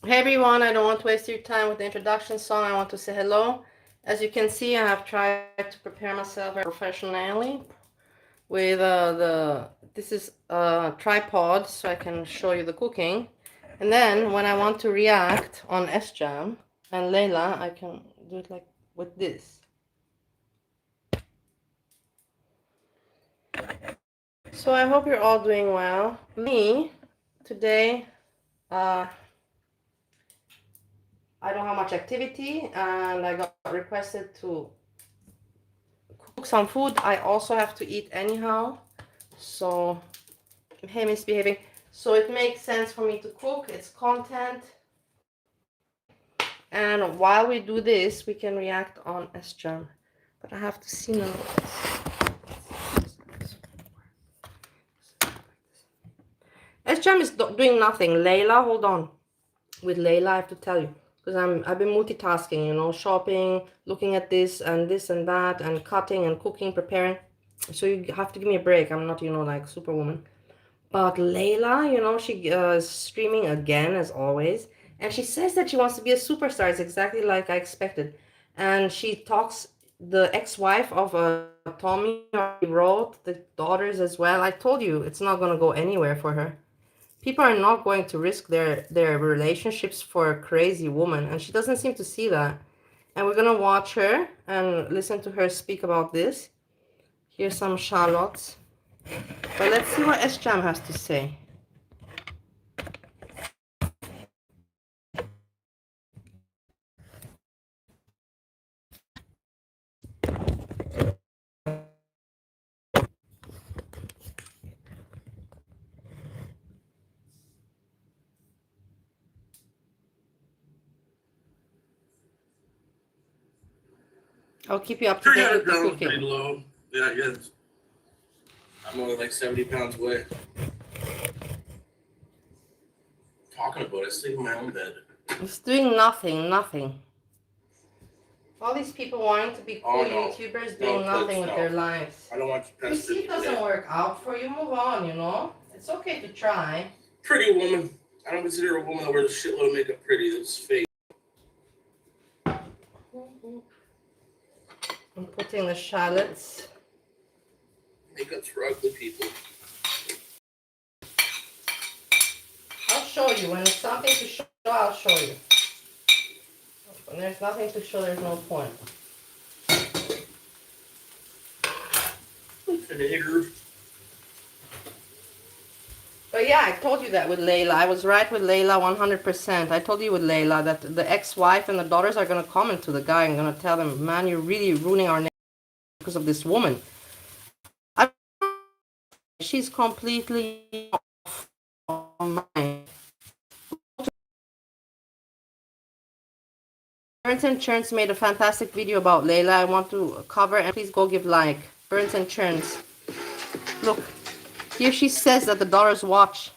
Hey everyone, I don't want to waste your time with the introduction song. I want to say hello. As you can see, I have tried to prepare myself professionally with this is a tripod so I can show you the cooking. And then when I want to react on SJAM and LEILA, I can do it like with this. So I hope you're all doing well. Me, today, I don't have much activity and I got requested to cook some food. I also have to eat anyhow, so hey, misbehaving. So it makes sense for me to cook. It's content, and while we do this we can react on SJAM, but I have to see now. SJAM is doing nothing. LEILA, hold on. With LEILA I have to tell you, because I've been multitasking, you know, shopping, looking at this and that, and cutting and cooking, preparing. So you have to give me a break. I'm not, you know, like Superwoman. But LEILA, you know, she is streaming again as always. And she says that she wants to be a superstar. It's exactly like I expected. And she talks, the ex-wife of Tommy wrote, the daughters as well. I told you, it's not going to go anywhere for her. People are not going to risk their relationships for a crazy woman. And she doesn't seem to see that. And we're going to watch her and listen to her speak about this. Here's some Charlottes. But let's see what SJAM has to say. I'll keep you up to date with the 300 pounds cooking. pretty low. Yeah, I guess. I'm only like 70 pounds away. Talking about it, sleep in my own bed. It's doing nothing. All these people wanting to be cool YouTubers doing nothing with their lives. I don't want you You see, it doesn't work out for you, move on, you know? It's okay to try. Pretty woman. I don't consider a woman that wears a shitload of makeup pretty. That's fake. I'm putting the shallots. Makeup's for ugly people. I'll show you. When there's something to show, I'll show you. When there's nothing to show, there's no point. But yeah, I told you that with LEILA. I was right with LEILA 100%. I told you with LEILA that the ex-wife and the daughters are going to comment to the guy and going to tell him, man, you're really ruining our name because of this woman. She's completely off online. Burns and Churns made a fantastic video about LEILA. I want to cover, and please go give like. Burns and Churns. Look, here she says that the daughters watch.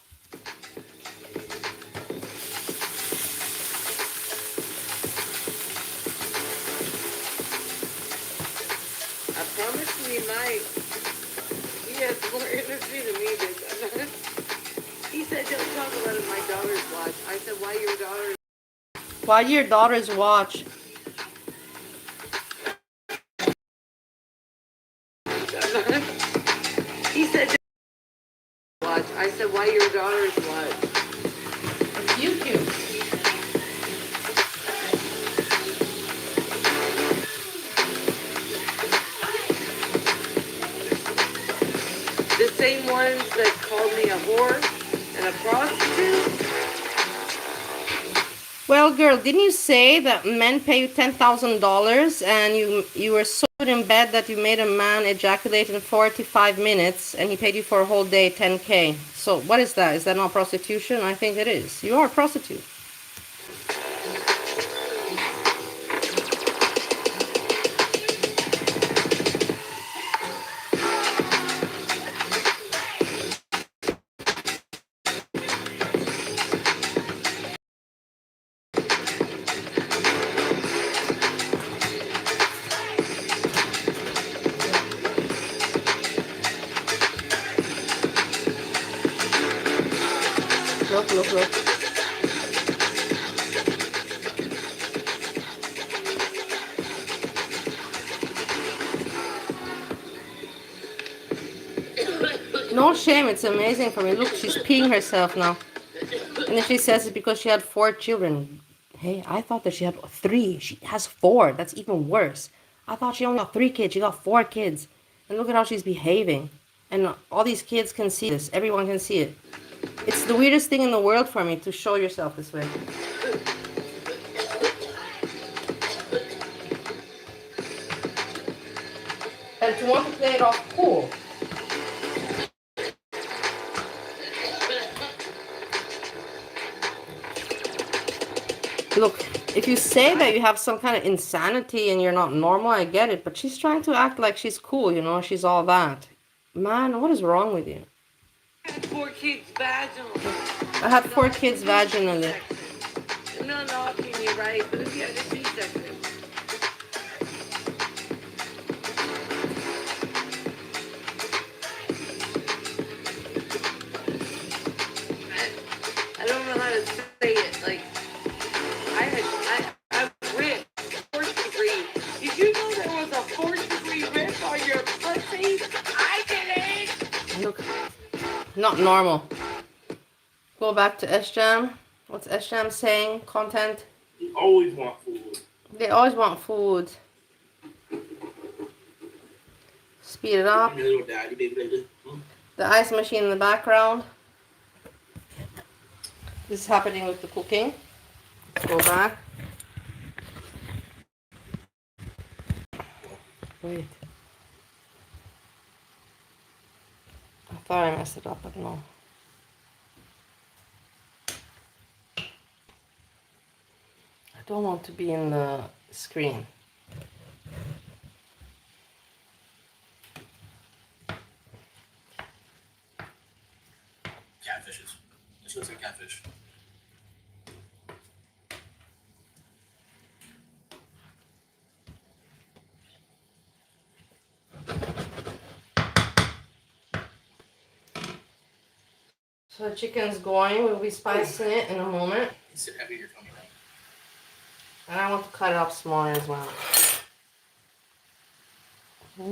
I promise you he might. He has more energy than me does. He said don't talk about it, my daughters watch. I said, why your daughters? Why your daughters watch? He said watch. I said, why your daughters watch? It's YouTube. The same ones that called me a whore and a prostitute? Well, girl, didn't you say that men pay you $10,000 and you were so good in bed that you made a man ejaculate in 45 minutes and he paid you for a whole day $10K? So what is that? Is that not prostitution? I think it is. You are a prostitute. Look. No shame. It's amazing for me. Look, she's peeing herself now. And then she says it's because she had 4 children. Hey, I thought that she had 3. She has 4. That's even worse. I thought she only got 3 kids. She got 4 kids. And look at how she's behaving. And all these kids can see this. Everyone can see it. It's the weirdest thing in the world for me to show yourself this way. And to want to play it off cool. Look, if you say that you have some kind of insanity and you're not normal, I get it. But she's trying to act like she's cool, you know, she's all that. Man, what is wrong with you? I had 4 kids vaginally. I had 4 kids vaginally. I'm not knocking you, right? But if you had a C-section. I don't know how to say it. Like, I ripped 4th degree. Did you know there was a 4th degree rip on your pussy? I didn't. Look, not normal. Go back to SJAM. What's SJAM saying? Content. You always want food. They always want food. Speed it up. Your little daddy, baby. The ice machine in the background. This is happening with the cooking. Go back. Wait. I thought I messed it up, but no. I don't want to be in the screen. Catfishes. This looks like catfish. So the chicken's going. We'll be spicing it in a moment. Is it heavy or funny? And I want to cut it up smaller as well. I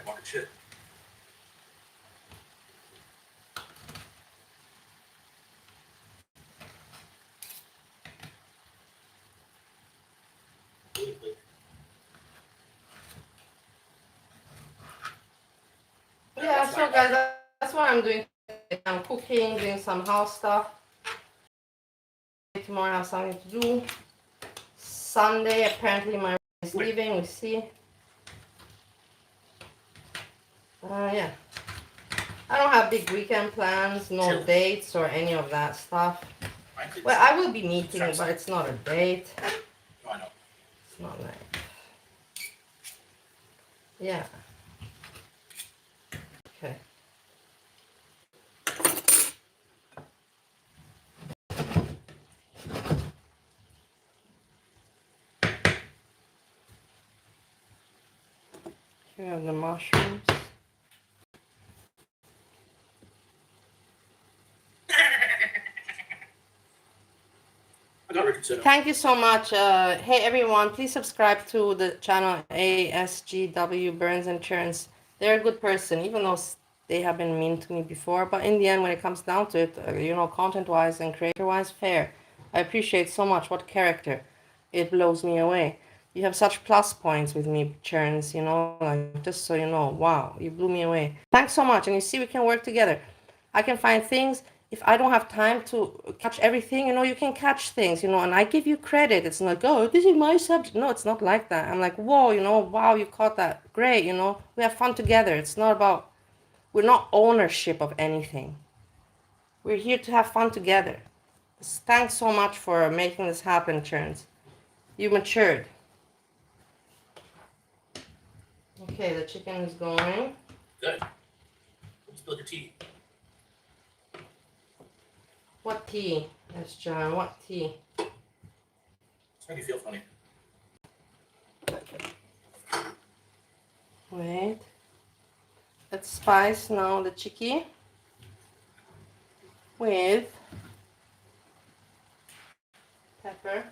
wanted shit. Yeah, so guys, that's what I'm doing. I'm cooking, doing some house stuff. Tomorrow I have something to do. Sunday, apparently my is leaving, we see. Yeah. I don't have big weekend plans, no dates or any of that stuff. Well, I will be meeting, but it's not a date. I know. It's not like... Yeah. Okay. Here are the mushrooms. I got Richard Sitter. Thank you so much. Hey everyone, please subscribe to the channel ASGW Burns and Churns. They're a good person, even though they have been mean to me before. But in the end, when it comes down to it, you know, content-wise and creator-wise, fair. I appreciate so much. What character. It blows me away. You have such plus points with me, Churns, you know, like, just so you know. Wow, you blew me away. Thanks so much. And you see, we can work together. I can find things. If I don't have time to catch everything, you know, you can catch things, you know, and I give you credit. It's not like, oh, this is my subject. No, it's not like that. I'm like, whoa, you know, wow, you caught that. Great, you know, we have fun together. It's not about, we're not ownership of anything. We're here to have fun together. Thanks so much for making this happen, Churns. You matured. Okay, the chicken is going. Good. Spill your tea. What tea? Yes, John, what tea? It's making you feel funny. Wait. Let's spice now the chicky with pepper.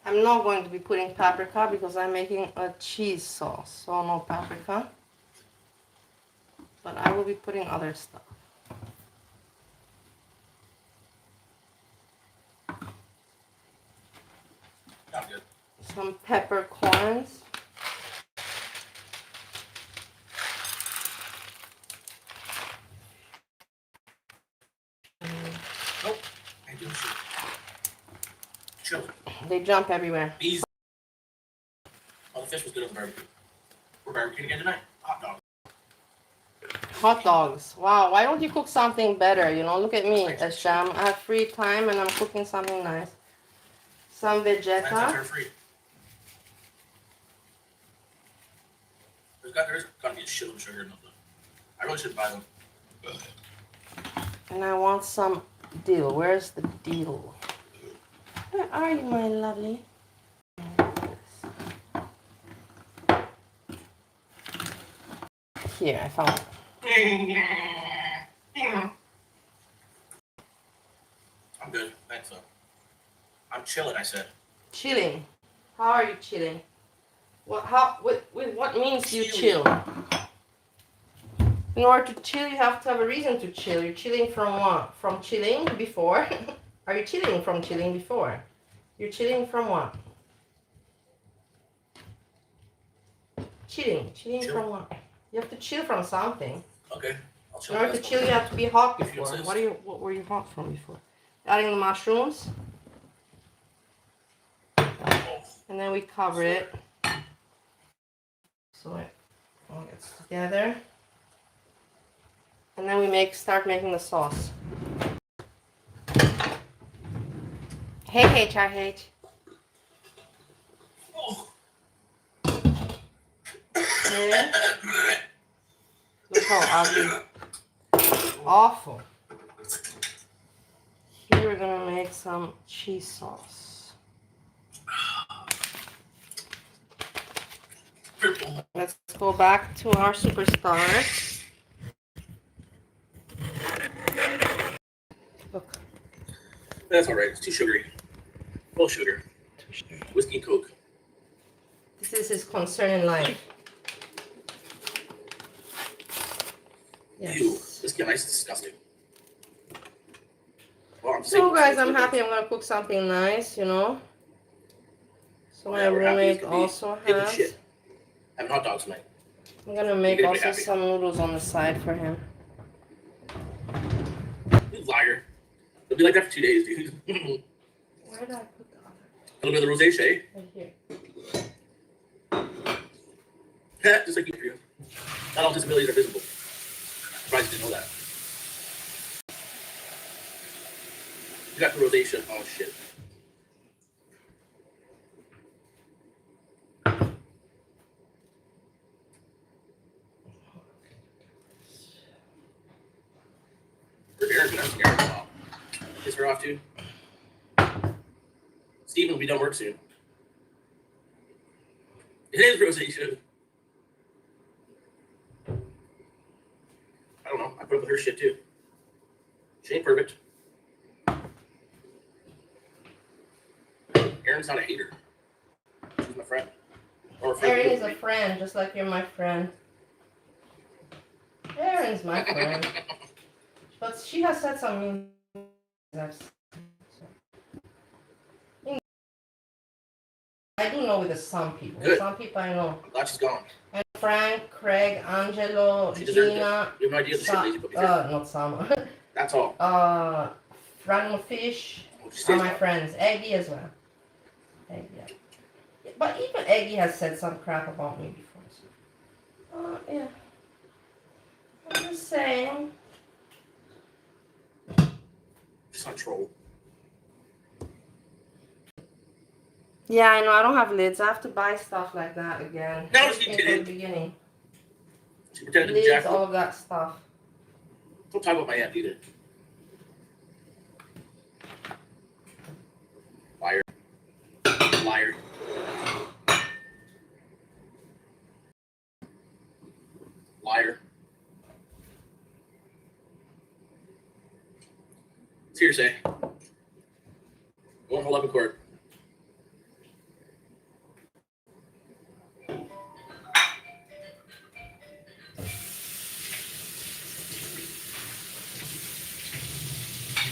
I'm not going to be putting paprika because I'm making a cheese sauce, so no paprika. But I will be putting other stuff. Not good. Some peppercorns. Nope. I do shit. Chill. They jump everywhere. These. Oh, the fish was good on the barbecue. We're barbecuing again tonight. Hot dog. Hot dogs. Wow, why don't you cook something better? You know, look at me, SJAM. I have free time and I'm cooking something nice. Some vegeta. Free. There's got to be a shit of sugar in them. I really should buy them. And I want some dill. Where's the dill? Where are you, my lovely? Here, I found it. I'm good. Thanks, though. I'm chilling, I said. Chilling. How are you chilling? What means you chill? In order to chill, you have to have a reason to chill. You're chilling from what? From chilling before? Are you chilling from chilling before? You're chilling from what? Chilling from what? You have to chill from something. Okay. I'll chill. In order to chill, you have to be hot before. If you What were you hot from before? Adding the mushrooms. And then we cover it. So it all gets together. And then we start making the sauce. Hey HRH. Okay. Look how ugly. Awful. Here we're gonna make some cheese sauce. Let's go back to our superstars. Look. That's alright. It's too sugary. Full sugar. Too sugary. Whiskey and Coke. This is his concern in life. Yes. Ew. Whiskey on ice is disgusting. Well, So guys, I'm happy I'm gonna cook something nice, you know. So my roommate also has. Having hot dogs tonight. I'm gonna make also some noodles on the side for him. You liar. It'll be like that for 2 days, dude. Where did I put the other? A little bit of the rosé shea. Right here. Just like you. Not all disabilities are visible. Surprised you didn't know that. You got the rosé shit. Oh shit. Aaron's gonna have to get her off. Kiss her off too. Steven will be done work soon. It is rosacea. I don't know. I put up with her shit too. She ain't perfect. Aaron's not a hater. She's my friend. Or a friend. Erin is a friend, just like you're my friend. Erin's my friend. But she has said some mean things. I do know with some people. Good. Some people I know. I'm glad she's gone. And Frank, Craig, Angelo, She deserves Gina. it. You have no idea the shit lazy put me through. Not some. That's all. Random Fish Oh, she are stays my gone. friends. Eggy as well. Eggy, yeah. But even Eggy has said some crap about me before. So. Yeah. I'm just saying. She's not a troll. Yeah, I know. I don't have lids. I have to buy stuff like that again. No, she didn't. From the beginning. She pretended to be Lids, Jack. all of that stuff. Don't talk about my aunt either. Liar. Liar. hearsay. Won't hold up in court.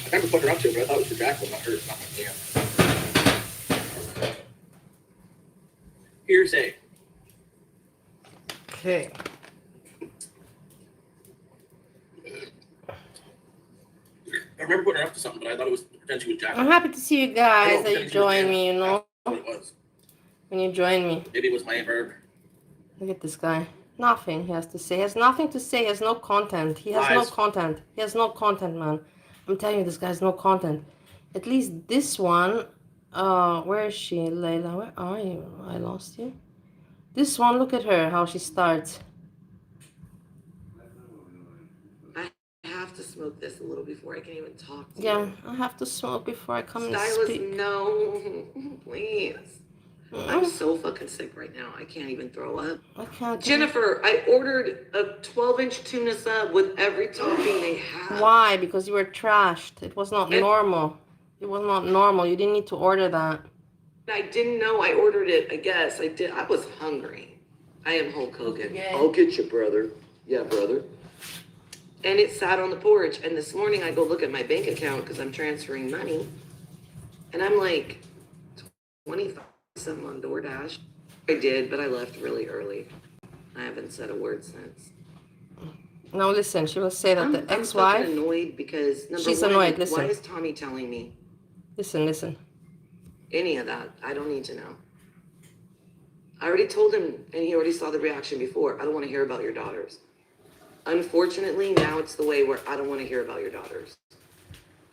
I tried to put her up to it, but I thought it was for Jacqueline, not her, not my damn. Hearsay. Okay. I remember putting her up to something, but I thought it was potentially with I'm Jacqueline. happy to see you guys that you join me, you know. That's what it was. When you join me. Maybe it was my verb. Look at this guy. Nothing he has to say. He has nothing to say. He has no content. He has no Lies. content. He has no content, man. I'm telling you, this guy has no content. At least this one. Where is she, Layla? Where are you? I lost you. This one, look at her, how she starts. I have to smoke this a little before I can even talk to Yeah, you. I have to smoke before I come and Stylist, speak. no, please. I'm so fucking sick right now. I can't even throw up. I can't. Jennifer, I ordered a 12-inch tuna sub with every topping they have. Why? Because you were trashed. It was not normal. It was not normal. You didn't need to order that. I didn't know I ordered it. I guess I did. I was hungry. I am Hulk Hogan. Okay. I'll get you, brother. Yeah, brother. And it sat on the porch. And this morning I go look at my bank account because I'm transferring money. And I'm like, 25 something on DoorDash. I did, but I left really early. I haven't said a word since. Now listen, she will say that I'm the ex-wife. fucking annoyed because She's annoyed. Listen. Why is Tommy telling me Listen. any of that? I don't need to know. I already told him, and he already saw the reaction before. I don't want to hear about your daughters. Unfortunately, now it's the way where I don't want to hear about your daughters.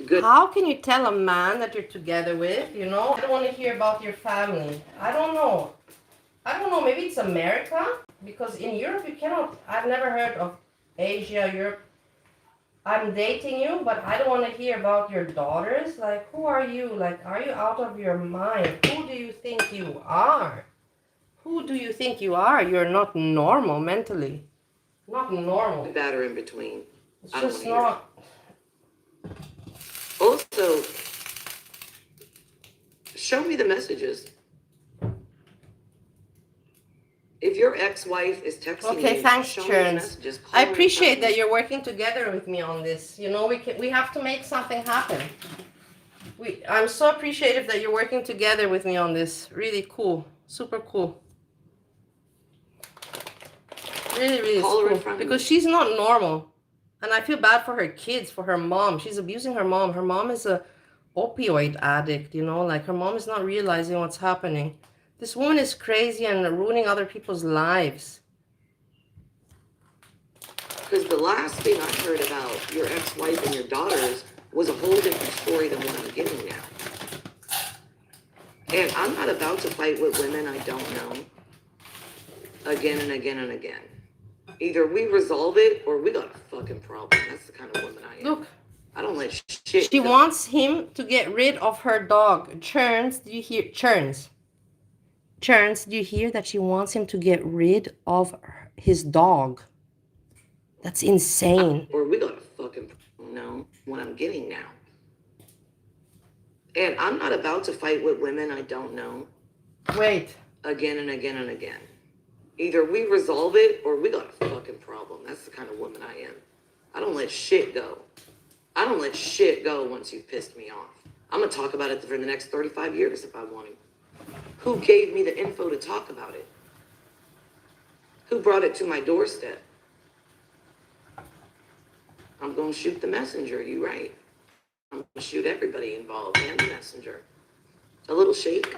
Good. How can you tell a man that you're together with, you know? I don't want to hear about your family. I don't know. Maybe it's America? Because in Europe, you cannot. I've never heard of Asia, Europe. I'm dating you, but I don't want to hear about your daughters. Like, who are you? Like, are you out of your mind? Who do you think you are? Who do you think you are? You're not normal mentally. Not normal. That or in between. It's I don't just wanna hear not. Also, show me the messages. If your ex-wife is texting Okay, you, thanks, show me the Churns. messages. Call I her appreciate and that you're working together with me on this. You know, we have to make something happen. I'm so appreciative that you're working together with me on this. Really cool. Super cool. Really Call her in cool. front of Because me. she's not normal. And I feel bad for her kids, for her mom. She's abusing her mom. Her mom is a opioid addict, you know, like her mom is not realizing what's happening. This woman is crazy and ruining other people's lives. Because the last thing I heard about your ex-wife and your daughters was a whole different story than what I'm giving now. And I'm not about to fight with women I don't know again and again and again. Either we resolve it or we got a fucking problem. That's the kind of woman I am. Look. I don't let shit She go. wants him to get rid of her dog. Churns, do you hear? Churns, do you hear that she wants him to get rid of his dog? That's insane. Or we got a fucking know what I'm getting now. And I'm not about to fight with women I don't know Wait. again and again and again. Either we resolve it or we got a fucking problem. That's the kind of woman I am. I don't let shit go. I don't let shit go once you've pissed me off. I'm going to talk about it for the next 35 years if I want to. Who gave me the info to talk about it? Who brought it to my doorstep? I'm going to shoot the messenger, you right. I'm going to shoot everybody involved and the messenger. A little shake.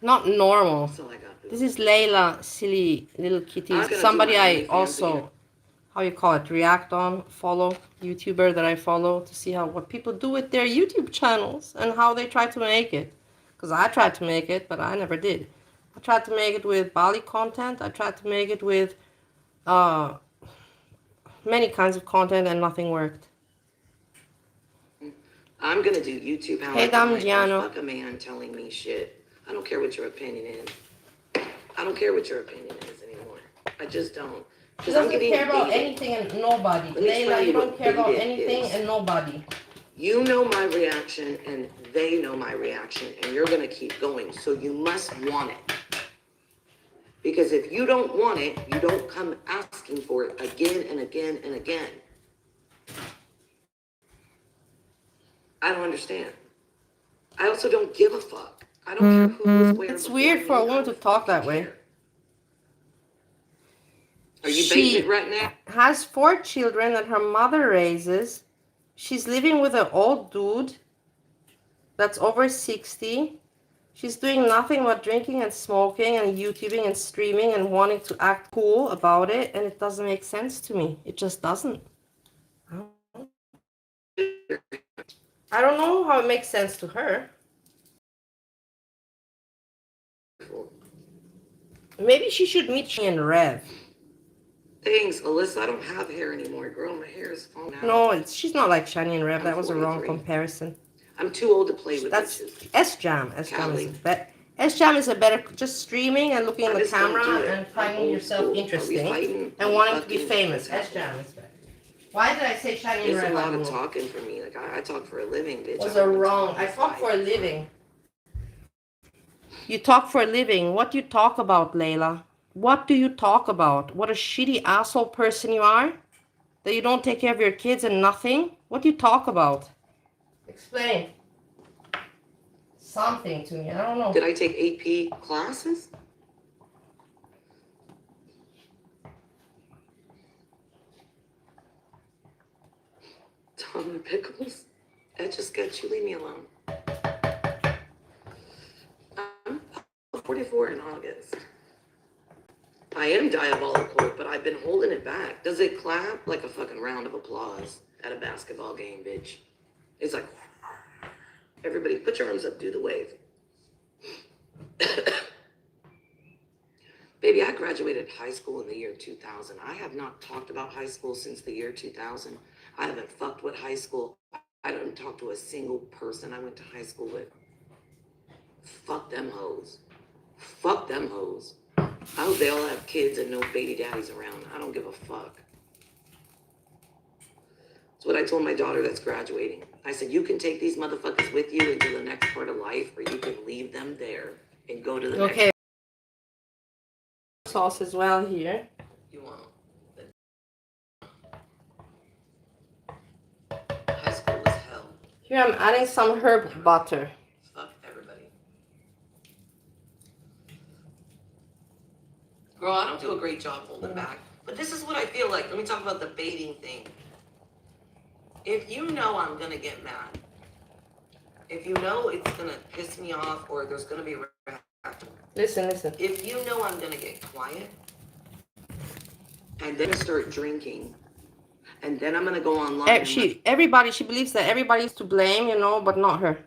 Not normal. That's all I got. This is Layla, silly little kitty. I'm gonna Somebody do my I OnlyFans also, again. how you call it, react on, follow, YouTuber that I follow to see what people do with their YouTube channels and how they try to make it. Because I tried to make it, but I never did. I tried to make it with Bali content. I tried to make it with many kinds of content and nothing worked. I'm gonna do YouTube how Hey, I can, like, Damiano. fuck a man telling me shit. I don't care what your opinion is. I don't care what your opinion is anymore. I just don't. She 'Cause I'm doesn't getting care about dated. anything and nobody. Let me Layla, explain you what don't care about dated anything is. and nobody. You know my reaction and they know my reaction, and you're going to keep going. So you must want it. Because if you don't want it, you don't come asking for it again and again and again. I don't understand. I also don't give a fuck. I don't care who was where. It's weird for a woman to talk that way. Are you baiting it right now? She has 4 children that her mother raises. She's living with an old dude that's over 60. She's doing nothing but drinking and smoking and YouTubing and streaming and wanting to act cool about it, and it doesn't make sense to me. It just doesn't. I don't know how it makes sense to her. Maybe she should meet Shani and Rev. Thanks, Alyssa. I don't have hair anymore, girl. My hair is falling out. No, she's not like Shani and Rev. I'm That was a wrong 43. comparison. I'm too old to play with That's bitches. SJAM. SJAM is a better just streaming and looking at the camera and finding yourself interesting and wanting to be famous. SJAM is better. Why did I say Shani and It's Rev? a lot of talking for me. Like I talk for a living, bitch. Was a wrong. I talk for a living. You talk for a living. What do you talk about, Leila? What do you talk about? What a shitty asshole person you are? That you don't take care of your kids and nothing? What do you talk about? Explain. Something to me. I don't know. Did I take AP classes? Tom Pickles? Etch a sketch, you leave me alone. I'm 44 in August. I am diabolical, but I've been holding it back. Does it clap like a fucking round of applause at a basketball game, bitch? It's like, everybody put your arms up, do the wave. Baby, I graduated high school in the year 2000. I have not talked about high school since the year 2000. I haven't fucked with high school. I don't talk to a single person I went to high school with. Fuck them hoes. Fuck them hoes. I hope they all have kids and no baby daddies around. I don't give a fuck. That's what I told my daughter that's graduating. I said, you can take these motherfuckers with you into the next part of life, or you can leave them there and go to the next. Okay. Sauce as well here. You want high school was hell. Here I'm adding some herb butter. Fuck everybody. Girl, I don't do a great job holding back. But this is what I feel like. Let me talk about the baiting thing. If you know I'm gonna get mad, if you know it's gonna piss me off or there's gonna be a reaction. Listen. If you know I'm gonna get quiet and then start drinking and then I'm gonna go online. She believes that everybody's to blame, but not her.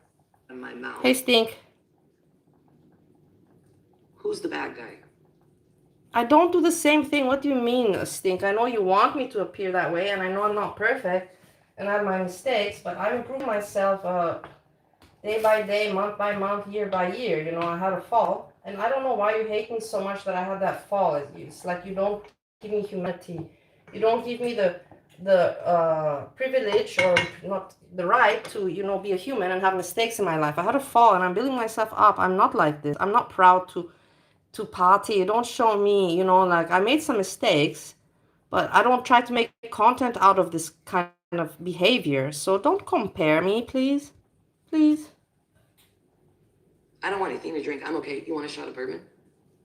In my mouth. Hey, Stink. Who's the bad guy? I don't do the same thing. What do you mean, Stink? I know you want me to appear that way, and I know I'm not perfect, and I have my mistakes, but I've improved myself day by day, month by month, year by year. I had a fall, and I don't know why you hate me so much that I had that fall. It's like you don't give me humanity. You don't give me the privilege or not the right to, be a human and have mistakes in my life. I had a fall, and I'm building myself up. I'm not like this. I'm not proud to party. Don't show me, I made some mistakes, but I don't try to make content out of this kind of behavior. So don't compare me, please. Please. I don't want anything to drink. I'm okay. You want a shot of bourbon?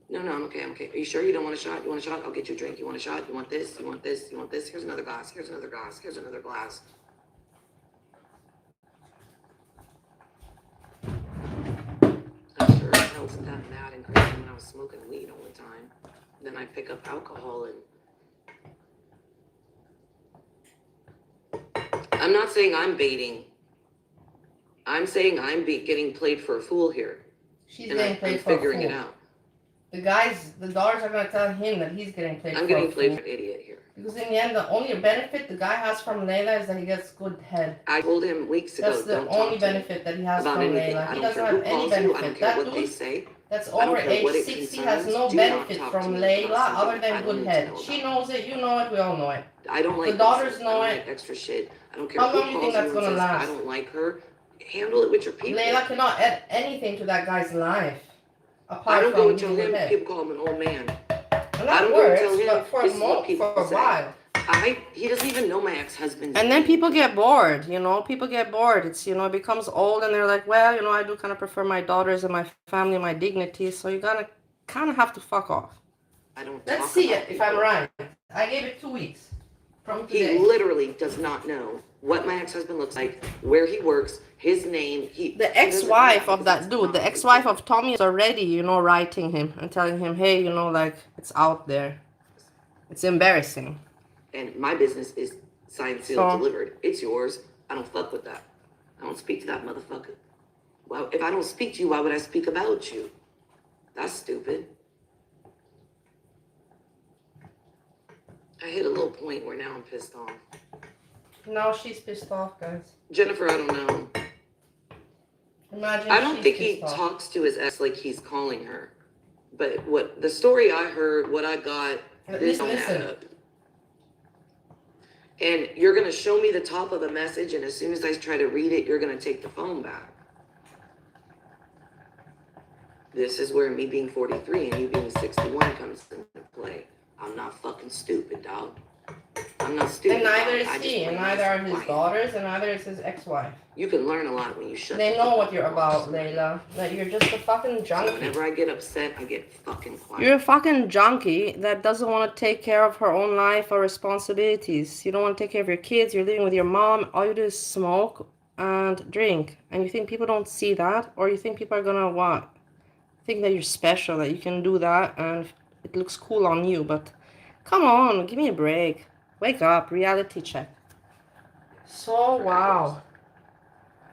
No, I'm okay. Are you sure you don't want a shot? You want a shot? I'll get you a drink. You want a shot? You want this? You want this? You want this? Here's another glass. Here's another glass. Here's another glass. I'm sure I wasn't that mad and crazy when I was smoking weed all the time. Then I pick up alcohol and I'm not saying I'm baiting. I'm saying I'm getting played for a fool here. She's getting played for a fool. I'm figuring it out. The daughters are going to tell him that he's getting played for a fool. I'm getting played for an idiot here. Because in the end, the only benefit the guy has from Leila is that he gets good head. I told him weeks ago. That's the only benefit that he has from Leila. He doesn't have any benefit. I don't care what they say. that's I don't over care what age it 60 has concerns. no Do not benefit talk from to me about Layla other something I than don't good need to head. know She about. knows it, you know it, we all know it. I don't like The daughters gossip. I know don't it. like extra shit. I don't care How who long do you think calls that's you and gonna says I last? don't like her. Handle it with your people. Layla cannot add anything to that guy's life. I Apart don't go from and tell being good him. head. People call him an old man. And I that don't go and works, tell him but for this is what people a say. while. He doesn't even know my ex-husband's And then name. people get bored, you know, people get bored. It's, you know, it becomes old and they're like, well, you know, I do kind of prefer my daughters and my family, my dignity. So you gotta kind of have to fuck off. I don't Let's talk see about if people. I'm right. I gave it 2 weeks from today. He literally does not know what my ex-husband looks like, where he works, his name. The ex-wife of that dude, the ex-wife of Tommy is already, you know, writing him and telling him, hey, you know, like, it's out there. It's embarrassing. And my business is signed, sealed, delivered. It's yours. I don't fuck with that. I don't speak to that motherfucker. Well, if I don't speak to you, why would I speak about you? That's stupid. I hit a little point where now I'm pissed off. Now she's pissed off, guys. Jennifer, I don't know. Imagine I don't think he pissed off. talks to his ex like he's calling her. But what the story I heard, what I got, this don't add up. And you're gonna show me the top of the message, and as soon as I try to read it, you're gonna take the phone back. This is where me being 43 and you being 61 comes into play. I'm not fucking stupid, dog. I'm not stupid. And neither dog. is he, and neither are his daughters, and neither is his ex-wife. You can learn a lot when you shut. They know what you're about, Layla. That you're just a fucking junkie. So whenever I get upset, I get fucking quiet. You're a fucking junkie that doesn't want to take care of her own life or responsibilities. You don't want to take care of your kids. You're living with your mom. All you do is smoke and drink. And you think people don't see that? Or you think people are gonna what? Think that you're special, that you can do that and it looks cool on you. But come on, give me a break. Wake up, reality check. So, wow.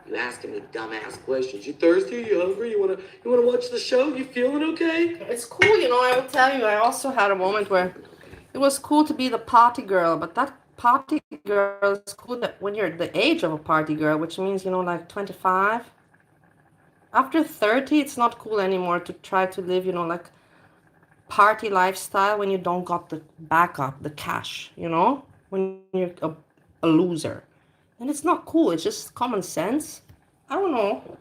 You asking me dumbass questions. You thirsty? You hungry? You wanna watch the show? You feeling okay? It's cool, you know, I will tell you, I also had a moment where it was cool to be the party girl, but that party girl is cool that when you're the age of a party girl, which means, you know, like 25. After 30, it's not cool anymore to try to live, you know, like party lifestyle when you don't got the backup, the cash, you know, when you're a loser. And it's not cool. It's just common sense. I don't know.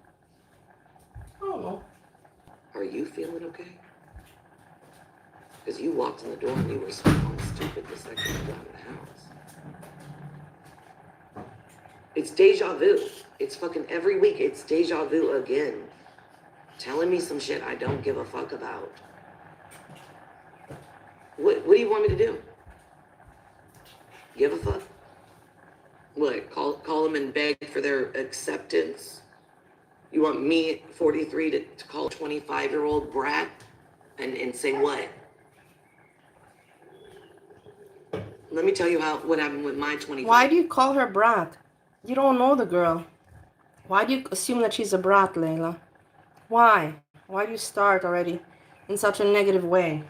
Are you feeling okay? Because you walked in the door and you were smiling stupid the second you got in the house. It's deja vu. It's fucking every week. It's deja vu again. Telling me some shit I don't give a fuck about. What do you want me to do? Give a fuck? What, call them and beg for their acceptance? You want me, 43, to call a 25-year-old brat and say what? Let me tell you what happened with my 25. Why do you call her brat? You don't know the girl. Why do you assume that she's a brat, Layla? Why? Why do you start already in such a negative way?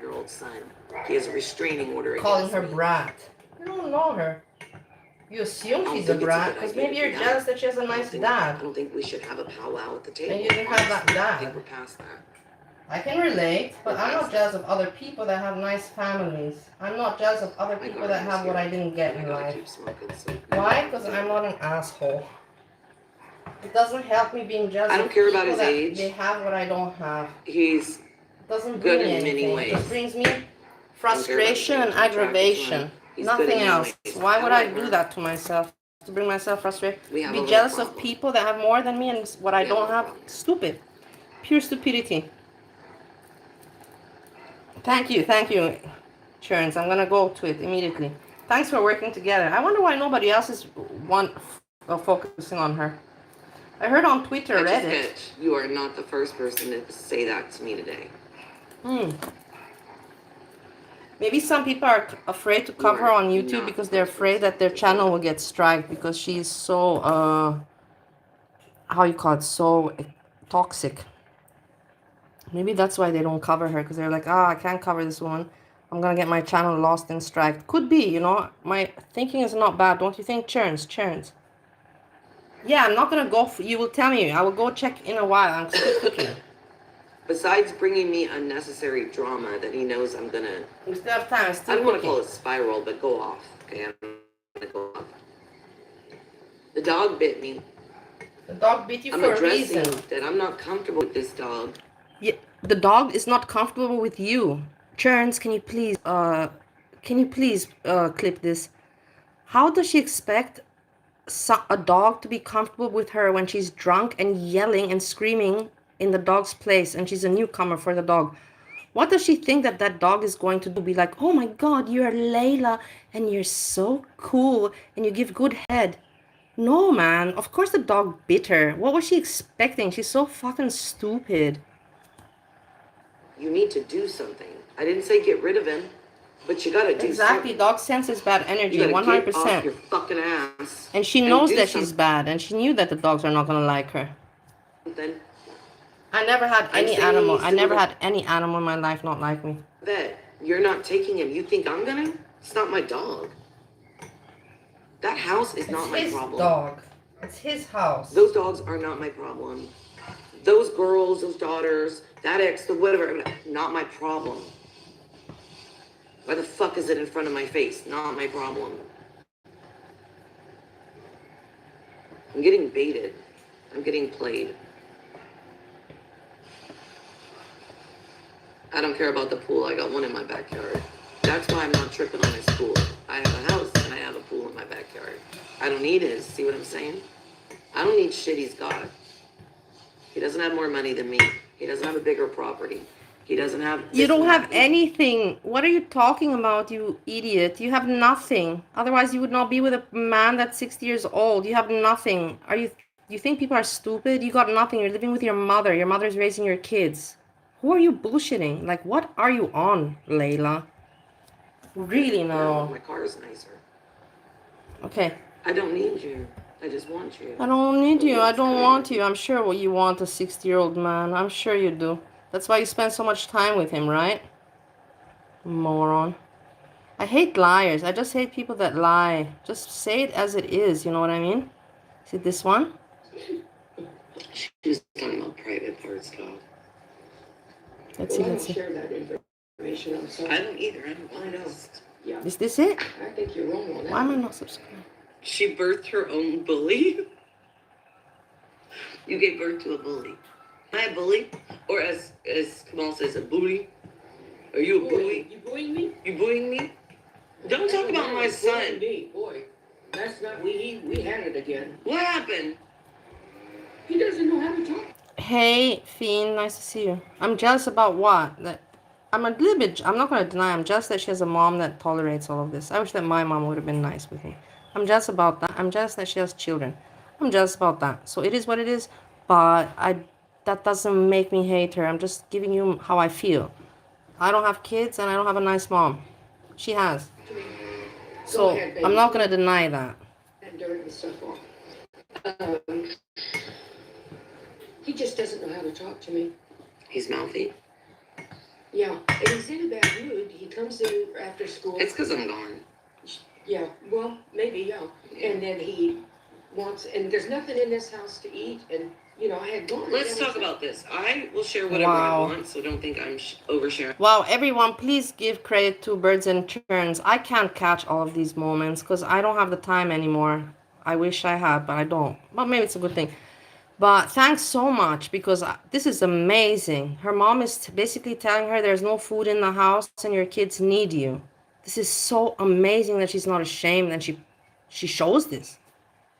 Your old son. He has a restraining order Calling against her me. brat. You don't know her. You assume she's a brat because maybe you're jealous that she has a nice I dad. don't think we should have a powwow at the table. And you didn't have that dad. I think we're past that. I can relate, but I'm not jealous of other people that have nice families. I'm not jealous of other people that have what I didn't get in life. Why? Because I'm not an asshole. It doesn't help me being jealous. I don't care about his age. They have what I don't have. He's doesn't bring good in anything. many ways. It just brings me frustration and aggravation. Nothing else. Why would I do that to myself? To bring myself frustrated? Be jealous of people that have more than me and what I don't have? Stupid. Pure stupidity. Thank you, Churns. I'm gonna go to it immediately. Thanks for working together. I wonder why nobody else is focusing on her. I heard on Twitter, Reddit. You are not the first person to say that to me today. Maybe some people are afraid to cover her on YouTube because they're afraid that their channel will get striked because she's so, how you call it, so toxic. Maybe that's why they don't cover her, because they're like, I can't cover this woman. I'm going to get my channel lost and striked. Could be, you know. My thinking is not bad. Don't you think? Churns. Yeah, I'm not going to go. You will tell me. I will go check in a while. I'm still cooking. Besides bringing me unnecessary drama that he knows I'm gonna... We still have time. I don't want to call it spiral, but go off. Okay, I'm gonna go off. The dog bit me. The dog bit you I'm for a addressing reason. that I'm not comfortable with this dog. Yeah, the dog is not comfortable with you. Churns, can you please clip this? How does she expect a dog to be comfortable with her when she's drunk and yelling and screaming in the dog's place and she's a newcomer for the dog? What does she think that that dog is going to do? Be like, oh my god, you're Layla and you're so cool and you give good head. No, man. Of course the dog bit her. What was she expecting? She's so fucking stupid. You need to do something. I didn't say get rid of him, but you gotta do Exactly. something. Dog senses bad energy, You gotta get off 100%. your fucking ass. And she knows do that she's something. bad, and she knew that the dogs are not gonna like her. Then I never had I'm any saying animal. he's I never doing had any animal in my life not like me. vet, you're not taking him. You think I'm gonna? It's not my dog. That house is not my problem. Dog. It's his house. Those dogs are not my problem. Those girls, those daughters, that ex, the whatever, not my problem. Why the fuck is it in front of my face? Not my problem. I'm getting baited. I'm getting played. I don't care about the pool. I got one in my backyard. That's why I'm not tripping on his pool. I have a house and I have a pool in my backyard. I don't need his. See what I'm saying? I don't need shit he's got. He doesn't have more money than me. He doesn't have a bigger property. He doesn't have... You don't have anything. What are you talking about, you idiot? You have nothing. Otherwise, you would not be with a man that's 60 years old. You have nothing. You think people are stupid? You got nothing. You're living with your mother. Your mother's raising your kids. Who are you bullshitting? Like, what are you on, Layla? Really, no. My car is nicer. Okay. I don't need you. I just want you. I don't need you. I don't want you. I'm sure what you want a 60-year-old man. I'm sure you do. That's why you spend so much time with him, right? Moron. I hate liars. I just hate people that lie. Just say it as it is. You know what I mean? See this one? She was talking about private parts, dog. Let's see. I don't share that information. I'm sorry. I don't either. I know. Yeah, Is this it? I think you're wrong on that. Why am I not subscribed? She birthed her own bully. You gave birth to a bully. Am I a bully? Or as Kamal says, a bully? Are you a bully? You bullying me? You bullying me? Don't talk about my son. Me, boy. That's not, we had it again. What happened? He doesn't know how to talk. Hey, Fiend, nice to see you. I'm jealous about what? That I'm a little bit, I'm not going to deny, I'm jealous that she has a mom that tolerates all of this. I wish that my mom would have been nice with me. I'm jealous about that. I'm jealous that she has children. I'm jealous about that. So it is what it is, but that doesn't make me hate her. I'm just giving you how I feel. I don't have kids and I don't have a nice mom. She has. So ahead, baby. I'm not going to deny that. And dirt and stuff off. He just doesn't know how to talk to me. He's mouthy. Yeah, and he's in a bad mood. He comes in after school. It's because I'm gone. Yeah, well, maybe, yeah. And then he wants, and there's nothing in this house to eat, and, you know, I had gone. Let's talk about this. I will share whatever Wow. I want, so don't think I'm oversharing. Wow, everyone, please give credit to Birds and Churns. I can't catch all of these moments because I don't have the time anymore. I wish I had, but I don't. But maybe it's a good thing. But thanks so much because this is amazing. Her mom is basically telling her there's no food in the house and your kids need you. This is so amazing that she's not ashamed and she shows this.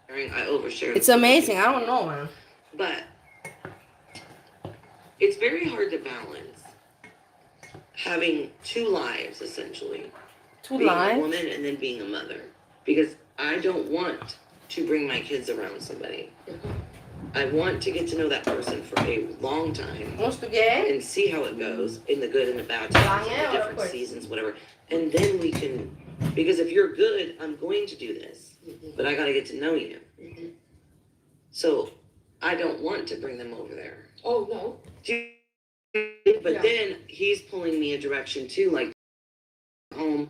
I overshare. It's amazing. I don't know, man. But it's very hard to balance having two lives, essentially. Two being lives? a woman and then being a mother. Because I don't want to bring my kids around somebody. I want to get to know that person for a long time and see how it goes in the good and the bad times, in the different seasons, whatever. And then we can, because if you're good, I'm going to do this, but I got to get to know you. So I don't want to bring them over there. Oh, no. But Yeah. then he's pulling me a direction too, like home,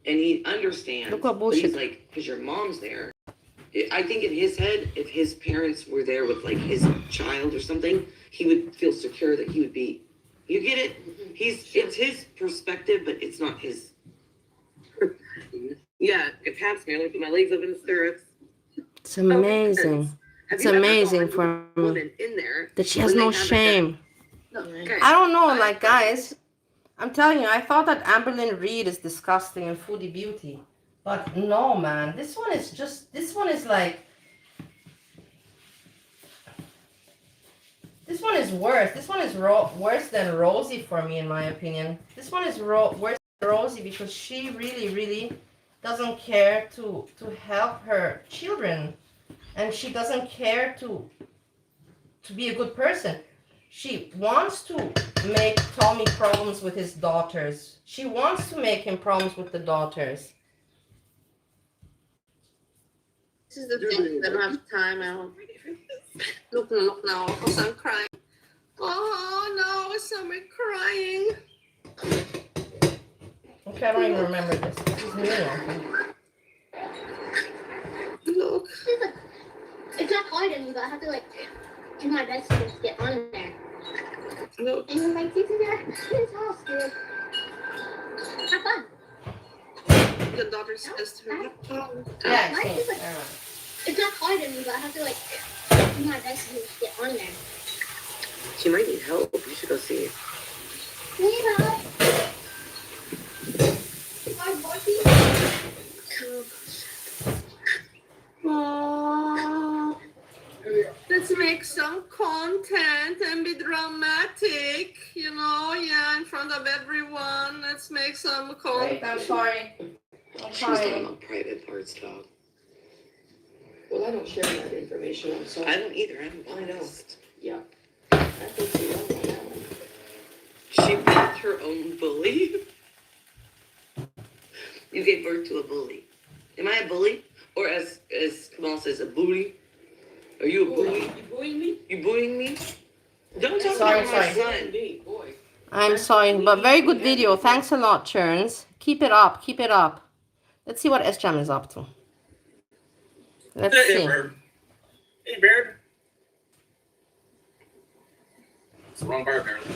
and he understands. Look what but bullshit. he's like, because your mom's there. I think in his head, if his parents were there with like his child or something, he would feel secure that he would be You get it? It's his perspective, but it's not his. Yeah, it taps me. I put my legs up in the stirrups. It's amazing. It's amazing for me that she has no shame. I don't know, like, guys, I'm telling you, I thought that Amberlynn Reid is disgusting and Foodie Beauty. But no, man, this one is like, this one is worse. This one is worse than Rosie for me, in my opinion. This one is worse than Rosie because she really, really doesn't care to help her children. And she doesn't care to be a good person. She wants to make Tommy problems with his daughters. She wants to make him problems with the daughters. This is the thing. I don't have time now. Look now, because I'm crying. Oh no, it's summer crying. Okay, I don't even remember this. This is new. Look. It's not hard anymore, but I have to like do my best to just get on there. Look. And then like this is his house, dude. Have fun. Your daughter says to her. Yeah, it's not hard anymore, but I have to like do my best to just get on there. She might need help. You should go see her. Need help? My body. Aww. Let's make some content and be dramatic, you know, yeah, in front of everyone. Let's make some content. Wait, I'm sorry. She's talking about private parts, dog. Well, I don't share that information. I'm sorry. I don't either. I'm honest. Yeah. I think you know that one. She birthed her own bully. You gave birth to a bully. Am I a bully? Or as Kamal says, a bully? Are you a bully? You bullying me? You bullying me? Don't talk about my son. Boy. I'm sorry, but very good video. Thanks a lot, Churns. Keep it up. Keep it up. Let's see what SJAM is up to. Let's see. Hey, Bird. It's the wrong bar, apparently.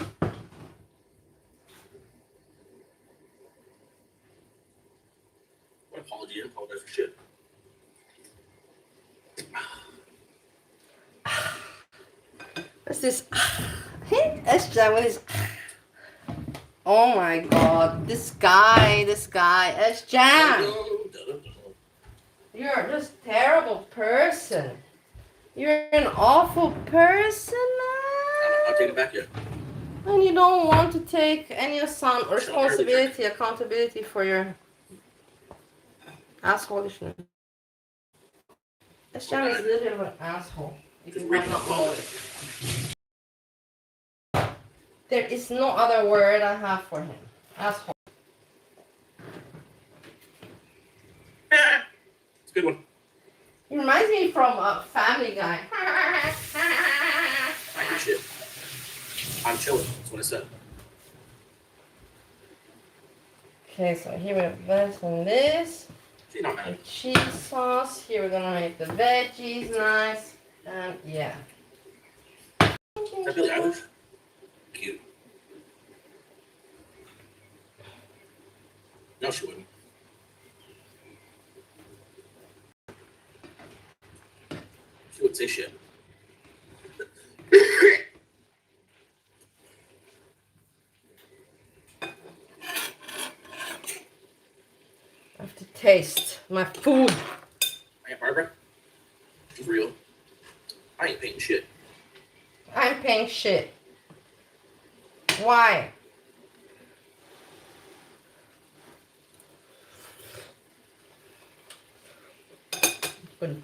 What apology? I apologize for shit. What's this? SJAM with his. Oh my god. This guy. SJAM. You're just a terrible person. You're an awful person, man. I'll take it back yet. And you don't want to take any accountability for your assholishness. SJAM is a little bit of an asshole. If you might not know it. There is no other word I have for him. Asshole. It's a good one. He reminds me from a Family Guy. I hear shit. I'm chilling. That's what I said. Okay, so here we have this and this. She's not The mad. cheese sauce. Here we're gonna make the veggies nice. And yeah. Is that Billie Eilish? Cute. No, she wouldn't. She would say shit. I have to taste my food. My Aunt Barbara? She's real. I ain't painting shit. I'm paying shit. Why? Good.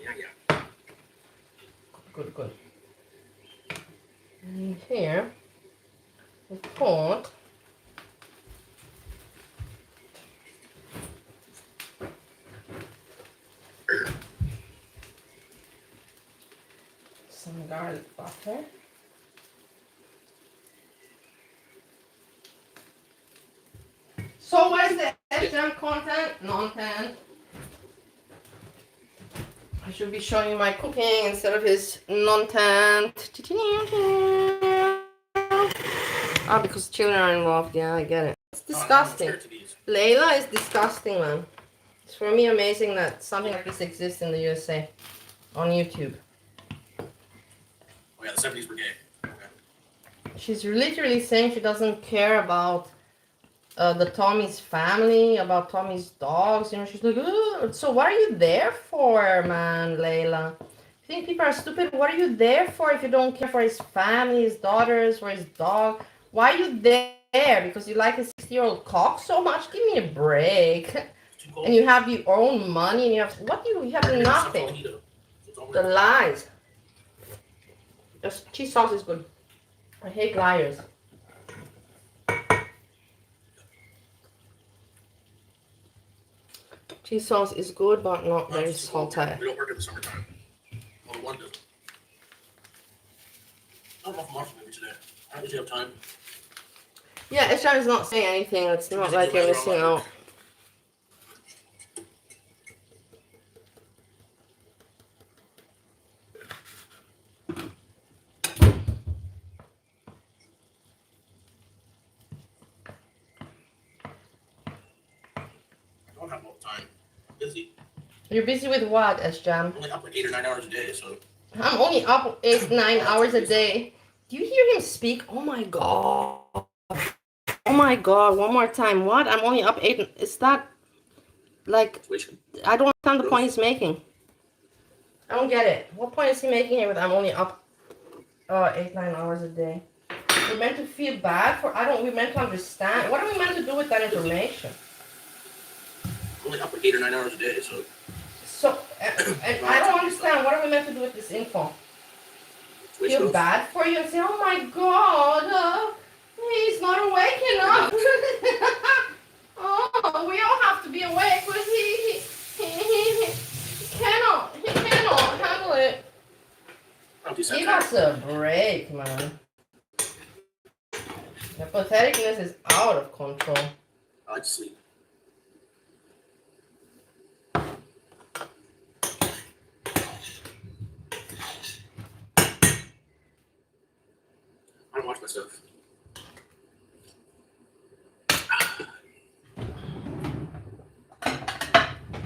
Yeah. Good. And here we put some garlic butter. So where's the SJAM content, non-tent. I should be showing you my cooking instead of his non-tent. Ah, because children are involved. Yeah, I get it. It's disgusting. Layla is disgusting, man. It's for me amazing that something like this exists in the USA on YouTube. Oh yeah, the 70s were gay. Okay. She's literally saying she doesn't care about the Tommy's family, about Tommy's dogs. You know, she's like, "Ugh." So what are you there for, man, Layla? You think people are stupid? What are you there for if you don't care for his family, his daughters, or his dog? Why are you there? Because you like his 60-year-old cock so much? Give me a break. And you have your own money, and you have what do you have? Nothing. The lies. The cheese sauce is good. I hate liars. Cheese sauce is good, but not very salty. We don't work in the summertime. Well, one doesn't. I don't know if I'm watching maybe today. I don't usually have time. Yeah, SJAM is not saying anything. It's not like you're missing out. I don't have all the time. I'm busy. You're busy with what, SJAM? I'm only up like 8 or 9 hours a day, so. I'm only up 8-9 hours a day. Do you hear him speak? Oh my god. Oh my god, one more time. What? I'm only up 8. Is that like I don't understand the point he's making. I don't get it. What point is he making here with I'm only up 8-9 hours a day? We're meant to feel bad for we're meant to understand. What are we meant to do with that information? I'm only up like 8 or 9 hours a day, so. So, and I don't understand. What are we meant to do with this info? Feel bad for you and say, oh my god, he's not awake enough. Oh, we all have to be awake, but he cannot handle it. Give us a break, man. The patheticness is out of control. I like to sleep. I don't watch my stuff. I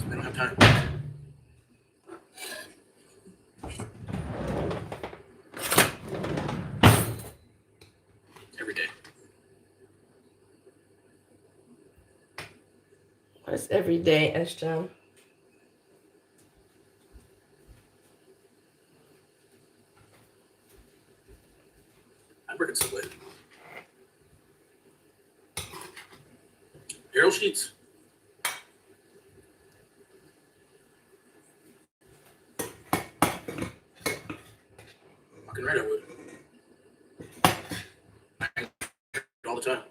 don't have time. Every day. What is every day, SJAM? I work at Subway. Daryl Sheets. Fucking right I would. All the time.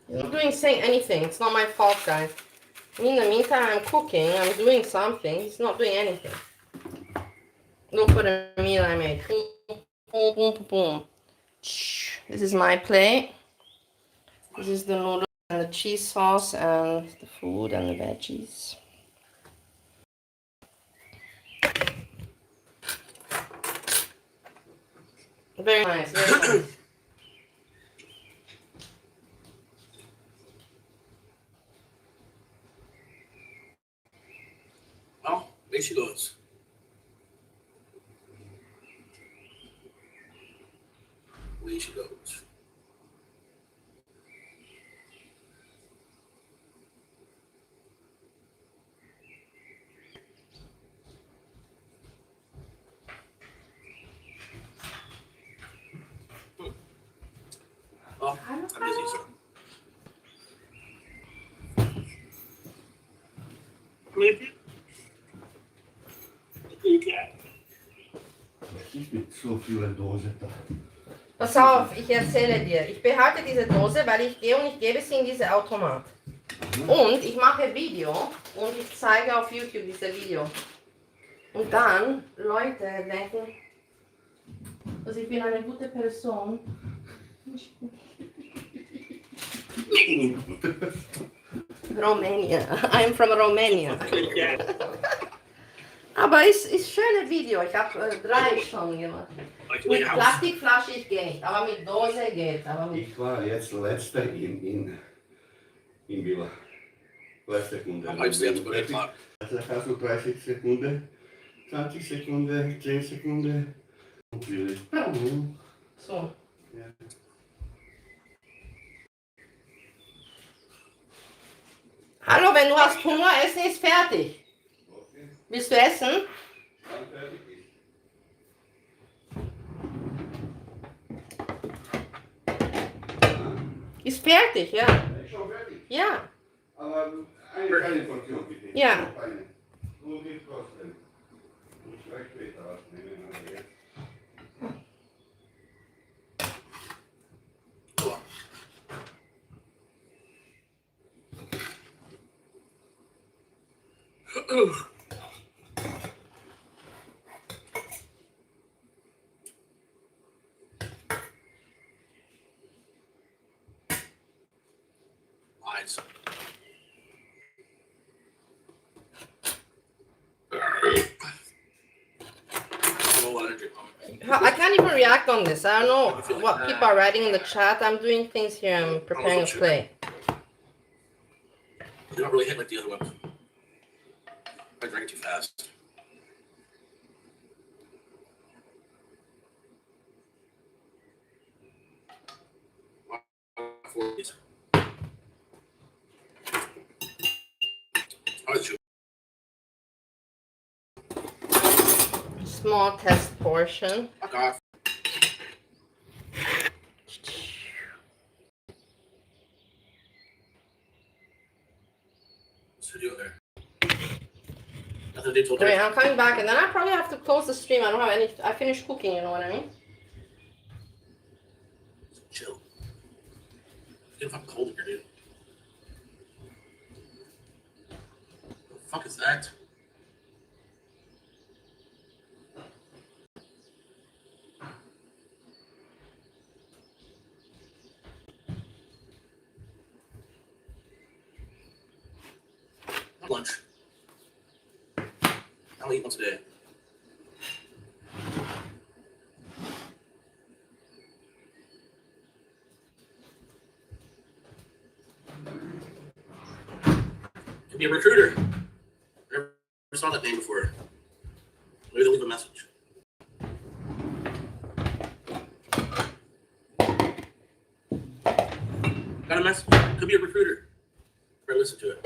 He's not saying anything. It's not my fault, guys. In the meantime, I'm cooking. I'm doing something. He's not doing anything. Look for the meal I made. Boom, boom, boom, boom, boom. This is my plate. This is the noodles and the cheese sauce and the food and the veggies. Very nice, very nice. Well, away she goes. Away she goes. Well, I'm busy, so. Maybe. Okay, cat. ich mit so vielen Dosen da? Pass auf, ich erzähle dir. Ich behalte diese Dose, weil ich gehe und ich gebe sie in diese Automat. Und ich mache Video und ich zeige auf YouTube diese Video. Und dann Leute denken, dass ich bin eine gute Person. Romania. I'm from Romania. Aber es ist schöne Video. Ich habe 3 schon gemacht. Mit Plastikflasche ich gehe nicht, aber mit Dose geht. Aber mit Ich war jetzt letzter in Villa. Letzte Sekunde. Also kannst du 30 Sekunden, 20 Sekunden, 10 Sekunden. Und Villa. so. Ja. Hallo, wenn du hast Hunger, Essen ist fertig. Okay. Willst du essen? Dann fertig ist. Ist fertig, ja. Ist schon fertig. Ja. Aber eine kleine Portion bitte. Ja. Eine. Nur nicht kosten. Muss gleich später ausnehmen. Aber jetzt. Lies. I can't even react on this. I don't know what people are writing in the chat. I'm doing things here. I'm preparing a play. They don't really hit like the other ones. I drank it too fast. Small test portion. Fuck off. What's the deal there? Nothing to do till Wait, I'm coming back, and then I probably have to close the stream. I don't have any. I finished cooking. You know what I mean? Chill. It's getting fucking cold in here, dude. What the fuck is that? Lunch. I'll eat once a day. Could be a recruiter. Never saw that name before. Maybe they'll leave a message. Got a message. Could be a recruiter. Better listen to it.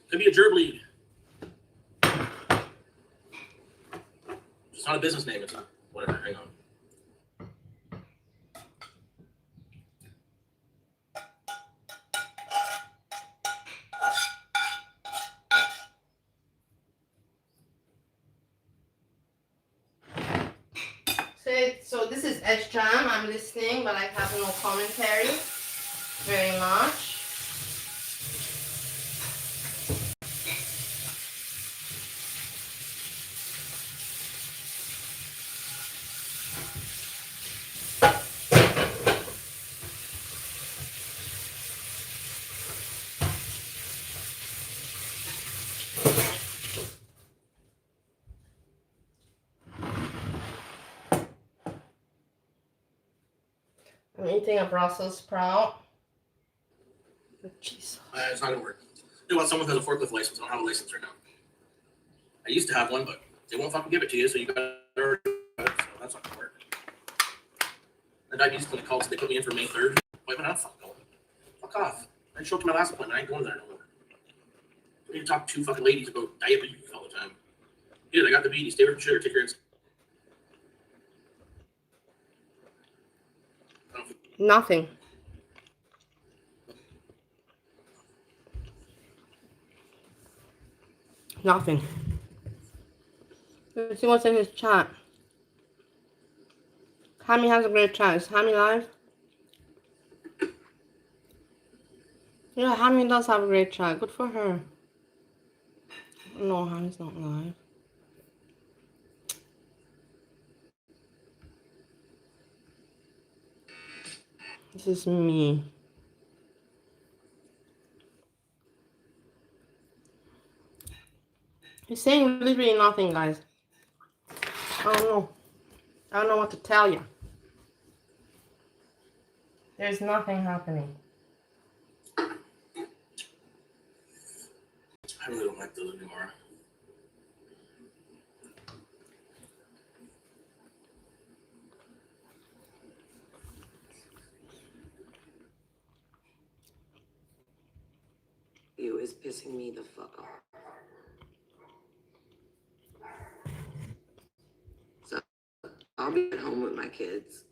Could be a gerb lead. It's not a business name. It's not. Whatever. Hang on. So this is SJAM. I'm listening, but I have no commentary. Very much. I'm eating a Brussels sprout. Jeez. It's not gonna work. They want someone who has a forklift license. I don't have a license right now. I used to have one, but they won't fucking give it to you, so you gotta already have it, so that's not gonna work. The diabetes clinic called, so they put me in for May 3rd. Appointment, I'm fucking going. Fuck off. I didn't show up to my last appointment. I ain't going there no more. I need to talk to 2 fucking ladies about diabetes all the time. Dude, I got the beanie. Stay away from sugar. Take your insulin. Nothing. Nothing. Let's see what's in his chat. Hammy has a great chat. Is Hammy live? Yeah, Hammy does have a great chat. Good for her. No, Hammy's not live. This is me. He's saying literally nothing, guys. I don't know. I don't know what to tell you. There's nothing happening. I really don't like those anymore. You is pissing me the fuck off. So I'll be at home with my kids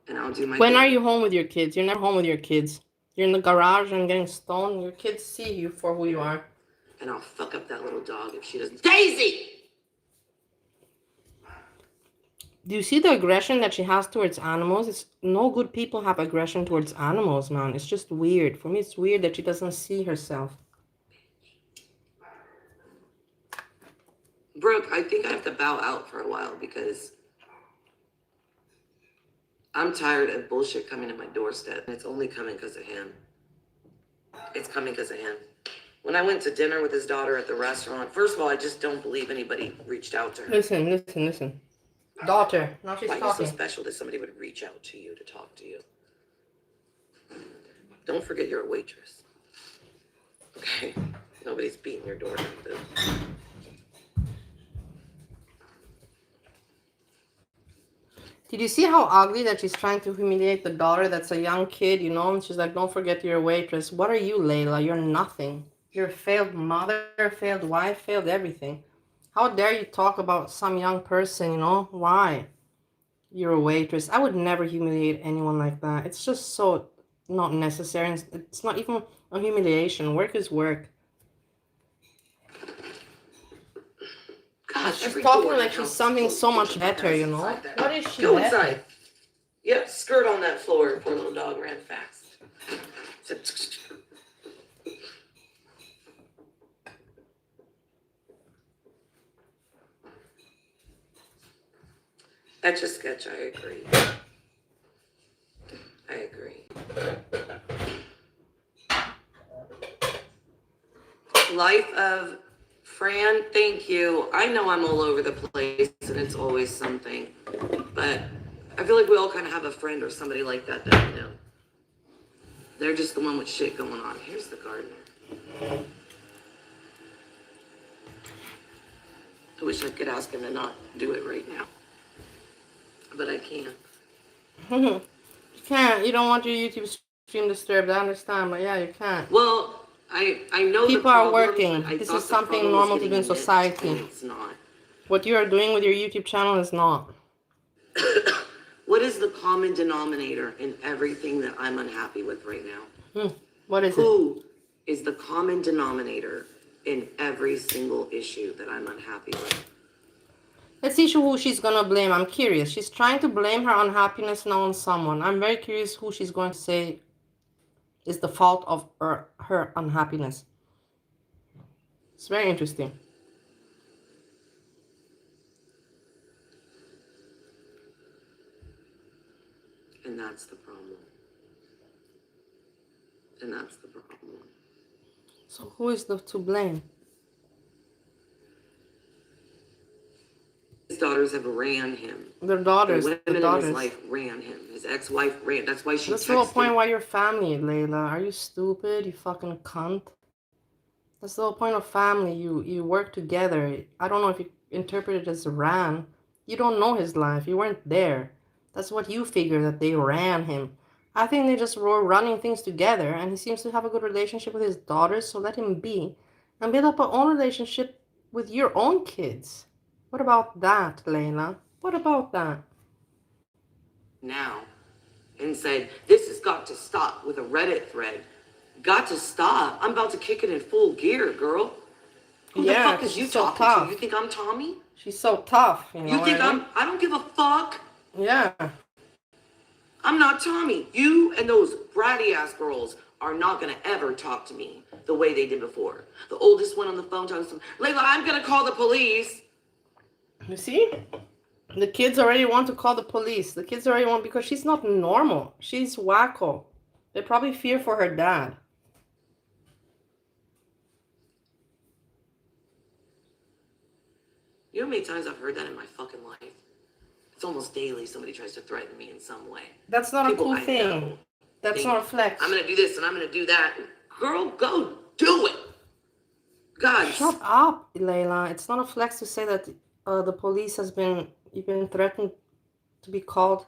and I'll do my When thing. are you home with your kids? You're never home with your kids. You're in the garage and getting stoned. Your kids see you for who you are. And I'll fuck up that little dog if she doesn't. Daisy! Do you see the aggression that she has towards animals? It's no good people have aggression towards animals, man. It's just weird. For me, it's weird that she doesn't see herself. Brooke, I think I have to bow out for a while because I'm tired of bullshit coming to my doorstep. It's only coming because of him. It's coming because of him. When I went to dinner with his daughter at the restaurant, first of all, I just don't believe anybody reached out to her. Listen. Daughter, now she's Why are you talking. so special that somebody would reach out to you to talk to you? Don't forget you're a waitress. Okay? Nobody's beating your door down, boo. Did you see how ugly that she's trying to humiliate the daughter that's a young kid, you know? And she's like, don't forget you're a waitress. What are you, Layla? You're nothing. You're a failed mother, failed wife, failed everything. How dare you talk about some young person, you know? Why? You're a waitress. I would never humiliate anyone like that. It's just so not necessary. It's not even a humiliation. Work is work. Gosh, She's talking like she's something so much better, you know? What is she? Go inside. Yep, skirt on that floor. Poor little dog ran fast. Etch a sketch, I agree. I agree. Life of Fran, thank you. I know I'm all over the place and it's always something, but I feel like we all kind of have a friend or somebody like that that we know. They're just the one with shit going on. Here's the gardener. I wish I could ask him to not do it right now, but I can't. You can't. You don't want your YouTube stream disturbed. I understand, but yeah, you can't. Well, I know people are working. This is something normal to do in society. It's not. What you are doing with your YouTube channel is not. What is the common denominator in everything that I'm unhappy with right now? What is it? Who is the common denominator in every single issue that I'm unhappy with? Let's see who she's gonna blame. I'm curious. She's trying to blame her unhappiness now on someone. I'm very curious who she's going to say is the fault of her unhappiness. It's very interesting. And that's the problem. And that's the problem. So who is to blame? His daughters have ran him. Their daughters. The women in his life ran him. His ex-wife ran. That's why she. That's the whole point why you're family, Layla. Are you stupid? You fucking cunt. That's the whole point of family. You work together. I don't know if you interpret it as ran. You don't know his life. You weren't there. That's what you figure, that they ran him. I think they just were running things together, and he seems to have a good relationship with his daughters, so let him be. And build up a own relationship with your own kids. What about that, Layla? What about that? Now, and said, this has got to stop, with a Reddit thread. Got to stop. I'm about to kick it in full gear, girl. Who the fuck is you talking to? You think I'm Tommy? She's so tough, you know. You think I don't give a fuck? Yeah. I'm not Tommy. You and those bratty ass girls are not gonna ever talk to me the way they did before. The oldest went on the phone talking to them, Layla, I'm gonna call the police. You see? The kids already want to call the police. The kids already want, because she's not normal. She's wacko. They probably fear for her dad. You know how many times I've heard that in my fucking life? It's almost daily somebody tries to threaten me in some way. That's not People a cool I thing. know That's think, not a flex. I'm gonna do this and I'm gonna do that. Girl, go do it. God. Shut up, Leila. It's not a flex to say that the police has been, you've been threatened to be called,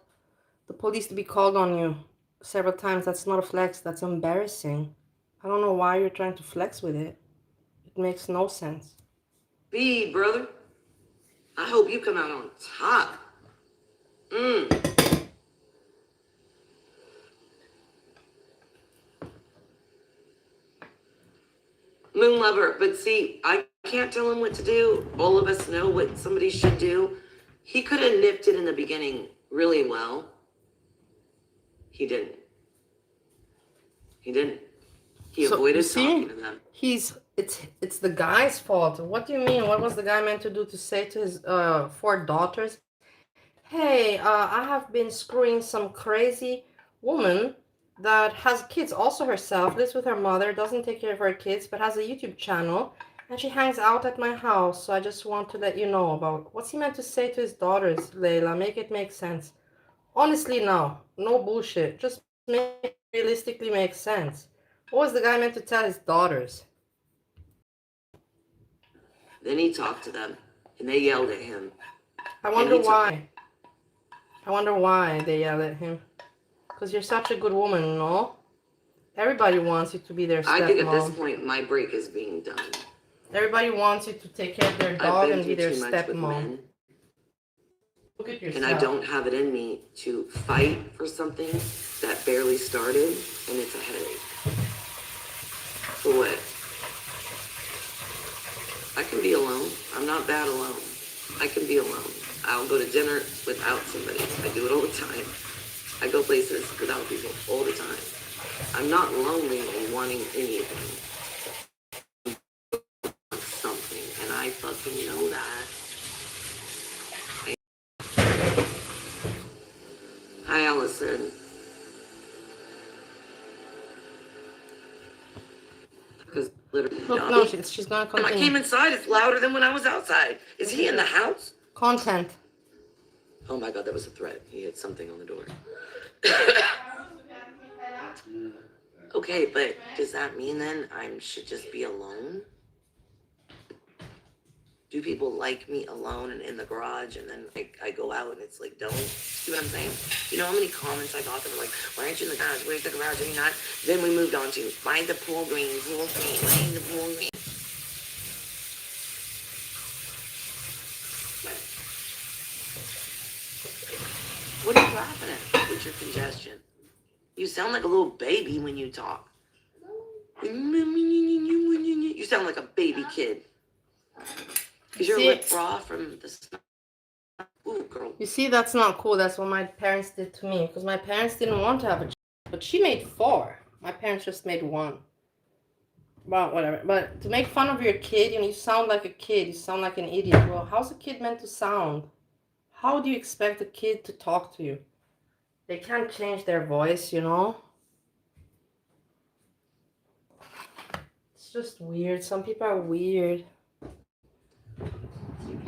the police to be called on you several times. That's not a flex. That's embarrassing. I don't know why you're trying to flex with it. It makes no sense. Be, brother. I hope you come out on top. Moon lover, but see, I can't tell him what to do. All of us know what somebody should do. He could have nipped it in the beginning really well. He didn't. He avoided talking to them. It's the guy's fault. What do you mean? What was the guy meant to do, to say to his 4 daughters, hey, I have been screwing some crazy woman that has kids also herself, lives with her mother, doesn't take care of her kids, but has a YouTube channel, and she hangs out at my house. So I just want to let you know about. What's he meant to say to his daughters, Leila? Make it make sense. Honestly, no bullshit. Just realistically make sense. What was the guy meant to tell his daughters? Then he talked to them, and they yelled at him. I wonder why. I wonder why they yell at him. Because you're such a good woman, no? Everybody wants you to be their stepmom. I think at this point, my break is being done. Everybody wants you to take care of their dog and be their stepmom. Look at yourself. And I don't have it in me to fight for something that barely started, and it's a headache. For what? I can be alone. I'm not bad alone. I can be alone. I'll go to dinner without somebody. I do it all the time. I go places without people all the time. I'm not lonely and wanting anything. Something, and I fucking know that. Hi, Allison. Because literally, Look, no, she's gonna when I continue. came inside, it's louder than when I was outside. Is he in the house? Content. Oh my God, that was a threat. He had something on the door. Okay, but does that mean then I should just be alone? Do people like me alone and in the garage, and then I go out and it's like, don't? See what I'm saying? You know how many comments I got that were like, why aren't you in the garage? Where's the garage? Are you not? Then we moved on to, find the pool green, find the pool green. What are you laughing at with your congestion? You sound like a little baby when you talk. You sound like a baby kid. Is your lip raw from the snot? Ooh, girl. You see, that's not cool. That's what my parents did to me. Because my parents didn't want to have a child. But she made 4. My parents just made 1. Well, whatever. But to make fun of your kid, you sound like a kid. You sound like an idiot. Well, how's a kid meant to sound? How do you expect a kid to talk to you? They can't change their voice, It's just weird. Some people are weird.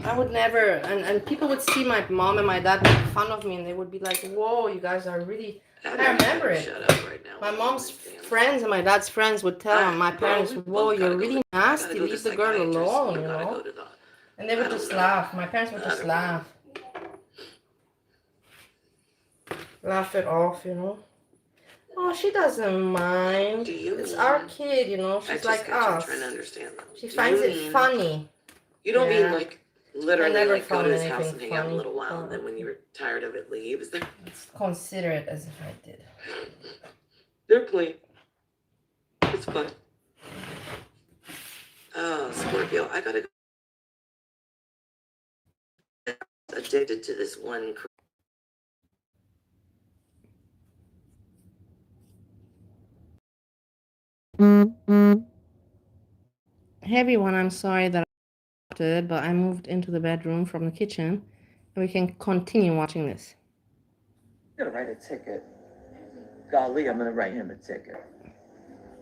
I would never, and people would see my mom and my dad make fun of me, and they would be like, whoa, you guys are really, I remember it. Shut up right now. My mom's friends and my dad's friends would tell my parents, whoa, you're really nasty, leave the girl alone, And they would just laugh. My parents would just laugh. Laugh it off, Oh, she doesn't mind. It's our kid, She's like us. She finds it funny. You don't mean like literally like go to his house and hang out a funny. little while, and then when you were tired of it, leave. Is that? Let's consider it as if I did. They're clean. It's fun. Oh, Scorpio, I gotta go. Addicted to this one. Hey everyone, I'm sorry that I interrupted, but I moved into the bedroom from the kitchen and we can continue watching this. I'm gonna write a ticket. Golly, I'm gonna write him a ticket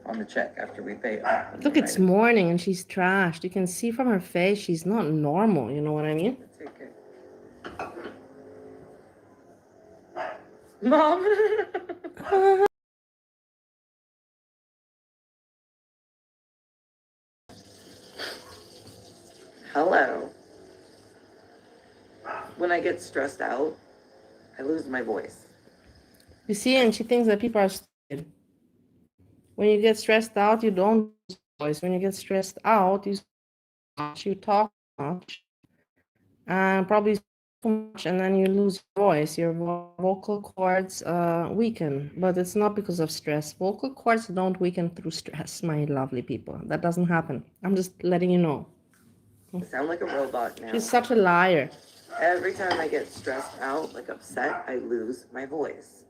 on the check after we pay him. Look, it's morning and she's trashed. You can see from her face she's not normal, you know what I mean? Ticket. Mom. Hello. When I get stressed out, I lose my voice. You see, and she thinks that people are stupid. When you get stressed out, you don't lose your voice. When you get stressed out, you talk much, and probably too much, and then you lose your voice. Your vocal cords weaken, but it's not because of stress. Vocal cords don't weaken through stress, my lovely people. That doesn't happen. I'm just letting you know. I sound like a robot now. She's such a liar. Every time I get stressed out, like upset, I lose my voice.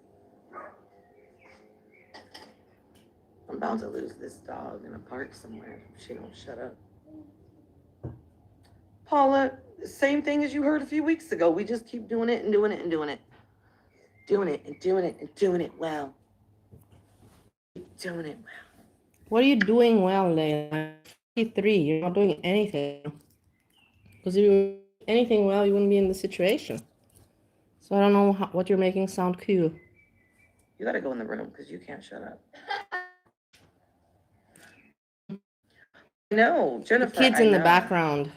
I'm about to lose this dog in a park somewhere if she don't shut up. Paula, same thing as you heard a few weeks ago. We just keep doing it and doing it and doing it. Doing it and doing it and doing it well. Keep doing it well. What are you doing well, Leila? 53, you're not doing anything. Because if you were doing anything well, you wouldn't be in this situation. So I don't know what you're making sound cool. You gotta go in the room because you can't shut up. No, Jennifer. The kids in the background.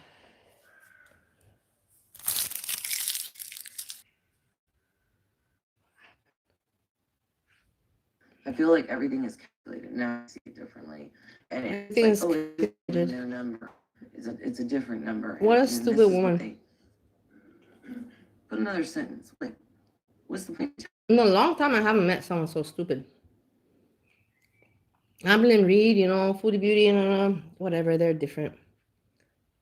I feel like everything is calculated. Now I see it differently. And it's like, oh, it's a new number. It's a different number. What a stupid woman. Put another sentence. Like, what's the point? In a long time, I haven't met someone so stupid. Evelyn Reed, you know, Foodie Beauty, and whatever, they're different.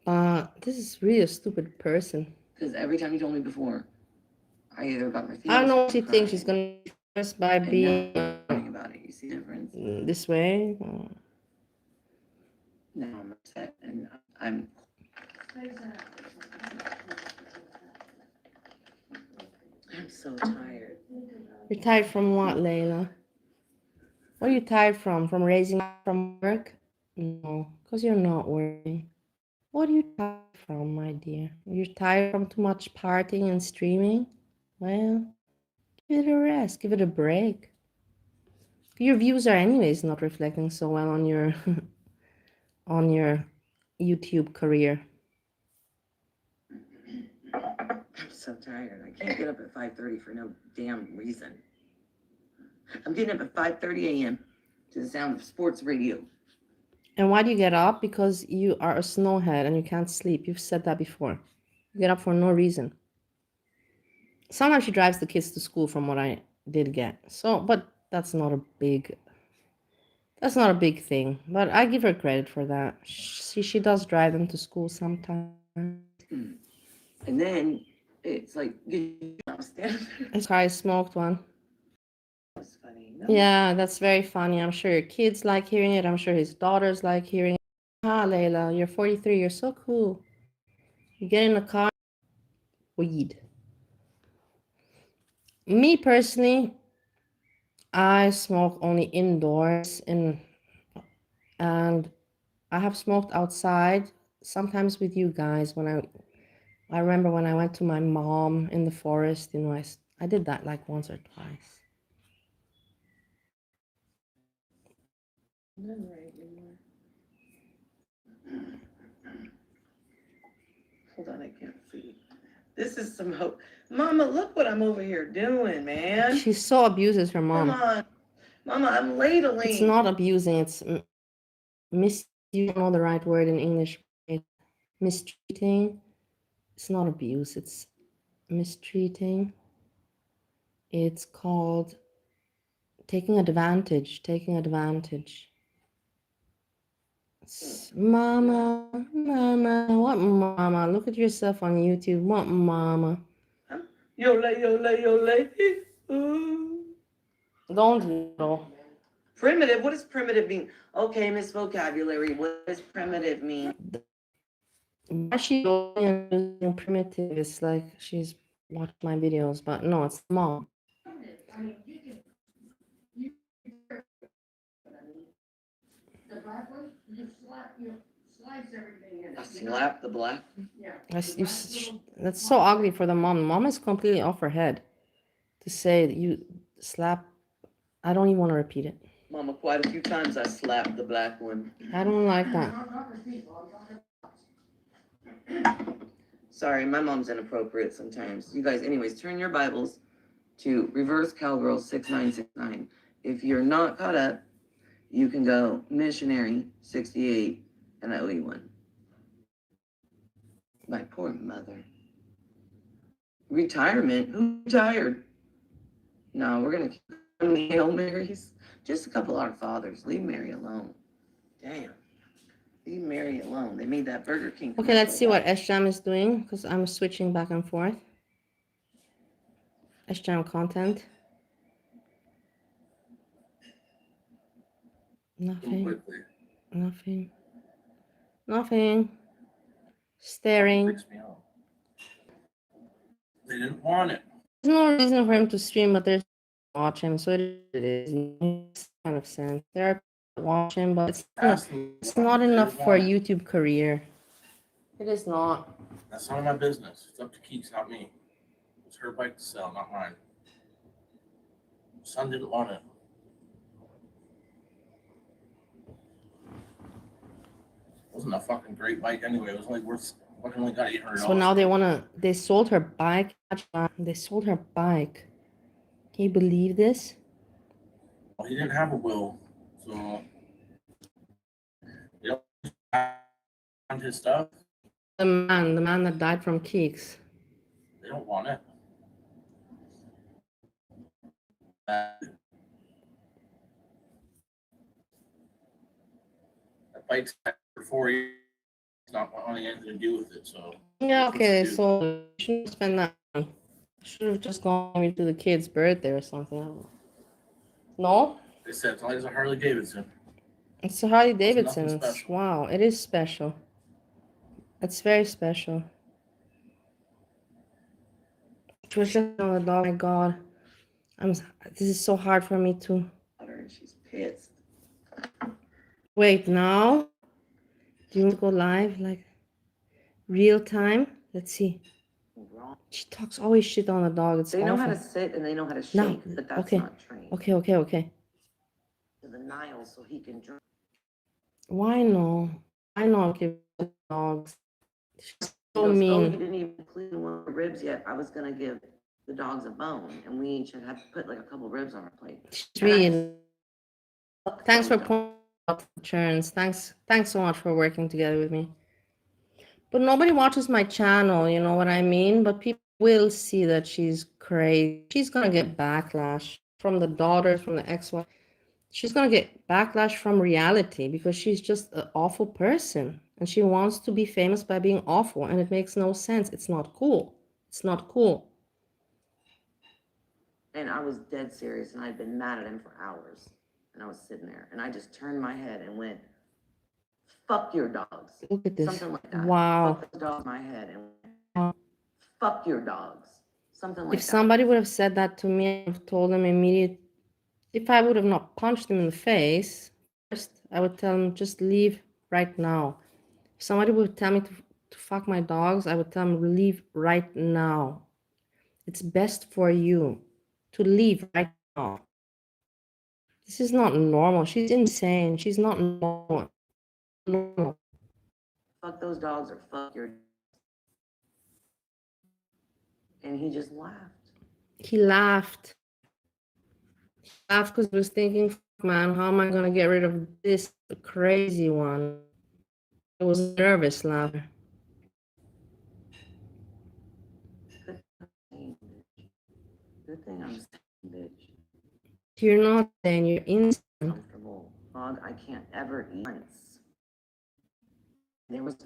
This is really a stupid person. Because every time you told me before, I either got my feelings. I don't know what she thinks she's gonna be first by being about it. You see the difference? This way. Now I'm upset and I'm. I'm so tired. You're tired from what, Layla? What are you tired from? From raising from work? No, because you're not working. What are you tired from, my dear? You're tired from too much partying and streaming? Well, give it a rest, give it a break. Your views are anyways not reflecting so well on your on your YouTube career. I'm so tired. I can't get up at 5:30 for no damn reason. I'm getting up at 5:30 a.m. to the sound of sports radio. And why do you get up? Because you are a snowhead and you can't sleep. You've said that before. You get up for no reason. Sometimes she drives the kids to school from what I did get. So, but that's not a big thing. But I give her credit for that. She does drive them to school sometimes. And then it's like, It's I smoked one. That's funny. No. Yeah, that's very funny. I'm sure your kids like hearing it. I'm sure his daughters like hearing it. Ah, Layla, you're 43. You're so cool. You get in the car, weed. Me personally, I smoke only indoors, and I have smoked outside sometimes with you guys. When I remember when I went to my mom in the forest, you know, I did that like once or twice. Not right anymore. Hold on, I can't see. This is some hope. Mama, look what I'm over here doing, man. She so abuses her mom. Come on. Mama, I'm ladling. It's not abusing, it's you don't know the right word in English. Mistreating. It's not abuse, it's mistreating. It's called taking advantage. Mama, what mama? Look at yourself on YouTube. What mama? Yo lay. Ooh. Don't yodel. Primitive? What does primitive mean? Okay, Miss Vocabulary, what does primitive mean? Why she using primitive? It's like she's watched my videos, but no, it's mom. The black one, you slice everything in. I slap the black. That's so ugly for the mom. Mom is completely off her head to say that you slap. I don't even want to repeat it. Mama, quite a few times I slapped the black one. I don't like that. Sorry, my mom's inappropriate sometimes. You guys, anyways, turn your Bibles to Reverse Cowgirl 6969. If you're not caught up, you can go Missionary 68, and I owe you one. My poor mother. Retirement? Who retired? No, we're gonna keep the Hail Marys. Just a couple Our Fathers. Leave Mary alone. Damn. Leave Mary alone. They made that Burger King. Okay, let's see what SJAM is doing because I'm switching back and forth. SJAM content. Nothing. Nothing. Nothing. Staring. Freaks me out. They didn't want it. There's no reason for him to stream, but there's watch him, so it is. It makes kind of sense. There are people watch him, but it's not enough for a YouTube career. It is not. That's none of my business. It's up to Keeks, not me. It's her bike to sell, not mine. Son didn't want it. Wasn't a fucking great bike anyway. It was only worth. Fucking only got $800. So now they sold her bike. They sold her bike. Can you believe this? Well, he didn't have a will, so you don't find his stuff. The man that died from Keeks. They don't want it. That bike's for 4 years. It's not wanting anything to do with it, so. Yeah, okay, so you shouldn't spend that money. Should have just gone to the kid's birthday or something. I don't know. No? They said it's like it's a Harley Davidson. It's a Harley nothing Davidson. special. Wow, it is special. It's very special. Trisha, oh my God, this is so hard for me to. And she's pissed. Wait, now? Do you want to go live, like real time? Let's see. She talks always shit on the dog. It's They know how to awful. sit and they know how to shake, No, but that's okay. not trained. Okay. To the Nile so he can drink. Why no? I know give dogs. She's He so goes, oh, you mean. didn't even clean one of the ribs yet. I was gonna give the dogs a bone, and we each had to put like a couple ribs on our plate. She's really. Thanks for pointing out the churns. Thanks so much for working together with me. But nobody watches my channel, you know what I mean? But people will see that she's crazy. She's gonna get backlash from the daughters, from the ex-wife. She's gonna get backlash from reality because she's just an awful person. And she wants to be famous by being awful. And it makes no sense. It's not cool. It's not cool. And I was dead serious, and I'd been mad at him for hours. And I was sitting there, and I just turned my head and went, "Fuck your dogs." Look at this. Something like that. Wow. Fuck those dogs in my head and went, "Fuck your dogs." Something like If that. somebody would have said that to me, I would have told them immediately. If I would have not punched him in the face, first, I would tell him, just leave right now. If somebody would tell me to fuck my dogs, I would tell them, leave right now. It's best for you to leave right now. This is not normal. She's insane. She's not normal. Fuck those dogs or fuck your. And he just laughed. He laughed. He laughed because he was thinking, man, how am I going to get rid of this crazy one? It was a nervous laughter. Good thing I'm saying, bitch. You're not saying, you're insane. Comfortable. Dog, I can't ever eat once. There was.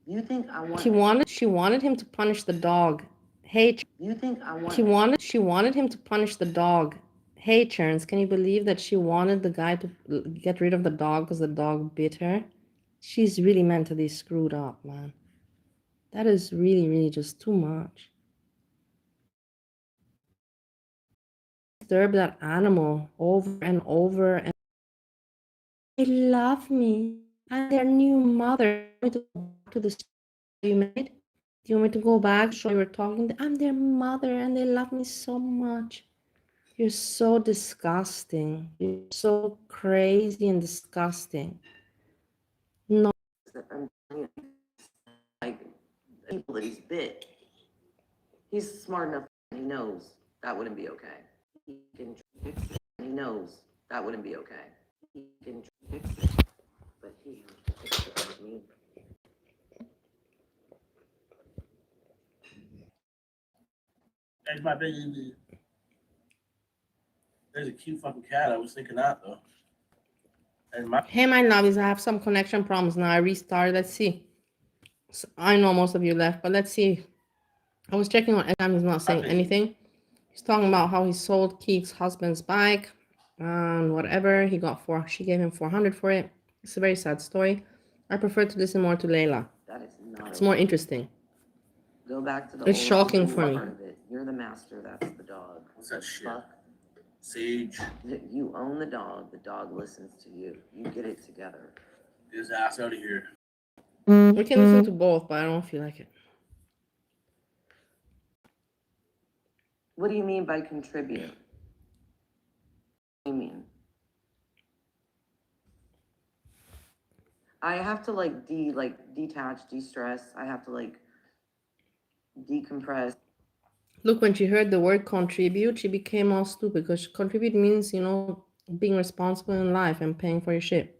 You think I want? She wanted him to punish the dog. Hey, You think I want? she wanted him to punish the dog. Hey, Churns, can you believe that she wanted the guy to get rid of the dog because the dog bit her? She's really mentally screwed up, man. That is really, really just too much. Disturb that animal over and over, and they love me. I'm their new mother. Do you want me to go back to the story you made? Do you want me to go back? Show you were talking. I'm their mother, and they love me so much. You're so disgusting. You're so crazy and disgusting. No. I'm telling you, like people that he's bit. He's smart enough. He knows that wouldn't be okay. He can fix it. He knows that wouldn't be okay. He can fix it, but he has to fix it with me. There's my baby. There's a cute fucking cat. I was thinking that though. And my Hey, my lovies, I have some connection problems now. I restarted. Let's see. So I know most of you left, but let's see. I was checking on SJAM. He's not saying anything. He's talking about how he sold Keek's husband's bike and whatever. She gave him 400 for it. It's a very sad story. I prefer to listen more to Leila. That is not. It's more interesting. Go back to the. It's old shocking school for me. part of it. You're the master. That's the dog. What's that shit? Fuck. Sage. You own the dog. The dog listens to you. You get it together. Get his ass out of here. We can listen to both, but I don't feel like it. What do you mean by contribute? What do you mean? I have to detach, de-stress. I have to decompress. Look, when she heard the word contribute, she became all stupid because contribute means, being responsible in life and paying for your shit.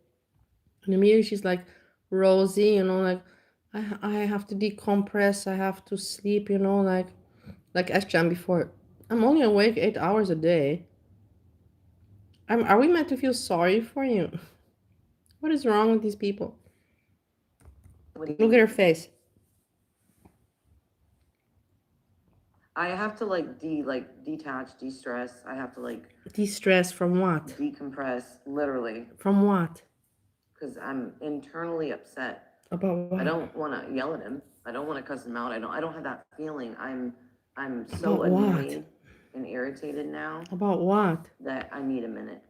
And immediately she's like, Rosie, I have to decompress, I have to sleep, like SJAM before. I'm only awake 8 hours a day. Are we meant to feel sorry for you? What is wrong with these people? Look at her face. I have to detach, de-stress. I have to De-stress from what? decompress, literally, From what? because I'm internally upset. About what? I don't want to yell at him. I don't want to cuss him out. I don't have that feeling. I'm About so what? annoyed and irritated now About what? that I need a minute.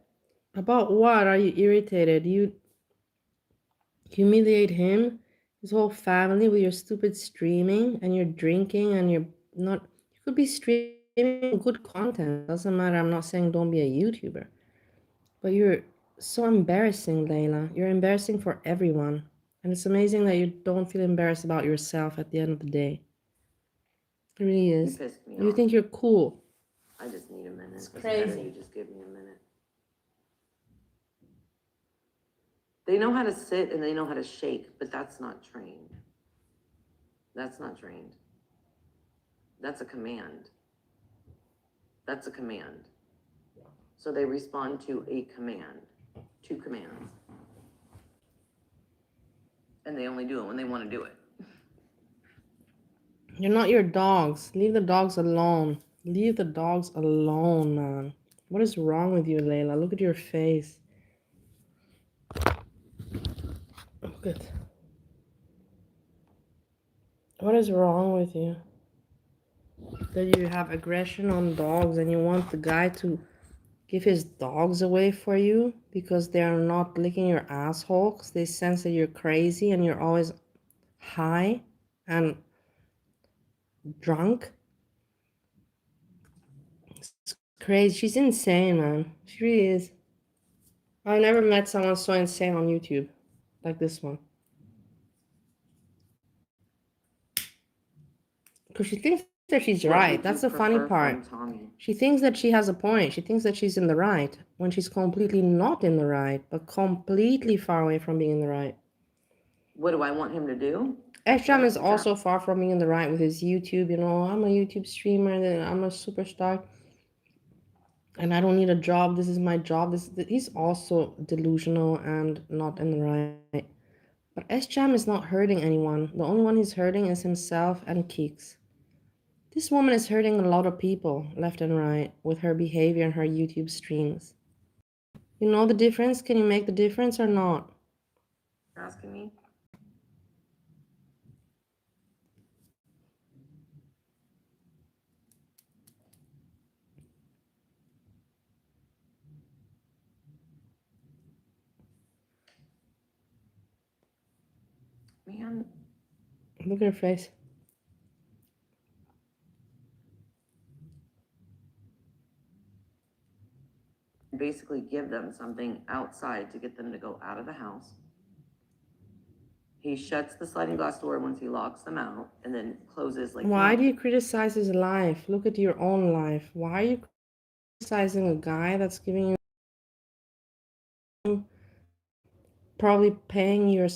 About what are you irritated? You humiliate him, his whole family with your stupid streaming and your drinking and you're not. You could be streaming good content. Doesn't matter. I'm not saying don't be a YouTuber, but you're so embarrassing, Leila. You're embarrassing for everyone, and it's amazing that you don't feel embarrassed about yourself at the end of the day. It really You is. pissed me You off. think you're cool. I just need a minute. It's It's better crazy. you just give me a minute. They know how to sit and they know how to shake, but that's not trained. That's not trained. That's a command. That's a command. So they respond to a command, two commands. And they only do it when they want to do it. You're not your dogs. Leave the dogs alone. Leave the dogs alone, man. What is wrong with you, Leila? Look at your face. Look at. What is wrong with you? That you have aggression on dogs and you want the guy to give his dogs away for you because they are not licking your asshole because they sense that you're crazy and you're always high and drunk. It's crazy. She's insane, man. She really is. I never met someone so insane on YouTube like this one. Because she thinks that she's right. That's the funny part. She thinks that she has a point. She thinks that she's in the right when she's completely not in the right, but completely far away from being in the right. What do I want him to do? SJAM is also far from being in the right with his YouTube. I'm a YouTube streamer. I'm a superstar. And I don't need a job. This is my job. He's also delusional and not in the right. But SJAM is not hurting anyone. The only one he's hurting is himself and Keeks. This woman is hurting a lot of people left and right with her behavior and her YouTube streams. You know the difference? Can you make the difference or not? You're asking me? Man, Look at her face. basically give them something outside to get them to go out of the house. He shuts the sliding glass door once he locks them out and then closes like. Why do you criticize his life? Look at your own life. Why are you criticizing a guy that's giving you probably paying your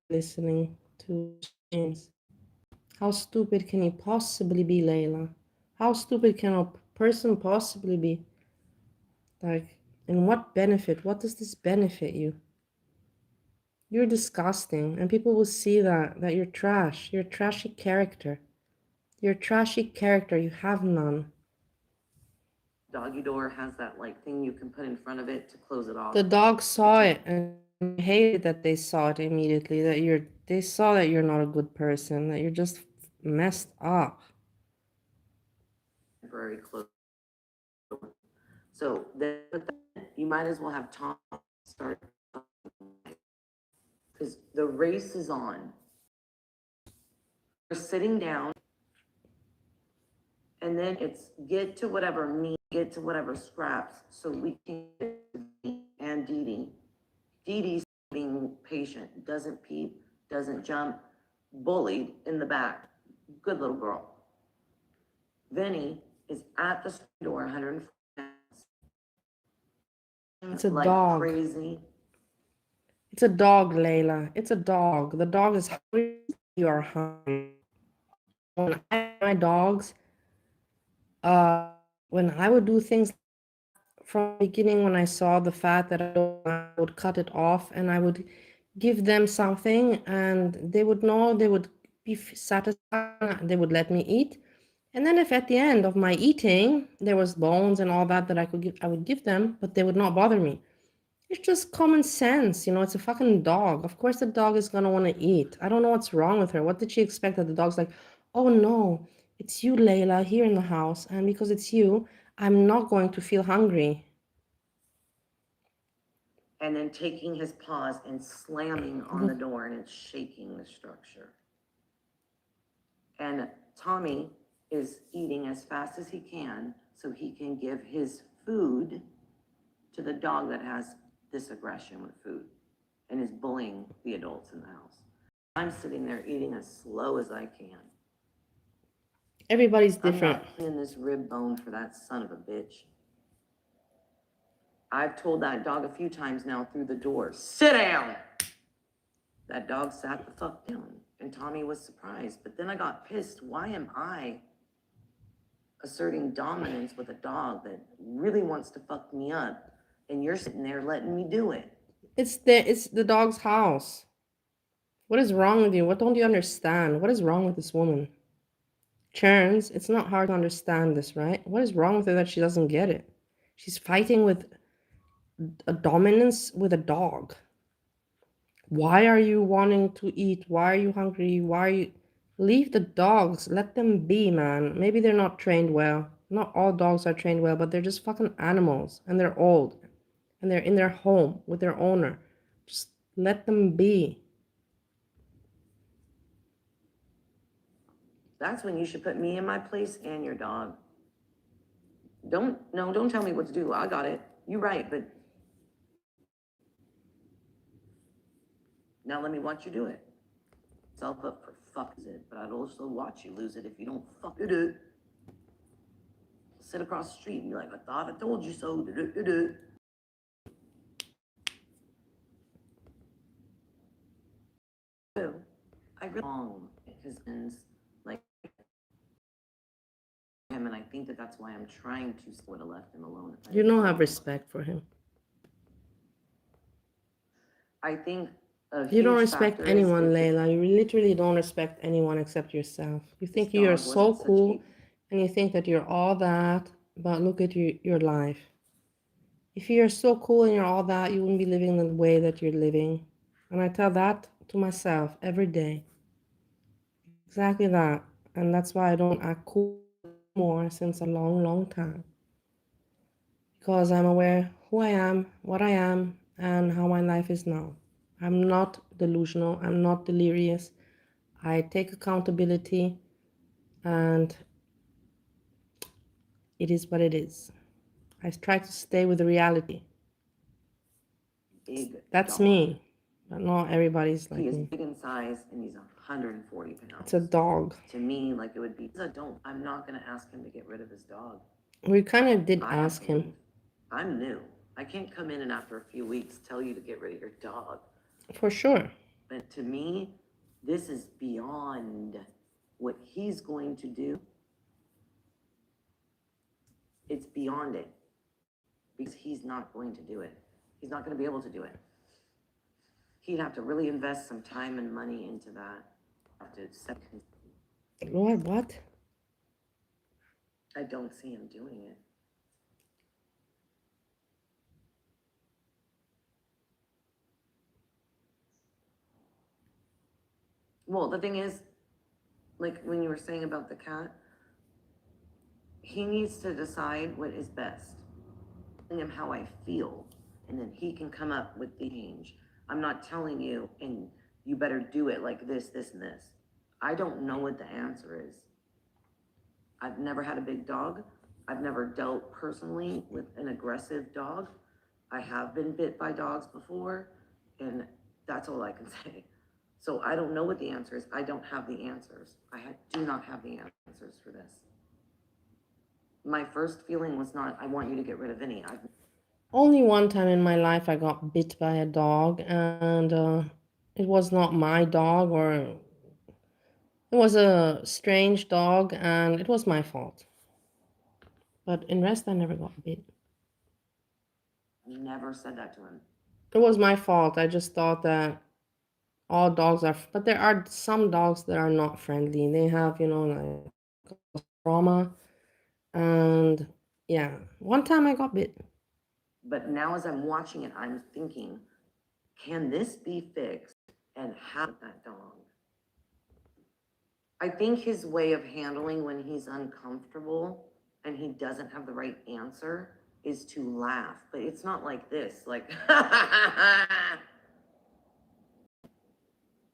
listening to streams? How stupid can you possibly be, Layla? How stupid can a person possibly be? Like, and what benefit? What does this benefit you? You're disgusting, and people will see that you're trash. You're a trashy character. You're a trashy character. You have none. Doggy door has that like thing you can put in front of it to close it off. The dog saw it and hated that they saw it immediately. They saw that you're not a good person. That you're just messed up. Temporary close. So then you might as well have Tom start because the race is on. We're sitting down, and then it's get to whatever meat, get to whatever scraps, so we can get to Dee and Dee Dee. Dee Dee's being patient, doesn't peep, doesn't jump, bullied in the back. Good little girl. Vinny is at the door, 140 pounds. It's a like dog. Crazy. It's a dog, Layla. It's a dog. The dog is hungry. You are hungry. When I had my dogs, when I would do things from the beginning, when I saw the fat that I would cut it off and I would give them something and they would know, they would be satisfied, they would let me eat. And then if at the end of my eating, there was bones and all that I could give, I would give them, but they would not bother me. It's just common sense, you know, it's a fucking dog. Of course the dog is gonna want to eat. I don't know what's wrong with her. What did she expect that the dog's like, oh no, it's you, Layla, here in the house, and because it's you, I'm not going to feel hungry. And then taking his paws and slamming on the door, and it's shaking the structure. And Tommy is eating as fast as he can so he can give his food to the dog that has this aggression with food and is bullying the adults in the house. I'm sitting there eating as slow as I can. Everybody's different. I'm not in this rib bone for that son of a bitch. I've told that dog a few times now through the door, sit down. That dog sat the fuck down, and Tommy was surprised. But then I got pissed. Why am I asserting dominance with a dog that really wants to fuck me up, and you're sitting there letting me do it? It's the dog's house. What is wrong with you? What don't you understand? What is wrong with this woman? Churns, it's not hard to understand this, right? What is wrong with her that she doesn't get it? She's fighting with a dominance with a dog. Why are you wanting to eat? Why are you hungry? Why are you... Leave the dogs. Let them be, man. Maybe they're not trained well. Not all dogs are trained well, but they're just fucking animals. And they're old. And they're in their home with their owner. Just let them be. That's when you should put me in my place and your dog. Don't tell me what to do. I got it. You're right, but now let me watch you do it. Self up for fuck it, but I'd also watch you lose it if you don't fuck it. Sit across the street and be like, I thought I told you so. I really long his ends like him, and I think that's why I'm trying to would have left him alone. You don't have respect for him. I think a You don't huge respect factor anyone, is Layla. You literally don't respect anyone except yourself. You this think you're dog so wasn't such cool and you think that you're all that, but look at your life. If you're so cool and you're all that, you wouldn't be living the way that you're living. And I tell that to myself every day. Exactly that. And that's why I don't act cool more since a long, long time. Because I'm aware who I am, what I am, and how my life is now. I'm not delusional. I'm not delirious. I take accountability, and it is what it is. I try to stay with the reality. big That's dog. me, but not everybody's like He is me. big in size and he's 140 pounds. It's a dog. To me, like it would be, I'm not going to ask him to get rid of his dog. We kind of did I have ask to him. leave. I'm new. I can't come in and after a few weeks tell you to get rid of your dog. For sure. But to me, this is beyond what he's going to do. It's beyond it because he's not going to do it. He's not going to be able to do it. He'd have to really invest some time and money into that. Have to accept. Lord, what? I don't see him doing it. Well, the thing is, like when you were saying about the cat, he needs to decide what is best. Telling him how I feel, and then he can come up with the change. I'm not telling you, and you better do it like this, this, and this. I don't know what the answer is. I've never had a big dog. I've never dealt personally with an aggressive dog. I have been bit by dogs before, and that's all I can say. So I don't know what the answer is. I don't have the answers. Do not have the answers for this. My first feeling was not, I want you to get rid of Vinny. Only one time in my life I got bit by a dog, and it was not my dog, or it was a strange dog, and it was my fault. But in rest, I never got bit. Never said that to him. It was my fault. I just thought that all dogs are, but there are some dogs that are not friendly. They have, like trauma, and yeah, one time I got bit. But now as I'm watching it, I'm thinking, can this be fixed and how that dog? I think his way of handling when he's uncomfortable and he doesn't have the right answer is to laugh, but it's not like this, like,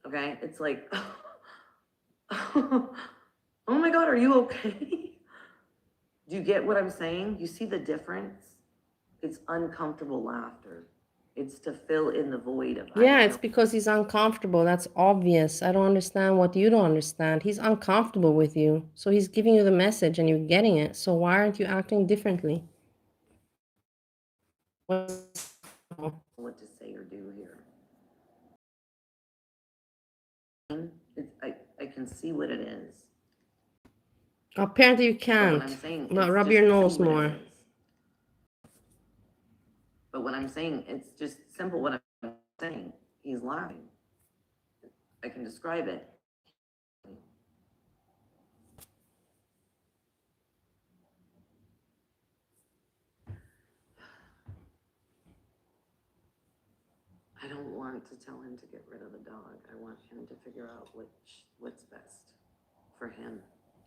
okay? It's like, oh my God, are you okay? Do you get what I'm saying? You see the difference? It's uncomfortable laughter. It's to fill in the void of. Yeah, it's because he's uncomfortable. That's obvious. I don't understand what you don't understand. He's uncomfortable with you. So he's giving you the message and you're getting it. So why aren't you acting differently? What to say or do here. I can see what it is. Apparently you But can't. what I'm saying, But it's rub just your see nose what it more. is. But what I'm saying, it's just simple what I'm saying. He's laughing. I can describe it. I don't want to tell him to get rid of the dog. I want him to figure out what's best for him.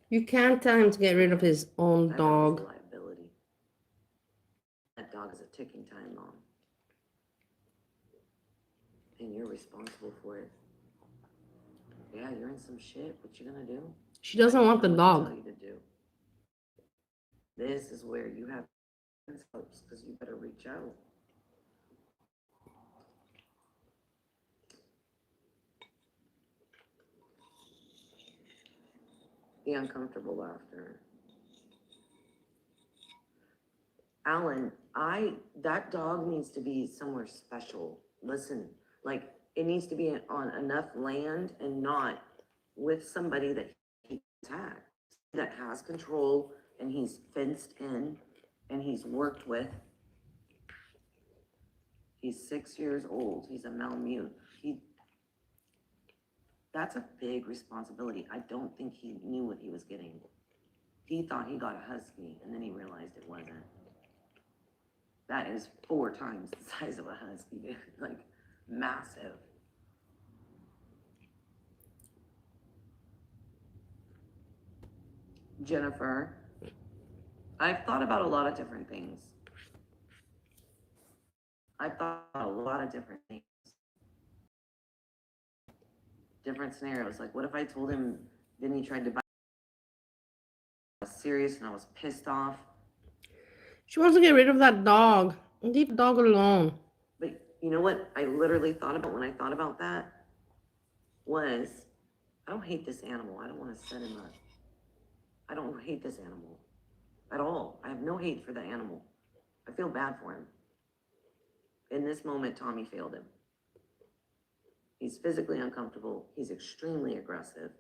You can't tell him to get rid of his own That dog is a dog. liability. That dog is a ticking time bomb. And you're responsible for it. Yeah, you're in some shit. What you gonna do? She doesn't want the What to dog. tell you to do. This is where you have hopes because you better reach out. The uncomfortable laughter. Alan, that dog needs to be somewhere special. Listen, like it needs to be on enough land and not with somebody that he attacks, that has control and he's fenced in and he's worked with. He's 6 years old. He's a Malamute. That's a big responsibility. I don't think he knew what he was getting. He thought he got a husky, and then he realized it wasn't. That is 4 times the size of a husky, dude. Like, massive. Jennifer, I've thought about a lot of different things. I've thought about a lot of different things. Different scenarios. Like, what if I told him Vinny tried to buy? I was serious and I was pissed off. She wants to get rid of that dog. Leave the dog alone. But you know what I literally thought about when I thought about that? Was, I don't hate this animal. I don't want to set him up. I don't hate this animal at all. I have no hate for the animal. I feel bad for him. In this moment, Tommy failed him. He's physically uncomfortable. He's extremely aggressive.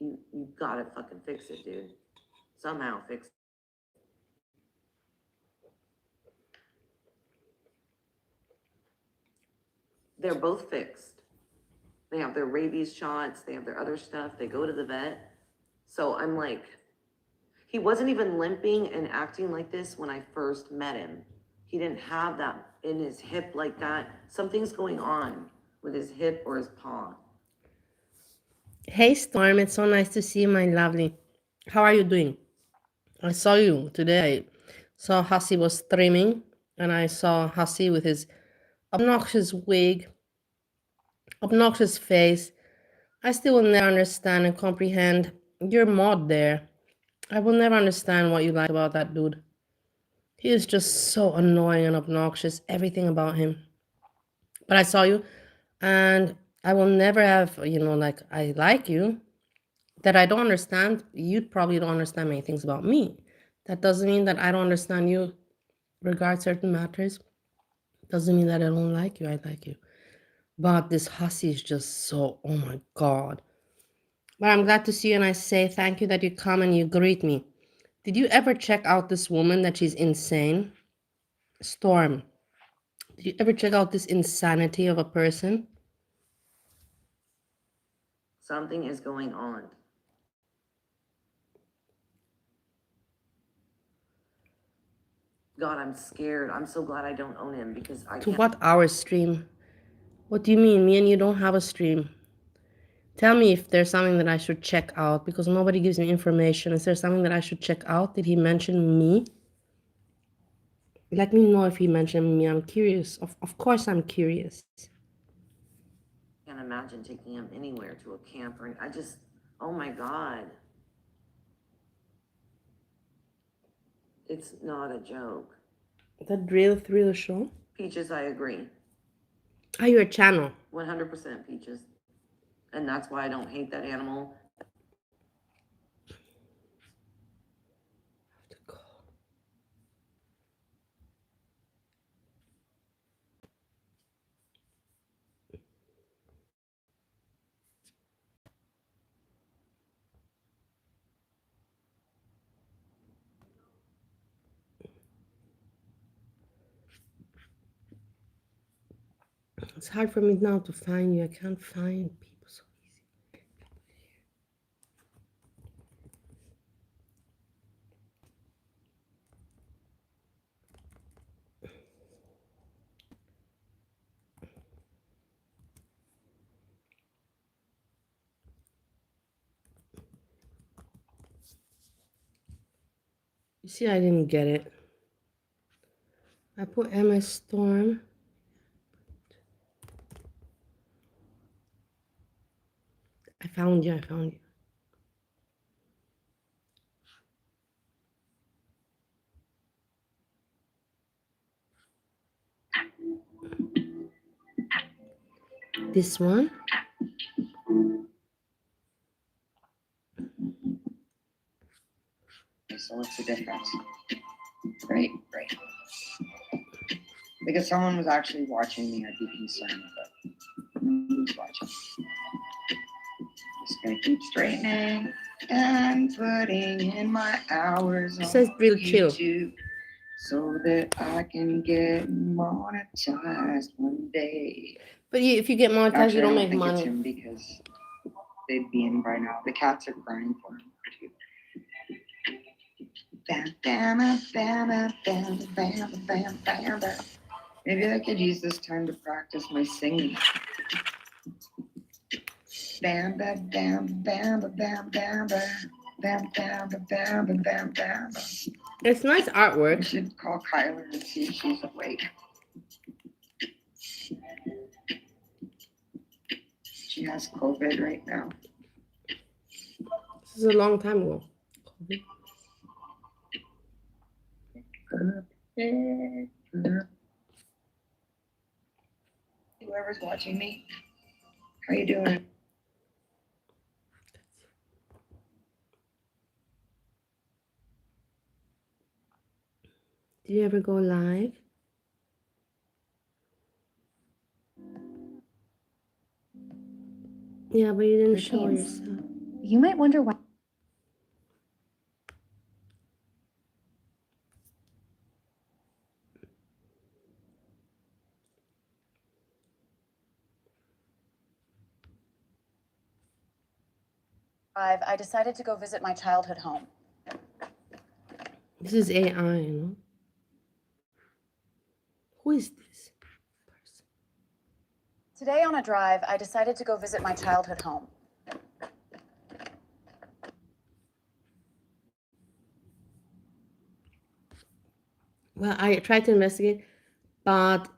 You gotta fucking fix it, dude. Somehow fix it. They're both fixed. They have their rabies shots. They have their other stuff. They go to the vet. So I'm like, he wasn't even limping and acting like this when I first met him. He didn't have that in his hip like that. Something's going on with his hip or his paw. Hey Storm, it's so nice to see you, my lovely. How are you doing? I saw you today. I saw Hussy was streaming, and I saw Hussy with his obnoxious wig, obnoxious face. I still will never understand and comprehend your mod there. I will never understand what you like about that dude. He is just so annoying and obnoxious, everything about him. But I saw you, and I will never have, like, I like you. That I don't understand, you probably don't understand many things about me. That doesn't mean that I don't understand you regard certain matters. Doesn't mean that I don't like you, I like you. But this Hussy is just so, oh my God. But I'm glad to see you, and I say thank you that you come and you greet me. Did you ever check out this woman that she's insane? Storm, did you ever check out this insanity of a person? Something is going on. God, I'm scared. I'm so glad I don't own him because I To can't. what hour stream? What do you mean? Me and you don't have a stream. Tell me if there's something that I should check out, because nobody gives me information. Is there something that I should check out? Did he mention me? Let me know if he mentioned me. I'm curious. Of course I'm curious. Can't imagine taking him anywhere to a camp or I just, oh my God. It's not a joke. That real thrill show? Peaches, I agree. Are you a channel? 100% Peaches. And that's why I don't hate that animal. It's hard for me now to find you. I can't find people so easy. You see, I didn't get it. I put MS Storm. I found you. This one? So what's the difference? Right. Because someone was actually watching me, I'd be concerned, but who's watching? Just gonna keep straightening and putting in my hours It says real chill. YouTube so that I can get monetized one day. But if you get monetized, you Actually, I don't don't make think it's money. him because they'd be in by now. The cats are crying for him. Bam, bam, bam, bam, bam, bam, bam, bam, bam. Maybe I could use this time to practice my singing. Bam, bam, bam, bam, bam, bam, bam, bam, bam, bam, bam, bam, bam. It's nice I artwork. should call Kyler and see if she's awake. She has COVID right now. This is a long time ago. Whoever's watching me, how you doing? Did you ever go live? Yeah, but you didn't show Routines. yourself. You might wonder why. I decided to go visit my childhood home. This is AI, you know? Who is this person? Today on a drive, I decided to go visit my childhood home. Well, I tried to investigate, but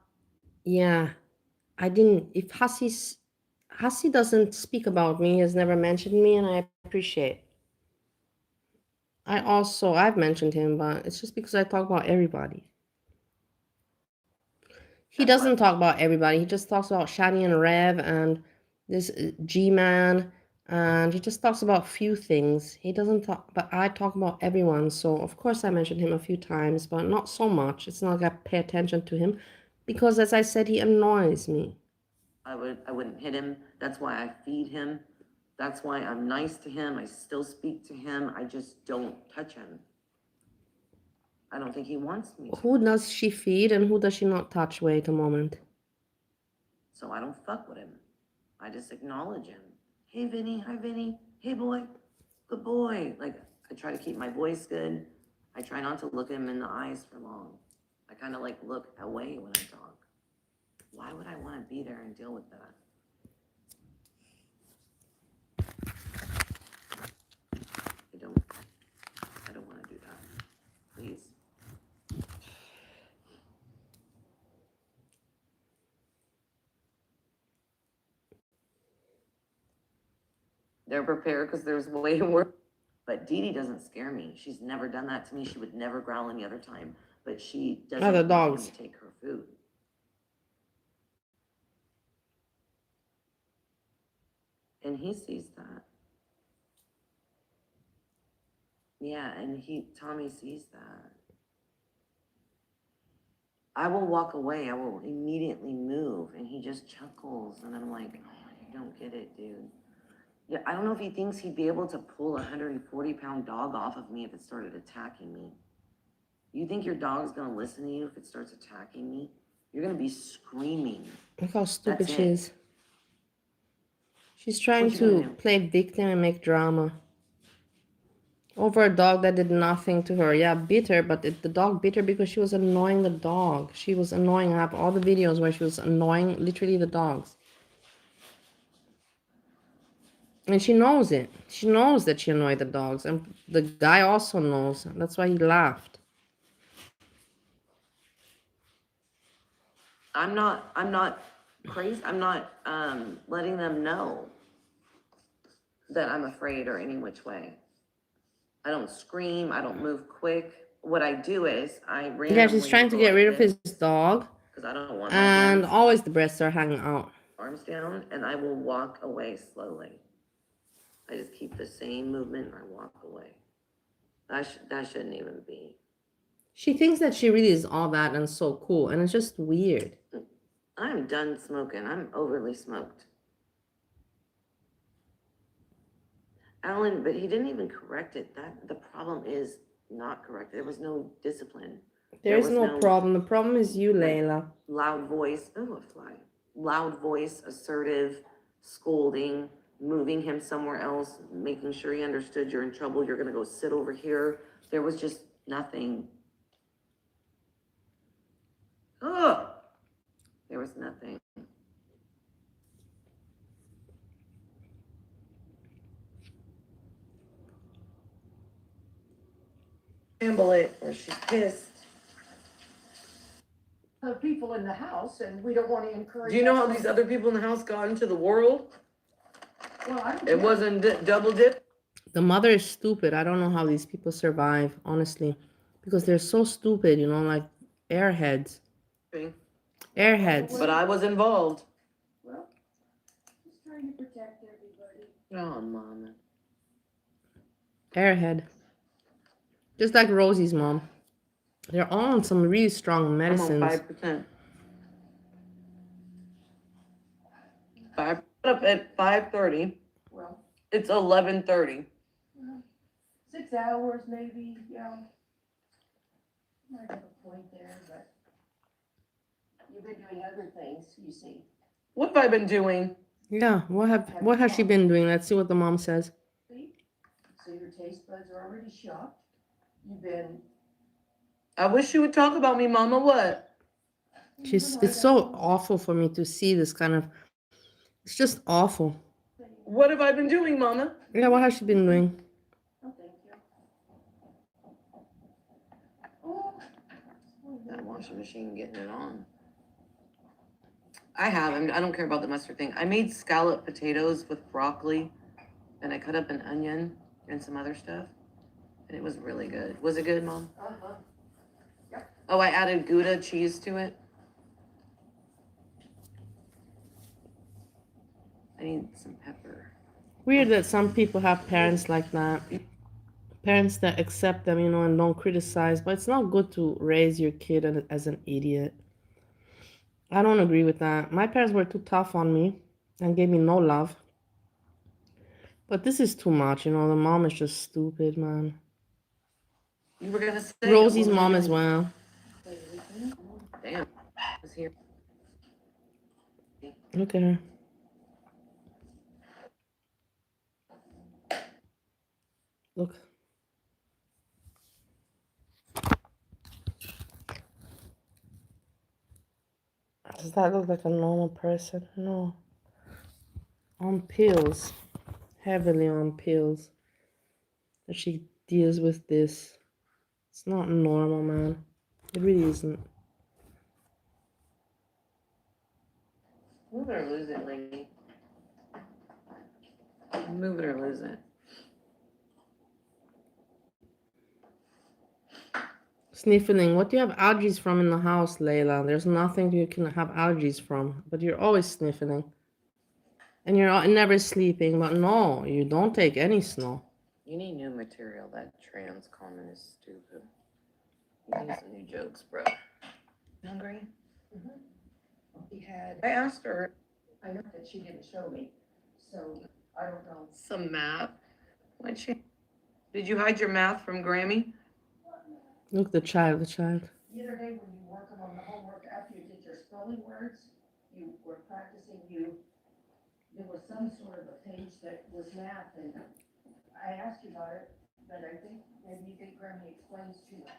yeah, I didn't. If Hassi doesn't speak about me, has never mentioned me, and I appreciate. I've mentioned him, but it's just because I talk about everybody. He doesn't talk about everybody. He just talks about Shani and Rev and this G-Man, and he just talks about few things. He doesn't talk, but I talk about everyone. So of course I mentioned him a few times, but not so much. It's not like I pay attention to him because, as I said, he annoys me. I wouldn't hit him. That's why I feed him. That's why I'm nice to him. I still speak to him. I just don't touch him. I don't think he wants me to. Who does she feed and who does she not touch? Wait a moment. So I don't fuck with him. I just acknowledge him. Hey, Vinny. Hi, Vinny. Hey, boy. Good boy. Like, I try to keep my voice good. I try not to look him in the eyes for long. I kind of like look away when I talk. Why would I want to be there and deal with that? I don't want to do that. Please. They're prepared because there's way worse. But Dee Dee doesn't scare me. She's never done that to me. She would never growl any other time. But she doesn't Other want dogs. him to take her food. And he sees that. Yeah, and Tommy sees that. I will walk away. I will immediately move. And he just chuckles. And I'm like, oh, you don't get it, dude. Yeah, I don't know if he thinks he'd be able to pull a 140-pound dog off of me if it started attacking me. You think your dog's gonna listen to you if it starts attacking me? You're gonna be screaming. Look how stupid That's she it. is. She's trying What you gonna to do? play victim and make drama over a dog that did nothing to her. Yeah, bit her, but the dog bit her because she was annoying the dog. She was annoying. I have all the videos where she was annoying literally the dogs. And she knows it. She knows that she annoyed the dogs. And the guy also knows. That's why he laughed. I'm not crazy. I'm not letting them know that I'm afraid or any which way. I don't scream. I don't move quick. What I do is I randomly Yeah, she's trying to go get like rid of this, his dog. because I don't want my And hands always the breasts are hanging out. arms down, and I will walk away slowly. I just keep the same movement and I walk away. That shouldn't even be. She thinks that she really is all that and so cool. And it's just weird. I'm done smoking. I'm overly smoked. Alan, but he didn't even correct it. The problem is not correct. There was no discipline. There is was no problem. The problem is you, Layla. Loud voice. Oh, a fly. loud voice, assertive, scolding, moving him somewhere else, making sure he understood you're in trouble, you're gonna go sit over here. There was just nothing. Ugh. There was nothing. Handle it, or she's pissed. Other people in the house, and we don't want to encourage. Do you know how that. these other people in the house got into the world? Well, I don't It care. wasn't double dip. The mother is stupid. I don't know how these people survive, honestly, because they're so stupid, you know, like airheads. Airheads. But I was involved. Well, just trying to protect everybody. Oh, mama. Airhead. Just like Rosie's mom. They're all on some really strong I'm on medicines. 5%. 5 up at 5:30. Well, It's 11:30. 6 hours maybe, yeah. Might have a point there, but you've been doing other things, you see. What have I been doing? Yeah, what has she been doing? Let's see what the mom says. See? So your taste buds are already shocked. You've been. I wish you would talk about me, mama. What? It's so awful for me to see this kind of, it's just awful. What have I been doing, mama? Yeah, what has she been doing? Oh, thank you. Oh. That washing machine getting it on. I don't care about the mustard thing. I made scallop potatoes with broccoli, and I cut up an onion and some other stuff, and it was really good. Was it good, Mom? Uh-huh. Oh, I added Gouda cheese to it. I need some pepper. Weird that some people have parents like that. Parents that accept them, you know, and don't criticize. But it's not good to raise your kid as an idiot. I don't agree with that. My parents were too tough on me and gave me no love. But this is too much, you know. The mom is just stupid, man. You were gonna say Rosie's mom as well. Damn, was here. Look at her. Look. Does that look like a normal person? No. On pills. Heavily on pills. That she deals with this. It's not normal, man. It really isn't. Move it or lose it, lady. Move it or lose it. Sniffling. What do you have allergies from in the house, Layla? There's nothing you can have allergies from, but you're always sniffling. And you're never sleeping, but no, you don't take any snow. You need new material. That trans comment is stupid. You need some new jokes, bro. Hungry? He had, I asked her I know that she didn't show me, so I don't know. some math. Why'd she? Did you hide your math from Grammy? Look, the child. The other day when you were working on the homework after you did your spelling words, you were practicing, there was some sort of a page that was math, and I asked you about it, but I think maybe you think Grammy explains too much.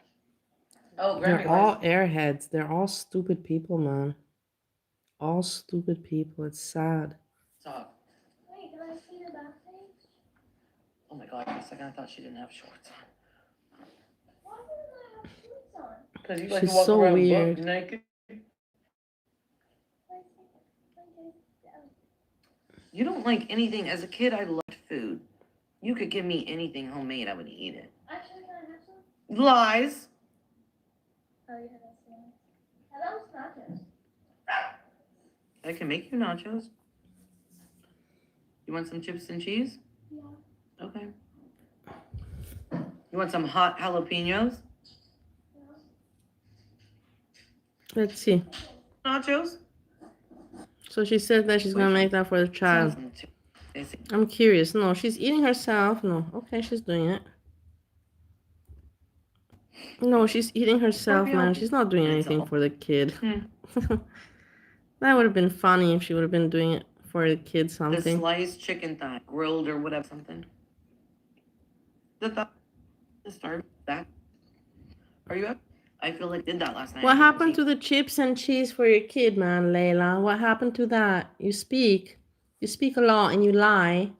Oh, Grammy They're all was. airheads. They're all stupid people, man. All stupid people. It's sad. Stop. Wait, did I see the back page? Oh my God, for a second I thought she didn't have shorts on. Why didn't I have shorts on? Because you like She's to walk so around weird. buck naked. You don't like anything. As a kid, I loved food. You could give me anything homemade, I would eat it. Actually, can I have some? Lies. Oh, yeah, that's nice. And that was nachos. I can make you nachos. You want some chips and cheese? Yeah. Okay. You want some hot jalapenos? Yeah. Let's see. Nachos? So she said that she's gonna make that for the child. Sounds too basic. I'm curious. No, she's eating herself. No. Okay, she's doing it. No, she's eating herself, man. She's not doing anything for the kid. That would have been funny if she would have been doing it for the kids The something. sliced chicken thigh, grilled or whatever, something. The thought to start that. Are you up? I feel like I did that last night. What happened to the chips and cheese for your kid, man, Layla? What happened to that? You speak a lot and you lie,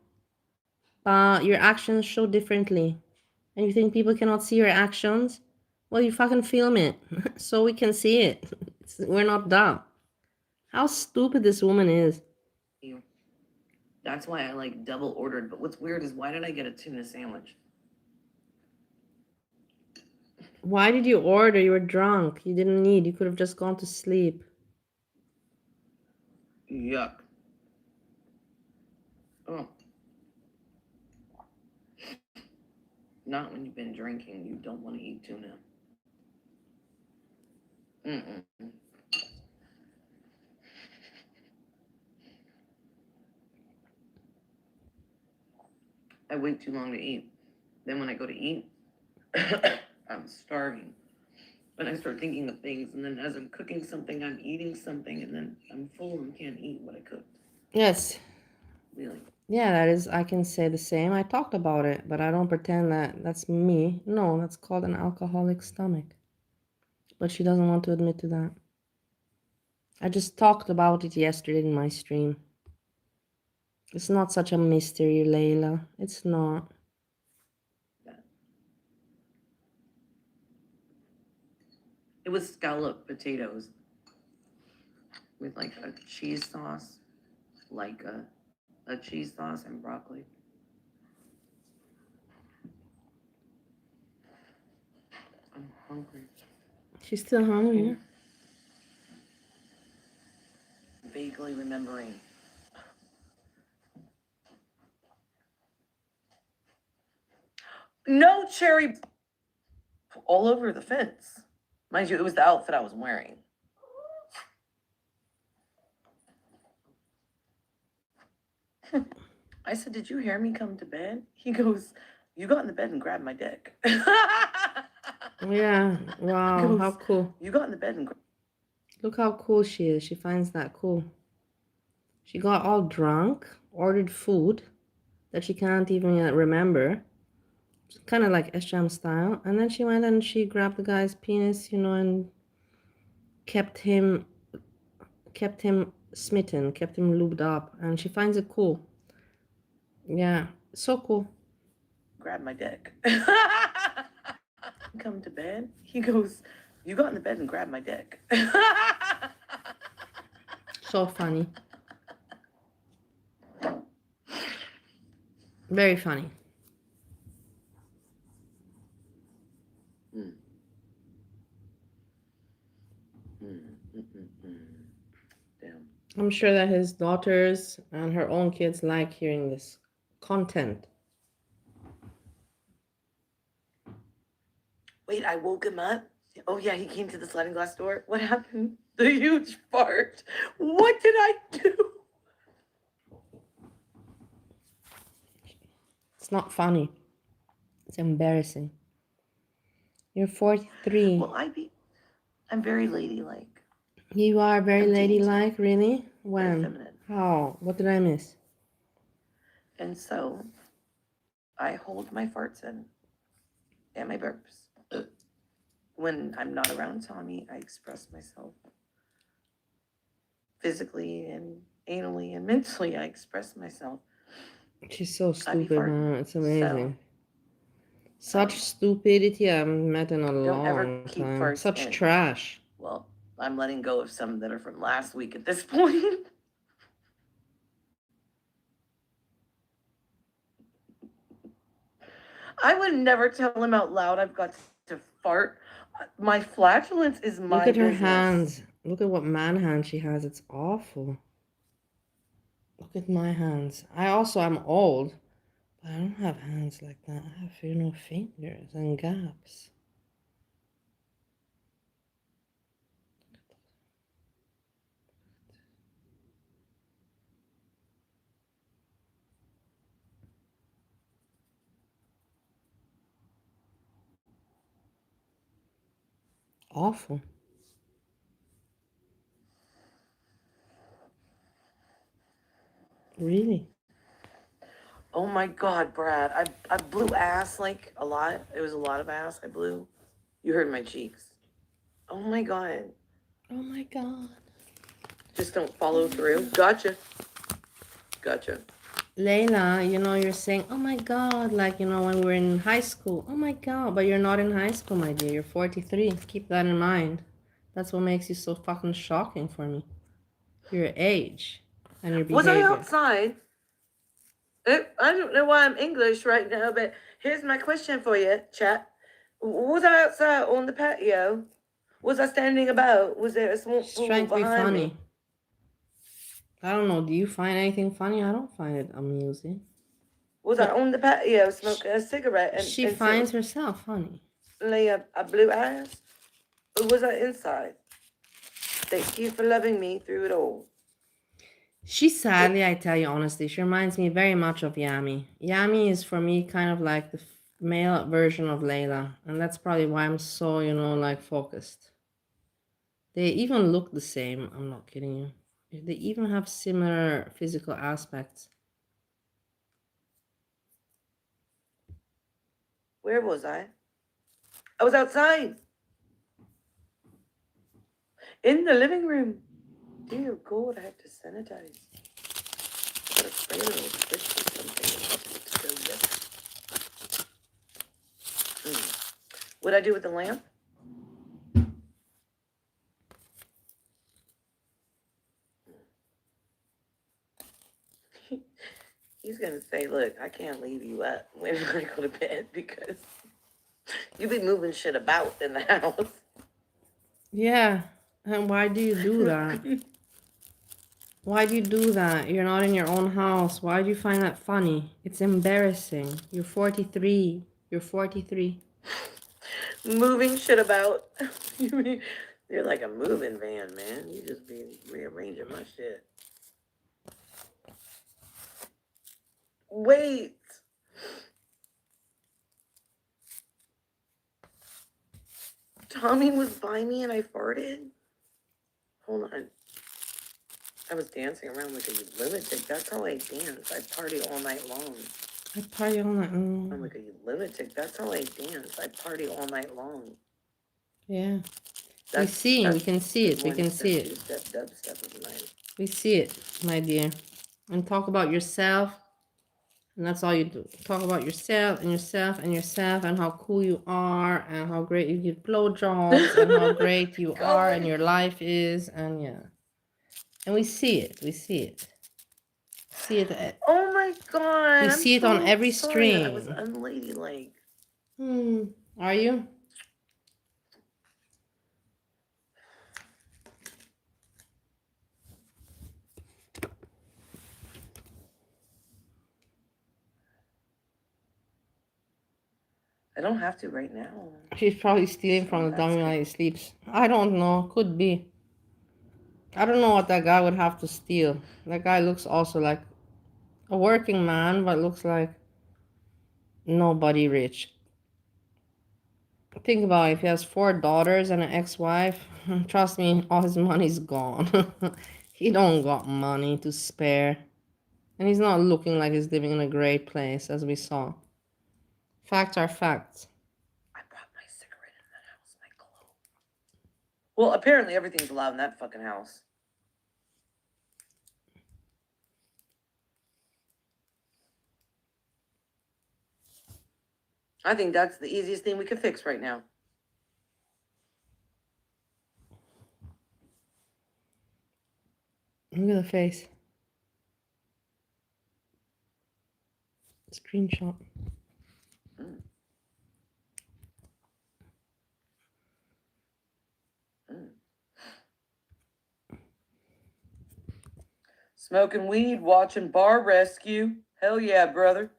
but your actions show differently. And you think people cannot see your actions? Well, you fucking film it so we can see it. We're not dumb. How stupid this woman is. That's why I like double ordered. But what's weird is why did I get a tuna sandwich? Why did you order? You were drunk. You didn't need. You could have just gone to sleep. Yuck. Oh. Not when you've been drinking. You don't want to eat tuna. Mm-mm. I wait too long to eat. Then when I go to eat, I'm starving. And I start thinking of things, and then as I'm cooking something, I'm eating something, and then I'm full and can't eat what I cooked. Yes. Really? Yeah, that is, I can say the same. I talked about it, but I don't pretend that that's me. No, that's called an alcoholic stomach. But she doesn't want to admit to that. I just talked about it yesterday in my stream. It's not such a mystery, Layla. It's not. It was scalloped potatoes with like a cheese sauce, like a cheese sauce and broccoli. I'm hungry. She's still hungry. Vaguely remembering. No cherry all over the fence. Mind you, it was the outfit I was wearing. I said, "Did you hear me come to bed?" He goes, "You got in the bed and grabbed my dick." Yeah. Wow. Goes, how cool. You got in the bed and Look how cool she is. She finds that cool. She got all drunk, ordered food that she can't even remember. Kind of like SJAM style. And then she went and she grabbed the guy's penis, and kept him smitten, kept him lubed up. And she finds it cool. Yeah, so cool. grab my dick. Come to bed. He goes, "You got in the bed and grabbed my dick." So funny. Very funny. Damn. I'm sure that his daughters and her own kids like hearing this content. Wait, I woke him up. Oh yeah, he came to the sliding glass door. What happened? The huge fart. What did I do? It's not funny. It's embarrassing. You're 43. Well, I'm very ladylike. You are very I'm dainty. ladylike, really? Very When? feminine. How? What did I miss? And so I hold my farts in and my burps. When I'm not around Tommy, I express myself physically and anally and mentally. I express myself. She's so I be stupid, farting. man. It's amazing. So, Such stupidity I haven't met in a don't ever long keep time. farts Such in. trash. Well, I'm letting go of some that are from last week at this point. I would never tell him out loud I've got to fart. My flatulence is my Look at her business. hands. Look at what man hand she has. It's awful. Look at my hands. I'm old, but I don't have hands like that. I have, fingers and gaps. Awful. Really? Oh my God, Brad. I blew ass like a lot. It was a lot of ass I blew. You heard my cheeks. Oh my God. Oh my God. Just don't follow through. Gotcha. Leila, you know, you're saying, oh my God, like, you know, when we're in high school. Oh my God, but you're not in high school, my dear. You're 43. Keep that in mind. That's what makes you so fucking shocking for me. Your age and your Was I behavior. outside? I don't know why I'm English right now, but here's my question for you, chat. Was I outside on the patio? Was I standing about? Was there a swimming She's pool trying to be behind funny. me? I don't know. Do you find anything funny? I don't find it amusing. Was I on the patio smoking a cigarette She and finds herself funny. suddenly a blue ass? Or was I inside? Thank you for loving me through it all. She sadly, I tell you honestly, she reminds me very much of Yami. Yami is for me kind of like the male version of Layla, and that's probably why I'm so, you know, like focused. They even look the same. I'm not kidding you. They even have similar physical aspects. Where was I? I was outside. In the living room. Dear God, I have to sanitize. I gotta spray a little spritz or something to go with. What'd I do with the lamp? He's gonna say, look, I can't leave you up when I go to bed because you be moving shit about in the house. Yeah, and why do you do that? Why do you do that? You're not in your own house. Why do you find that funny? It's embarrassing. You're 43. You're 43. Moving shit about. You're like a moving van, man. You just be rearranging my shit. Wait. Tommy was by me and I farted? Hold on. I was dancing around like a lunatic. That's how I dance. I party all night long. I party all night long. I'm like a lunatic. That's how I dance. I party all night long. Yeah. We We can see it. We can see it. Two-step dubstep is nice. We see it, my dear. And talk about yourself. And that's all you do. Talk about yourself and yourself and yourself and how cool you are and how great you give blowjobs and how great you are and your life is. And yeah. And we see it. We see it. See it. Oh my God. We see it on every stream. I was unladylike. Are you? I don't have to right now. She's probably stealing from the dummy while he sleeps. I don't know. Could be. I don't know what that guy would have to steal. That guy looks also like a working man, but looks like nobody rich. Think about it. If he has 4 daughters and an ex-wife, trust me, all his money's gone. He don't got money to spare. And he's not looking like he's living in a great place, as we saw. Facts are facts. I brought my cigarette in that house, my cologne. Well, apparently everything's allowed in that fucking house. I think that's the easiest thing we could fix right now. Look at the face. Screenshot. Smoking weed, watching Bar Rescue. Hell yeah, brother.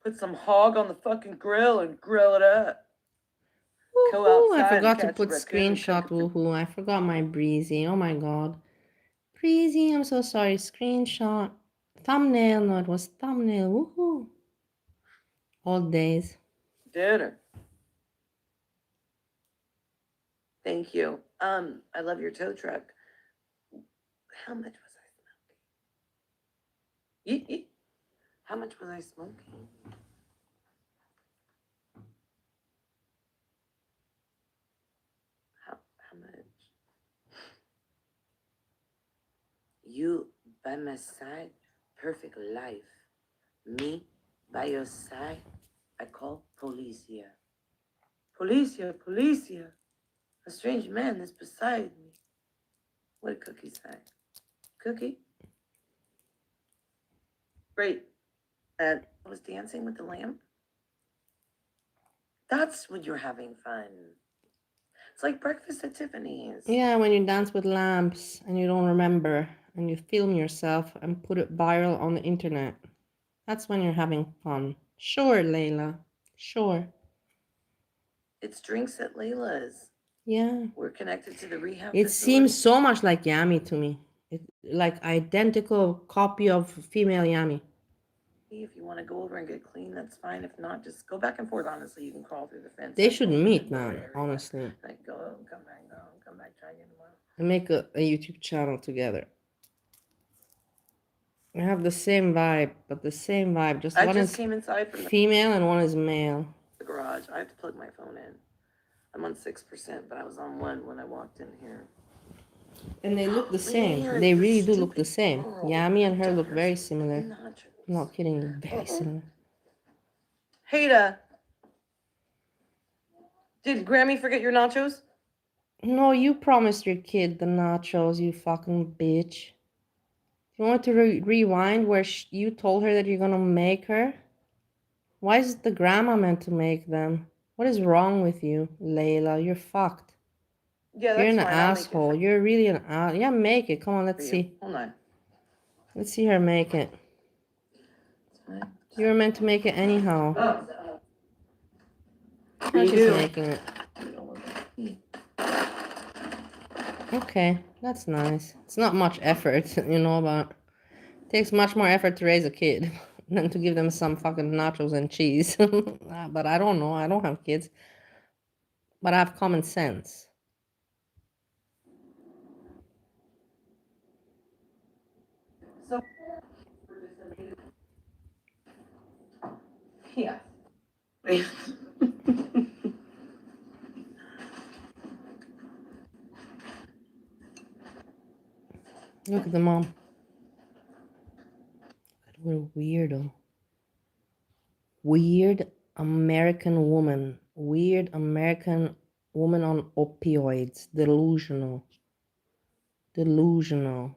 Put some hog on the fucking grill and grill it up. Woohoo! I forgot to put screenshot. Woohoo! I forgot my breezy. Oh my god. Breezy, I'm so sorry. Screenshot. Thumbnail. No, it was thumbnail. Woohoo! Old days. Dinner. Thank you. I love your tow truck. How much was I smoking? How much was I smoking? How much? You by my side, perfect life. Me by your side, I call police here. Police here, police here. A strange man is beside me. What did Cookie say? Cookie? Great. I was dancing with the lamp. That's when you're having fun. It's like breakfast at Tiffany's. Yeah, when you dance with lamps and you don't remember and you film yourself and put it viral on the internet. That's when you're having fun. Sure, Layla. Sure. It's drinks at Layla's. Yeah. We're connected to the rehab It facility. seems so much like Yami to me. It's like identical copy of female Yami. If you want to go over and get clean, that's fine. If not, just go back and forth. Honestly, you can crawl through the fence. They should meet, man, honestly. Like go, come back, try again tomorrow. And make a YouTube channel together. They have the same vibe, but the same vibe. Just I one just is came inside from female and one is male. the garage. I have to plug my phone in. I'm on 6%, but I was on 1 when I walked in here. And they look the same. Man, They you really do look the stupid same. girl. Yami and her look very similar. Nachos. I'm not kidding you, very similar. Hada, did Grammy forget your nachos? No, you promised your kid the nachos, you fucking bitch. You want to rewind where you told her that you're gonna make her? Why is the grandma meant to make them? What is wrong with you, Layla? You're fucked. Yeah, You're that's an fine. I'll make it asshole. You're really an ass. Yeah, make it. Come on, for let's you. see. Hold on. Let's see her make it. You were meant to make it anyhow. Now she's making it. Okay, that's nice. It's not much effort, you know, but it takes much more effort to raise a kid than to give them some fucking nachos and cheese. But I don't know. I don't have kids. But I have common sense. So, yeah. Look at the mom. What a weirdo. Weird American woman. Weird American woman on opioids. Delusional. Delusional.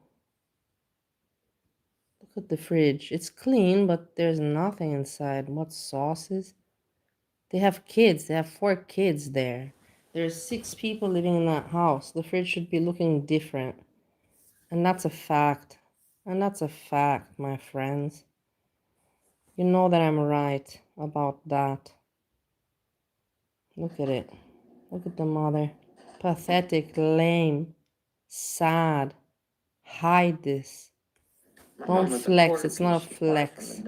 Look at the fridge. It's clean, but there's nothing inside. What sauces? They have kids. They have 4 kids there. There's 6 people living in that house. The fridge should be looking different. And that's a fact. And that's a fact, my friends. You know that I'm right about that. Look at it. Look at the mother. Pathetic, lame, sad. Hide this. Don't flex. It's not a flex.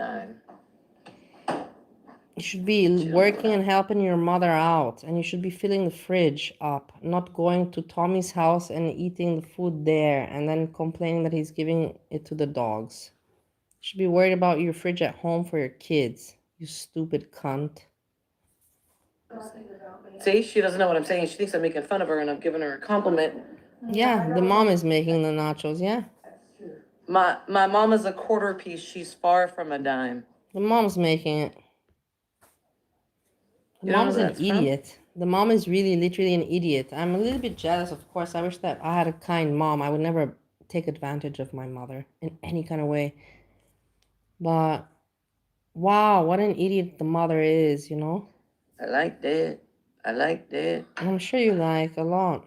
You should be working and helping your mother out, and you should be filling the fridge up, not going to Tommy's house and eating the food there and then complaining that he's giving it to the dogs. You should be worried about your fridge at home for your kids, you stupid cunt. See, she doesn't know what I'm saying. She thinks I'm making fun of her and I'm giving her a compliment. Yeah, the mom is making the nachos, yeah. My mom is a quarter piece. She's far from a dime. The mom's making it. The You know mom's who an that's from? idiot. The mom is really literally an idiot. I'm a little bit jealous, of course. I wish that I had a kind mom. I would never take advantage of my mother in any kind of way. But wow, what an idiot the mother is, you know? I like that. I like that. I'm sure you like a lot.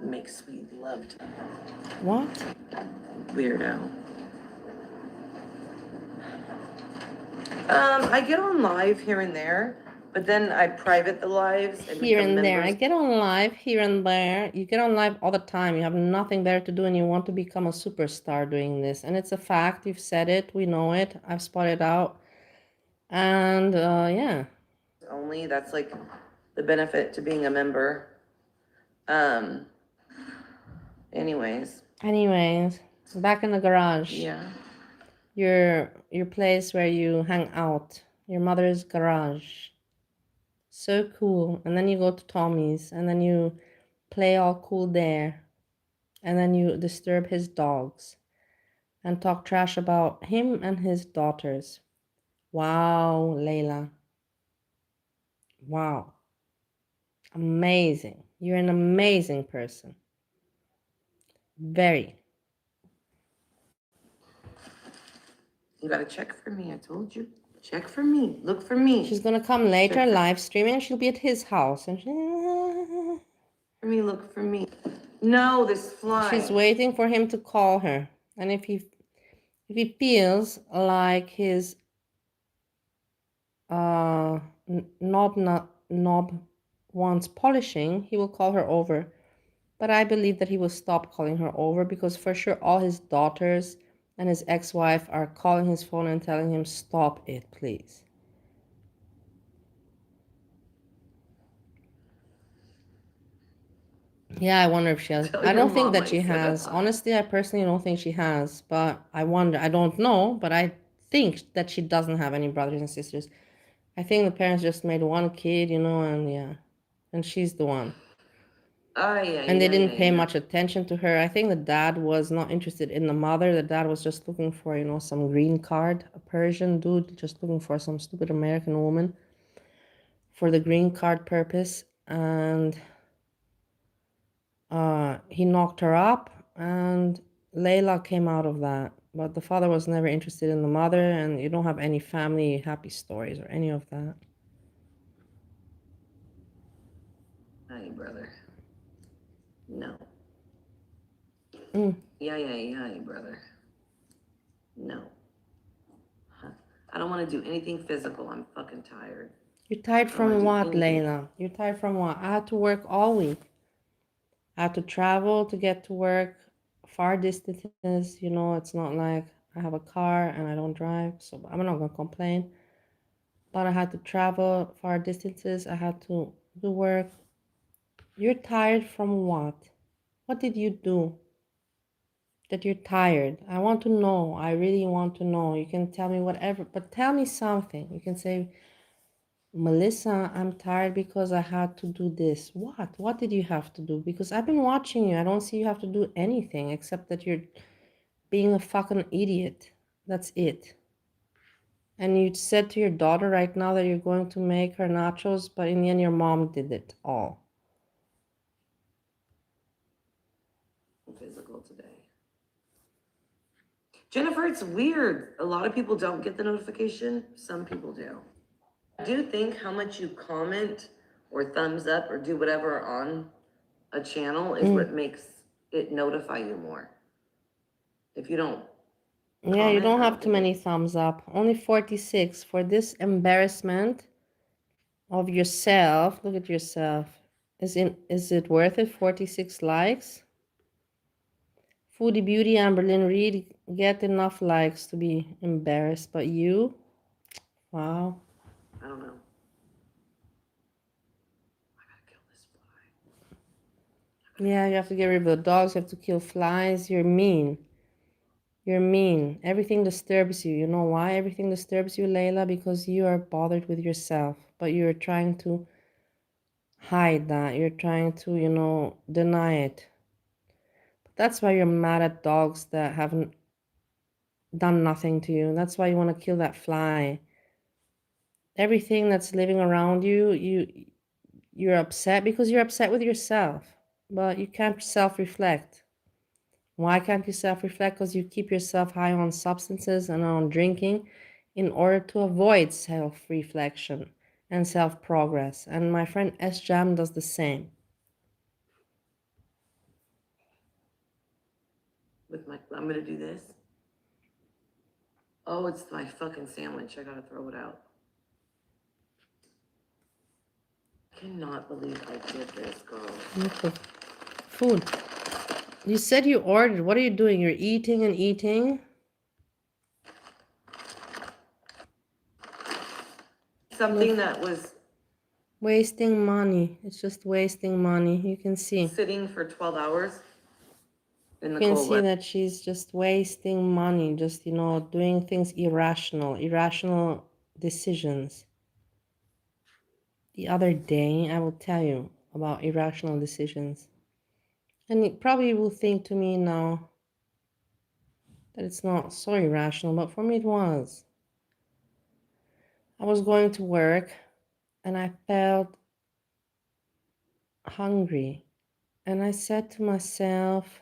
Make sweet love to me. What? Weirdo. I get on live here and there, but then I private the lives and Here make them and there. I members. get on live here and there. You get on live all the time. You have nothing better to do and you want to become a superstar doing this. And it's a fact. You've said it. We know it. I've spotted out. And yeah. Only that's like the benefit to being a member. Anyways. Anyways. Back in the garage. Yeah. Your place where you hang out. Your mother's garage. So cool. And then you go to Tommy's and then you play all cool there. And then you disturb his dogs and talk trash about him and his daughters. Wow, Layla. Wow. Amazing. You're an amazing person. Very. You gotta check for me, I told you. Check for me. Look for me. She's gonna come later Check live streaming and she'll be at his house and for me, look for me. No, this fly. she's waiting for him to call her. And if he feels like his knob wants polishing, he will call her over. But I believe that he will stop calling her over because for sure all his daughters and his ex-wife are calling his phone and telling him, stop it, please. Yeah, I wonder if she has. Tell I your don't think mom that I she said has. hi. Honestly, I personally don't think she has. But I wonder. I don't know, but I think that she doesn't have any brothers and sisters. I think the parents just made one kid, and yeah. And she's the one. And they didn't pay much attention to her. I think the dad was not interested in the mother. The dad was just looking for, some green card, a Persian dude, just looking for some stupid American woman for the green card purpose. And he knocked her up, and Layla came out of that. But the father was never interested in the mother, and you don't have any family happy stories or any of that. Hi, brother. No. Mm. Yeah, brother. No. Huh. I don't want to do anything physical. I'm fucking tired. You're tired I don't wanna from do what, anything. Layla? You're tired from what? I had to work all week. I had to travel to get to work, far distances. It's not like I have a car and I don't drive, so I'm not gonna complain. But I had to travel far distances. I had to do work. You're tired from what? What did you do that you're tired? I want to know. I really want to know. You can tell me whatever, but tell me something. You can say, Melissa, I'm tired because I had to do this. What? What did you have to do? Because I've been watching you. I don't see you have to do anything except that you're being a fucking idiot. That's it. And you said to your daughter right now that you're going to make her nachos, but in the end, your mom did it all. Physical today. Jennifer, it's weird. A lot of people don't get the notification. Some people do. I do think how much you comment or thumbs up or do whatever on a channel is what makes it notify you more. If you don't Yeah, you comment, don't I have too think many thumbs up. Only 46 for this embarrassment of yourself. Look at yourself. Is it worth it? 46 likes? Foodie Beauty and Berlin Reed get enough likes to be embarrassed, but you? Wow. I don't know. I gotta kill this fly. Yeah, you have to get rid of the dogs, you have to kill flies. You're mean. You're mean. Everything disturbs you. You know why everything disturbs you, Layla? Because you are bothered with yourself, but you're trying to hide that. You're trying to, deny it. But that's why you're mad at dogs that haven't done nothing to you. That's why you want to kill that fly. Everything that's living around you're upset because you're upset with yourself, but you can't self-reflect. Why can't you self-reflect? Because you keep yourself high on substances and on drinking in order to avoid self-reflection and self-progress. And my friend SJAM does the same. I'm gonna do this. Oh, it's my fucking sandwich. I gotta throw it out. I cannot believe I did this, girl. Look at food. You said you ordered. What are you doing? You're eating and eating. Something that was Wasting money. It's just wasting money. You can see. sitting for 12 hours in the You can cold see weather. that she's just wasting money, just, doing things irrational decisions. The other day, I will tell you about irrational decisions. And it probably will think to me now that it's not so irrational, but for me it was. I was going to work and I felt hungry. And I said to myself,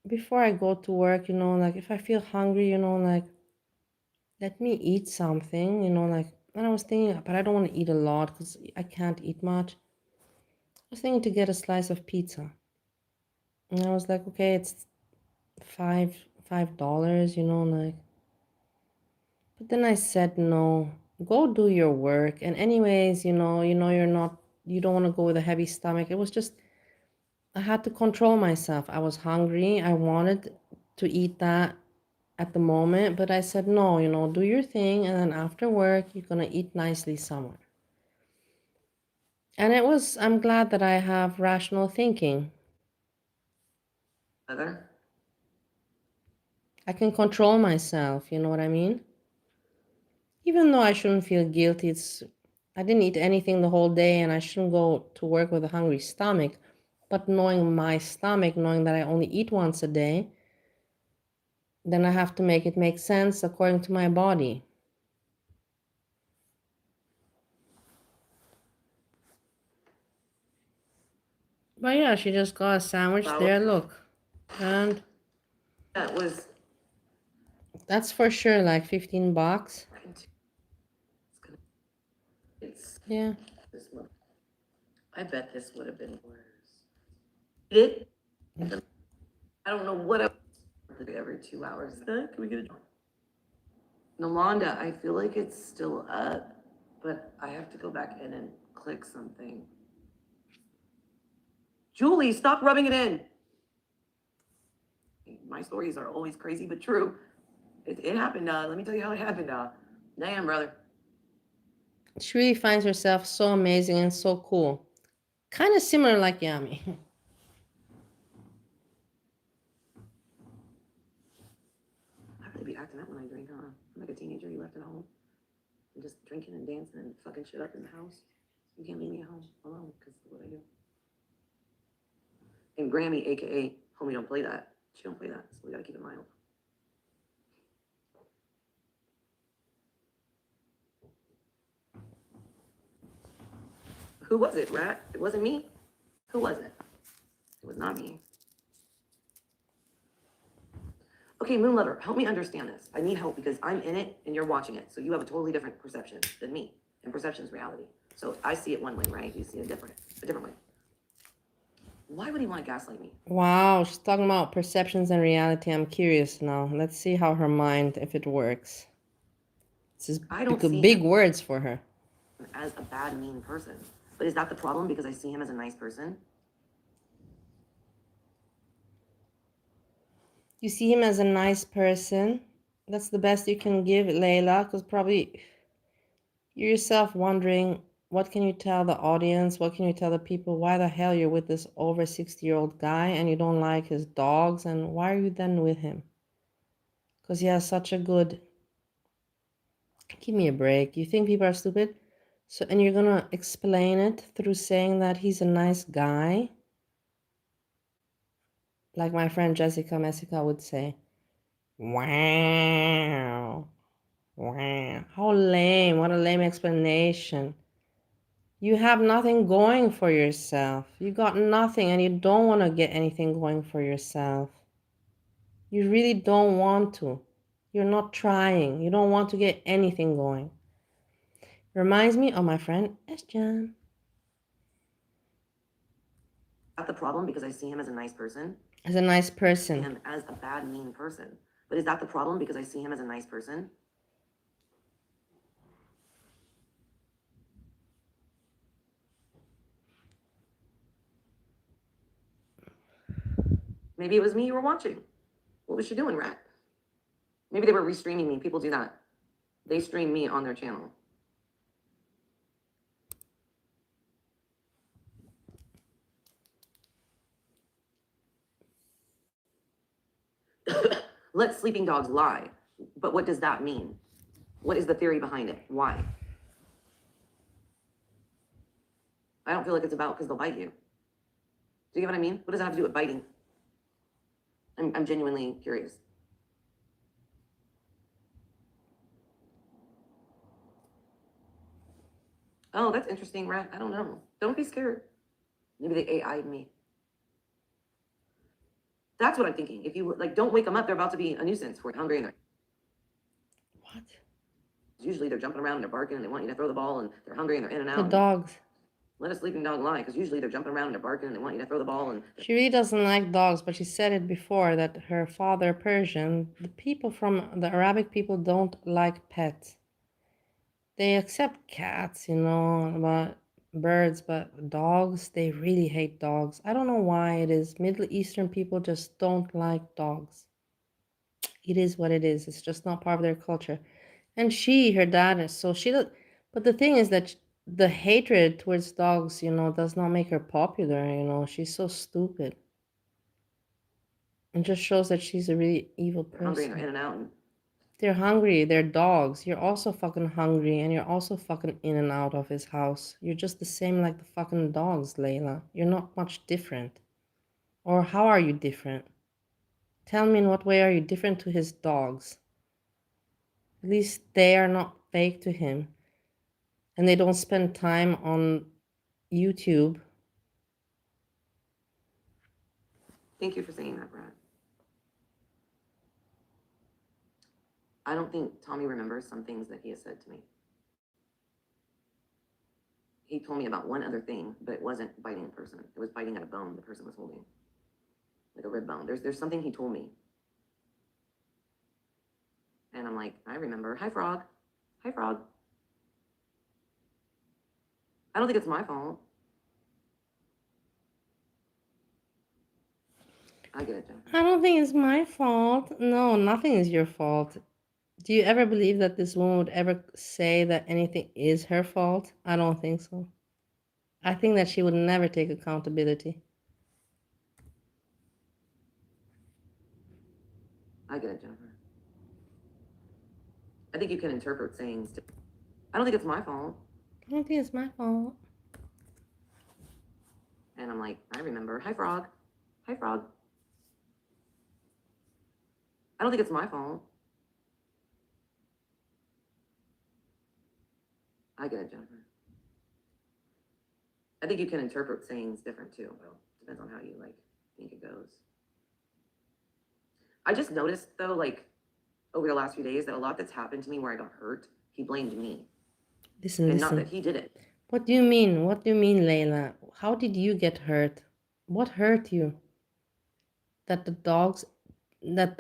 before I go to work, like if I feel hungry, like let me eat something, like, and I was thinking, but I don't want to eat a lot because I can't eat much. I was thinking to get a slice of pizza. And I was like, okay, it's $5, like. But then I said, no, go do your work. And anyways, you don't want to go with a heavy stomach. It was just, I had to control myself. I was hungry. I wanted to eat that at the moment, but I said, no, do your thing. And then after work, you're going to eat nicely somewhere. And I'm glad that I have rational thinking. I can control myself, you know what I mean? Even though I shouldn't feel guilty, I didn't eat anything the whole day and I shouldn't go to work with a hungry stomach. But knowing my stomach, knowing that I only eat once a day, then I have to make it make sense according to my body. But yeah, she just got a sandwich there, look. And That was. that's for sure like $15. Yeah. I bet this would have been worse. It? I don't know what else. Every 2 hours. Can we get a Nalanda, I feel like it's still up, but I have to go back in and click something. Julie, stop rubbing it in. My stories are always crazy, but true. It happened. Let me tell you how it happened. Damn, brother. She really finds herself so amazing and so cool. Kind of similar like Yami. I really be acting up when I drink, huh? I'm like a teenager you left at home. I'm just drinking and dancing and fucking shit up in the house. You can't leave me at home alone because of what I do. And Grammy, aka homie, don't play that. She don't play that, so we gotta keep it mild. Who was it, Rat? It wasn't me. Who was it? It was not me. Okay, Moon Lover, help me understand this. I need help because I'm in it and you're watching it. So you have a totally different perception than me. And perception is reality. So I see it one way, right? You see it a different way. Why would he want to gaslight me? Wow, she's talking about perceptions and reality. I'm curious now. Let's see how her mind, if it works. This is big words for her. As a bad, mean person. But is that the problem because I see him as a nice person? You see him as a nice person. That's the best you can give, Layla, because probably you're yourself wondering, what can you tell the audience? What can you tell the people? Why the hell you're with this over 60-year-old guy and you don't like his dogs? And why are you then with him? Because he has such a good... Give me a break. You think people are stupid? So, and you're gonna explain it through saying that he's a nice guy? Like my friend Jessica Messica would say. Wow. Wow. How lame. What a lame explanation. You have nothing going for yourself. You got nothing and you don't want to get anything going for yourself. You really don't want to. You're not trying. You don't want to get anything going. Reminds me of my friend SJAM. Not the problem because I see him as a nice person. As a nice I see person. him as a bad, mean person. But is that the problem because I see him as a nice person? Maybe it was me you were watching. What was she doing, Rat? Maybe they were restreaming me. People do that. They stream me on their channel. Let sleeping dogs lie. But what does that mean? What is the theory behind it? Why? I don't feel like it's about because they'll bite you. Do you get what I mean? What does that have to do with biting? I'm genuinely curious. Oh, that's interesting, Rat. I don't know. Don't be scared. Maybe they AI'd me. That's what I'm thinking. If you like, don't wake them up. They're about to be a nuisance. We're hungry and they're What? usually they're jumping around and they're barking and they want you to throw the ball and they're hungry and they're in and The out. dogs. Let a sleeping dog lie, because usually they're jumping around and they're barking and they want you to throw the ball and She really doesn't like dogs, but she said it before that her father Persian, the people from the Arabic people don't like pets. They accept cats, but birds, but dogs, they really hate dogs. I don't know why it is. Middle Eastern people just don't like dogs. It is what it is. It's just not part of their culture. And her dad is so she does. But the thing is that the hatred towards dogs, does not make her popular. She's so stupid. It just shows that she's a really evil they're hungry and they're person. in and out. And They're hungry. They're dogs. You're also fucking hungry, and you're also fucking in and out of his house. You're just the same like the fucking dogs, Layla. You're not much different. Or how are you different? Tell me in what way are you different to his dogs? At least they are not fake to him. And they don't spend time on YouTube. thank you for saying that, Brad. I don't think Tommy remembers some things that he has said to me. He told me about one other thing, but it wasn't biting a person. It was biting at a bone the person was holding, like a rib bone. There's something he told me. And I'm like, I remember. Hi, Frog. Hi, Frog. I don't think it's my fault. I get it, Jennifer. I don't think it's my fault. No, nothing is your fault. Do you ever believe that this woman would ever say that anything is her fault? I don't think so. I think that she would never take accountability. I get it, Jennifer. I think you can interpret sayings. I don't think it's my fault. I don't think it's my fault. And I'm like, I remember. Hi, Frog. Hi, Frog. I don't think it's my fault. I get it, Jennifer. I think you can interpret sayings different too. Well, depends on how you think it goes. I just noticed though, over the last few days, that a lot that's happened to me where I got hurt, he blamed me. Listen, And not listen. that he did it. What do you mean? What do you mean, Layla? How did you get hurt? What hurt you? That the dogs, that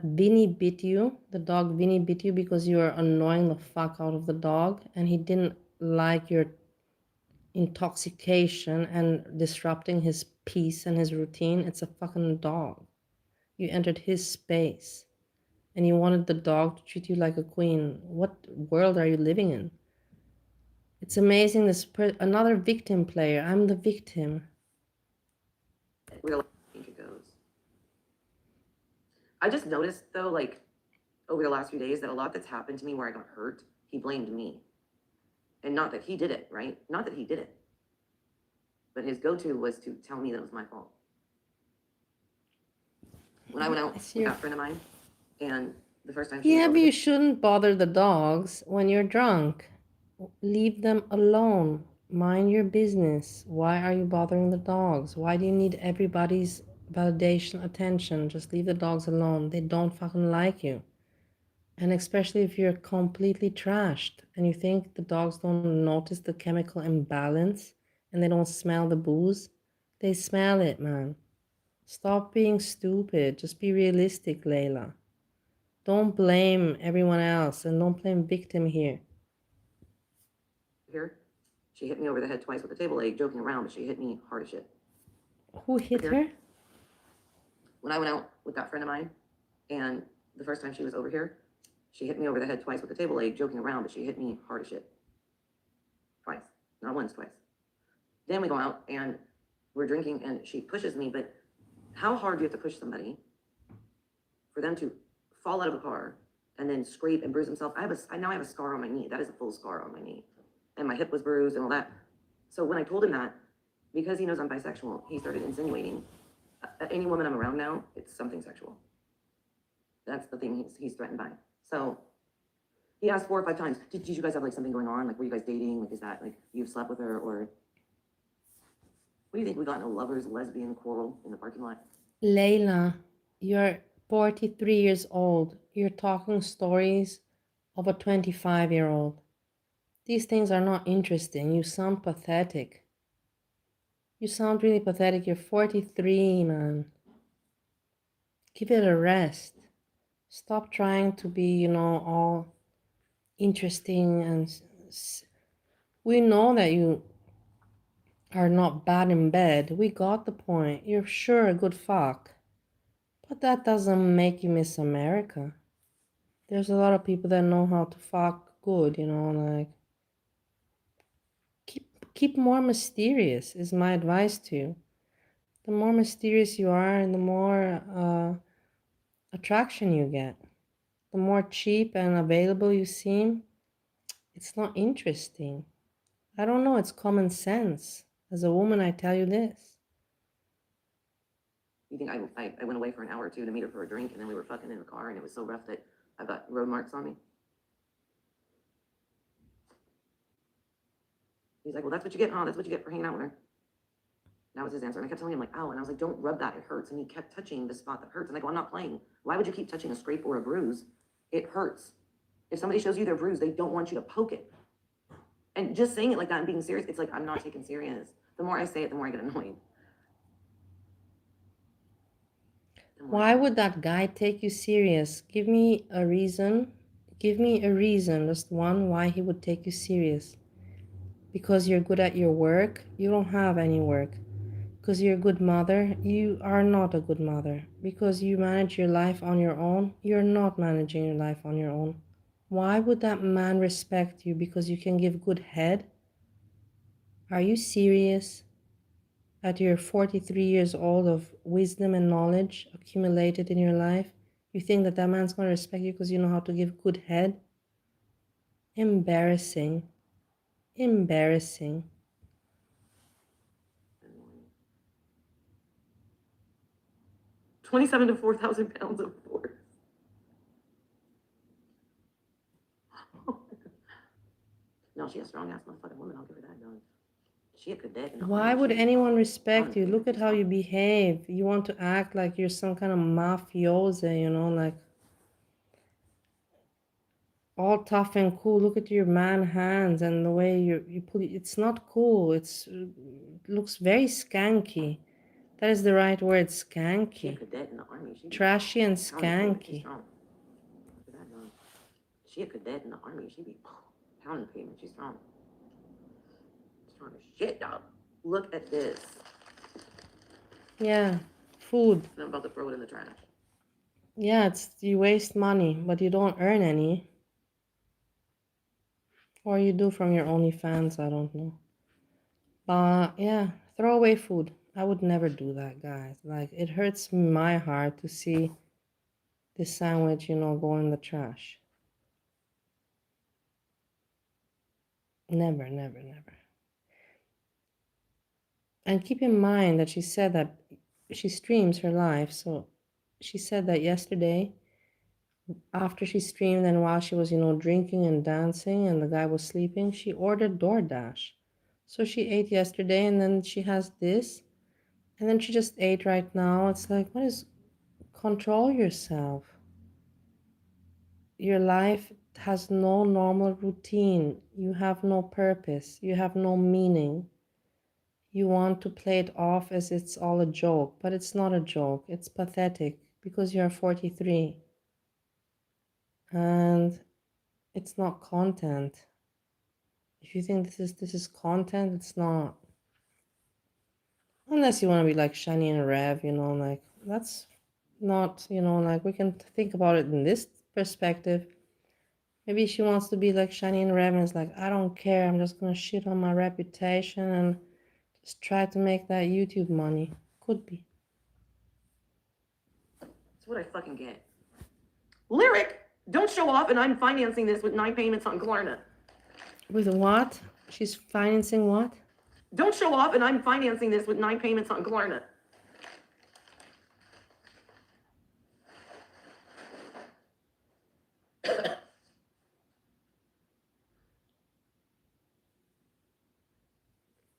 Vinny bit you? The dog Vinny bit you because you were annoying the fuck out of the dog and he didn't like your intoxication and disrupting his peace and his routine. It's a fucking dog. You entered his space and you wanted the dog to treat you like a queen. What world are you living in? It's amazing. Another victim player. I'm the victim. Real, I think it goes. I just noticed though, over the last few days, that a lot that's happened to me where I got hurt, he blamed me. And not that he did it, right? Not that he did it. But his go-to was to tell me that it was my fault. When I went out with that friend of mine, and the first time she was Yeah, over but here, you shouldn't bother the dogs when you're drunk. Leave them alone. Mind your business. Why are you bothering the dogs? Why do you need everybody's validation, attention? Just leave the dogs alone. They don't fucking like you. And especially if you're completely trashed and you think the dogs don't notice the chemical imbalance and they don't smell the booze, they smell it, man. Stop being stupid. Just be realistic, Layla. Don't blame everyone else and don't blame victim here. she hit me over the head twice with a table leg, joking around, but she hit me hard as shit. Who hit her? When I went out with that friend of mine, and the first time she was over here, she hit me over the head twice with a table leg, joking around, but she hit me hard as shit. Twice. Not once, twice. Then we go out and we're drinking and she pushes me, but how hard do you have to push somebody for them to fall out of a car and then scrape and bruise themselves. Now I have a scar on my knee. That is a full scar on my knee. And my hip was bruised and all that. So when I told him that, because he knows I'm bisexual, he started insinuating any woman I'm around now, it's something sexual. That's the thing he's threatened by. So he asked 4 or 5 times, did you guys have like something going on? Like, were you guys dating? Like, is that like you've slept with her? Or what do you think, we got in a lovers lesbian quarrel in the parking lot? Leila, you're 43 years old. You're talking stories of a 25-year-old. These things are not interesting. You sound pathetic. You sound really pathetic. You're 43, man. Give it a rest. Stop trying to be, you know, all interesting and we know that you are not bad in bed. We got the point. You're sure a good fuck. But that doesn't make you Miss America. There's a lot of people that know how to fuck good, you know, like keep more mysterious is my advice to you. The more mysterious you are and the more attraction you get. The more cheap and available you seem, it's not interesting. I don't know, it's common sense. As a woman, I tell you this. You think I went away for an hour or two to meet her for a drink, and then we were fucking in the car, and it was so rough that I've got road marks on me? He's like, well, that's what you get, huh? That's what you get for hanging out with her. That was his answer. And I kept telling him, like, ow. And I was like, don't rub that, it hurts. And he kept touching the spot that hurts. And I go, I'm not playing. Why would you keep touching a scrape or a bruise? It hurts. If somebody shows you their bruise, they don't want you to poke it. And just saying it like that and being serious, it's like, I'm not taken serious. The more I say it, the more I get annoyed. Why would that guy take you serious? Give me a reason. Give me a reason, just one, why he would take you serious. Because you're good at your work? You don't have any work. Because you're a good mother? You are not a good mother. Because you manage your life on your own? You're not managing your life on your own. Why would that man respect you? Because you can give good head? Are you serious? At your 43 years old of wisdom and knowledge accumulated in your life, you think that that man's going to respect you because you know how to give good head? Embarrassing. Embarrassing. 27 to 4,000 pounds of force. No, she's a strong ass motherfucking woman. I'll give her that, dog. She a cadet. Why would anyone respect you? Look at how you behave. You want to act like you're some kind of mafioso, you know, like all tough and cool. Look at your man hands and the way you put it. It's not cool. It looks very skanky. That is the right word, skanky. Trashy and skanky. She a cadet in the army. She be pounding people. She's strong. Strong as shit, dog. Look at this. Yeah, food. I'm about to throw it in the trash. Yeah, you waste money, but you don't earn any. Or you do from your OnlyFans, I don't know. But yeah, throw away food. I would never do that, guys. Like, it hurts my heart to see this sandwich, you know, go in the trash. Never, never, never. And keep in mind that she said that she streams her live. So she said that yesterday, after she streamed and while she was, you know, drinking and dancing and the guy was sleeping, she ordered DoorDash. So she ate yesterday and then she has this. And then she just ate right now. It's like, what is... Control yourself. Your life has no normal routine. You have no purpose. You have no meaning. You want to play it off as it's all a joke, but it's not a joke. It's pathetic because you're 43. And it's not content. If you think this is content, it's not. Unless you want to be like Shani and Rev, you know, like that's not, you know, like we can think about it in this perspective. Maybe she wants to be like Shani and Rev and it's like, I don't care, I'm just gonna shit on my reputation and just try to make that YouTube money. Could be. That's what I fucking get. Lyric, don't show off and I'm financing this with 9 payments on Klarna. With what? She's financing what? Don't show off and I'm financing this with 9 payments on Klarna.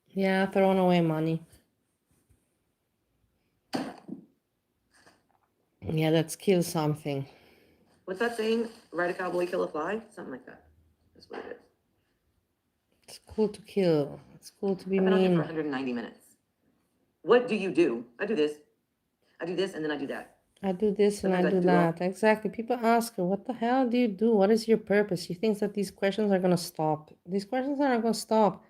Yeah, throwing away money. Yeah, let's kill something. What's that saying? Ride a cowboy, kill a fly? Something like that. That's what it is. It's cool to kill. It's cool to be I've been on here for mean. 190 minutes. What do you do? I do this. I do this, and then I do that. I do this and I Sometimes I do do all- that. Exactly. People ask her, what the hell do you do? What is your purpose? She thinks that these questions are going to stop. These questions are not going to stop.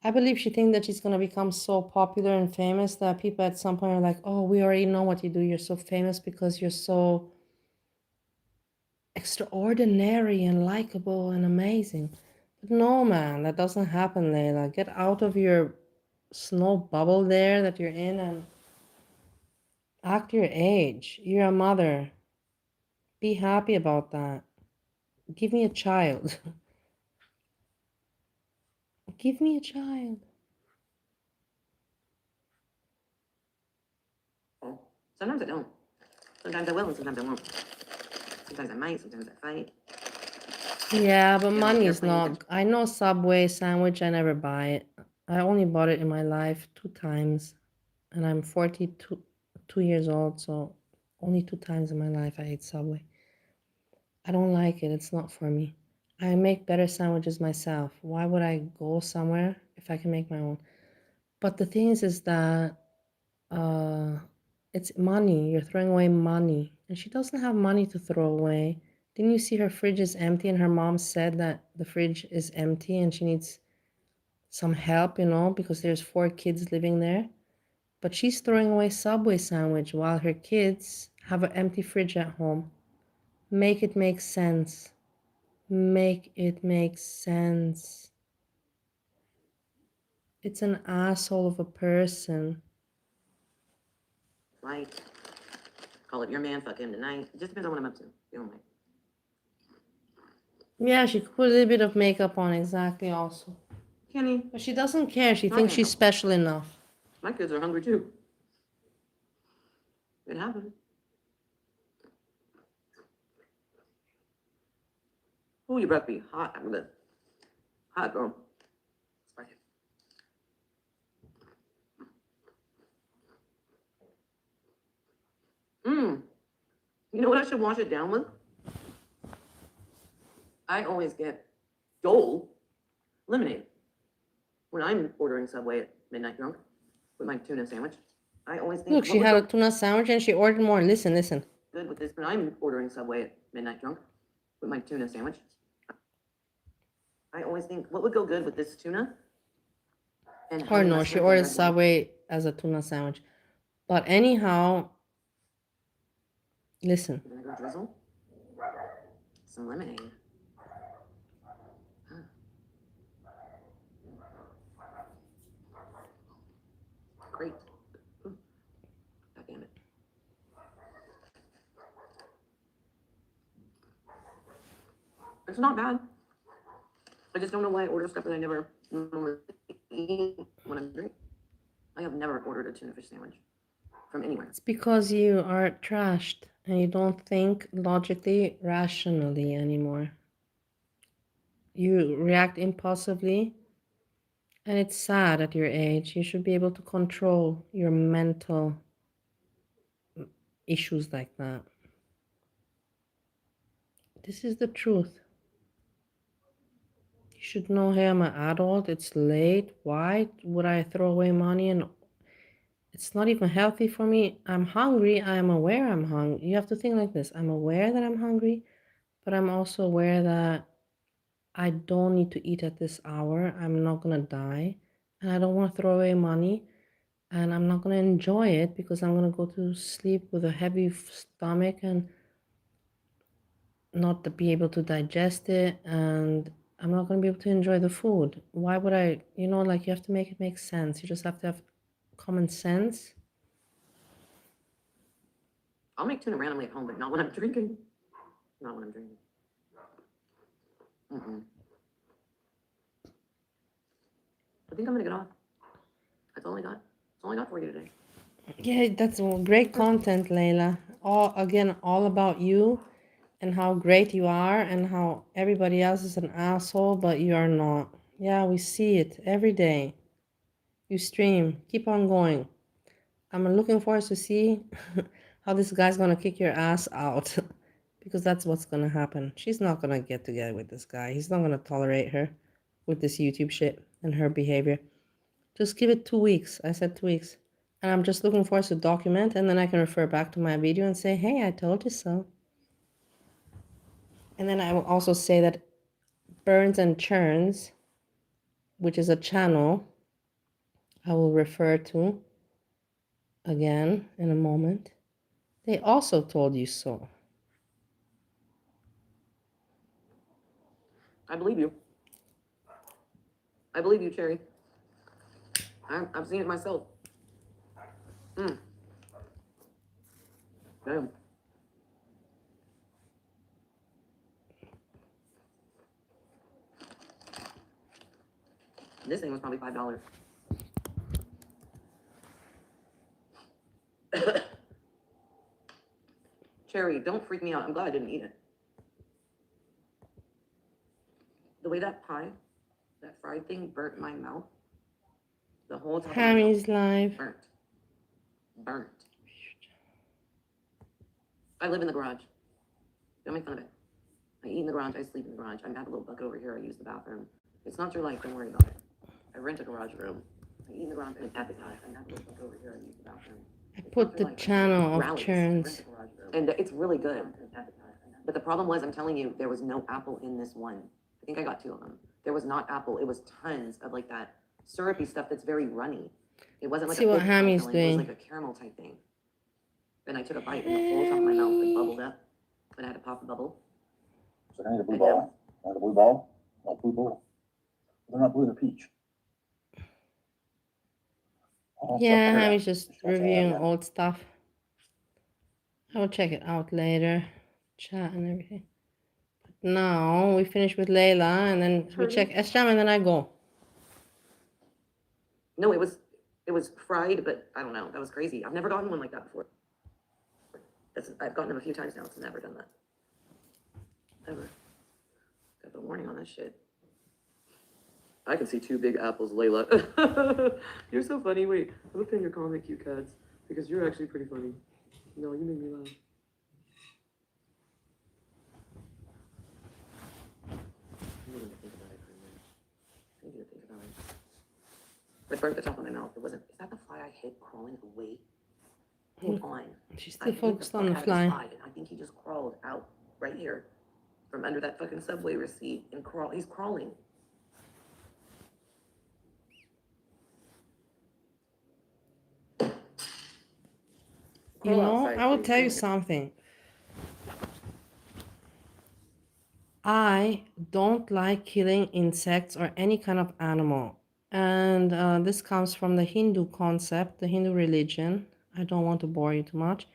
I believe she thinks that she's going to become so popular and famous that people at some point are like, oh, we already know what you do. You're so famous because you're so extraordinary and likable and amazing. But no, man, that doesn't happen, Leila. Get out of your snow bubble there that you're in and act your age. You're a mother. Be happy about that. Give me a child. Give me a child. Oh, sometimes I don't. Sometimes I will, and sometimes I won't. Sometimes I might, sometimes I fight. Yeah, but Get on money an is airplane, not. I know Subway sandwich, I never buy it. I only bought it in my life 2 times. And I'm 42 years old, so only 2 times in my life I ate Subway. I don't like it. It's not for me. I make better sandwiches myself. Why would I go somewhere if I can make my own? But the thing is that uh, it's money. You're throwing away money. And she doesn't have money to throw away. Didn't you see her fridge is empty and her mom said that the fridge is empty and she needs some help, because there's 4 kids living there? But she's throwing away Subway sandwich while her kids have an empty fridge at home. Make it make sense. Make it make sense. It's an asshole of a person. Fight. Call it your man, fuck him tonight. It just depends on what I'm up to. You know what? Yeah, she could put a little bit of makeup on, exactly, also. Kenny, But she doesn't care. She I thinks am. she's special enough. My kids are hungry too. It happens. Ooh, your breath be hot. I'm good. Hot, girl. Spicy. Mmm. You know what I should wash it down with? I always get Dole lemonade when I'm ordering Subway at midnight drunk with my tuna sandwich. I always think Look, what she would had go a tuna sandwich and she ordered more. Listen, listen. good with this when I'm ordering Subway at midnight drunk with my tuna sandwich. I always think what would go good with this tuna. And Or having no, a she sprinkle ordered red wine. Subway as a tuna sandwich. But anyhow, listen. Vinegar drizzle. Some lemonade. Huh. Great. Ooh. God damn it. It's not bad. I just don't know why I order stuff that I never normally eat when I'm drinking. I have never ordered a tuna fish sandwich from anywhere. It's because you are trashed and you don't think logically, rationally anymore. You react impulsively, and it's sad at your age. You should be able to control your mental issues like that. This is the truth. You should know, hey, I'm an adult, it's late. Why would I throw away money and it's not even healthy for me? I'm hungry. I am aware I'm hungry. You have to think like this. I'm aware that I'm hungry, but I'm also aware that I don't need to eat at this hour. I'm not gonna die. And I don't want to throw away money. And I'm not gonna enjoy it because I'm gonna go to sleep with a heavy stomach and not to be able to digest it, and I'm not going to be able to enjoy the food. Why would I, like you have to make it make sense. You just have to have common sense. I'll make tuna randomly at home, but not when I'm drinking. Not when I'm drinking. Mm-mm. I think I'm gonna get off. That's all I got. That's all I got for you today. Yeah, that's all great content, Layla. All about you and how great you are and how everybody else is an asshole, but you are not. Yeah, we see it every day. You stream. Keep on going. I'm looking forward to see how this guy's gonna kick your ass out. Because that's what's gonna happen. She's not gonna get together with this guy. He's not gonna tolerate her with this YouTube shit and her behavior. Just give it 2 weeks. I said 2 weeks. And I'm just looking forward to document, and then I can refer back to my video and say, hey, I told you so. And then I will also say that Burns and Churns, which is a channel I will refer to again in a moment, they also told you so. I believe you. I believe you, Cherry. I've seen it myself. Damn. This thing was probably $5. Cherry, don't freak me out. I'm glad I didn't eat it. The way that pie, that fried thing burnt my mouth. The whole top of my mouth. Hammy's live. Burnt. I live in the garage. Don't make fun of it. I eat in the garage. I sleep in the garage. I have a little bucket over here. I use the bathroom. It's not your life. Don't worry about it. I rent a garage room. I eat in the garage. I have a little bucket over here. I use the bathroom. I put the channel of Churns. And it's really good. But the problem was, I'm telling you, there was no apple in this one. I think I got 2 of them. There was not apple. It was tons of like that syrupy stuff that's very runny. It wasn't like See a what thick Hammy's filling. It was doing. like a caramel type thing. And I took a bite and the whole top of my mouth like bubbled up. And I had to pop the bubble. So I need a blue ball. I need a blue ball. No blue ball. They're not blue, they're peach. Yeah, Hammy's just reviewing old stuff. I will check it out later. Chat and everything. But now we finish with Layla and then we check SJAM and then I go. No, it was fried, but I don't know. That was crazy. I've never gotten one like that before. I've gotten them a few times now. It's never done that. Ever. Got the warning on that shit. I can see 2 big apples, Layla. You're so funny. Wait, I looked in your comment, cute cats, because you're actually pretty funny. No, you made me laugh. I need to think about it for a minute. I need to think about it. It burnt the top of my mouth. It wasn't. Is that the fly I hit crawling away? Hold on. She's still focused on the fly. And I think he just crawled out right here from under that fucking subway receipt and he's crawling. You know, I will tell you something. I don't like killing insects or any kind of animal. And this comes from the Hindu concept, the Hindu religion. I don't want to bore you too much.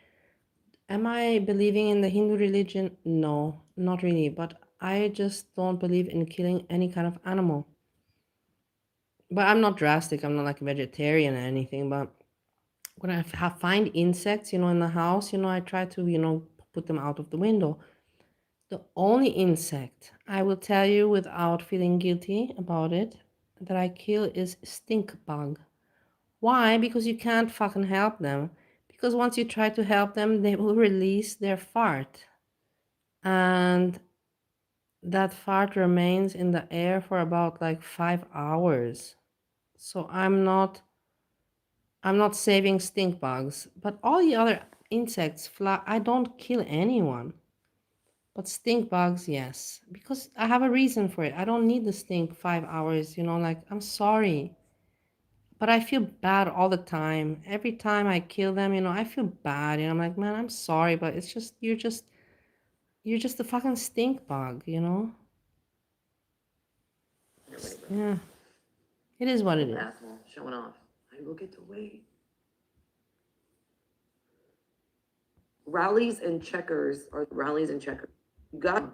Am I believing in the Hindu religion? No, not really. But I just don't believe in killing any kind of animal. But I'm not drastic. I'm not like a vegetarian or anything. But when I find insects, in the house, I try to, put them out of the window. The only insect I will tell you without feeling guilty about it that I kill is stink bug. Why? Because you can't fucking help them. Because once you try to help them, they will release their fart. And that fart remains in the air for about like 5 hours. So I'm not saving stink bugs, but all the other insects fly. I don't kill anyone. But stink bugs, yes, because I have a reason for it. I don't need the stink 5 hours, like I'm sorry. But I feel bad all the time. Every time I kill them, I feel bad. I'm like, man, I'm sorry, but it's just you're just a fucking stink bug, Yeah. It is what it is. Asshole, showing off. I will get to wait. Rallies and checkers are rallies and checkers. You got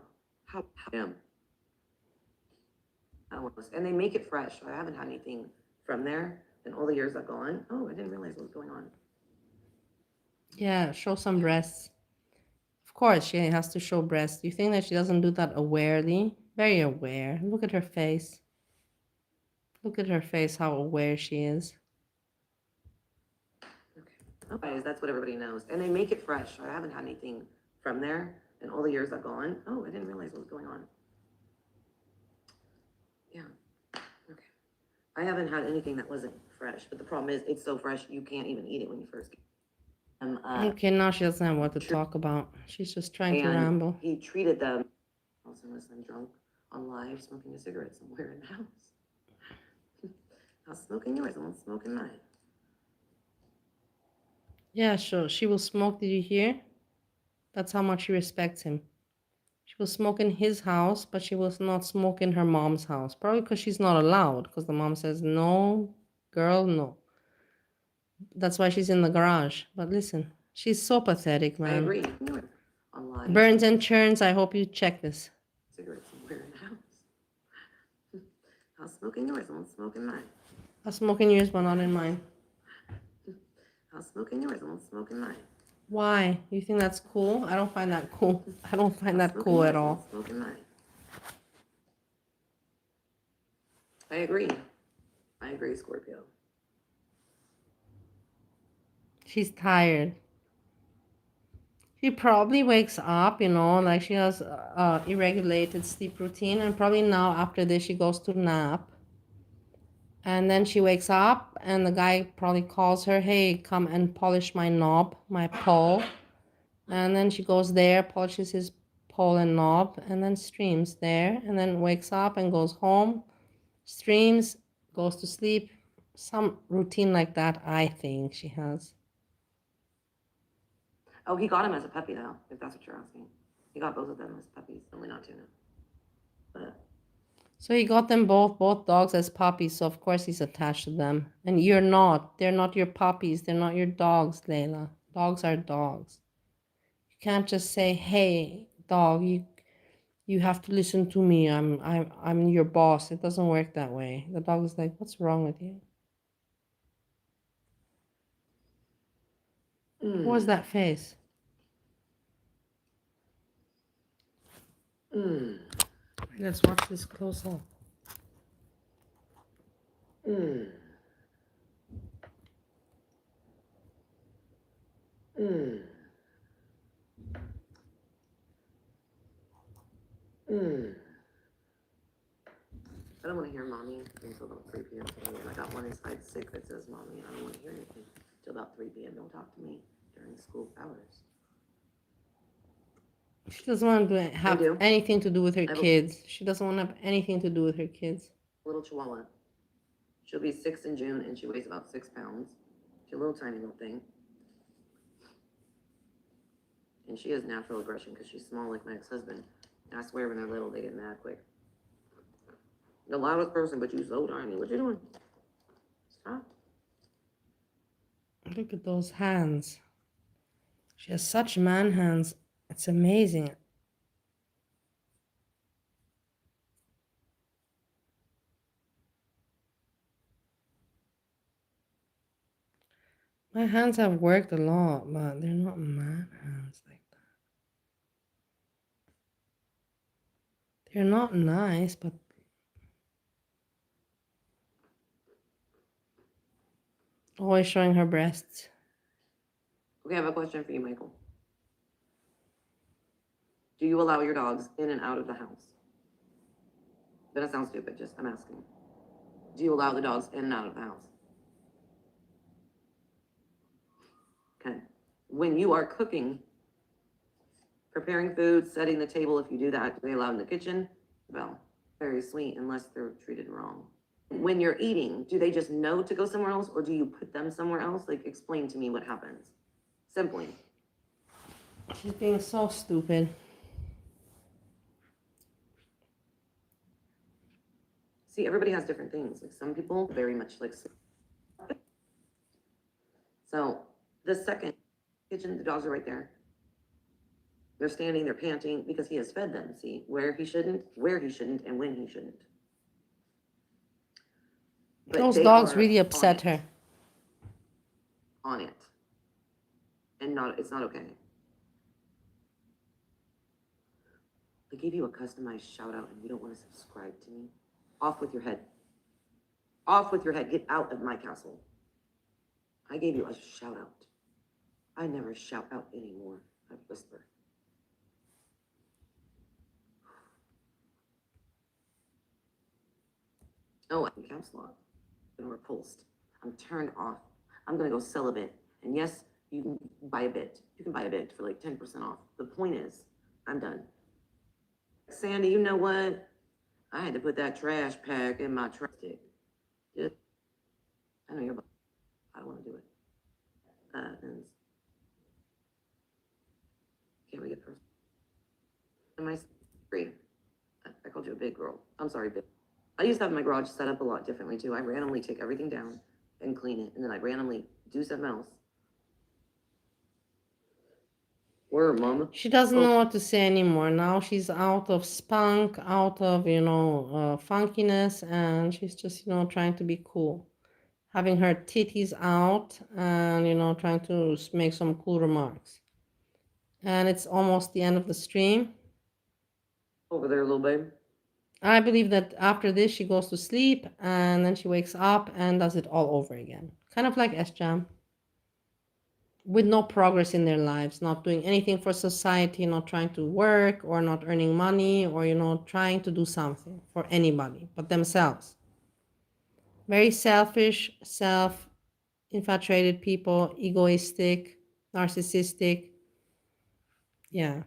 how him. And they make it fresh. I haven't had anything from there in all the years I've gone. Oh, I didn't realize what was going on. Yeah, show some breasts. Of course, she has to show breasts. You think that she doesn't do that awarely? Very aware. Look at her face. Look at her face, how aware she is. Okay, that's what everybody knows. And they make it fresh. I haven't had anything from there in all the years I've gone. Oh, I didn't realize what was going on. Yeah. Okay. I haven't had anything that wasn't fresh, but the problem is it's so fresh you can't even eat it when you first get Okay, now she doesn't have what to talk about. She's just trying to ramble. He treated them also unless I'm drunk on live smoking a cigarette somewhere in the house. I was smoking yours, I won't smoke in mine. Yeah, sure. She will smoke. Did you hear? That's how much she respects him. She will smoke in his house, but she will not smoke in her mom's house. Probably because she's not allowed, because the mom says, no, girl, no. That's why she's in the garage. But listen, she's so pathetic, man. I agree. On live. Burns and churns, I hope you check this. Cigarette somewhere in the house. I was smoking yours, I won't smoke in mine. I'll smoke in yours, but not in mine. I was smoking yours, I won't smoke in mine. Why? You think that's cool? I don't find that cool. I don't find that cool at all. Smoke in mine. I agree. I agree, Scorpio. She's tired. She probably wakes up, like she has irregulated sleep routine, and probably now after this she goes to nap. And then she wakes up and the guy probably calls her, hey, come and polish my knob, my pole. And then she goes there, polishes his pole and knob, and then streams there, and then wakes up and goes home, streams, goes to sleep. Some routine like that, I think she has. Oh, he got him as a puppy though, if that's what you're asking. He got both of them as puppies, only not Tuna. But so he got them both dogs as puppies, so of course he's attached to them. And you're not. They're not your puppies. They're not your dogs, Leila. Dogs are dogs. You can't just say, hey, dog, you have to listen to me. I'm your boss. It doesn't work that way. The dog is like, what's wrong with you? What was that face? Let's watch this close up. I don't want to hear mommy until about 3 p.m. today, and I got one inside sick that says mommy, and I don't want to hear anything till about 3 p.m. Don't talk to me during school hours. She doesn't want to have anything to do with her kids. She doesn't want to have anything to do with her kids. Little chihuahua. She'll be 6 in June, and she weighs about 6 pounds. She's a little tiny little thing. And she has natural aggression because she's small like my ex-husband. And I swear when they're little, they get mad quick. The loudest person, but you so tiny. What you doing? Stop. Look at those hands. She has such man hands. It's amazing. My hands have worked a lot, but they're not man hands like that. They're not nice, but always showing her breasts. Okay, I have a question for you, Michael. Do you allow your dogs in and out of the house? That sounds stupid, just I'm asking. Do you allow the dogs in and out of the house? Okay. When you are cooking, preparing food, setting the table, if you do that, do they allow in the kitchen? Well, very sweet, unless they're treated wrong. When you're eating, do they just know to go somewhere else, or do you put them somewhere else? Like, explain to me what happens. Simply. She's being so stupid. See, everybody has different things. Like, some people very much like. So the second kitchen, the dogs are right there. They're standing, they're panting because he has fed them. See, where he shouldn't, and when he shouldn't. But Those they dogs are really on upset it. her. On it. And it's not okay. I gave you a customized shout out and you don't want to subscribe to me? Off with your head. Off with your head. Get out of my castle. I gave you a shout out. I never shout out anymore. I whisper. Oh, I'm caps lock. I'm repulsed. I'm turned off. I'm gonna go celibate. And yes, you can buy a bit. You can buy a bit for like 10% off. The point is, I'm done. Sandy, you know what? I had to put that trash pack in my trash stick. Just, I know you're. I don't want to do it. And can't we get personal? Am I free? I called you a big girl. I'm sorry, big. I used to have my garage set up a lot differently too. I randomly take everything down and clean it, and then I randomly do something else. Where, mama? She doesn't know what to say anymore. Now she's out of spunk, out of, funkiness, and she's just, trying to be cool. Having her titties out and, trying to make some cool remarks. And it's almost the end of the stream. Over there, little babe. I believe that after this, she goes to sleep and then she wakes up and does it all over again. Kind of like SJAM. With no progress in their lives, not doing anything for society, not trying to work or not earning money or, trying to do something for anybody but themselves. Very selfish, self-infatuated people, egoistic, narcissistic. Yeah.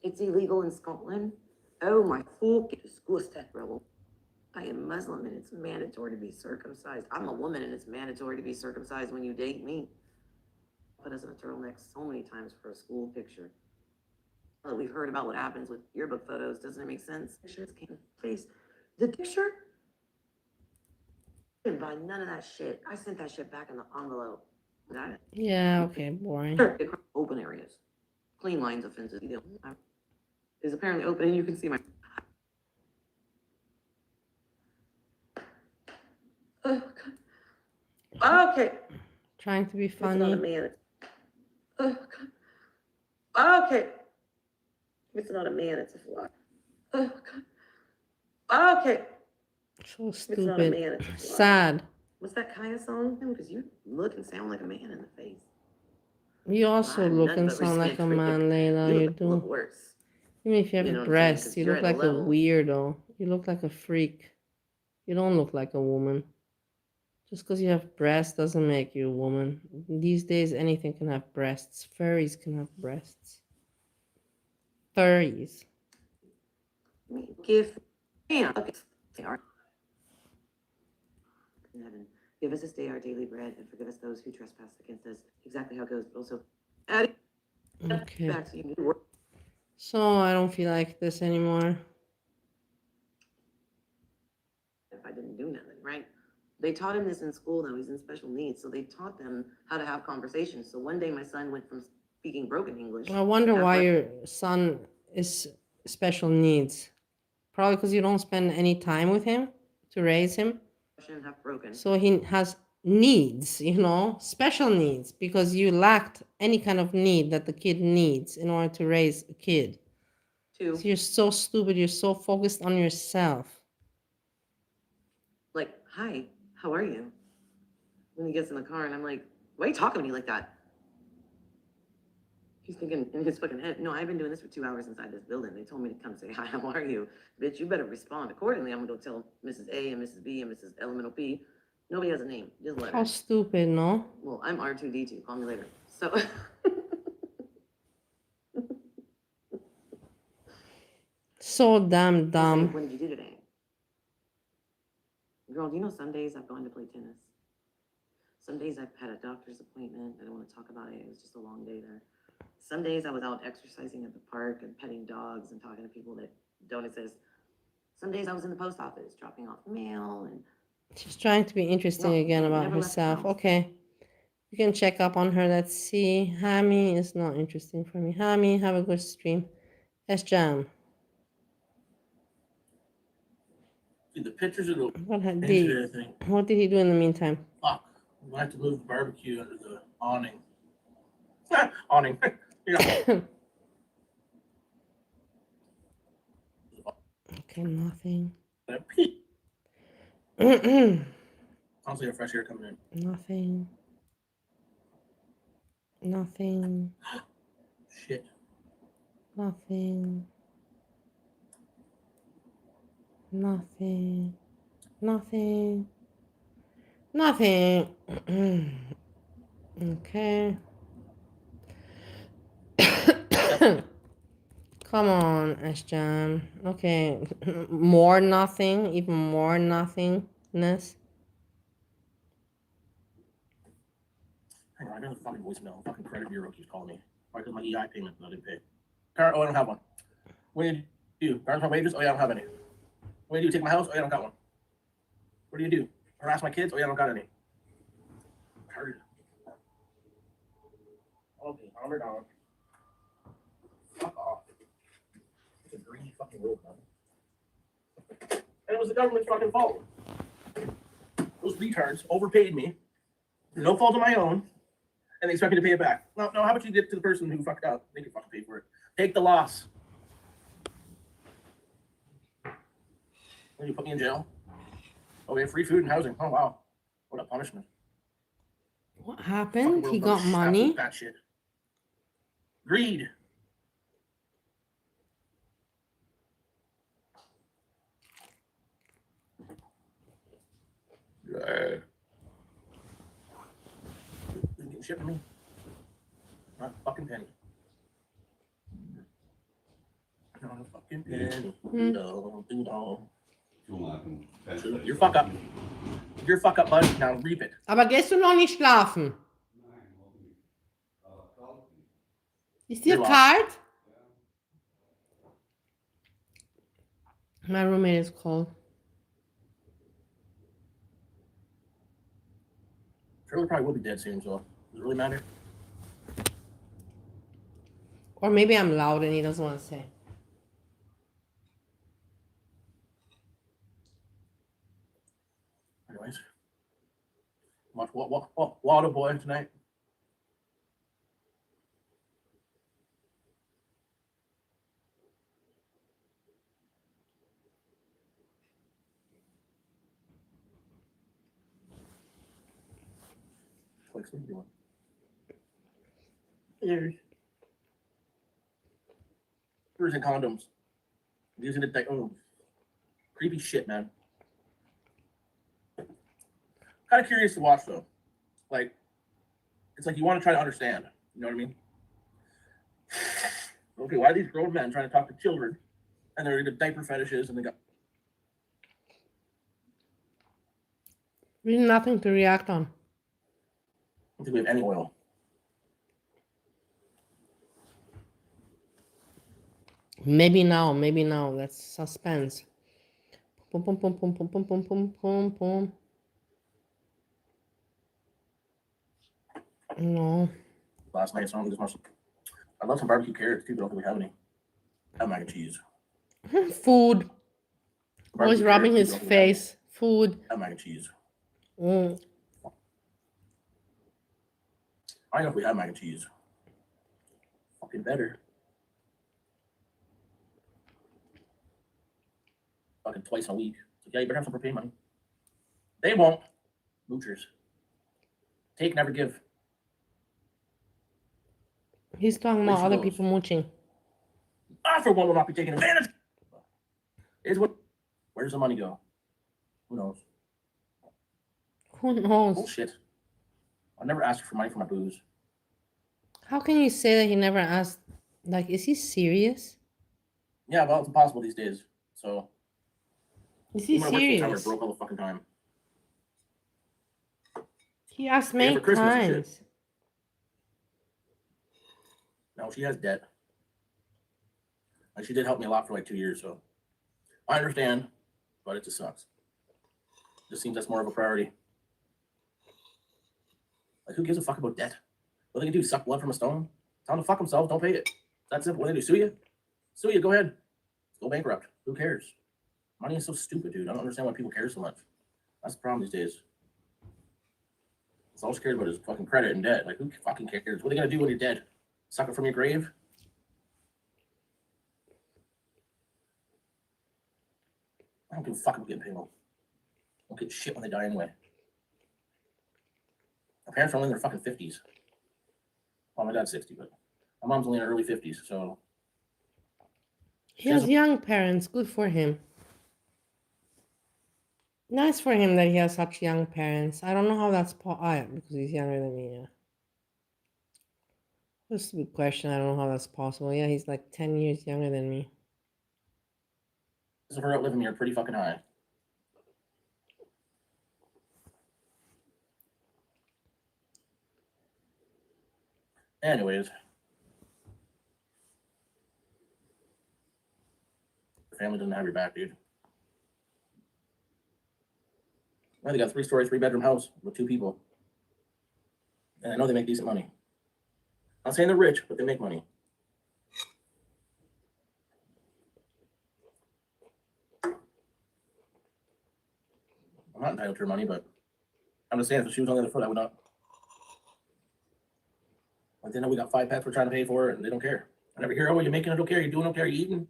It's illegal in Scotland. Oh my fucking disgusting, rebel. I am Muslim and it's mandatory to be circumcised. I'm a woman and it's mandatory to be circumcised when you date me. Put us in a turtleneck so many times for a school picture. We've heard about what happens with yearbook photos. Doesn't it make sense? Pictures can't face the picture. I didn't buy none of that shit. I sent that shit back in the envelope. Yeah, okay, boring. Open areas. Clean lines of fences. Is apparently open and you can see my. Oh, God. Okay. Trying to be It's not a funny. man. Oh, God. Okay. It's not a man, it's a fly. Oh, God. Okay. So It's not a stupid. man, it's a fly. Sad. What's that Kaya song? Because you look and sound like a man in the face. You also I have look none and but sound like respect a for you. man, Layla. You You look do. worse. Even if you have You know what I'm saying? breasts, 'Cause you you're look at a like a level. weirdo. You look like a freak. You don't look like a woman. Just because you have breasts doesn't make you a woman. These days, anything can have breasts. Furries can have breasts. Furries. Give. Yeah. Okay. They are. In heaven, give us this day our daily bread and forgive us those who trespass against us. Exactly how it goes, but also add Okay. back to you. So I don't feel like this anymore. If I didn't do nothing, right? They taught him this in school, though. He's in special needs. So they taught them how to have conversations. So one day my son went from speaking broken English. I wonder to why have your son is special needs. Probably because you don't spend any time with him to raise him. Russian, half broken. So he has needs, special needs, because you lacked any kind of need that the kid needs in order to raise a kid. Two, So you're so stupid. You're so focused on yourself. like, hi, how are you? When he gets in the car and I'm like, why are you talking to me like that? He's thinking in his fucking head, no, I've been doing this for 2 hours inside this building. They told me to come say, hi, how are you? Bitch, you better respond accordingly. I'm gonna go tell Mrs. A and Mrs. B and Mrs. Elemental P. Nobody has a name, just How letters. stupid, no? Well, I'm R2D2, call me later. So. So damn He's like, dumb. what did you do today? Girl, do you know some days I've gone to play tennis? Some days I've had a doctor's appointment. I don't want to talk about it. It was just a long day there. Some days I was out exercising at the park and petting dogs and talking to people that don't exist. Some days I was in the post office dropping off mail and She's trying to be interesting No, again I about never left the herself. house. Okay. You can check up on her. Let's see. Hammy is not interesting for me. Hammy, have a good stream. SJAM. See, the pictures of the What did internet thing. what did he do in the meantime? Fuck. I'm gonna have to move the barbecue under the awning. Awning. Yeah. Okay, nothing. Honestly, a fresh air coming in. Nothing. Nothing. Shit. Nothing. Nothing. Nothing. Nothing. Okay. Come on, SJAM. Okay. More nothing. Even more nothingness. Hang on, I got a fucking voicemail. Fucking credit bureau keeps calling me. Why? Because my EI payment that I didn't pay. Oh, I don't have one. What do you do? Garnish my wages? Oh, yeah, I don't have any. What do you do? Take my house? Oh, yeah, I don't got one. What do you do? Harass my kids? Oh, yeah, I don't got any. Card. Okay, $100. Fuck off. It's a greedy fucking world, man. And it was the government's fucking fault. Those retards overpaid me. No fault of my own. And they expect me to pay it back. No, how about you get to the person who fucked up? They can fucking pay for it. Take the loss. When you put me in jail? Oh, we have free food and housing. Oh, wow. What a punishment. What happened? He got money? That shit. Greed. Didn't get shit from me. Not a fucking penny. Not a fucking penny. No. You're fuck up. You're fuck up, bud. Now reap it. Aber gehst du noch nicht schlafen? Ist dir kalt? My roommate is cold. Shirley probably will be dead soon, so does it really matter? Or maybe I'm loud and he doesn't want to say. Anyways. Watch Water Boy tonight. What's he doing? Using condoms. Using it like, oh, creepy shit, man. Kind of curious to watch though. Like, it's like you want to try to understand. You know what I mean? Okay, why are these grown men trying to talk to children, and they're into diaper fetishes, and they got Really nothing to react on. I don't think we have any oil. Maybe now. That's suspense. Pum pum pum pum pum pum pum pum pum pum. No. Last night, so I don't think there's much. I love some barbecue carrots too, but I don't think we have any. I have mac and cheese. Food. Always Barbecue rubbing carrots, his too, face. Food. I have mac and cheese. Mm. I know if we have mac and cheese. Fucking better. Fucking twice a week. So yeah, you better have some propane money. They won't. Moochers. Take, never give. He's talking about other people mooching. I, for one, will not be taking advantage. Is what? Where's the money go? Who knows? Who knows? Bullshit. I never asked for money for my booze. How can you say that he never asked? Like, is he serious? Yeah, well, it's impossible these days. So. Is he serious? Broke all the fucking time. He asked many times. No, she has debt. And she did help me a lot for like 2 years, so I understand, but it just sucks. Just seems that's more of a priority. Like, who gives a fuck about debt? What they can do, suck blood from a stone? Tell them to fuck themselves, don't pay it. That's simple. What do they do, sue you? Sue you, go ahead. Go bankrupt. Who cares? Money is so stupid, dude. I don't understand why people care so much. That's the problem these days. It's all cared about is fucking credit and debt. Like, who fucking cares? What are they gonna do when you're dead? Suck it from your grave? I don't give a fuck about getting payroll. Don't get shit when they die anyway. My parents are only in their fucking 50s. Well, my dad's 60, but my mom's only in her early 50s, so. He has young parents. Good for him. Nice for him that he has such young parents. I don't know how that's because he's younger than me. Yeah. That's a good question. I don't know how that's possible. Yeah, he's like 10 years younger than me. So her outliving me are pretty fucking high. Anyways. The family doesn't have your back, dude. Well, they got 3-story, 3-bedroom house with 2 people. And I know they make decent money. I'm not saying they're rich, but they make money. I'm not entitled to her money, but I'm just saying if she was on the other foot, I would not. Like, they know we got 5 pets we're trying to pay for, and they don't care. I never hear, oh, you're making it okay, you're doing okay, are you eating?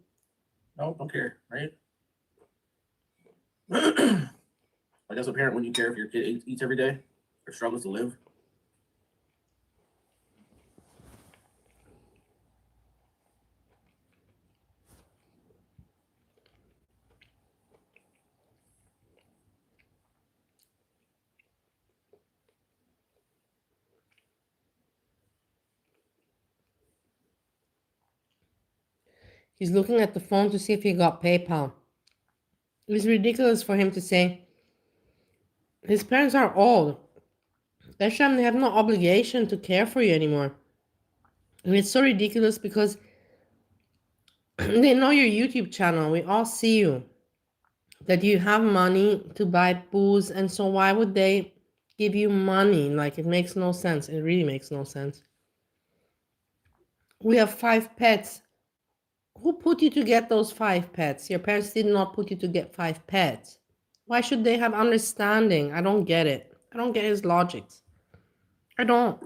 No, don't care, right? Like, as a parent, wouldn't you care if your kid eats every day or struggles to live? He's looking at the phone to see if he got PayPal. It's ridiculous for him to say his parents are old. SJAM, they have no obligation to care for you anymore. And it's so ridiculous because they know your YouTube channel. We all see you. That you have money to buy booze, and so why would they give you money? Like, it makes no sense. It really makes no sense. We have 5 pets. Who put you to get those 5 pets? Your parents did not put you to get 5 pets. Why should they have understanding? I don't get it. I don't get his logics. I don't.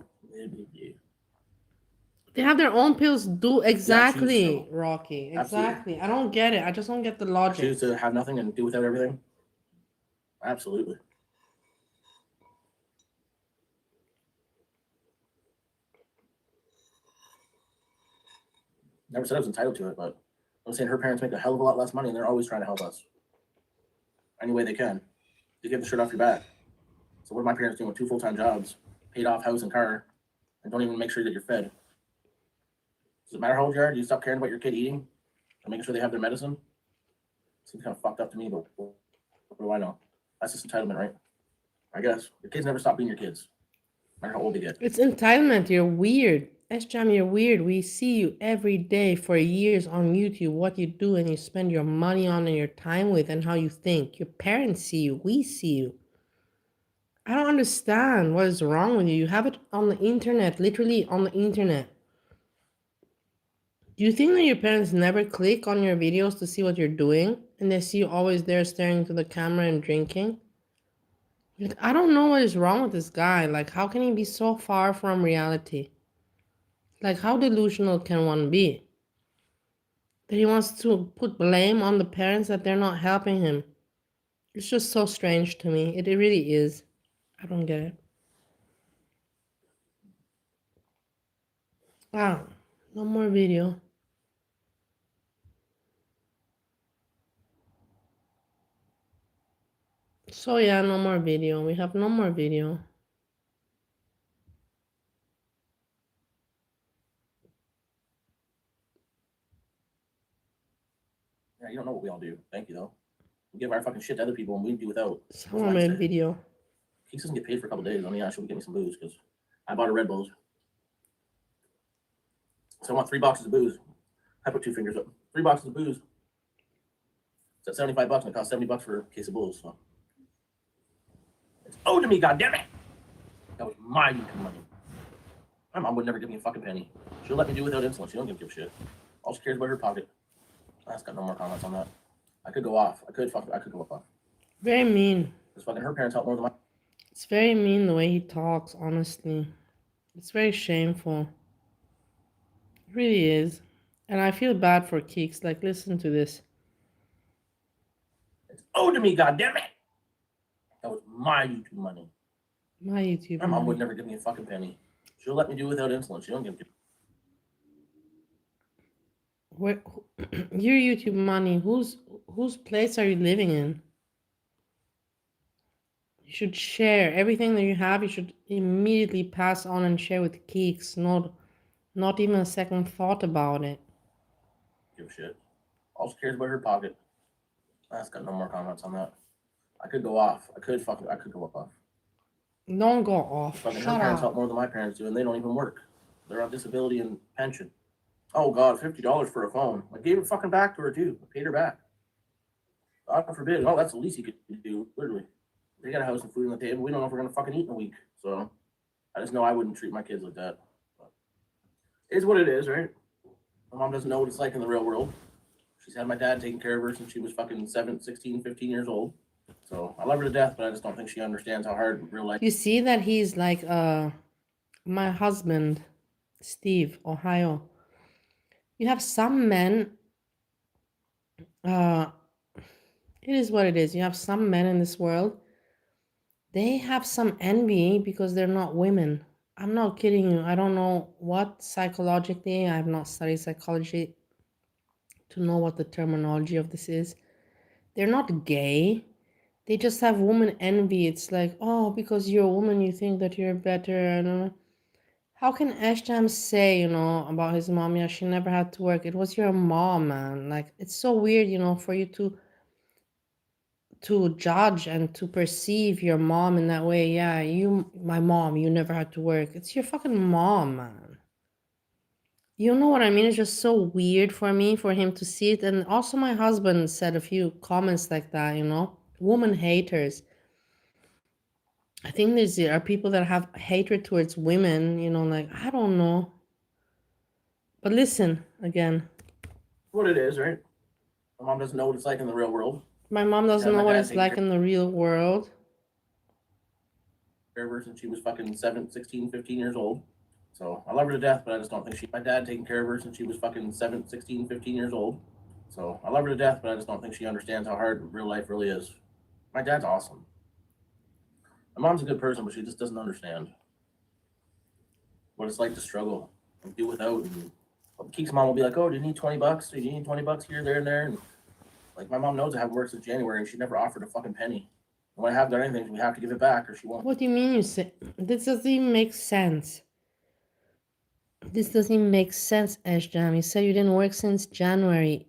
They have their own pills. Do exactly, Rocky. Exactly. I don't get it. I just don't get the logic. Choose to have nothing and do without everything? Absolutely. Never said I was entitled to it, but I'm saying her parents make a hell of a lot less money and they're always trying to help us. Any way they can. To get the shirt off your back. So what are my parents doing with 2 full-time jobs, paid off house and car, and don't even make sure that you're fed? Does it matter how old you are? Do you stop caring about your kid eating and making sure they have their medicine? Seems kind of fucked up to me, but what do I know? That's just entitlement, right? I guess. Your kids never stop being your kids, no matter how old they get. It's entitlement. You're weird. SJAM, you're weird. We see you every day for years on YouTube, what you do and you spend your money on and your time with and how you think. Your parents see you. We see you. I don't understand what is wrong with you. You have it on the internet, literally on the internet. Do you think that your parents never click on your videos to see what you're doing and they see you always there staring into the camera and drinking? Like, I don't know what is wrong with this guy. Like, how can he be so far from reality? Like, how delusional can one be? That he wants to put blame on the parents that they're not helping him. It's just so strange to me. It really is. I don't get it. Wow. No more video. So yeah, no more video. We have no more video. Yeah, you don't know what we all do. Thank you, though. We give our fucking shit to other people and we do without. Someone made a video. Keeks doesn't get paid for a couple days. I mean, should we get me some booze? Because I bought a Red Bulls. So I want 3 boxes of booze. I put 2 fingers up. 3 boxes of booze. It's at $75 and it costs $70 for a case of booze. So it's owed to me, goddammit. That was my YouTube money. My mom would never give me a fucking penny. She'll let me do without insulin. She don't give a shit. All she cares about her pocket. That's got no more comments on that. I could go off. I could go off. Very mean. Because fucking her parents help more than my. It's very mean the way he talks, honestly. It's very shameful. It really is. And I feel bad for Keeks. Like, listen to this. It's owed to me, goddammit. That was my YouTube money. My YouTube My mom money. would never give me a fucking penny. She'll let me do without insulin. She don't give a. Where, your YouTube money, whose place are you living in? You should share everything that you have. You should immediately pass on and share with Keeks. Not even a second thought about it. Give a shit. All she cares about her pocket. That's got no more comments on that. I could go off. I could go off. Don't go off. Fucking her Shut parents up. help more than my parents do, and they don't even work. They're on disability and pension. Oh God, $50 for a phone. I gave it fucking back to her too. I paid her back. God forbid. Oh, that's the least you could do, literally. They got a house and food on the table. We don't know if we're gonna fucking eat in a week. So I just know I wouldn't treat my kids like that. But it is what it is, right? My mom doesn't know what it's like in the real world. She's had my dad taking care of her since she was fucking 16, 15 years old. So I love her to death, but I just don't think she understands how hard real life. You see that he's like my husband, Steve, Ohio. You have some men, it is what it is. You have some men in this world, they have some envy because they're not women. I'm not kidding you. I don't know what psychologically, I have not studied psychology to know what the terminology of this is. They're not gay. They just have woman envy. It's like, oh, because you're a woman, you think that you're better. And how can SJAM say, about his mom, yeah, she never had to work. It was your mom, man. Like, it's so weird, for you to judge and to perceive your mom in that way. Yeah, my mom, you never had to work. It's your fucking mom, man. You know what I mean? It's just so weird for me for him to see it. And also my husband said a few comments like that, woman haters. I think there are people that have hatred towards women, like, I don't know. But listen, again. What it is, right? My mom doesn't know what it's like in the real world. My mom doesn't know what it's like in the real world. Ever since she was fucking 16, 15 years old. So I love her to death, but I just don't think my dad taking care of her since she was fucking 16, 15 years old. So I love her to death, but I just don't think she understands how hard real life really is. My dad's awesome. My mom's a good person, but she just doesn't understand what it's like to struggle and do without. And Keek's mom will be like, "Oh, do you need $20? Do you need $20 here, there, and there?" And like my mom knows I haven't worked since January, and she never offered a fucking penny. And when I have done anything, we have to give it back, or she won't. What do you mean you say? This doesn't even make sense. This doesn't even make sense, SJAM. You said you didn't work since January.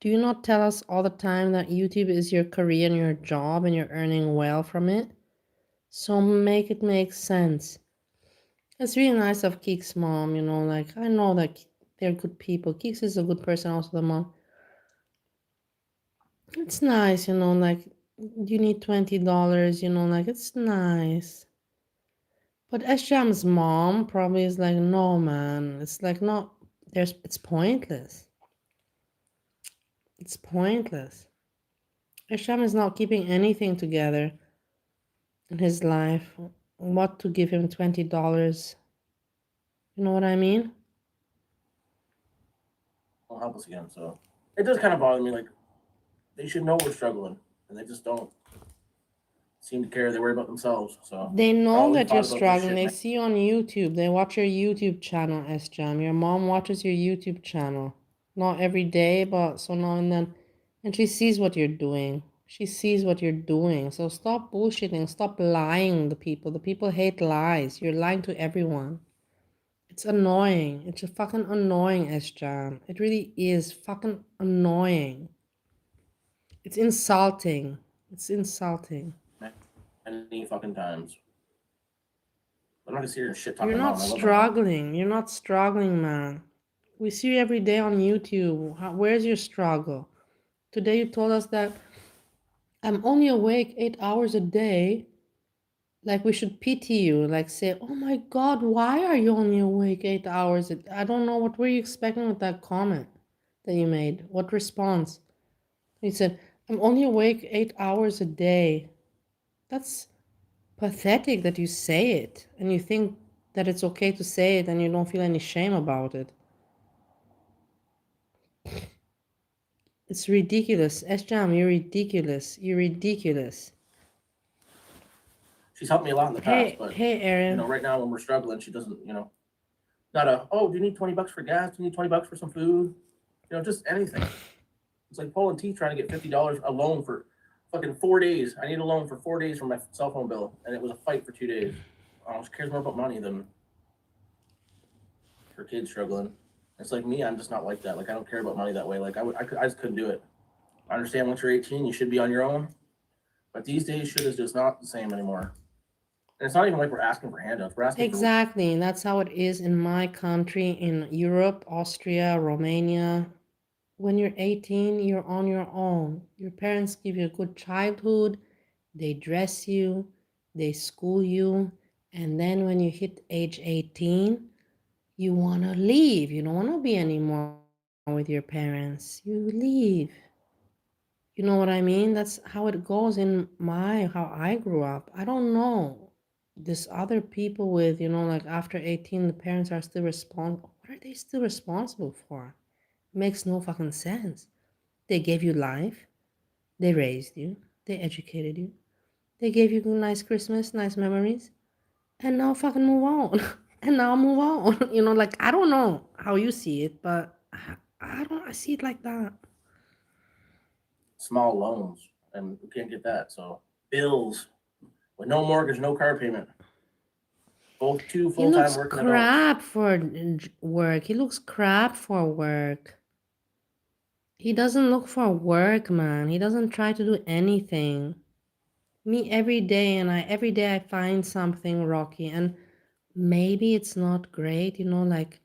Do you not tell us all the time that YouTube is your career and your job and you're earning well from it? So make it make sense. It's really nice of Keek's mom, like, I know that they're good people. Keeks is a good person, also the mom. It's nice, like, you need $20, like, it's nice. But SJAM's mom probably is like, no, man. It's like, no, it's pointless. It's pointless. SJAM is not keeping anything together in his life. What to give him $20? You know what I mean? Won't help us again. So it does kind of bother me. Like they should know we're struggling, and they just don't seem to care. They worry about themselves. So they know that you're struggling. They see you on YouTube. They watch your YouTube channel, SJAM. Your mom watches your YouTube channel. Not every day, but so now and then. And she sees what you're doing. She sees what you're doing. So stop bullshitting. Stop lying to people. The people hate lies. You're lying to everyone. It's annoying. It's fucking annoying, SJAM. It really is fucking annoying. It's insulting. It's insulting. Any fucking times. I'm not gonna sit here and shit talk. You're not struggling. You're not struggling, man. We see you every day on YouTube. Where's your struggle? Today you told us that I'm only awake 8 hours a day. Like we should pity you, like say, oh my God, why are you only awake 8 hours? I don't know, what were you expecting with that comment that you made? What response? You said, I'm only awake 8 hours a day. That's pathetic that you say it and you think that it's okay to say it and you don't feel any shame about it. It's ridiculous. SJAM, you're ridiculous. You're ridiculous. She's helped me a lot in the past, Hey, but hey, Aaron. right now when we're struggling, she doesn't, not oh, do you need 20 bucks for gas? Do you need 20 bucks for some food? Just anything. It's like pulling teeth trying to get $50 a loan for fucking 4 days. I need a loan for 4 days for my cell phone bill, and it was a fight for 2 days. She cares more about money than her kids struggling. It's like me, I'm just not like that. Like I don't care about money that way. Like I just couldn't do it. I understand once you're 18, you should be on your own, but these days shit is just not the same anymore. And it's not even like we're asking for handouts. We're asking Exactly, and that's how it is in my country, in Europe, Austria, Romania. When you're 18, you're on your own. Your parents give you a good childhood, they dress you, they school you, and then when you hit age 18, you want to leave. You don't want to be anymore with your parents. You leave. You know what I mean? That's how it goes in how I grew up. I don't know. This other people with, like after 18, the parents are still responsible. What are they still responsible for? Makes no fucking sense. They gave you life. They raised you. They educated you. They gave you a nice Christmas, nice memories. And now fucking move on. And now move on. Like I don't know how you see it, but I see it like that. small loans, and we can't get that. So bills with no mortgage, no car payment. Both two He full-time looks working adults. crap for work. He looks crap for work. He doesn't look for work, man. He doesn't try to do anything. Me every day, and every day I find something rocky, and maybe it's not great, like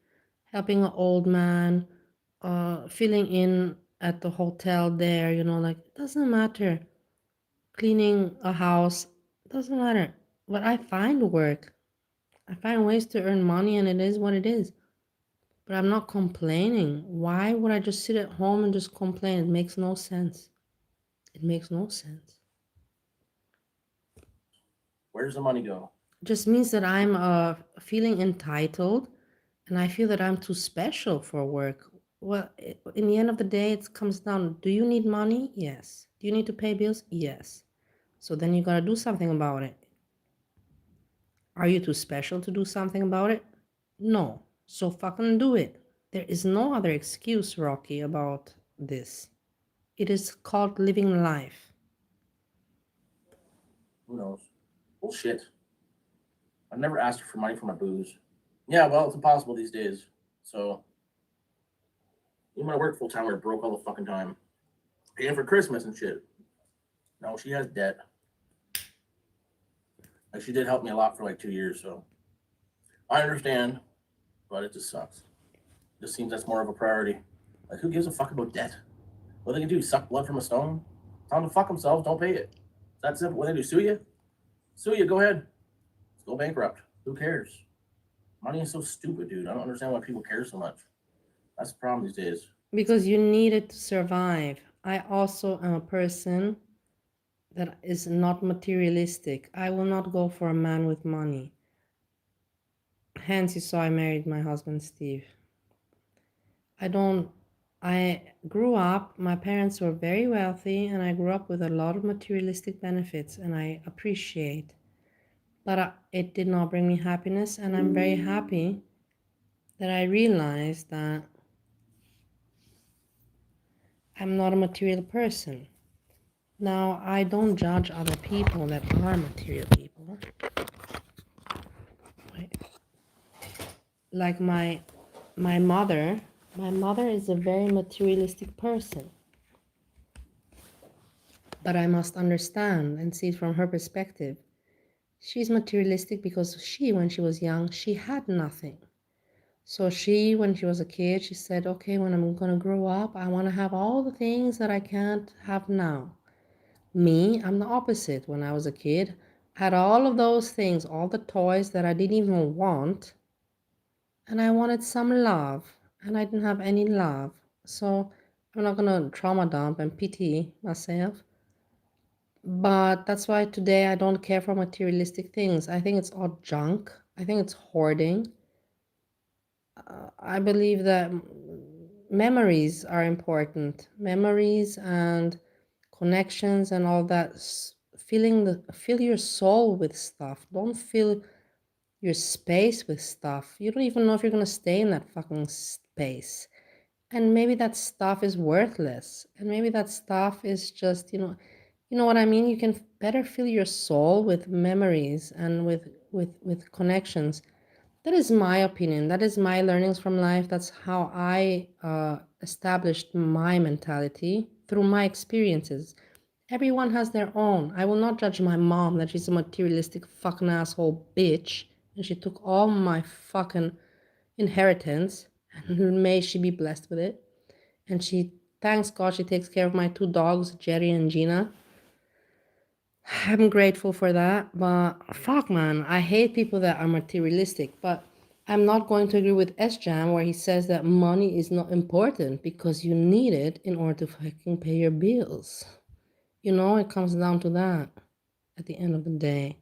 helping an old man, filling in at the hotel there, like it doesn't matter. Cleaning a house, doesn't matter. But I find work. I find ways to earn money, and it is what it is. But I'm not complaining. Why would I just sit at home and just complain? It makes no sense. It makes no sense. Where does the money go? It just means that I'm feeling entitled, and I feel that I'm too special for work. Well, in the end of the day, it comes down, do you need money? Yes. Do you need to pay bills? Yes. So then you gotta do something about it. Are you too special to do something about it? No. So fucking do it. There is no other excuse, Rocky, about this. It is called living life. Who knows? Bullshit. I've never asked her for money for my booze. Yeah, well, it's impossible these days. So, even when I work full time, we're broke all the fucking time. Paying for Christmas and shit. No, she has debt. Like, she did help me a lot for like 2 years, so I understand, but it just sucks. It just seems that's more of a priority. Like, who gives a fuck about debt? What they can do? Suck blood from a stone? Tell them to fuck themselves. Don't pay it. That's simple. What they do? Sue you? Sue you. Go ahead. Let's go bankrupt. Who cares? Money is so stupid, dude. I don't understand why people care so much. That's the problem these days. Because you need it to survive. I also am a person that is not materialistic. I will not go for a man with money. Hence, you saw I married my husband, Steve. I grew up, my parents were very wealthy, and I grew up with a lot of materialistic benefits, and I appreciate. But it did not bring me happiness, and I'm very happy that I realized that I'm not a material person. Now, I don't judge other people that are material people. Like my mother is a very materialistic person. But I must understand and see it from her perspective. She's materialistic because when she was young, she had nothing. So when she was a kid, she said, okay, when I'm going to grow up, I want to have all the things that I can't have now. Me, I'm the opposite. When I was a kid, had all of those things, all the toys that I didn't even want, and I wanted some love, and I didn't have any love. So I'm not gonna trauma dump and pity myself. But that's why today I don't care for materialistic things. I think it's all junk. I think it's hoarding. I believe that memories are important. Memories and connections and all that. Fill your soul with stuff. Don't fill your space with stuff. You don't even know if you're gonna stay in that fucking space. And maybe that stuff is worthless. And maybe that stuff is just, you know what I mean? You can better fill your soul with memories and with connections. That is my opinion. That is my learnings from life. That's how I established my mentality through my experiences. Everyone has their own. I will not judge my mom that she's a materialistic fucking asshole bitch and she took all my fucking inheritance and may she be blessed with it. And she, thanks God, she takes care of my two dogs, Jerry and Gina. I'm grateful for that, but fuck, man, I hate people that are materialistic. But I'm not going to agree with SJAM where he says that money is not important because you need it in order to fucking pay your bills. You know, it comes down to that at the end of the day.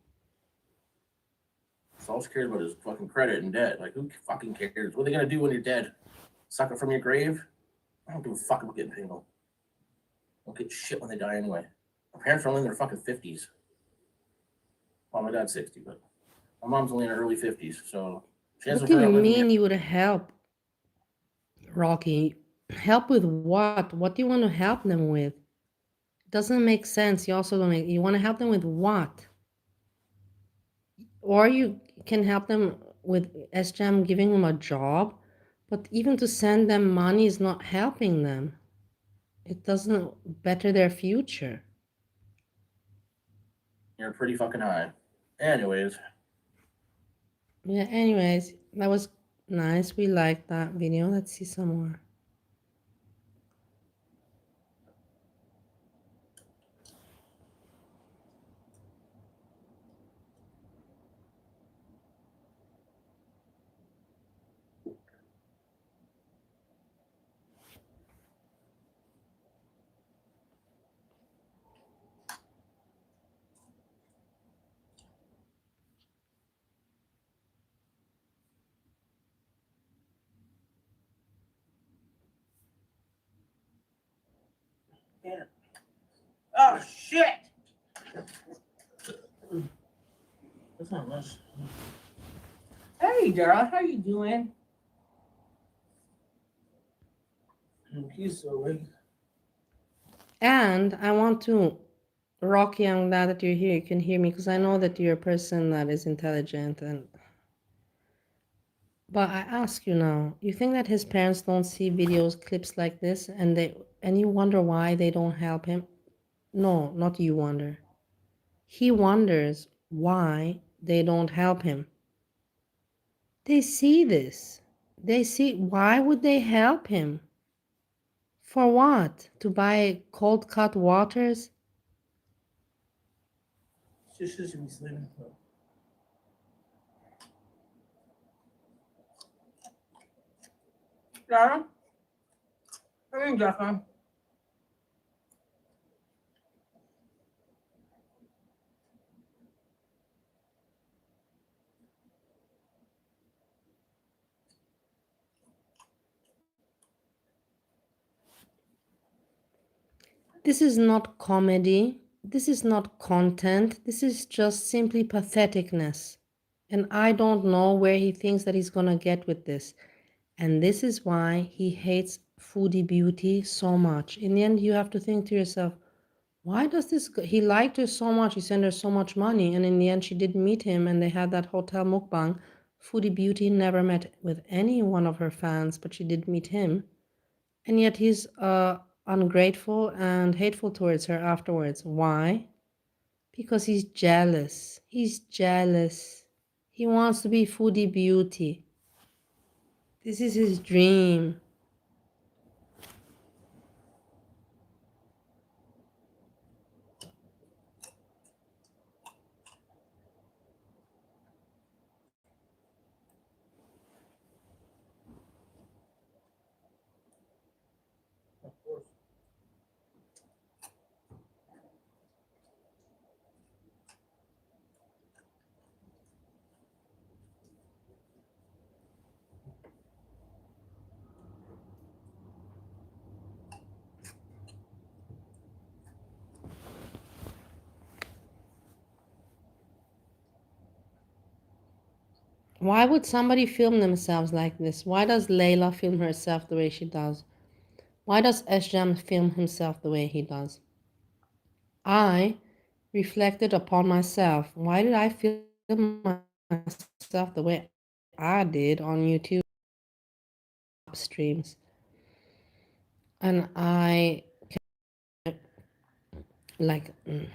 So all she cares about is fucking credit and debt. Like, who fucking cares? What are they gonna do when you're dead? Suck it from your grave? I don't give a fuck about getting paid. Don't get shit when they die anyway. My parents are only in their fucking 50s. Well, my dad's 60, but my mom's only in her early 50s, so she has What do you living mean you would help, Rocky? Help with what? What do you want to help them with? Doesn't make sense. You also don't make, you want to help them with what? Or you can help them with SJAM giving them a job, but even to send them money is not helping them. It doesn't better their future. You're pretty fucking high. Anyways, Yeah, anyways, that was nice. We liked that video. Let's see some more. yeah. Oh shit! That's not much. Hey, Dara, how you doing? He's so late. And I want to, Rocky, I'm glad that you're here. You can hear me because I know that you're a person that is intelligent and but I ask you now, you think that his parents don't see videos, clips like this, and you wonder why they don't help him? No, not you wonder. He wonders why they don't help him. They see this. They see, why would they help him? For what? To buy cold cut waters? Just as he's sleeping. Dara? Come in, Jaffa. This is not comedy. This is not content. This is just simply patheticness. And I don't know where he thinks that he's gonna get with this. And this is why he hates Foodie Beauty so much. In the end, you have to think to yourself, why does this, he liked her so much, he sent her so much money, and in the end, she didn't meet him, and they had that hotel mukbang. Foodie Beauty never met with any one of her fans, but she did meet him. And yet he's ungrateful and hateful towards her afterwards. Why? Because he's jealous. He's jealous. He wants to be Foodie Beauty. This is his dream. Why would somebody film themselves like this? Why does Layla film herself the way she does? Why does SJAM film himself the way he does? I reflected upon myself. Why did I film myself the way I did on YouTube streams? And I like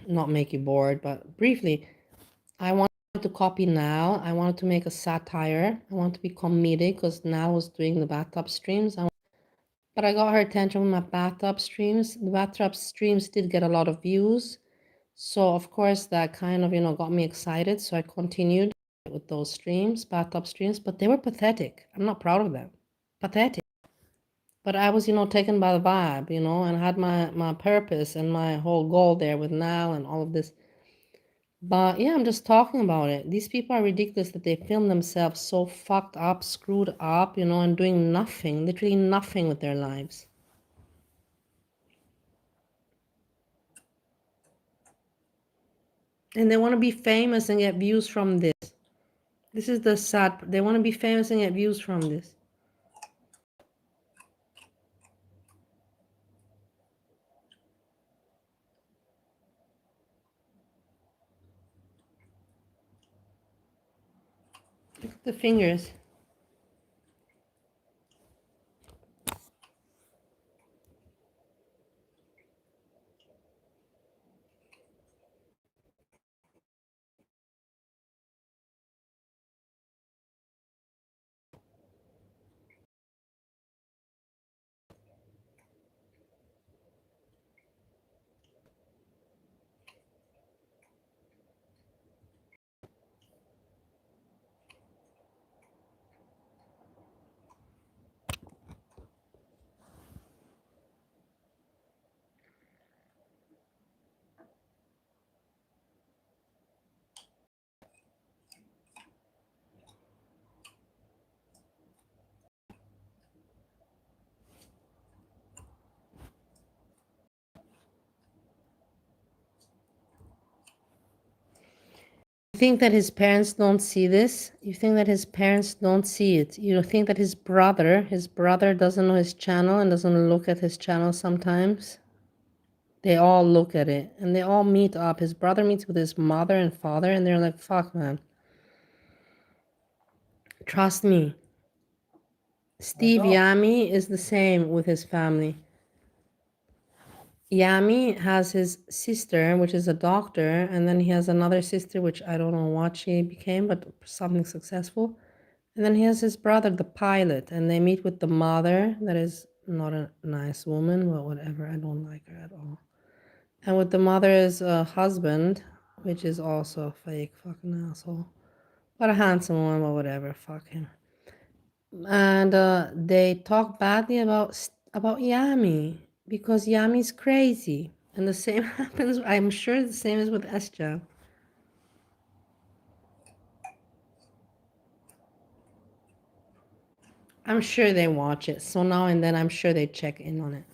not make you bored, but briefly, I wanted to copy Now. I wanted to make a satire. I wanted to be comedic because Now was doing the bathtub streams. But I got her attention with my bathtub streams. The bathtub streams did get a lot of views. So of course that kind of, got me excited. So I continued with those streams, bathtub streams, but they were pathetic. I'm not proud of them. Pathetic. But I was, taken by the vibe, and had my purpose and my whole goal there with Now and all of this. But yeah, I'm just talking about it. These people are ridiculous that they film themselves so fucked up, screwed up, and doing nothing, literally nothing with their lives. And they want to be famous and get views from this. This is the sad. They want to be famous and get views from this. Look at the fingers. You think that his parents don't see this? You think that his parents don't see it? You think that his brother doesn't know his channel and doesn't look at his channel sometimes? They all look at it and they all meet up. His brother meets with his mother and father and they're like, fuck, man. Trust me. Steve Yami is the same with his family. Yami has his sister, which is a doctor, and then he has another sister, which I don't know what she became, but something successful. And then he has his brother, the pilot, and they meet with the mother, that is not a nice woman, but whatever, I don't like her at all. And with the mother's husband, which is also a fake fucking asshole, but a handsome one, but whatever, fuck him. And they talk badly about Yami because Yami's crazy. And the same happens, I'm sure the same is with SJAM. I'm sure they watch it. So now and then I'm sure they check in on it.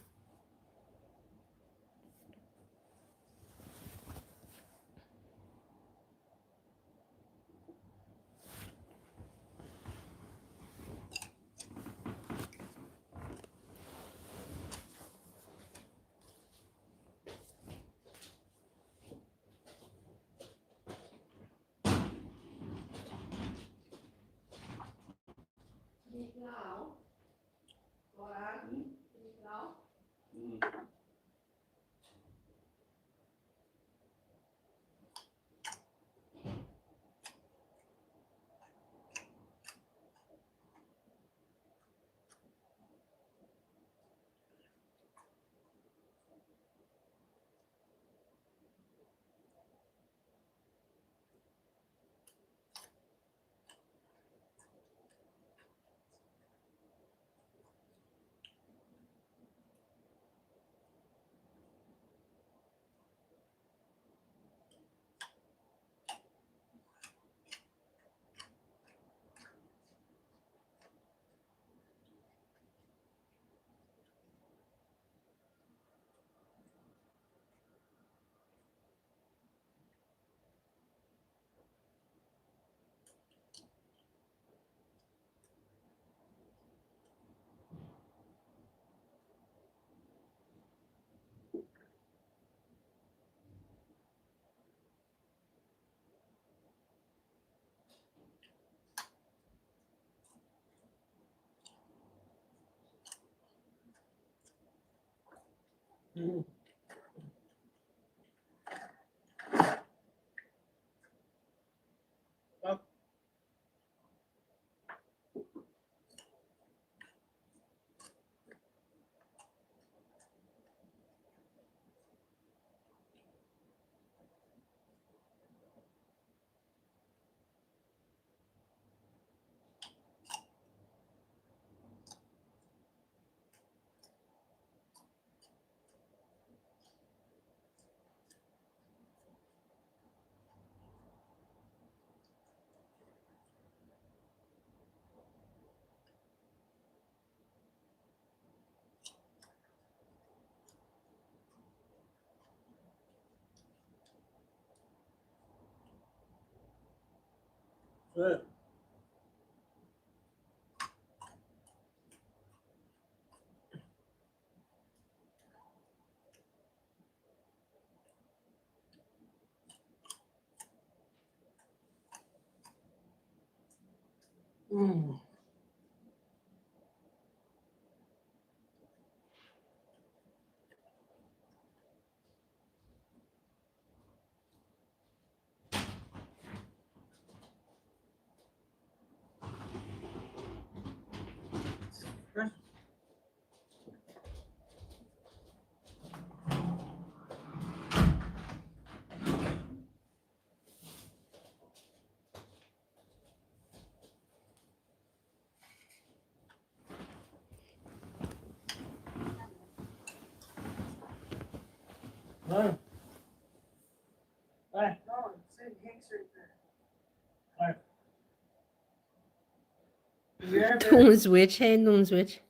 Don't switch. Hey, don't switch.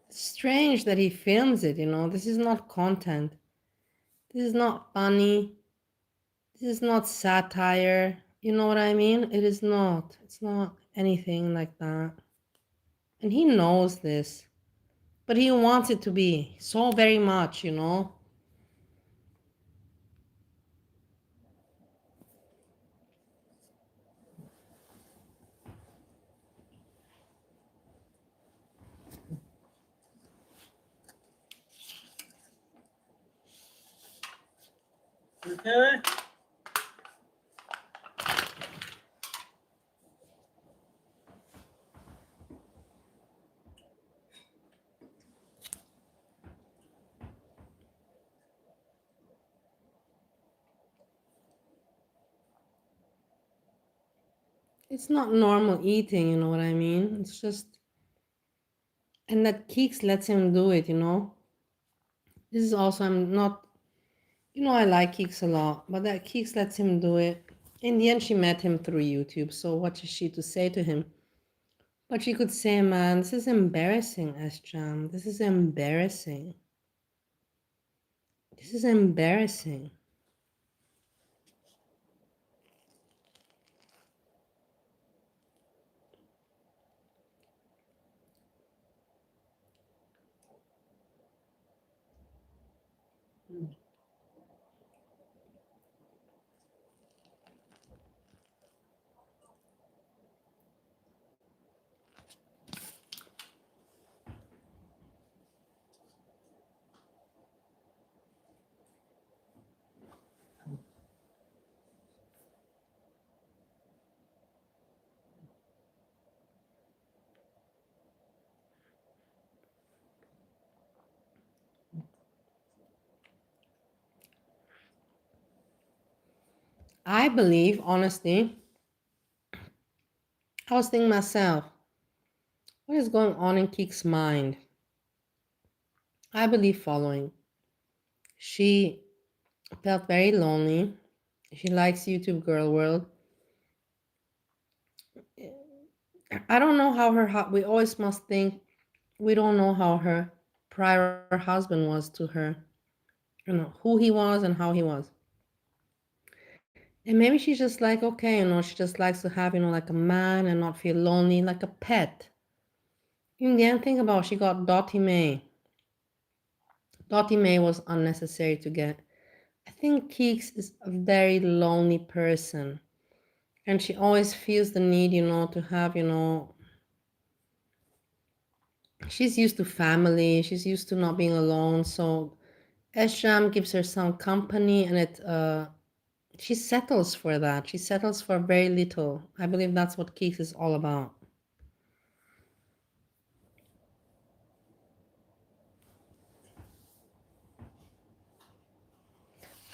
Strange that he films it, you know. This is not content. This is not funny. This is not satire. You know what I mean? It is not. It's not anything like that. And he knows this. But he wants it to be so very much, you know. It's not normal eating, you know what I mean? It's just, and that Keeks lets him do it, you know. This is also, I'm not, you know, I like Keeks a lot, but that Keeks lets him do it. In the end, she met him through YouTube, so what is she to say to him? But she could say, man, this is embarrassing, SJAM. This is embarrassing. This is embarrassing. I believe, honestly, I was thinking myself, what is going on in Keek's mind? I believe following. She felt very lonely. She likes YouTube Girl World. I don't know how we always must think, we don't know how her prior husband was to her. You know, who he was and how he was. And maybe she's just like, okay, you know, she just likes to have, you know, like a man and not feel lonely, like a pet. In the end, think about it, she got Dottie Mae. Dottie Mae was unnecessary to get. I think Keeks is a very lonely person. And she always feels the need, to have, she's used to family. She's used to not being alone. So SJAM gives her some company, and she settles for that. She settles for very little. I believe that's what Keeks is all about.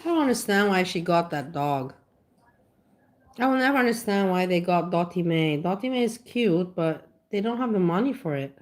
I don't understand why she got that dog. I will never understand why they got Dottie Mae. Dottie Mae is cute, but they don't have the money for it.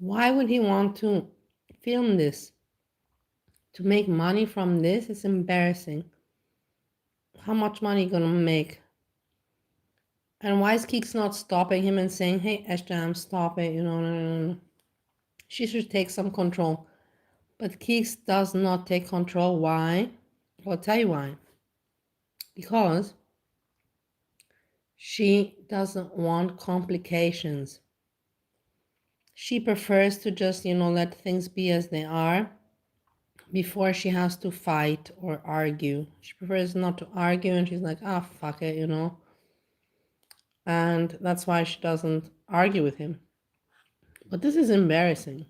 Why would he want to film this? To make money from this? It's embarrassing. How much money you gonna make? And why is Keeks not stopping him and saying, hey, SJAM, stop it, no. She should take some control. But Keeks does not take control. Why? I'll tell you why. Because she doesn't want complications. She prefers to just, let things be as they are before she has to fight or argue. She prefers not to argue, and she's like, fuck it, And that's why she doesn't argue with him. But this is embarrassing.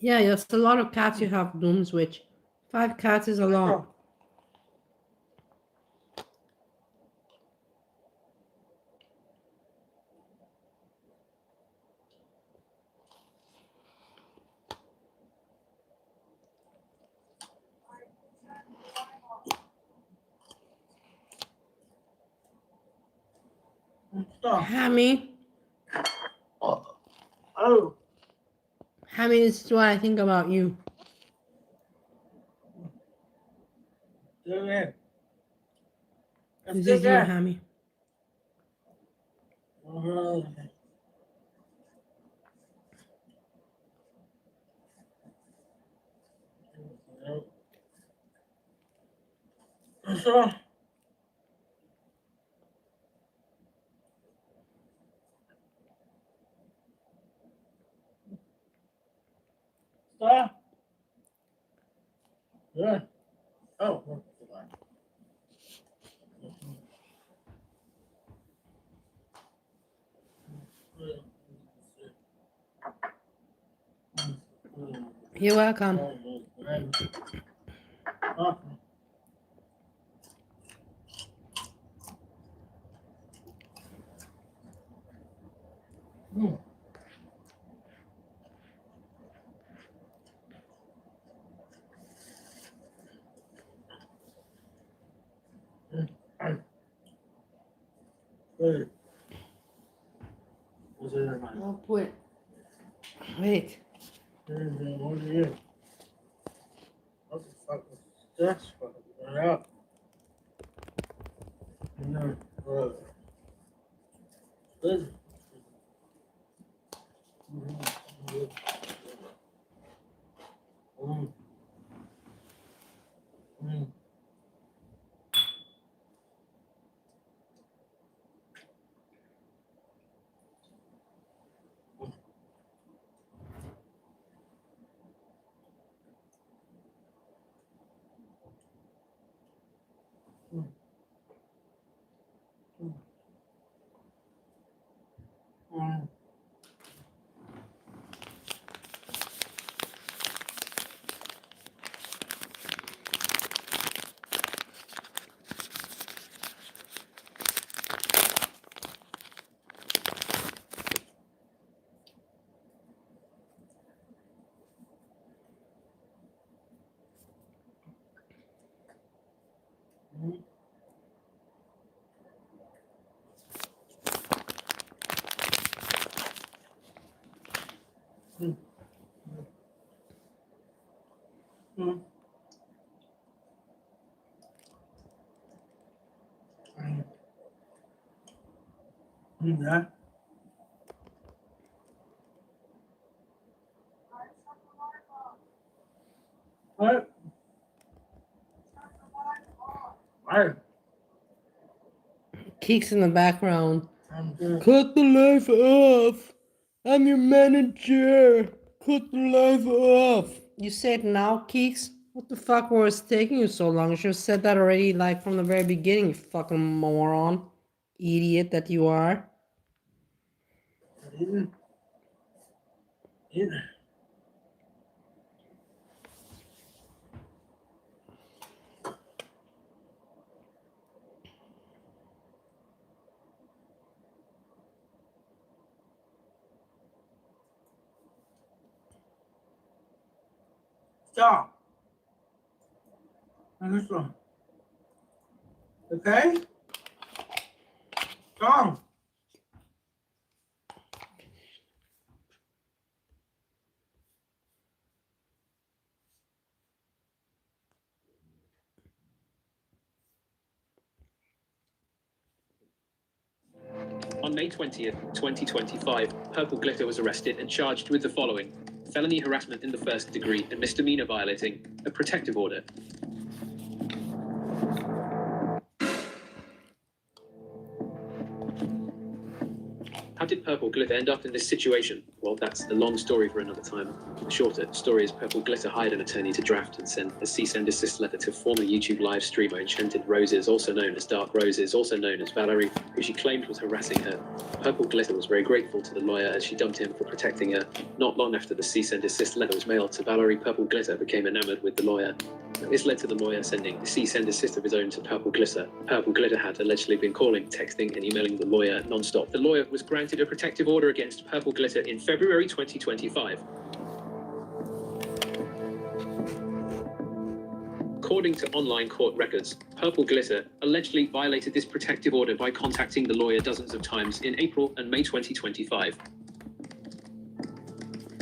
Yeah, there's a lot of cats you have, Doom Switch. 5 cats is a lot. Hammy. Oh. Hammy, this is what I think about you. Yeah. This is you, Hammy. Stop. Yeah. Oh. You're welcome. I'll put. Wait. What the fuck was this? Yeah. Good. Yeah. What? What? Keeks in the background. Cut the life off. I'm your manager. Cut the life off. You say it now, Keeks? What the fuck was taking you so long? You should have said that already, like from the very beginning, you fucking moron. Idiot that you are. Stop. Listen. Okay? Stop. On May 20th, 2025, Purple Glitter was arrested and charged with the following: felony harassment in the first degree and misdemeanor violating a protective order. How did Purple Glitter end up in this situation? Well, that's a long story for another time. The shorter story is Purple Glitter hired an attorney to draft and send a cease and desist letter to former YouTube live streamer Enchanted Roses, also known as Dark Roses, also known as Valerie, who she claimed was harassing her. Purple Glitter was very grateful to the lawyer as she dumped him for protecting her. Not long after the cease and desist letter was mailed to Valerie, Purple Glitter became enamored with the lawyer. This led to the lawyer sending a cease and desist of his own to Purple Glitter. Purple Glitter had allegedly been calling, texting, and emailing the lawyer non-stop. The lawyer was granted a protective order against Purple Glitter in February 2025. According to online court records, Purple Glitter allegedly violated this protective order by contacting the lawyer dozens of times in April and May 2025.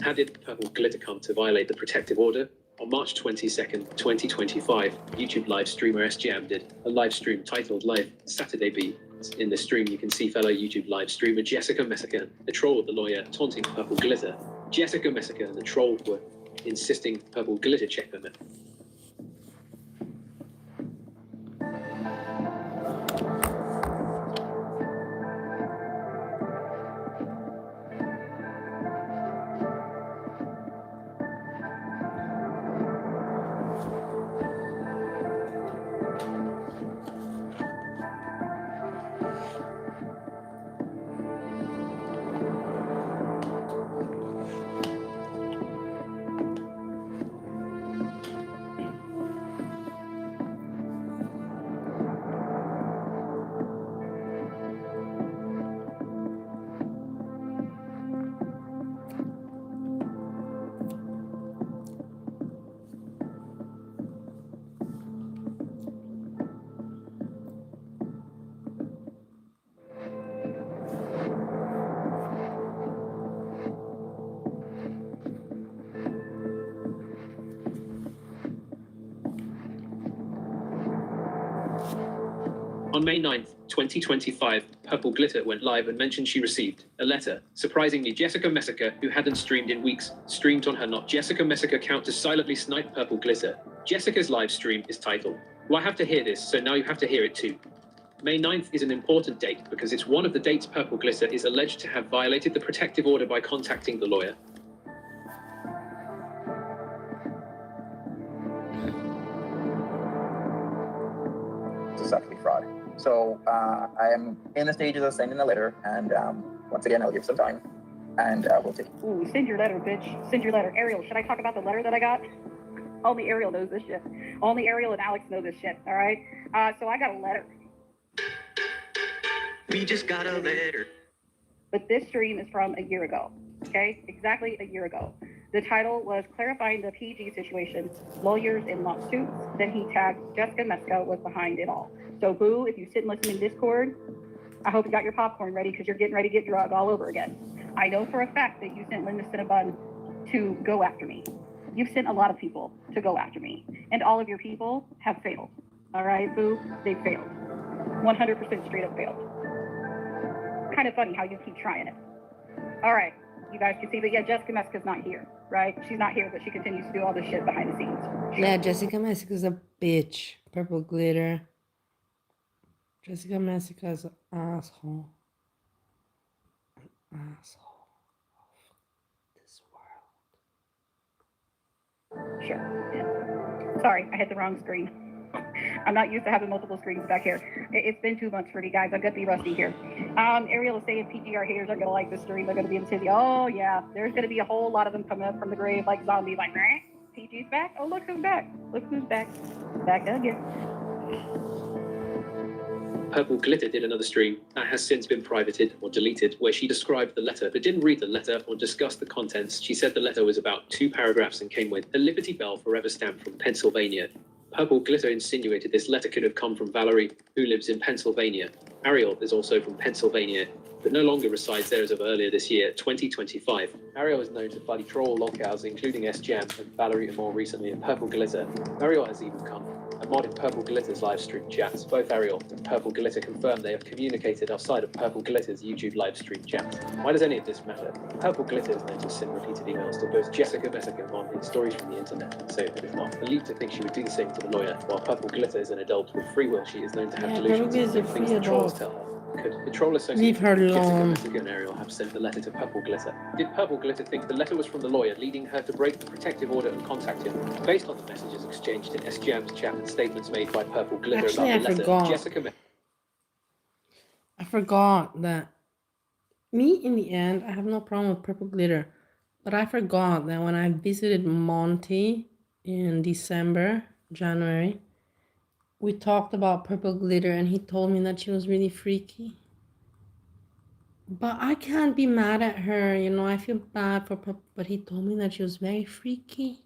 How did Purple Glitter come to violate the protective order? On March 22nd, 2025, YouTube live streamer SJAM did a live stream titled Live Saturday B. In the stream, you can see fellow YouTube live streamer Jessica Messica, the troll, the lawyer, taunting Purple Glitter. Jessica Messica and the troll were insisting Purple Glitter check them out. On May 9th, 2025, Purple Glitter went live and mentioned she received a letter. Surprisingly, Jessica Messica, who hadn't streamed in weeks, streamed on her not Jessica Messica account to silently snipe Purple Glitter. Jessica's live stream is titled, "Well, I have to hear this, so now you have to hear it too." May 9th is an important date because it's one of the dates Purple Glitter is alleged to have violated the protective order by contacting the lawyer. It's actually fraud. So I am in the stages of sending a letter, and once again, I'll give some time, and we'll see. Ooh, send your letter, bitch. Send your letter. Ariel, should I talk about the letter that I got? Only Ariel knows this shit. Only Ariel and Alex know this shit, all right? So I got a letter. We just got a letter. But this stream is from a year ago, okay? Exactly a year ago. The title was Clarifying the PG Situation, Lawyers in Lawsuits. Then he tagged Jessica Messica was behind it all. So boo, if you sit and listen in Discord, I hope you got your popcorn ready because you're getting ready to get drugged all over again. I know for a fact that you sent Linda Cinnabon to go after me. You've sent a lot of people to go after me, and all of your people have failed. All right, boo, they failed. 100% straight up failed. Kind of funny how you keep trying it. All right, you guys can see that, yeah, Jessica Messica's not here, right? She's not here, but she continues to do all this shit behind the scenes. Yeah, Jessica Messica's a bitch. Purple glitter. Jessica Messica's an asshole. An asshole of this world. Sure. Yeah. Sorry, I hit the wrong screen. I'm not used to having multiple screens back here. It's been 2 months for me, guys. I'm gonna be rusty here. Ariel is saying PGR haters are gonna like this stream. They're gonna be in the city. Oh yeah, there's gonna be a whole lot of them coming up from the grave like zombies, like, PG's back. Oh, look who's back. Look who's back. Back again. Purple Glitter did another stream that has since been privated or deleted, where she described the letter but didn't read the letter or discuss the contents. She said the letter was about 2 paragraphs and came with a Liberty Bell forever stamp from Pennsylvania. Purple Glitter insinuated this letter could have come from Valerie, who lives in Pennsylvania. Ariel is also from Pennsylvania, but no longer resides there as of earlier this year, 2025. Ariel is known to buddy troll lolcows, including SJAM and Valerie, and more recently in Purple Glitter. Ariel has even come a mod in Purple Glitter's live stream chats. Both Ariel and Purple Glitter confirm they have communicated outside of Purple Glitter's YouTube live stream chats. Why does any of this matter? Purple Glitter is known to send repeated emails to both Jessica Messica on stories from the internet, and so it is not believed to think she would do the same to the lawyer. While Purple Glitter is an adult with free will, she is known to have delusions and think things the trolls tell her. Could the troll associate Jessica Messica and Ariel have sent the letter to Purple Glitter? Did Purple Glitter think the letter was from the lawyer, leading her to break the protective order and contact him? Based on the messages exchanged in SJAM's chat and statements made by Purple Glitter about the letter, Jessica I forgot that me, in the end, I have no problem with Purple Glitter, but I forgot that when I visited Monty in December, January, we talked about Purple Glitter and he told me that she was really freaky. But I can't be mad at her, you know, I feel bad for Purple, but he told me that she was very freaky.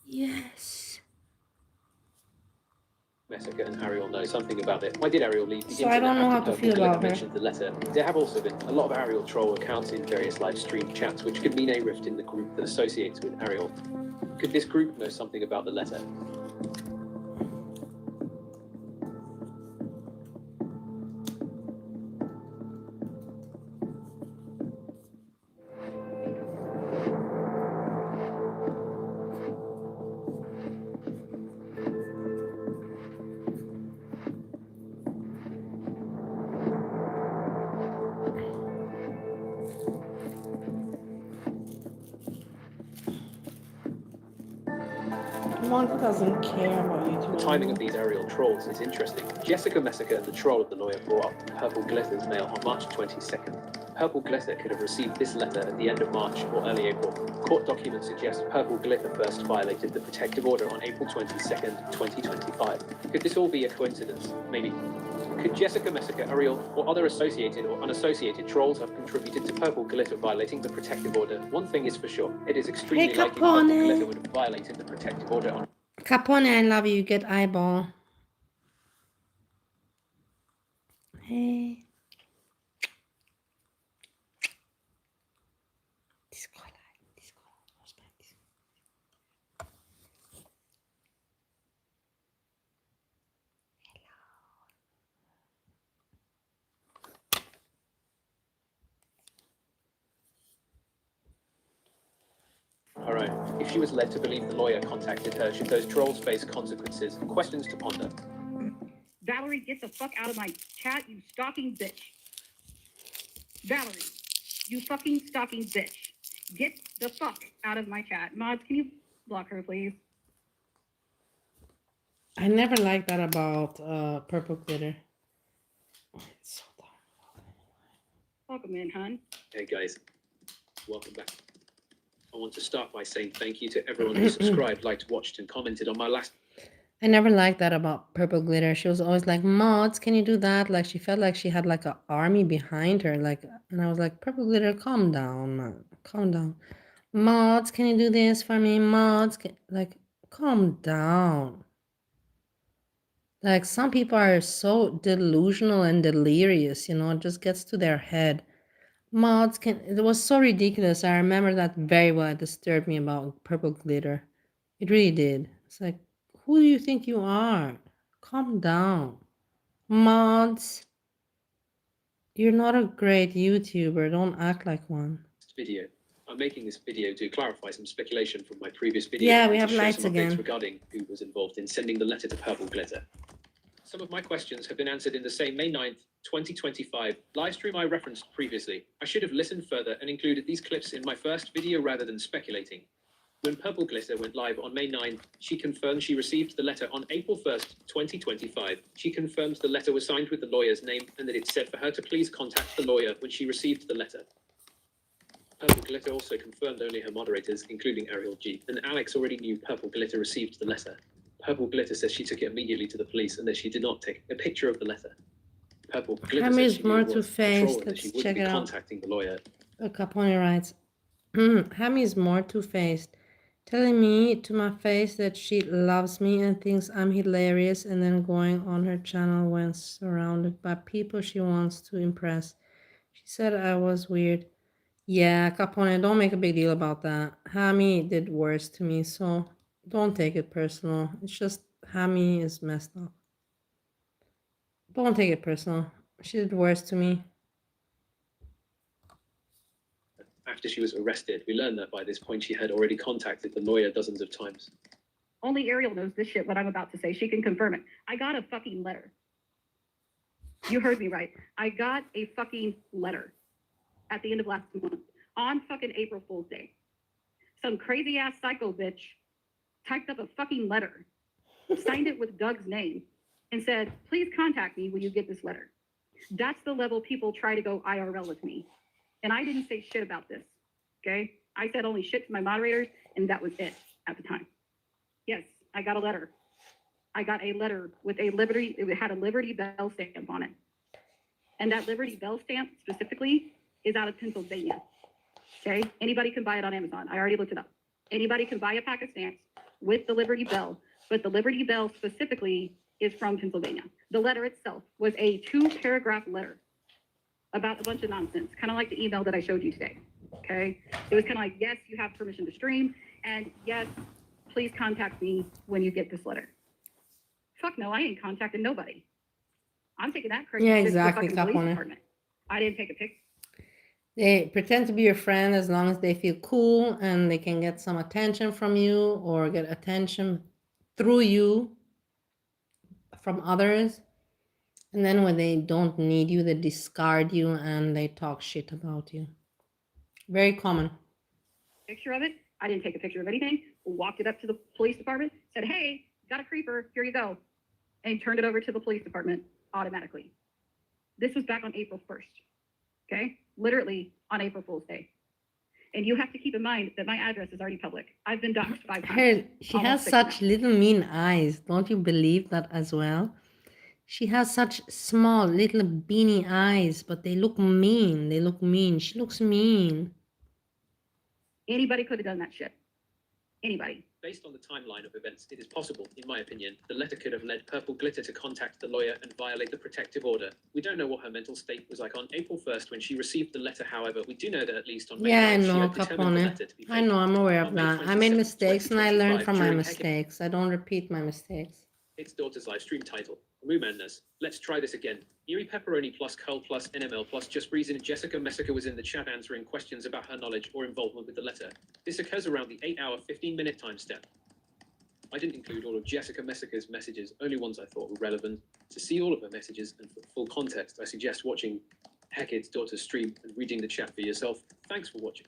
Yes. Messica and Ariel know something about it. Why did Ariel leave the So I don't know how to feel about her. Mentioned the letter. There have also been a lot of Ariel troll accounts in various live stream chats, which could mean a rift in the group that associates with Ariel. Could this group know something about the letter? Monty doesn't care about YouTube. The timing of these Ariel trolls is interesting. Jessica Messica and the troll of the lawyer brought up Purple Glitter's mail on March 22nd. Purple Glitter could have received this letter at the end of March or early April. Court documents suggest Purple Glitter first violated the protective order on April 22nd, 2025. Could this all be a coincidence? Maybe. Could Jessica Messica, Ariel, or other associated or unassociated trolls have contributed to Purple Glitter violating the protective order? One thing is for sure, it is extremely likely Purple Glitter would have violated the protective order on Capone, I love you, get eyeball. Hey. All right. If she was led to believe the lawyer contacted her, should those trolls face consequences? Questions to ponder. Valerie, get the fuck out of my chat, you stalking bitch. Valerie, you fucking stalking bitch. Get the fuck out of my chat. Mods, can you block her, please? I never liked that about Purple Glitter. It's so dark. Welcome in, hun. Hey guys, welcome back. I want to start by saying thank you to everyone who subscribed, liked, watched, and commented on my last. I never liked that about Purple Glitter. She was always like, "Mods, can you do that?" Like she felt like she had like an army behind her. Like, and I was like, "Purple Glitter, calm down, man. Calm down. Mods, can you do this for me? Mods, like, calm down." Like some people are so delusional and delirious, you know, it just gets to their head. Mods can. It was so ridiculous. I remember that very well. It disturbed me about purple glitter. It really did. It's like, who do you think you are? Calm down. Mods, you're not a great YouTuber. Don't act like one. Video. I'm making this video to clarify some speculation from my previous video. Yeah, we and have to share lights some updates again. regarding who was involved in sending the letter to Purple Glitter. Some of my questions have been answered in the same May 9th, 2025 live stream I referenced previously. I should have listened further and included these clips in my first video rather than speculating. When Purple Glitter went live on May 9th, she confirmed she received the letter on April 1st, 2025. She confirmed the letter was signed with the lawyer's name and that it said for her to please contact the lawyer when she received the letter. Purple Glitter also confirmed only her moderators, including Ariel G and Alex, already knew Purple Glitter received the letter. Purple Glitter says she took it immediately to the police and that she did not take a picture of the letter. Purple Glitter Hammy says is she knew more it was two-faced. control and that she Let's wouldn't check be it out. contacting the lawyer. Capone writes, Hammy is more two-faced, telling me to my face that she loves me and thinks I'm hilarious, and then going on her channel when surrounded by people she wants to impress. She said I was weird. Yeah, Capone, don't make a big deal about that. Hammy did worse to me, so don't take it personal. It's just Hammy is messed up. Don't take it personal. She did worse to me. After she was arrested, we learned that by this point she had already contacted the lawyer dozens of times. Only Ariel knows this shit, what I'm about to say. She can confirm it. I got a fucking letter. You heard me right. I got a fucking letter at the end of last month on fucking April Fool's Day. Some crazy ass psycho bitch typed up a fucking letter, signed it with Doug's name, and said, please contact me when you get this letter. That's the level people try to go IRL with me. And I didn't say shit about this, okay? I said only shit to my moderators, and that was it at the time. Yes, I got a letter. I got a letter with a Liberty, it had a Liberty Bell stamp on it. And that Liberty Bell stamp specifically is out of Pennsylvania, okay? Anybody can buy it on Amazon. I already looked it up. Anybody can buy a pack of stamps with the Liberty Bell, but the Liberty Bell specifically is from Pennsylvania. The letter itself was a 2-paragraph letter about a bunch of nonsense, kind of like the email that I showed you today, okay? It was kind of like, yes, you have permission to stream, and yes, please contact me when you get this letter. Fuck no, I ain't contacting nobody. I'm taking that crazy Yeah, shit to the exactly, fucking police Capone. department. I didn't take a picture. They pretend to be your friend as long as they feel cool and they can get some attention from you or get attention through you from others. And then when they don't need you, they discard you and they talk shit about you. Very common. Picture of it. I didn't take a picture of anything. Walked it up to the police department, said, hey, got a creeper, here you go. And turned it over to the police department automatically. This was back on April 1st, okay? Literally on April Fool's Day. And you have to keep in mind that my address is already public. I've been doxxed 5 times. She has such little mean eyes. Don't you believe that as well? She has such small little beanie eyes, but they look mean. They look mean. She looks mean. Anybody could have done that shit. Anybody. Based on the timeline of events, it is possible, in my opinion, the letter could have led Purple Glitter to contact the lawyer and violate the protective order. We don't know what her mental state was like on April 1st when she received the letter, however, we do know that at least on May 9th, she had determined the letter to be I know, I'm aware of On May that. I made 27th, mistakes and I learned 2025, from my during mistakes. I don't repeat my mistakes. its daughter's live stream title, Moo Madness. Let's try this again. Erie Pepperoni plus Cull plus NML plus Just Reason Jessica Messica was in the chat answering questions about her knowledge or involvement with the letter. This occurs around the 8-hour, 15-minute time step. I didn't include all of Jessica Messica's messages, only ones I thought were relevant. To see all of her messages and for full context, I suggest watching Hecked's daughter's stream and reading the chat for yourself. Thanks for watching.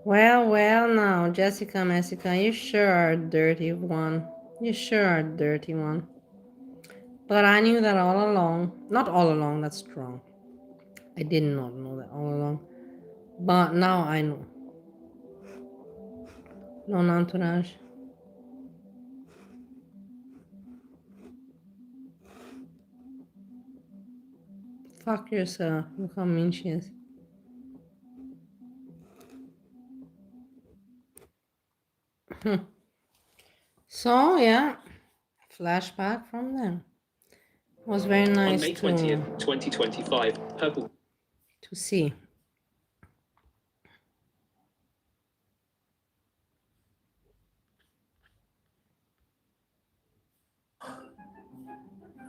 Well, now, Jessica, you sure are a dirty one. You sure are a dirty one. But I knew that all along. Not all along, that's strong. I did not know that all along. But now I know. Non entourage. Fuck yourself. Look how mean she is. So, yeah. Flashback from them. It was very nice On May 20th, 2025, Purple to see.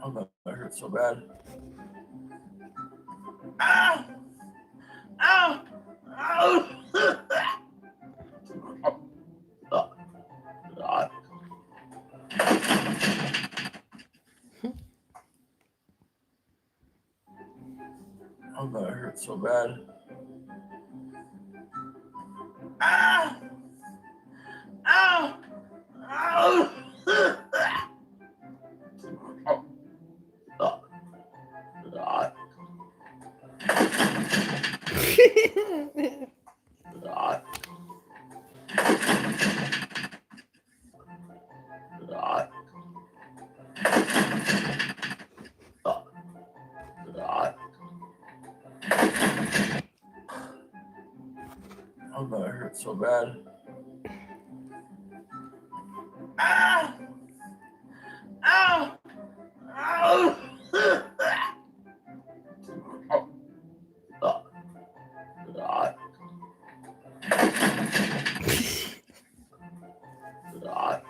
Oh, that hurts so bad. Ow! Ow! Ow! God. Oh, that hurts so bad. Ow! Ow! Ow! God. God. God. God. Oh, that hurts so bad. Ow! Ow! Ow! God. God.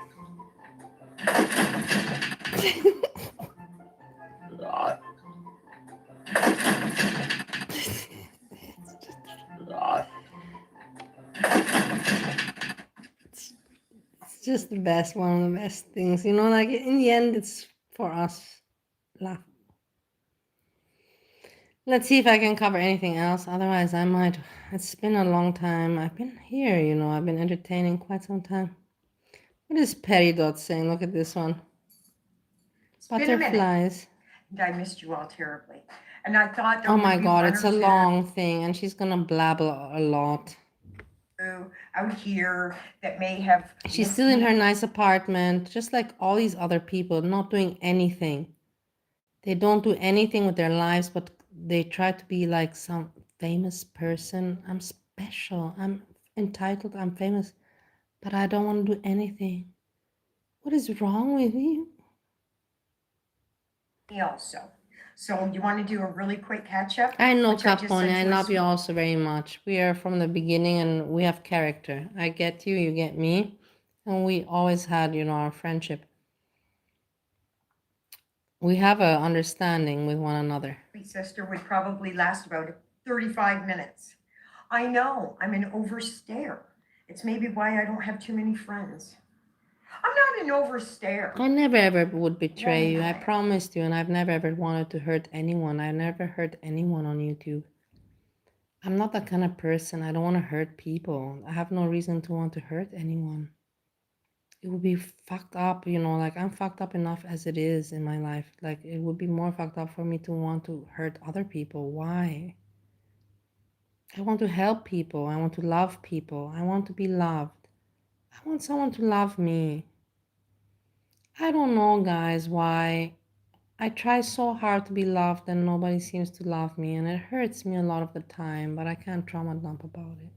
God. God. It's just the best, one of the best things. You know, like in the end, it's for us. Laugh. Let's see if I can cover anything else. Otherwise, I might. It's been a long time. I've been here, you know. I've been entertaining quite some time. What is Peridot saying? Look at this one. It's been a minute, Butterflies. and I missed you all terribly. And I thought there Oh would my be god, one it's or a two long thing, and she's gonna blabber a lot. out here that may have She's missed still in me. her nice apartment, just like all these other people, not doing anything. They don't do anything with their lives, but they try to be like some famous person. I'm special, I'm entitled, I'm famous, but I don't want to do anything. What is wrong with you? Me also. So you want to do a really quick catch up? I know, Which I just Capone, sent I you a love you also very much. We are from the beginning and we have character. I get you, you get me. And we always had, you know, our friendship. We have a understanding with one another. sweet sister would probably last about 35 minutes. I know I'm an overstayer. It's maybe why I don't have too many friends. I'm not an overstayer. I never ever would betray you. I Anyway. promised you, and I've never ever wanted to hurt anyone. I never hurt anyone on YouTube. I'm not that kind of person. I don't want to hurt people. I have no reason to want to hurt anyone. It would be fucked up, you know, like I'm fucked up enough as it is in my life. Like it would be more fucked up for me to want to hurt other people. Why? I want to help people. I want to love people. I want to be loved. I want someone to love me. I don't know, guys, why. I try so hard to be loved and nobody seems to love me, and it hurts me a lot of the time, but I can't trauma dump about it.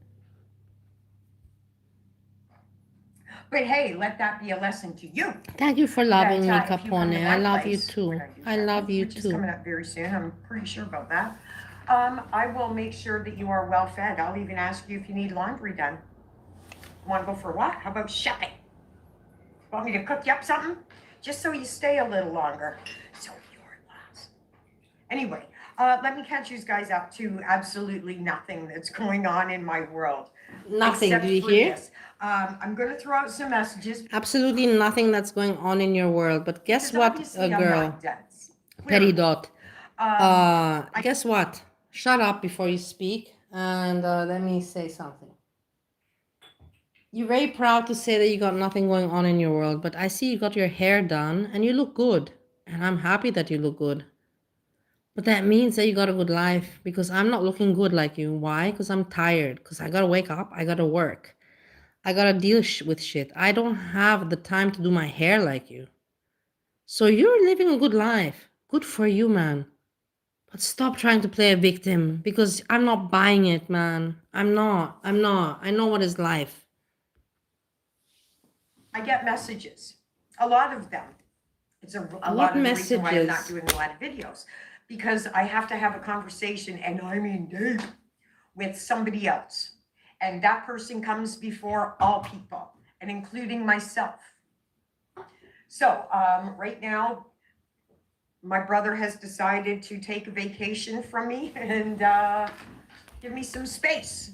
But hey, let that be a lesson to you. Thank you for loving me, That, if you come to Capone. my I love you place, too. when I do I have love one, you which is coming too. up very soon. I'm pretty sure about that. I will make sure that you are well fed. I'll even ask you if you need laundry done. Want to go for a walk? How about shopping? Want me to cook you up something? Just so you stay a little longer. So you're last. Anyway, let me catch you guys up to absolutely nothing that's going on in my world. Nothing, Except do you for hear? this. I'm going to throw out some messages. Absolutely nothing that's going on in your world. But guess Because what, obviously I'm girl? not dense. Peridot. I Guess what? shut up before you speak, and let me say something. You're very proud to say that you got nothing going on in your world, but I see you got your hair done and you look good. And I'm happy that you look good. But that means that you got a good life, because I'm not looking good like you. Why? Because I'm tired. Because I gotta wake up, I gotta work, I gotta deal with shit. I don't have the time to do my hair like you. So you're living a good life. Good for you, man. But stop trying to play a victim, because I'm not buying it, man. I'm not. I know what is life. I get messages, a lot of them. It's a What lot of the reason why I'm not messages? doing a lot of videos, because I have to have a conversation, and I mean deep, with somebody else. And that person comes before all people, and including myself. So right now, my brother has decided to take a vacation from me and give me some space.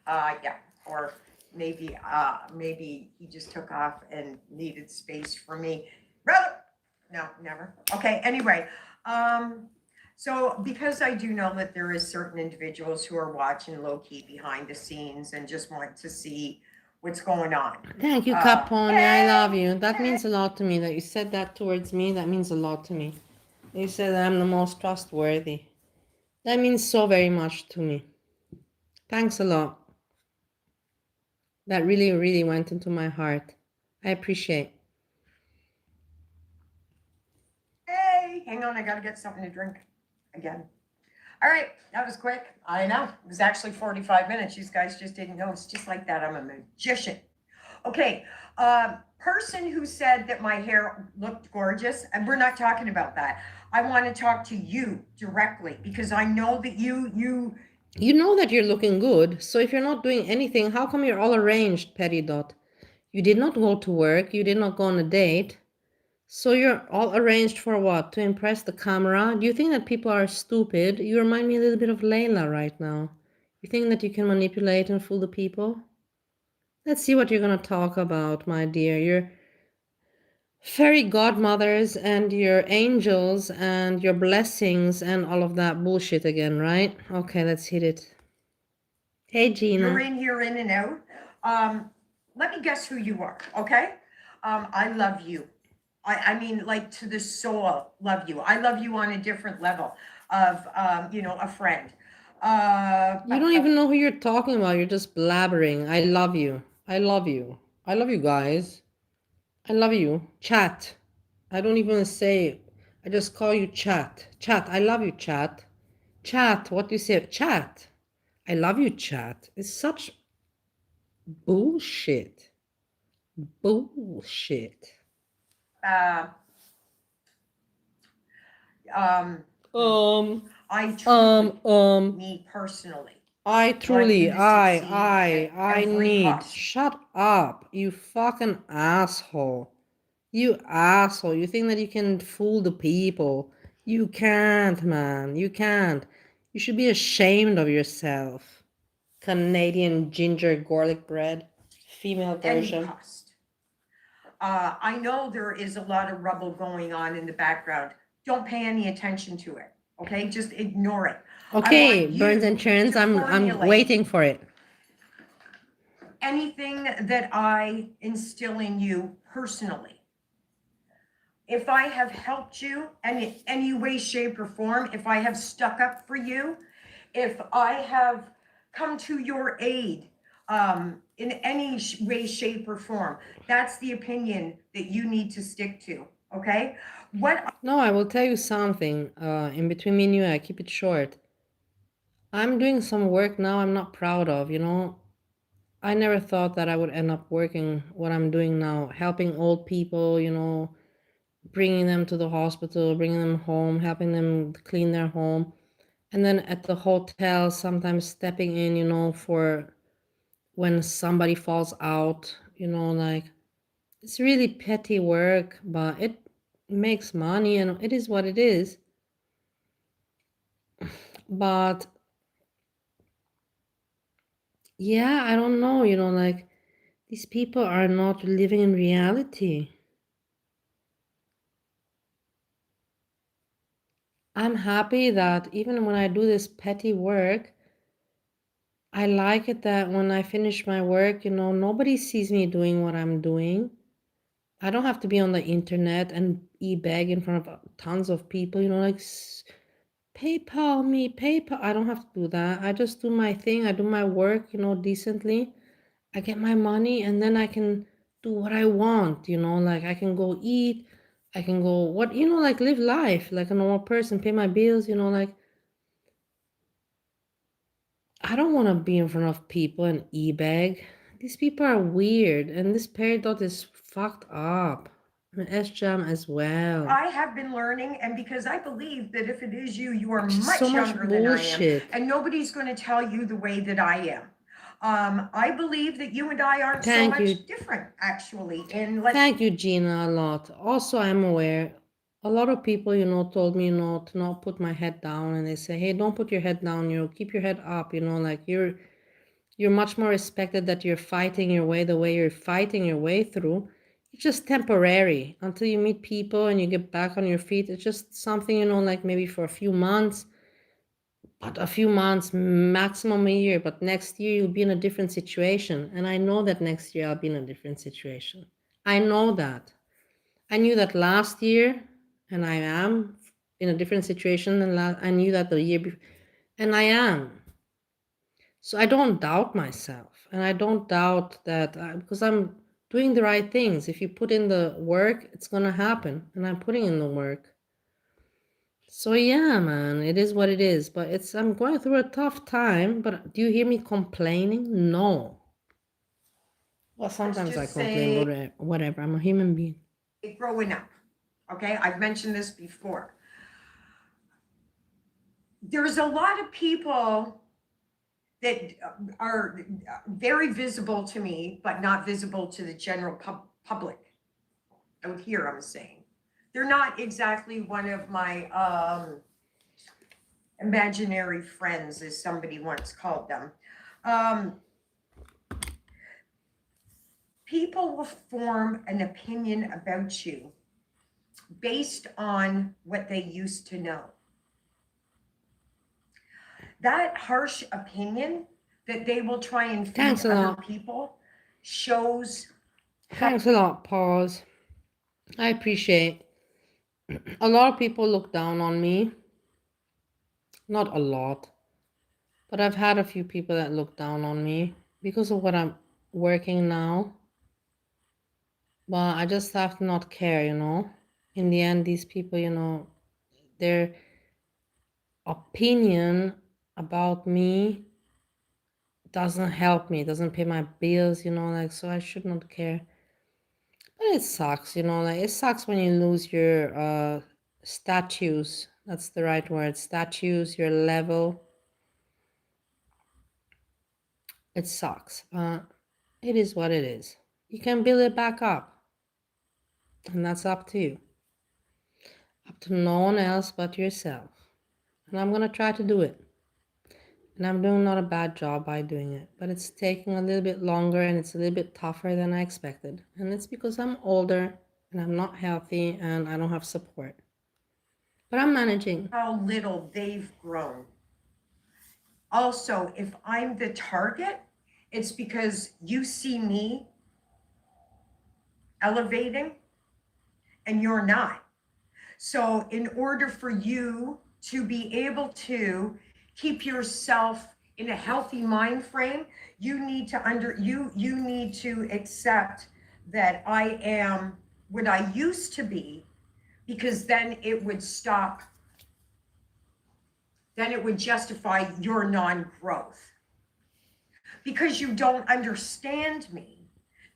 Yeah, or maybe he just took off and needed space from me. Brother, no, never. Okay, anyway, so because I do know that there is certain individuals who are watching low key behind the scenes and just want to see what's going on. Thank you, Capone. I love you. That means a lot to me that you said that towards me. That means a lot to me. You said I'm the most trustworthy. That means so very much to me. Thanks a lot. That really, really went into my heart. I appreciate. Hey, hang on, I gotta get something to drink again. All right, that was quick. I know. It was actually 45 minutes. You guys just didn't know. It's just like that. I'm a magician. Okay, person who said that my hair looked gorgeous, and we're not talking about that. I want to talk to you directly, because I know that you You know that you're looking good, so if you're not doing anything, how come you're all arranged, Petty Dot? You did not go to work, you did not go on a date, so you're all arranged for what? To impress the camera? Do you think that people are stupid? You remind me a little bit of Layla right now. You think that you can manipulate and fool the people? Let's see what you're gonna talk about, my dear. Your fairy godmothers and your angels and your blessings and all of that bullshit again, right? Okay, let's hit it. Hey, Gina. you're in here in and out. Let me guess who you are, okay? I love you. I mean, like to the soul, love you. I love you on a different level of, a friend. You don't even know who you're talking about. You're just blabbering. I love you. I love you. I love you guys. I love you. Chat. I don't even say. I just call you chat. Chat. I love you, chat. Chat. What do you say? Chat. I love you, chat. It's such bullshit. Bullshit. I truly, me personally, I truly, I every need. possible. Shut up, you fucking asshole. You asshole. You think that you can fool the people. You can't, man. You can't. You should be ashamed of yourself. Canadian ginger garlic bread. Female Any version. cost. I know there is a lot of rubble going on in the background. Don't pay any attention to it. Okay, just ignore it. Okay, Burns and Churns, I'm waiting for it. Anything that I instill in you personally. If I have helped you in any way, shape, or form, if I have stuck up for you, if I have come to your aid in any way, shape, or form, that's the opinion that you need to stick to. Okay? No, I will tell you something. In between me and you, I keep it short. I'm doing some work now I'm not proud of, I never thought that I would end up working what I'm doing now, helping old people, bringing them to the hospital, bringing them home, helping them clean their home. And then at the hotel, sometimes stepping in, for when somebody falls out, like it's really petty work, but it makes money and it is what it is. But yeah, I don't know, like these people are not living in reality. I'm happy that even when I do this petty work, I like it that when I finish my work, nobody sees me doing what I'm doing. I don't have to be on the internet and e-beg in front of tons of people, like PayPal me, PayPal. I don't have to do that. I just do my thing. I do my work, decently. I get my money and then I can do what I want, like I can go eat, I can go like live life like a normal person, pay my bills, like I don't want to be in front of people and e-bag. These people are weird and this Peridot is fucked up. And SJAM as well. I have been learning, and because I believe that if it is you, you are Just much so much younger than I am, bullshit. and nobody's going to tell you the way that I am. I believe that you and I aren't so Thank much you. different, actually. And Thank you, Gina, a lot. Also, I'm aware. A lot of people, told me, to not put my head down, and they say, "Hey, don't put your head down. Keep your head up. Like you're much more respected that you're fighting your way the way you're fighting your way through. It's just temporary until you meet people and you get back on your feet. It's just something, like maybe for a few months, but a few months, maximum a year. But next year you'll be in a different situation, and I know that next year I'll be in a different situation. I know that." I knew that last year, and I am in a different situation than I knew that the year before, and I am. So I don't doubt myself, and I don't doubt that because I'm doing the right things. If you put in the work, it's gonna happen, and I'm putting in the work. So yeah, man, it is what it is. But I'm going through a tough time. But do you hear me complaining? No. Well, sometimes I just complain, say, but whatever. I'm a human being. growing up, okay, I've mentioned this before. There's a lot of people that are very visible to me, but not visible to the general public. Out here, I'm saying. They're not exactly one of my imaginary friends, as somebody once called them. People will form an opinion about you based on what they used to know. That harsh opinion that they will try and feed Thanks a other lot. people shows. Thanks a lot, Pause. I appreciate. A lot of people look down on me. Not a lot, but I've had a few people that look down on me because of what I'm working now. But I just have to not care, In the end, these people, their opinion about me doesn't help me, doesn't pay my bills, so I should not care. But it sucks, it sucks when you lose your status. That's the right word. Status, your level. It sucks. It is what it is. You can build it back up. And that's up to you. Up to no one else but yourself. And I'm going to try to do it. And I'm doing not a bad job by doing it. But it's taking a little bit longer and it's a little bit tougher than I expected. And it's because I'm older and I'm not healthy and I don't have support. But I'm managing. How little they've grown. Also, if I'm the target, it's because you see me elevating and you're not. So in order for you to be able to keep yourself in a healthy mind frame, you need to accept that I am what I used to be, because then it would stop. Then it would justify your non-growth. Because you don't understand me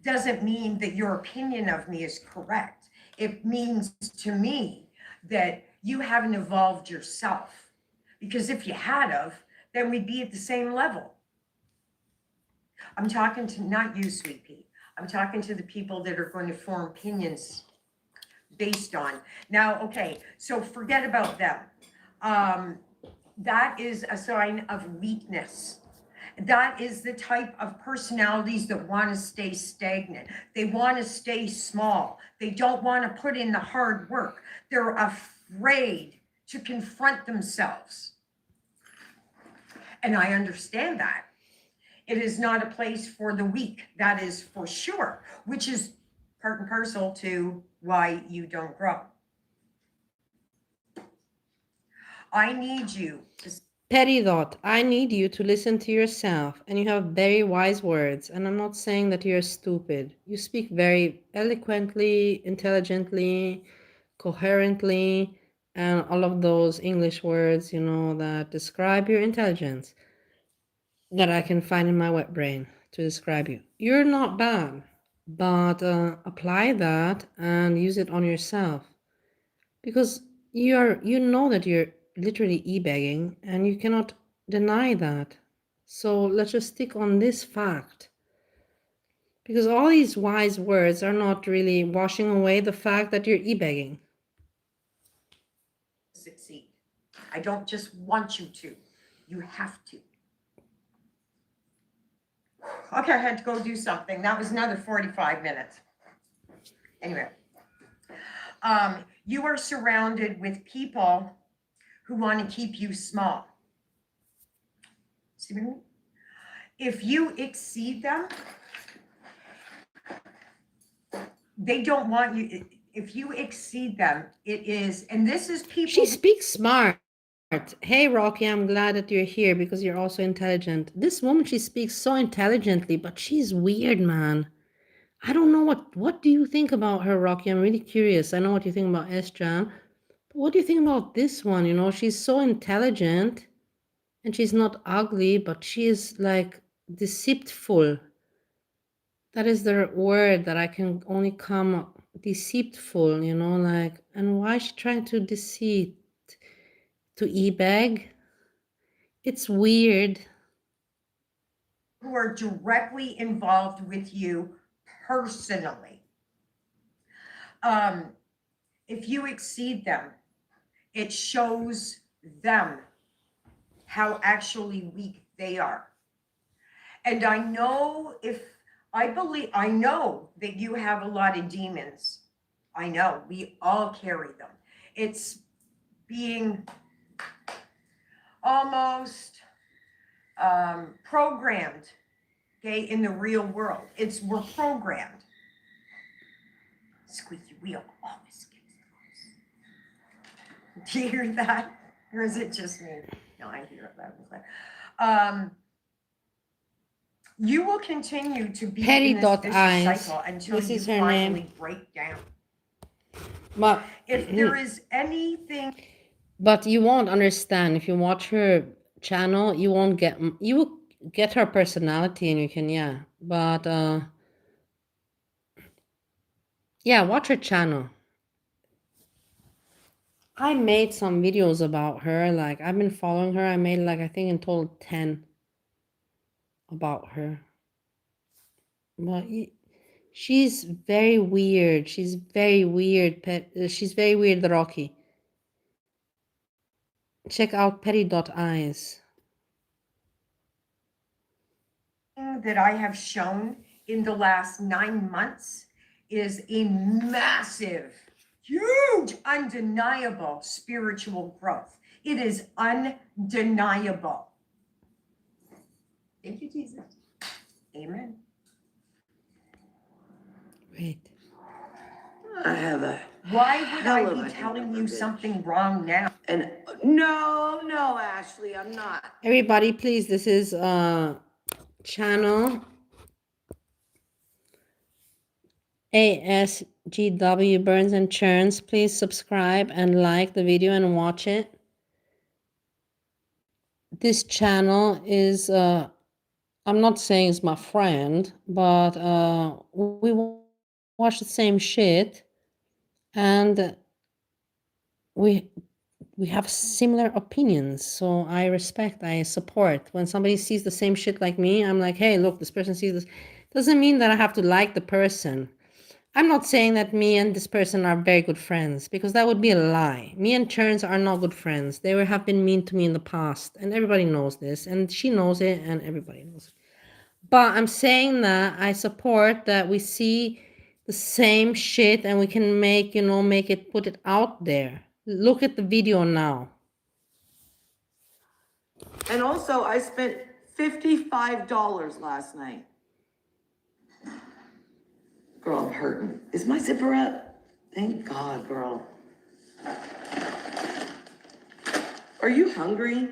doesn't mean that your opinion of me is correct. It means to me that you haven't evolved yourself. Because if you had of, then we'd be at the same level. I'm talking to not you, Sweet Pea. I'm talking to the people that are going to form opinions based on. Now, okay, so forget about them. That is a sign of weakness. That is the type of personalities that want to stay stagnant. They want to stay small. They don't want to put in the hard work. They're afraid to confront themselves. And I understand that. It is not a place for the weak, that is for sure, which is part and parcel to why you don't grow. I need you to Petty thought, I need you to listen to yourself, and you have very wise words, and I'm not saying that you're stupid. You speak very eloquently, intelligently, coherently, and all of those English words, you know, that describe your intelligence that I can find in my wet brain to describe you. You're not bad, but apply that and use it on yourself, because you know that you're literally e-begging and you cannot deny that. So let's just stick on this fact, because all these wise words are not really washing away the fact that you're e-begging. succeed. I don't just want you to, you have to. Okay, I had to go do something. That was another 45 minutes. Anyway, you are surrounded with people who want to keep you small. See what I mean? If you exceed them, they don't want you. If you exceed them, it is, and this is people. She speaks smart. Hey, Rocky, I'm glad that you're here because you're also intelligent. This woman, she speaks so intelligently, but she's weird, man. I don't know what do you think about her, Rocky? I'm really curious. I know what you think about SJAM, but what do you think about this one? You know, she's so intelligent and she's not ugly, but she is like deceitful. That is the word that I can only come up. Deceitful, you know, like, and why is she trying to deceive? To e-bag? It's weird. Who are directly involved with you personally. If you exceed them, it shows them how actually weak they are. And I know I know that you have a lot of demons. I know, we all carry them. It's being almost programmed, okay, in the real world. We're programmed. Squeaky wheel always gets close. Do you hear that? Or is it just me? No, I hear it loud and clear. You will continue to be in this vicious cycle until you finally break down. But if there is anything, but you won't understand if you watch her channel. You won't get. You will get her personality, and you can, yeah. But yeah, watch her channel. I made some videos about her. Like, I've been following her. I made, like, I think in total 10 about her. But she's very weird. She's very weird. She's very weird, Rocky. Check out petty.eyes. that I have shown in the last 9 months is a massive, huge, undeniable spiritual growth. It is undeniable. Thank you, Jesus. Amen. Wait. I have a. Why would I be telling you something wrong now? And no, Ashley, I'm not. Everybody, please, this is channel ASGW Burns and Churns. Please subscribe and like the video and watch it. This channel is I'm not saying it's my friend, but we watch the same shit, and we have similar opinions. So I respect, I support. When somebody sees the same shit like me, I'm like, hey, look, this person sees this. Doesn't mean that I have to like the person. I'm not saying that me and this person are very good friends, because that would be a lie. Me and Churns are not good friends. They have been mean to me in the past, and everybody knows this, and she knows it, and everybody knows it. But I'm saying that I support that we see the same shit and we can make, you know, put it out there. Look at the video now. And also, I spent $55 last night. Girl, I'm hurting. Is my zipper up? Thank God, girl. Are you hungry?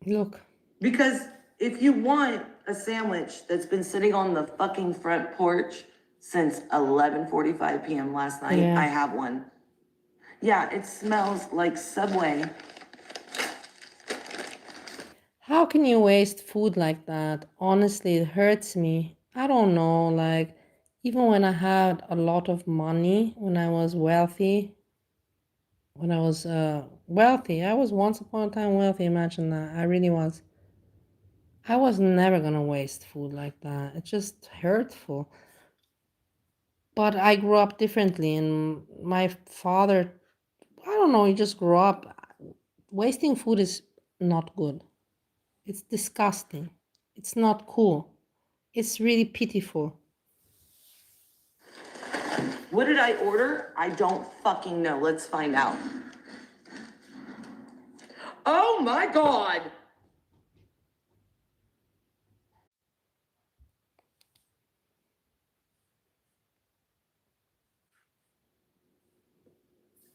Look. Because if you want a sandwich that's been sitting on the fucking front porch since 11:45 p.m. last night, Yeah. I have one. Yeah, it smells like Subway. How can you waste food like that? Honestly, it hurts me. I don't know, like, even when I had a lot of money, when I was wealthy, I was once upon a time wealthy, imagine that. I really was. I was never gonna waste food like that. It's just hurtful. But I grew up differently, and my father, I don't know, he just grew up. Wasting food is not good. It's disgusting. It's not cool. It's really pitiful. What did I order? I don't fucking know. Let's find out. Oh my God.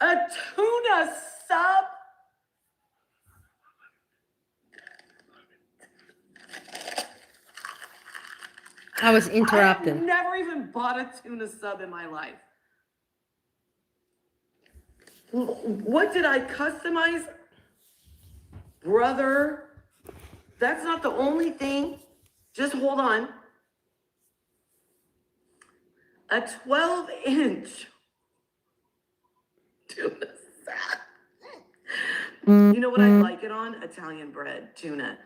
A tuna sub? I was interrupted. I've never even bought a tuna sub in my life. What did I customize? Brother, that's not the only thing. Just hold on. A 12-inch tuna salad. You know what I like it on? Italian bread, tuna.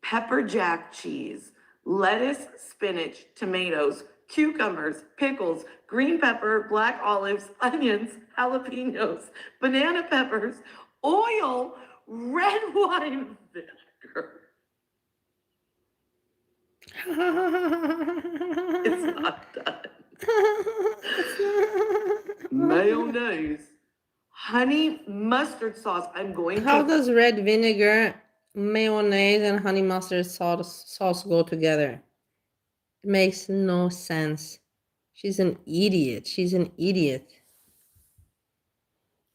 Pepper jack cheese, lettuce, spinach, tomatoes, cucumbers, pickles, green pepper, black olives, onions, jalapenos, banana peppers, oil, red wine vinegar. It's not done. Mayonnaise, honey mustard sauce. I'm going How to. does red vinegar, mayonnaise, and honey mustard sauce go together? It makes no sense. She's an idiot. She's an idiot.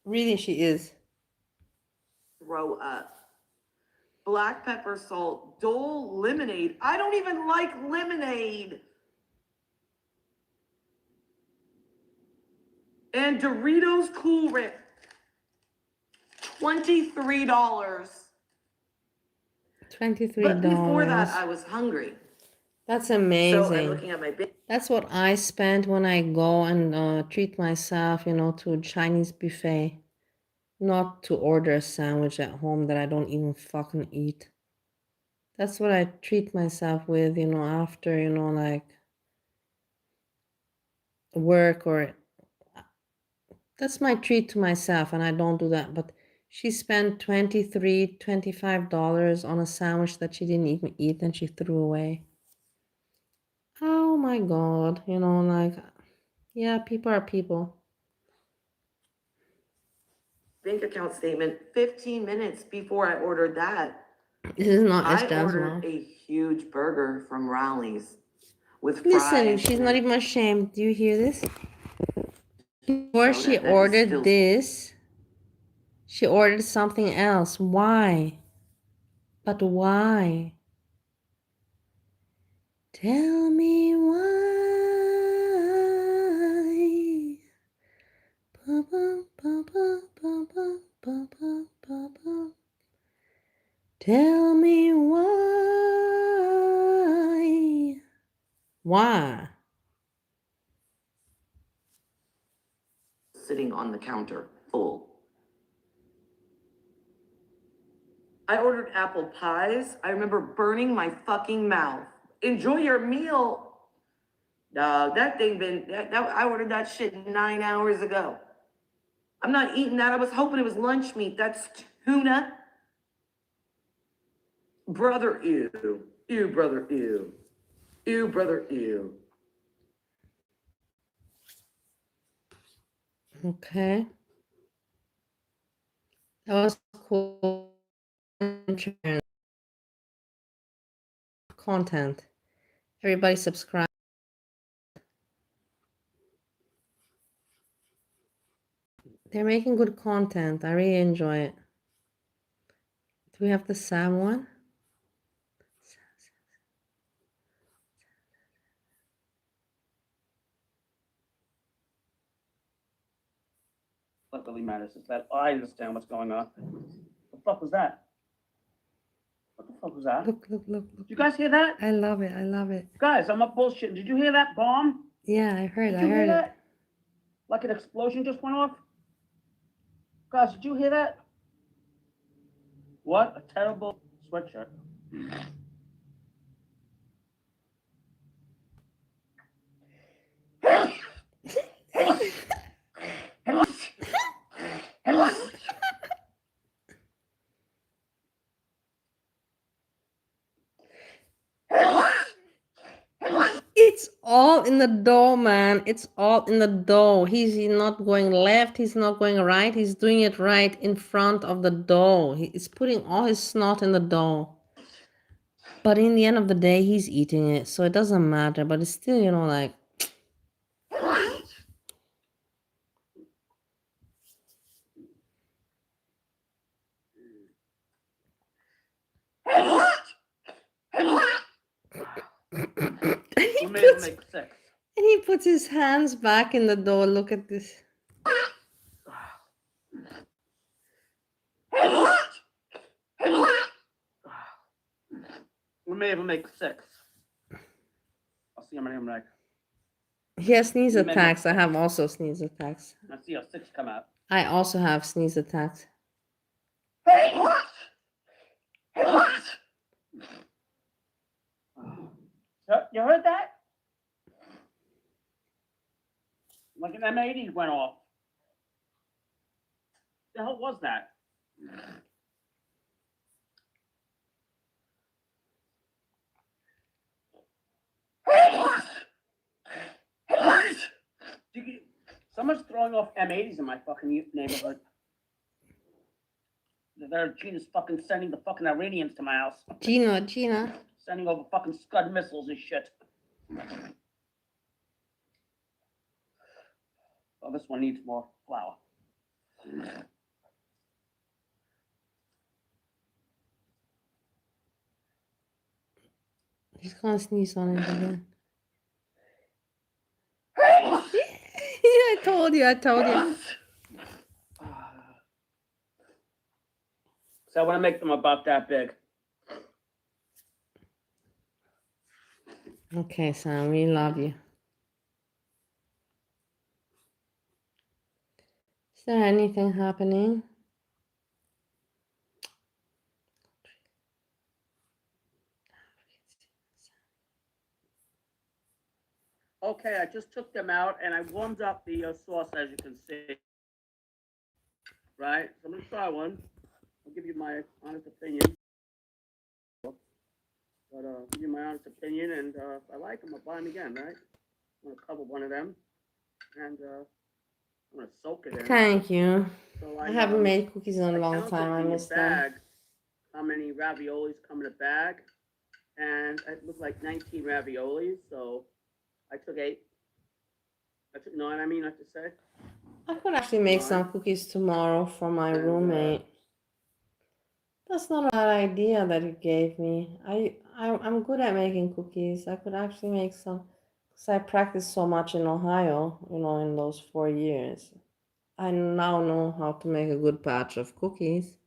Really, she is. Throw up. Black pepper, salt, Dole lemonade. I don't even like lemonade. And Doritos Cool Whip. $23. $23. But before that, I was hungry. That's So I'm amazing. looking at my big. That's what I spend when I go and treat myself, to a Chinese buffet. Not to order a sandwich at home that I don't even fucking eat. That's what I treat myself with, after, like work or that's my treat to myself, and I don't do that. But she spent $23, $25 on a sandwich that she didn't even eat and she threw away. Oh my God, like, yeah, people are people. Bank account statement 15 minutes before I ordered that. This is not I SJAM's ordered mom. a huge burger from Rally's with Listen, fries. she's not even ashamed. Do you hear this? Before she Soda that is ordered still- this, she ordered something else. Why? But why? Tell me why. Ba, ba, ba, ba, ba, ba, ba, ba, ba, ba. Tell me why. Why? Sitting on the counter, full. I ordered apple pies. I remember burning my fucking mouth. Enjoy your meal. No, that thing I ordered that shit 9 hours ago. I'm not eating that. I was hoping it was lunch meat. That's tuna. Brother, ew. Ew, brother, ew. Ew, brother, ew. Okay. That was cool. Content. Everybody subscribe. They're making good content. I really enjoy it. Do we have the Sam one? What really matters is that I understand what's going on. What the fuck was that? What the fuck was that? Look. Did you guys hear that? I love it. I love it. Guys, I'm not bullshitting. Did you hear that bomb? Yeah, I heard. Did I you hear heard it. that? Like an explosion just went off? Guys, did you hear that? What a terrible sweatshirt. It's all in the dough, man. It's all in the dough. He's not going left. He's not going right. He's doing it right in front of the dough. He's putting all his snot in the dough. But in the end of the day, he's eating it. So it doesn't matter. But it's still, you know, like... And he puts his hands back in the dough. Look at this. We may even make 6. I'll see how many I'm like. He has sneeze attacks. I have also sneeze attacks. Let's see how 6 come out. I also have sneeze attacks. You heard that? Like an M80 went off. The hell was that? Someone's throwing off M80s in my fucking neighborhood. Gina's fucking sending the fucking Iranians to my house. Gina. Sending over fucking Scud missiles and shit. Oh, this one needs more flour. He's gonna sneeze on it again. I told you. So I want to make them about that big. Okay, Sam, we love you. Is there anything happening? Okay, I just took them out and I warmed up the sauce, as you can see. Right? So I'm going to try one. I'll give you my honest opinion. But give you my honest opinion, and if I like them, I'll buy them again, right? I'm going to cover one of them, and I'm going to soak it in. Thank you. So I haven't made cookies in a long counted time. I in the miss them. bag how many raviolis come in a bag, and it looked like 19 raviolis, so I took 8. I took 9, I mean, I have to say. I could actually make some cookies tomorrow for my roommate. That's not a bad idea that you gave me. I'm good at making cookies. I could actually make some, because I practiced so much in Ohio, you know, in those 4 years. I now know how to make a good batch of cookies.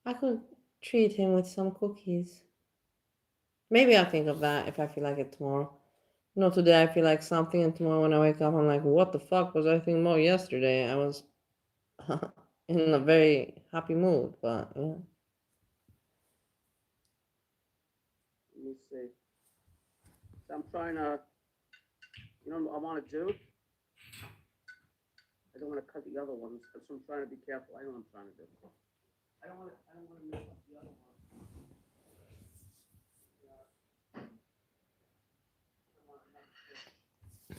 I could treat him with some cookies. Maybe I'll think of that if I feel like it tomorrow. You know, today I feel like something, and tomorrow when I wake up, I'm like, what the fuck was I thinking about yesterday? I was in a very happy mood, but yeah. Let me see. So I'm trying to, you know what I want to do? I don't want to cut the other ones, so I'm trying to be careful. I know what I'm trying to do. I don't want to mess up the other one.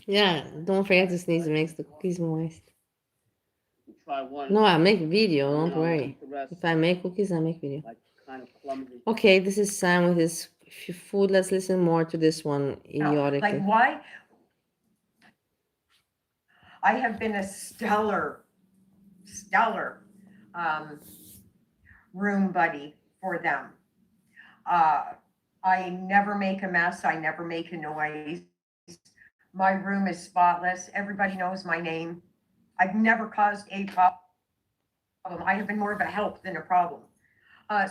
Yeah, don't forget to sneeze. It makes the cookies moist. Try try one. No, I make video, and then don't I'll worry. eat the rest, If I make cookies, I make video. like kind of clumsy. Okay, this is Sam with his food. Let's listen more to this one idiotically. Like, why? I have been a stellar room buddy for them. I never make a mess. I never make a noise. My room is spotless. Everybody knows my name. I've never caused a problem. I have been more of a help than a problem.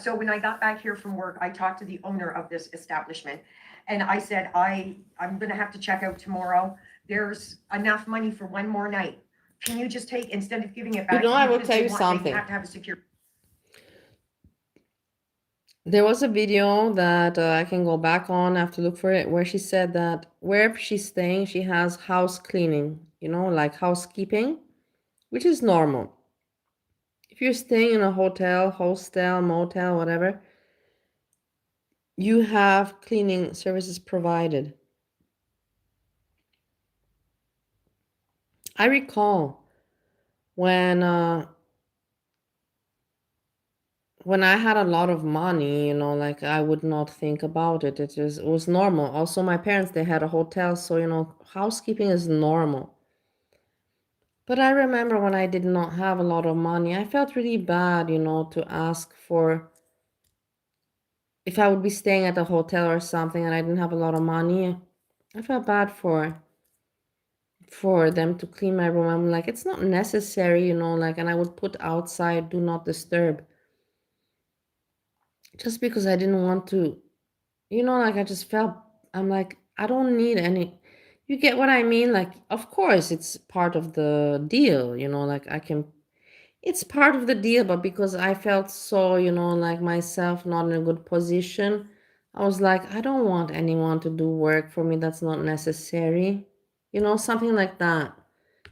So when I got back here from work, I talked to the owner of this establishment, and I said, I'm going to have to check out tomorrow. There's enough money for one more night. Can you just take, instead of giving it back? You know, I will because tell they you something. They have to have a secure. There was a video that I can go back on, I have to look for it, where she said that wherever she's staying, she has house cleaning, you know, like housekeeping, which is normal. If you're staying in a hotel, hostel, motel, whatever, you have cleaning services provided. I recall when I had a lot of money, you know, like I would not think about it. It was normal. Also, my parents, they had a hotel, so, you know, housekeeping is normal. But I remember when I did not have a lot of money, I felt really bad, you know, to ask for, if I would be staying at a hotel or something and I didn't have a lot of money, I felt bad for them to clean my room. I'm like, it's not necessary, you know, like, and I would put outside, do not disturb. Just because I didn't want to, you know, like I just felt, I'm like, I don't need any, you get what I mean? Like, of course, it's part of the deal, you know, like it's part of the deal, but because I felt so, you know, like myself not in a good position, I was like, I don't want anyone to do work for me that's not necessary, you know, something like that.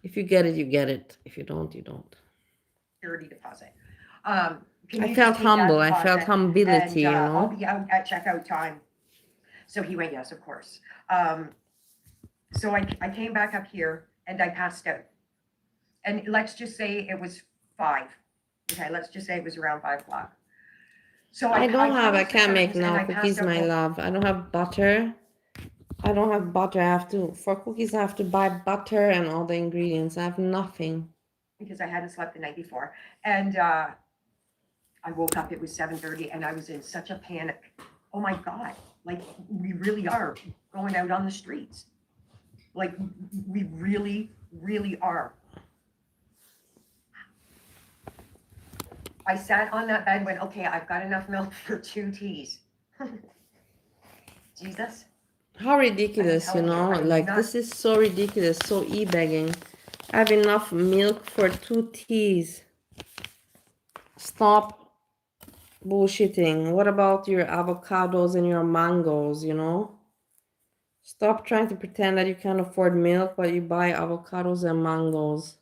If you get it, you get it. If you don't, you don't. Security deposit. I felt humble. I felt humility, you know. I'll be out at checkout time. So he went, yes, of course. So I came back up here and I passed out. And let's just say it was 5. Okay, let's just say it was around 5 o'clock. So I closed the can't make curtains and now I passed cookies, out my love. I don't have butter. I don't have butter. For cookies, I have to buy butter and all the ingredients. I have nothing. because I hadn't slept the night before. And I woke up, it was 7:30, and I was in such a panic. Oh my God, like we really are going out on the streets. Like we really, really are. I sat on that bed and went, okay, I've got enough milk for 2 teas. Jesus. How ridiculous, you know? Like, this is so ridiculous, so e-begging. I have enough milk for 2 teas. Stop bullshitting. What about your avocados and your mangoes, you know? Stop trying to pretend that you can't afford milk, but you buy avocados and mangoes.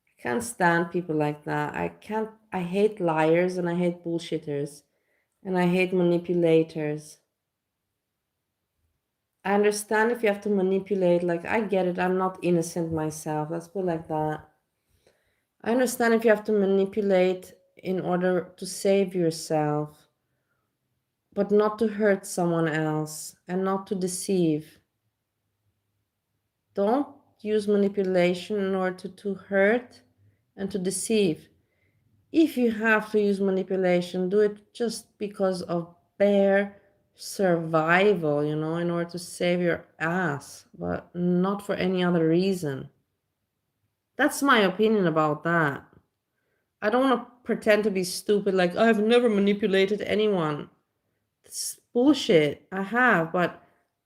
I can't stand people like that. I hate liars and I hate bullshitters. And I hate manipulators. I understand if you have to manipulate, like, I get it. I'm not innocent myself. Let's put it like that. I understand if you have to manipulate in order to save yourself, but not to hurt someone else and not to deceive. Don't use manipulation in order to hurt and to deceive. If you have to use manipulation, do it just because of bare survival, you know, in order to save your ass, but not for any other reason. That's my opinion about that. I don't want to pretend to be stupid, like, I've never manipulated anyone. It's bullshit. I have, but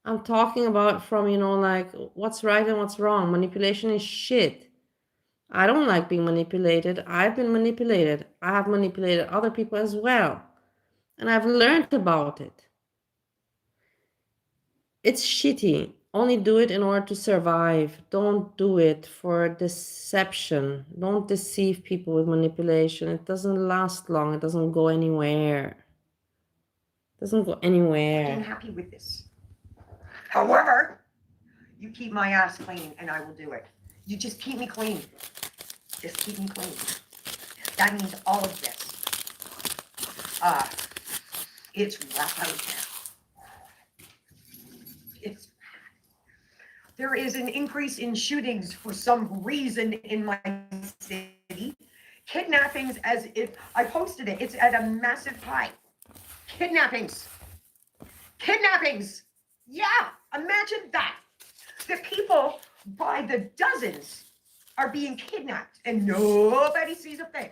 I'm talking about from, you know, like, what's right and what's wrong. Manipulation is shit. I don't like being manipulated. I've been manipulated. I have manipulated other people as well. And I've learned about it. It's shitty. Only do it in order to survive. Don't do it for deception. Don't deceive people with manipulation. It doesn't last long. It doesn't go anywhere. It doesn't go anywhere. I'm happy with this. However, you keep my ass clean and I will do it. You just keep me clean. Just keep me clean. That means all of this. It's rough out there. There is an increase in shootings for some reason in my city. Kidnappings, as if I posted it, it's at a massive high. Kidnappings. Yeah, imagine that. The people by the dozens are being kidnapped and nobody sees a thing.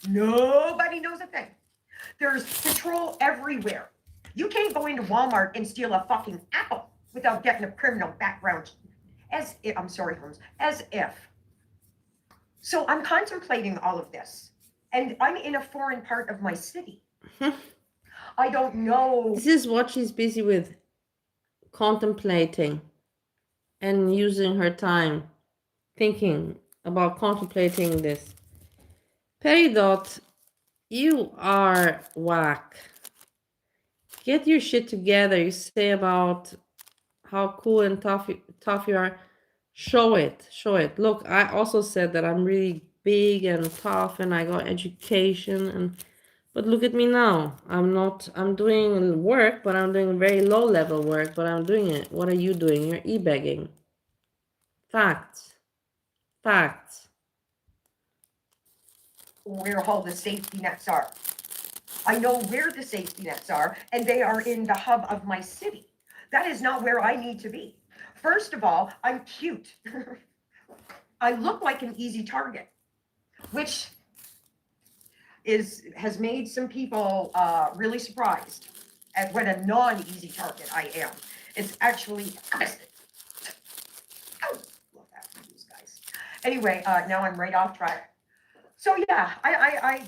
Nobody knows a thing. There's patrol everywhere. You can't go into Walmart and steal a fucking apple without getting a criminal background. As if, I'm sorry, Holmes, as if. So I'm contemplating all of this. And I'm in a foreign part of my city. I don't know. This is what she's busy with. Contemplating. And using her time. Thinking about contemplating this. Peridot, you are whack. Get your shit together. You say about how cool and tough you are. Show it. Look, I also said that I'm really big and tough and I got education but look at me now. I'm doing work, but I'm doing very low level work, but I'm doing it. What are you doing? You're e-begging. Facts. Where all the safety nets are. I know where the safety nets are, and they are in the hub of my city. That is not where I need to be. First of all, I'm cute. I look like an easy target, which has made some people really surprised at what a non-easy target I am. It's actually opposite. Oh, love that from these guys. Anyway, now I'm right off track. So yeah, I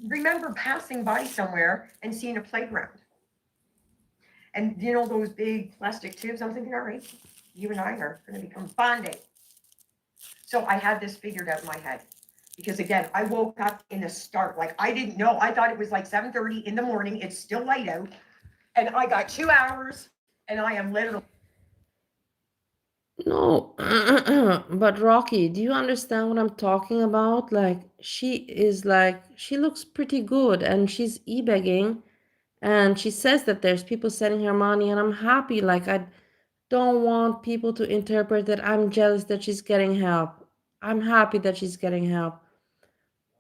remember passing by somewhere and seeing a playground. And you know those big plastic tubes? I'm thinking, all right, you and I are going to become bonding. So I had this figured out in my head. Because again, I woke up in the start. Like I didn't know. I thought it was like 7:30 in the morning. It's still light out. And I got 2 hours and I am literally. No, but Rocky, do you understand what I'm talking about? Like, she looks pretty good and she's e-begging and she says that there's people sending her money and I'm happy. Like, I don't want people to interpret that I'm jealous that she's getting help. I'm happy that she's getting help.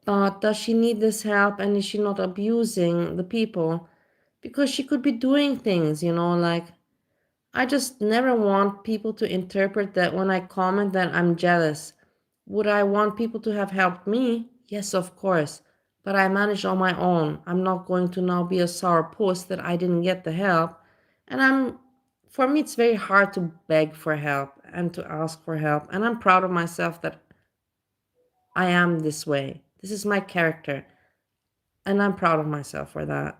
But does she need this help and is she not abusing the people? Because she could be doing things, like I just never want people to interpret that when I comment that I'm jealous. Would I want people to have helped me? Yes, of course. But I manage on my own. I'm not going to now be a sourpuss that I didn't get the help. And for me, it's very hard to beg for help and to ask for help. And I'm proud of myself that I am this way. This is my character. And I'm proud of myself for that.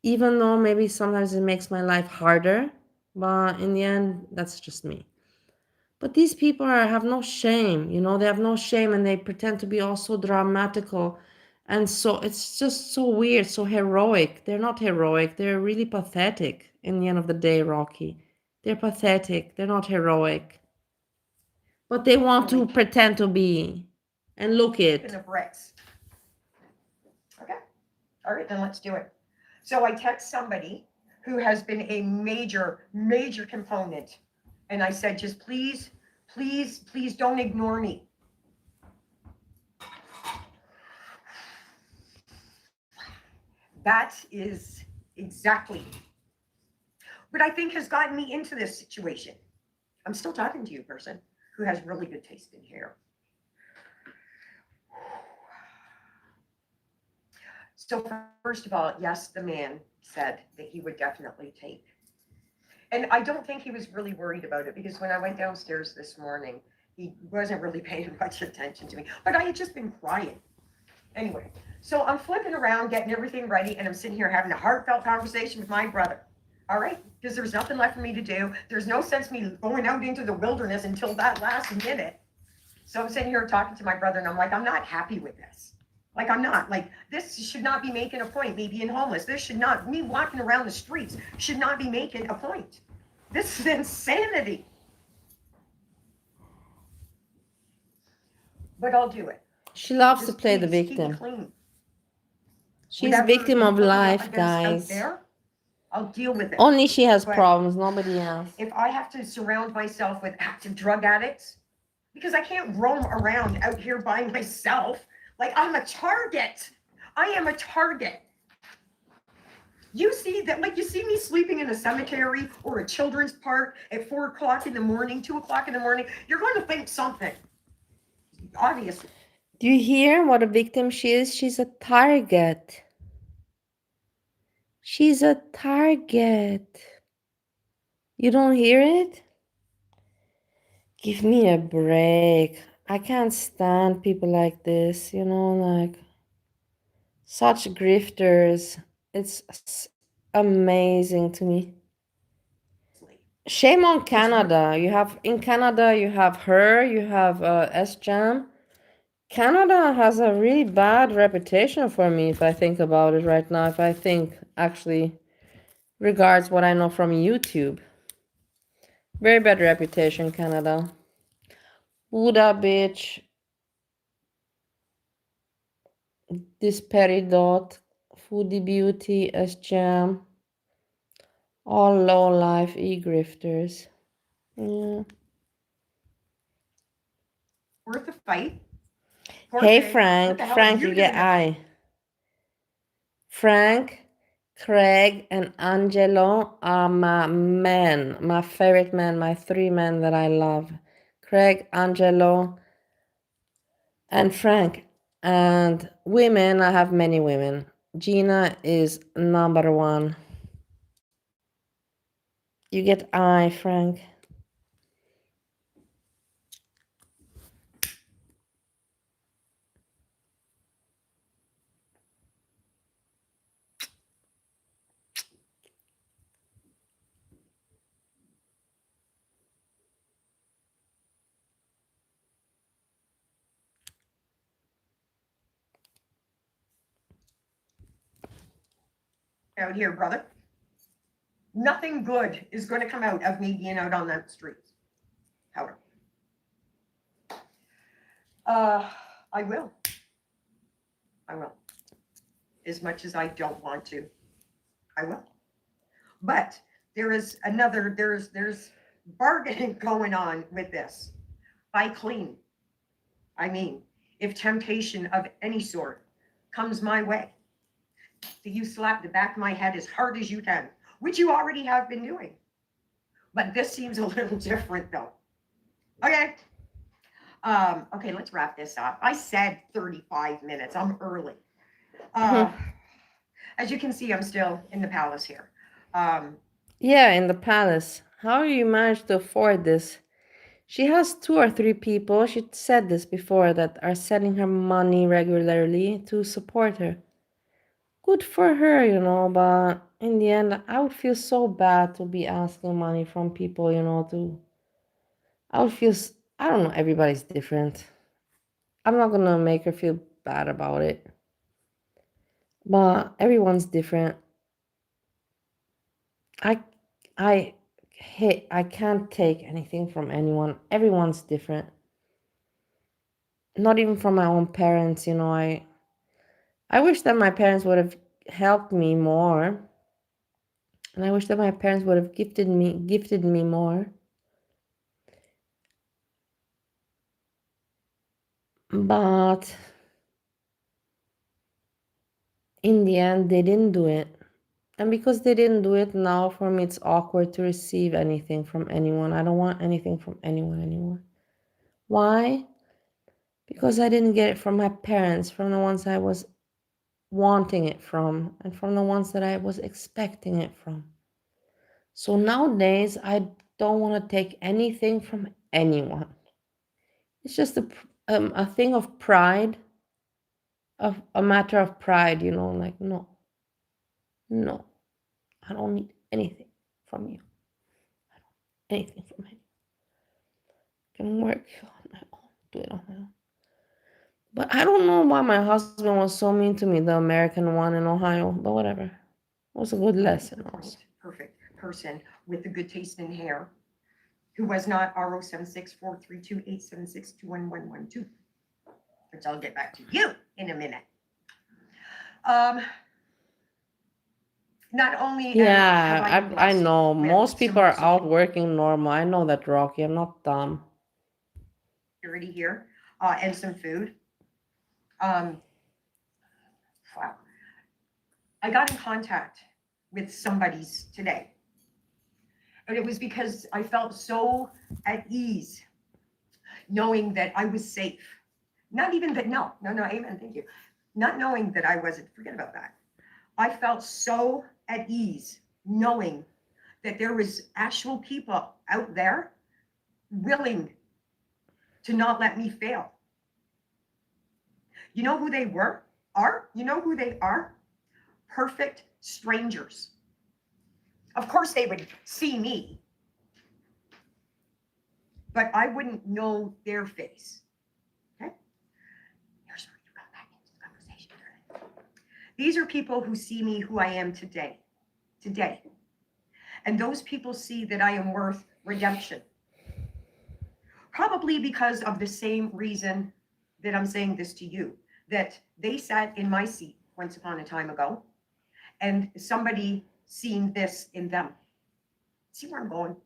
Even though maybe sometimes it makes my life harder, but in the end, that's just me. But these people have no shame, they have no shame and they pretend to be all so dramatical. And so it's just so weird, so heroic. They're not heroic. They're really pathetic in the end of the day, Rocky. They're pathetic. They're not heroic. But they want to pretend to be. And look it. In the bricks. Okay. All right, then let's do it. So I text somebody who has been a major component. And I said, just please don't ignore me. That is exactly what I think has gotten me into this situation. I'm still talking to you, person who has really good taste in hair. So first of all, yes, the man said that he would definitely take. And I don't think he was really worried about it because when I went downstairs this morning, he wasn't really paying much attention to me, but I had just been crying. Anyway, so I'm flipping around, getting everything ready, and I'm sitting here having a heartfelt conversation with my brother. All right, because there's nothing left for me to do. There's no sense me going out into the wilderness until that last minute. So I'm sitting here talking to my brother, and I'm like, I'm not happy with this. Like, I'm not. Like, this should not be making a point, me being homeless. This should not, me walking around the streets should not be making a point. This is insanity. but I'll do it. She loves to Just play the please keep it victim. clean. She's a victim Whatever of you put life, against out guys. there, I'll deal with it. Only she has But problems, nobody else. if I have to surround myself with active drug addicts, because I can't roam around out here by myself, like I'm a target. I am a target. You see that, like you see me sleeping in a cemetery or a children's park at 4 o'clock in the morning, 2 o'clock in the morning, you're going to think something. Obviously. Do you hear what a victim she is? She's a target. She's a target. You don't hear it? Give me a break. I can't stand people like this, you know, like such grifters. It's amazing to me. Shame on Canada. You have in Canada, you have her, you have SJAM. Canada has a really bad reputation for me if I think about it right now. If I think actually regards what I know from YouTube. Very bad reputation, Canada. Buddha bitch. This Peridot. Foodie Beauty, SJAM. All low life e-grifters. Yeah. Worth a fight. Poor Hey thing. Frank, What the hell are Frank, you you get doing? I. Frank, Craig, and Angelo are my men, my favorite men, my 3 men that I love. Craig, Angelo, and Frank. And women, I have many women. Gina is number 1. You get I, Frank. Out here, brother. Nothing good is going to come out of me being out on that streets. However, I will. I will. As much as I don't want to, I will. But there is another, there's bargaining going on with this. Buy clean. I mean, if temptation of any sort comes my way, do you slap the back of my head as hard as you can, which you already have been doing. But this seems a little different though. Okay. Okay, let's wrap this up. I said 35 minutes. I'm early. As you can see, I'm still in the palace here. Yeah, in the palace. How do you manage to afford this? She has 2 or 3 people, she said this before, that are sending her money regularly to support her. Good for her, you know, but in the end, I would feel so bad to be asking money from people, you know, I would feel, I don't know, everybody's different. I'm not gonna make her feel bad about it. But everyone's different. I can't take anything from anyone. Everyone's different. Not even from my own parents, you know. I wish that my parents would have helped me more. And I wish that my parents would have gifted me more. But in the end, they didn't do it. And because they didn't do it, now for me, it's awkward to receive anything from anyone. I don't want anything from anyone anymore. Why? Because I didn't get it from my parents, from the ones I was wanting it from, and from the ones that I was expecting it from. So nowadays, I don't want to take anything from anyone. It's just a thing of pride, of a matter of pride, you know, like, no, I don't need anything from you. I don't need anything from anyone. I can work on my own, do it on my own. But I don't know why my husband was so mean to me, the American one in Ohio, but whatever. It was a good lesson also. Perfect person with the good taste in hair, who was not RO 76 432 876 21112. which I'll get back to you in a minute. Not only Yeah, have I been I blessed know. with Most people some are out working normal. I know that, Rocky. I'm not dumb. security here, and some food. Wow. I got in contact with somebody's today. And it was because I felt so at ease knowing that I was safe. Not even that, no, amen, thank you. Not knowing that I wasn't, forget about that. I felt so at ease knowing that there was actual people out there willing to not let me fail. You know who they are? You know who they are? Perfect strangers. Of course they would see me, but I wouldn't know their face. Okay? Here's where you got back into the conversation. These are people who see me who I am today. And those people see that I am worth redemption. Probably because of the same reason that I'm saying this to you, that they sat in my seat once upon a time ago, and somebody seen this in them. See where I'm going?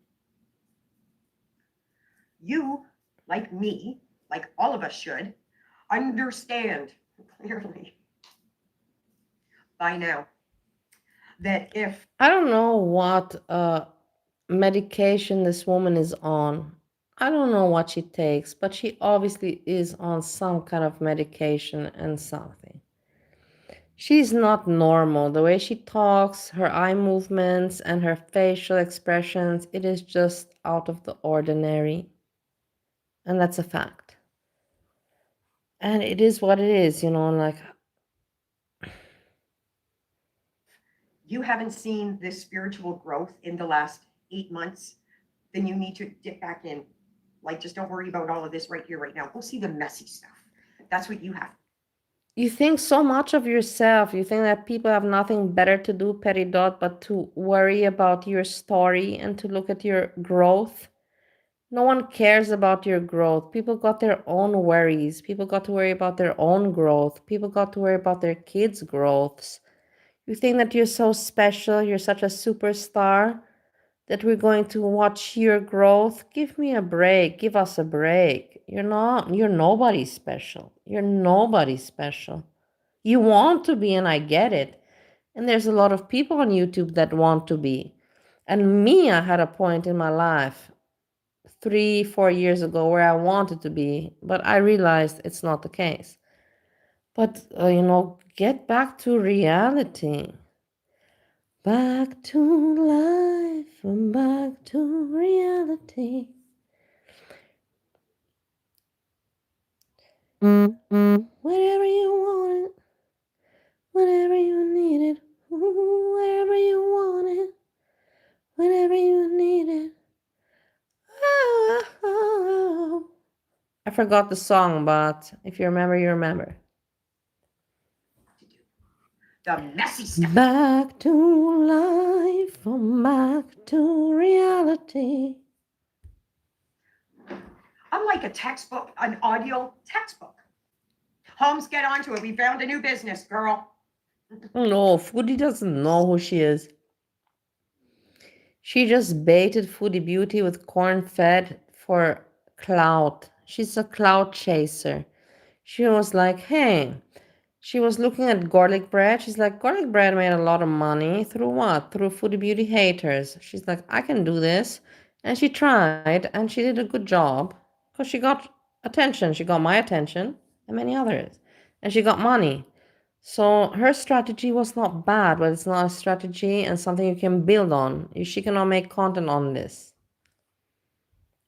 You, like me, like all of us should, understand clearly by now that if I don't know what medication this woman is on. I don't know what she takes, but she obviously is on some kind of medication and something. She's not normal. The way she talks, her eye movements, and her facial expressions, it is just out of the ordinary. And that's a fact. And it is what it is, like. you haven't seen this spiritual growth in the last 8 months, then you need to dip back in. Like, just don't worry about all of this right here, right now. Go see the messy stuff. That's what you have. You think so much of yourself. You think that people have nothing better to do, Peridot, but to worry about your story and to look at your growth. No one cares about your growth. People got their own worries. People got to worry about their own growth. People got to worry about their kids' growths. You think that you're so special, you're such a superstar, that we're going to watch your growth? Give me a break. Give us a break. You're nobody special. You're nobody special. You want to be, and I get it. And there's a lot of people on YouTube that want to be. And me, I had a point in my life 3-4 years ago where I wanted to be, but I realized it's not the case. But, get back to reality. Back to life and back to reality. Whatever you want it, whatever you need it, wherever you want it, whenever you need it. Oh. I forgot the song, but if you remember, you remember. The messy stuff. Back to life, back to reality. I'm like a textbook, an audio textbook. Holmes, get onto it. We found a new business, girl. No, Foodie doesn't know who she is. She just baited Foodie Beauty with corn-fed for clout. She's a clout chaser. She was like, hey, she was looking at garlic bread. She's like, garlic bread made a lot of money. Through what? Through Foodie Beauty haters. She's like, I can do this. And she tried, and she did a good job. Because she got attention. She got my attention, and many others. And she got money. So her strategy was not bad, but it's not a strategy and something you can build on. She cannot make content on this.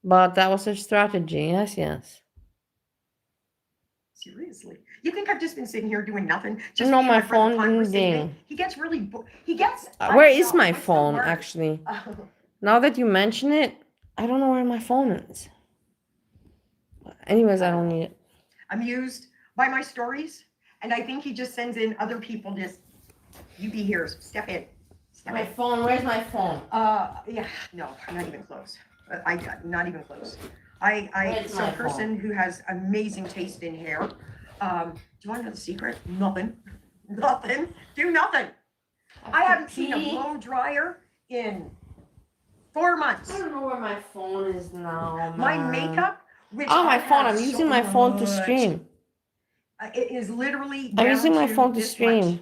But that was her strategy. Yes. Seriously. You think I've just been sitting here doing nothing? Just No, me and my brother phone didn't conversating? ding. He gets really, he gets. Where is my phone, actually? Now that you mention it, I don't know where my phone is. Anyways, I don't need it. Amused by my stories, and I think he just sends in other people. Just you be here, step in. My phone. Where's my phone? Yeah, no, not even close. Not even close. I Where's some my person who has amazing taste in hair. Do you want to know the secret? Nothing. Nothing. Do nothing. I haven't seen a blow dryer in 4 months. I don't know where my phone is now. My man. makeup, which Oh, I my phone. have I'm so using my phone to much, stream. It is literally I'm down using my to phone to this stream.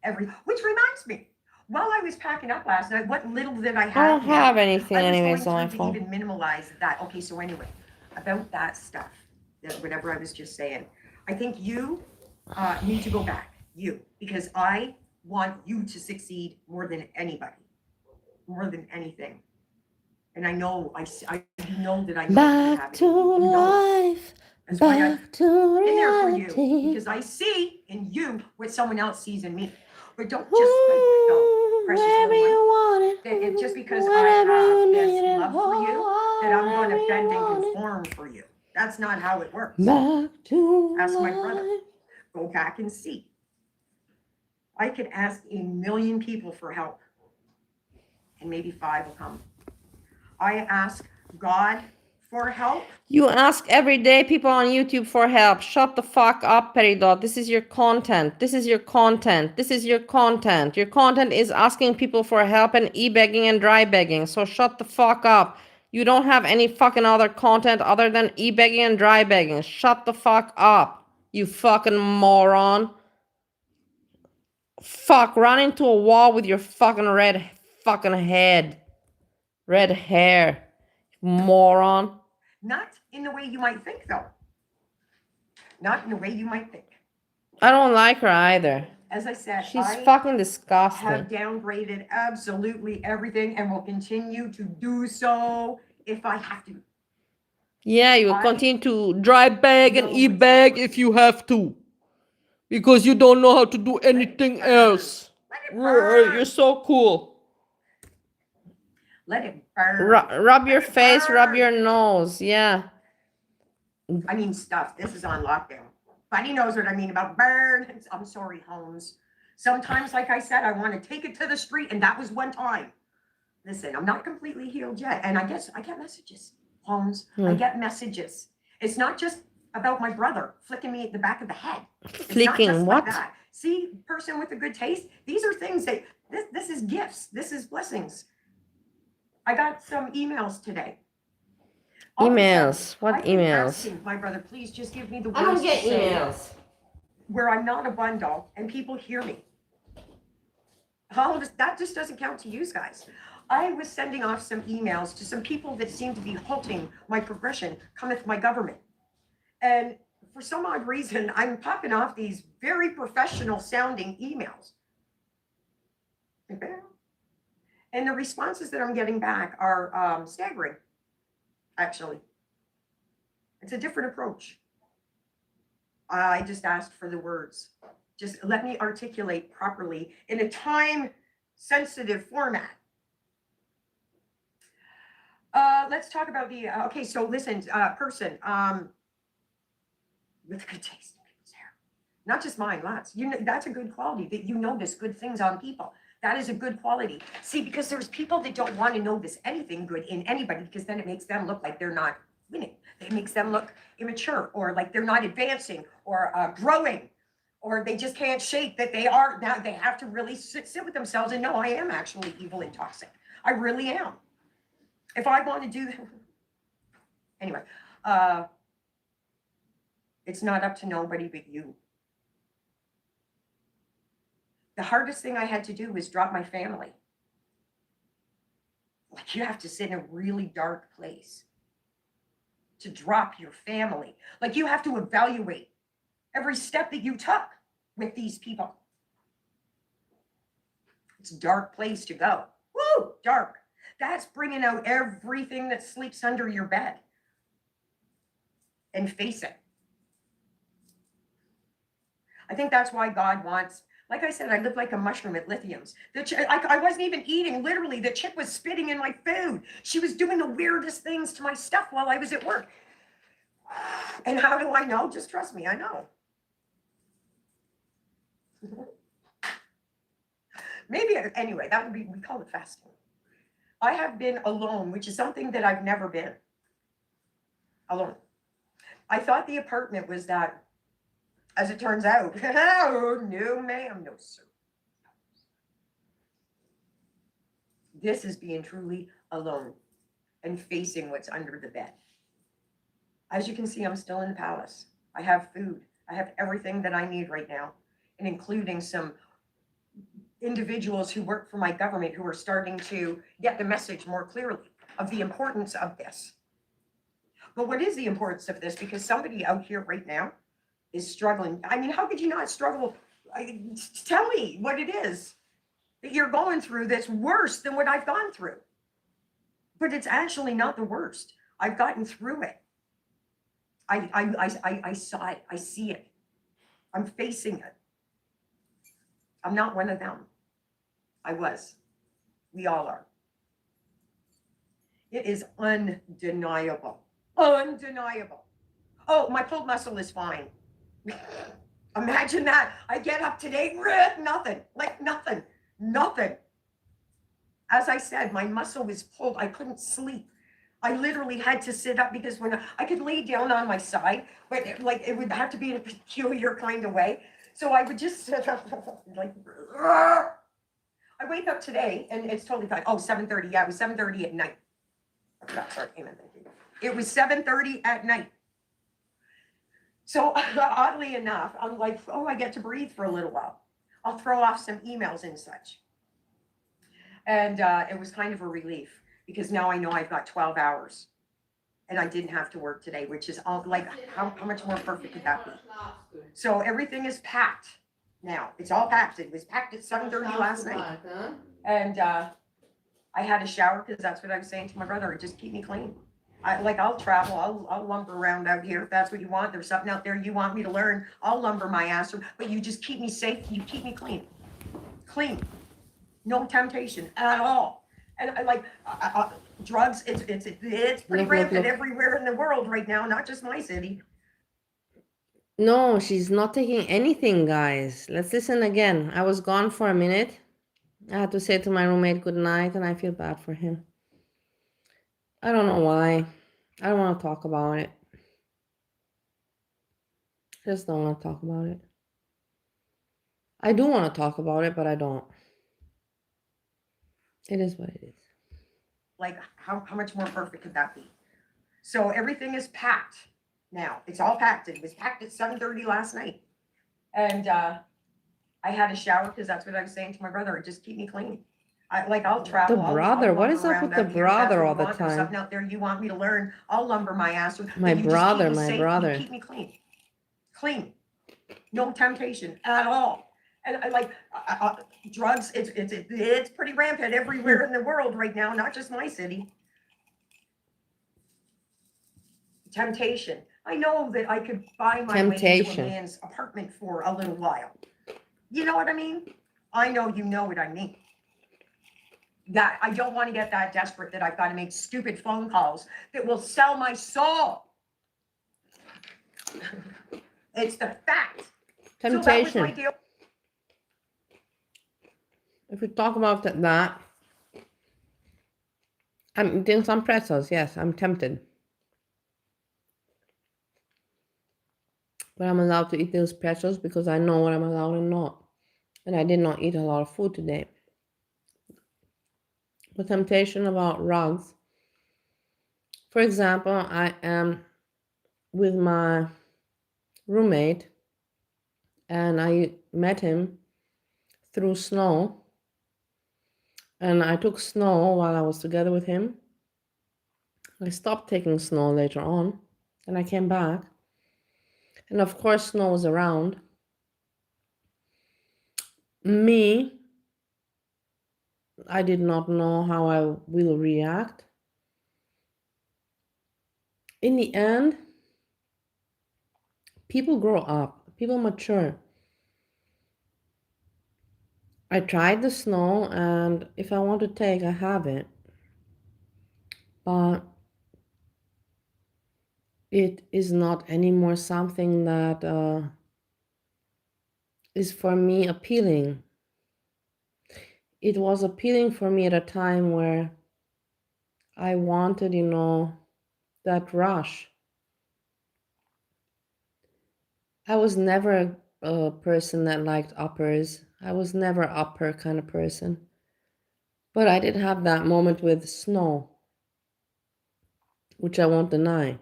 much. Which reminds me, while I was packing up last night, what little did I have? I don't have anything I was anyways going on my through phone. to even minimalize that. Okay, so anyway, about that stuff, whatever I was just saying, I think you need to go back, because I want you to succeed more than anybody, more than anything. And I know, I know that I know you have Back it. to You know it. life. That's why Back to been there for you, reality. because I see in you what someone else sees in me. But don't just think, though, precious Wherever little you one, want it. that it just because I Wherever have you this need it. love for you, that I'm going Wherever to bend you and want it. conform for you. That's not how it works. Back to Ask my life. brother. Go back and see. I could ask 1 million people for help, and maybe 5 will come. I ask God for help. You ask every day people on YouTube for help. Shut the fuck up, Peridot. This is your content. This is your content. This is your content. Your content is asking people for help and e-begging and dry begging. So shut the fuck up. You don't have any fucking other content other than e-begging and dry begging. Shut the fuck up, you fucking moron. Fuck, run into a wall with your fucking red fucking head. Red hair. Moron. Not in the way you might think, though. Not in the way you might think. I don't like her either. As I said, She's I fucking disgusting. have downgraded absolutely everything and will continue to do so if I have to. Yeah, you will continue to dry bag and e-bag if you have to. Because you don't know how to do anything else. You're so cool. Let it burn. Rub your face, rub your nose. Yeah. I mean stuff. This is on lockdown. Buddy knows what I mean about burn. I'm sorry, Holmes. Sometimes, like I said, I want to take it to the street, and that was one time. Listen, I'm not completely healed yet, and I get messages, Holmes. I get messages. It's not just about my brother flicking me at the back of the head. Flicking what? Like that. See, person with a good taste. These are things that this is gifts. This is blessings. I got some emails today. Emails. What I've been emails? asking my brother, please just give me the words I don't get to say emails. where I'm not a bundle and people hear me. That just doesn't count to you guys. I was sending off some emails to some people that seem to be halting my progression, cometh my government. And for some odd reason, I'm popping off these very professional sounding emails. And the responses that I'm getting back are staggering, actually. It's a different approach. I just asked for the words. Just let me articulate properly in a time-sensitive format. Let's talk about the, okay, so listen, person with good taste in people's hair. Not just mine, lots. You know, that's a good quality, that you notice good things on people. That is a good quality. See, because there's people that don't want to notice anything good in anybody, because then it makes them look like they're not winning. It makes them look immature, or like they're not advancing, or growing, or they just can't shake that they are. Now they have to really sit with themselves and know, I am actually evil and toxic. I really am. If I want to do, anyway, it's not up to nobody but you. The hardest thing I had to do was drop my family. Like, you have to sit in a really dark place to drop your family. Like, you have to evaluate every step that you took with these people. It's a dark place to go. Woo, dark. That's bringing out everything that sleeps under your bed. And face it. I think that's why God wants, like I said, I lived like a mushroom at Lithium's. I wasn't even eating, literally. The chick was spitting in my food. She was doing the weirdest things to my stuff while I was at work. And how do I know? Just trust me, I know. Maybe, anyway, that would be, we call it fasting. I have been alone, which is something that I've never been. Alone. I thought the apartment was that, as it turns out. Oh, no, ma'am, no, sir. This is being truly alone and facing what's under the bed. As you can see, I'm still in the palace. I have food. I have everything that I need right now, and including some individuals who work for my government who are starting to get the message more clearly of the importance of this. But what is the importance of this? Because somebody out here right now is struggling. I mean, how could you not struggle? Tell me what it is that you're going through that's worse than what I've gone through. But it's actually not the worst. I've gotten through it. I saw it. I see it. I'm facing it. I'm not one of them. I was. We all are. It is undeniable. Undeniable. Oh, my pulled muscle is fine. Imagine that. I get up today, nothing, like nothing, nothing. As I said, my muscle was pulled. I couldn't sleep. I literally had to sit up because when I could lay down on my side, but it would have to be in a peculiar kind of way. So I would just sit up like, I wake up today and it's totally fine. Oh, 7:30. Yeah, it was 7:30 at night. Sorry, amen, thank you. It was 7:30 at night. So oddly enough, I'm like, oh, I get to breathe for a little while. I'll throw off some emails and such. And it was kind of a relief because now I know I've got 12 hours and I didn't have to work today, which is all, like, how much more perfect could that be? So everything is packed now. It's all packed. It was packed at 7:30 last night. And I had a shower because that's what I was saying to my brother. Just keep me clean. I'll travel. I'll lumber around out here if that's what you want. There's something out there you want me to learn. I'll lumber my ass. But you just keep me safe. You keep me clean. Clean. No temptation at all. And drugs, it's pretty rampant everywhere in the world right now, not just my city. No, she's not taking anything, guys. Let's listen again. I was gone for a minute. I had to say to my roommate good night, and I feel bad for him. I don't know why. I don't want to talk about it. Just don't want to talk about it. I do want to talk about it, but I don't. It is what it is. Like, how much more perfect could that be? So everything is packed now. It's all packed. It was packed at 7:30 last night. And I had a shower because that's what I was saying to my brother. Just keep me clean. I'll travel. The brother? What is up with the brother all the There's time? something out there you want me to learn. I'll lumber my ass. My brother, my safe. brother. You keep me clean. Clean. No temptation at all. And drugs, it's pretty rampant everywhere in the world right now, not just my city. Temptation. I know that I could buy my way into a man's apartment for a little while. You know what I mean? I know you know what I mean. That I don't want to get that desperate that I've got to make stupid phone calls that will sell my soul. It's the fact. Temptation. So that was my deal. If we talk about that, I'm eating some pretzels. Yes, I'm tempted. But I'm allowed to eat those pretzels because I know what I'm allowed and not. And I did not eat a lot of food today. The temptation about rugs. For example, I am with my roommate and I met him through snow. And I took snow while I was together with him. I stopped taking snow later on and I came back. And of course, snow was around. I did not know how I will react. In the end, people grow up, people mature. I tried the snow, and if I want to take, I have it. But it is not anymore something that is for me appealing. It was appealing for me at a time where I wanted, that rush. I was never a person that liked uppers. I was never upper kind of person. But I did have that moment with snow, which I won't deny.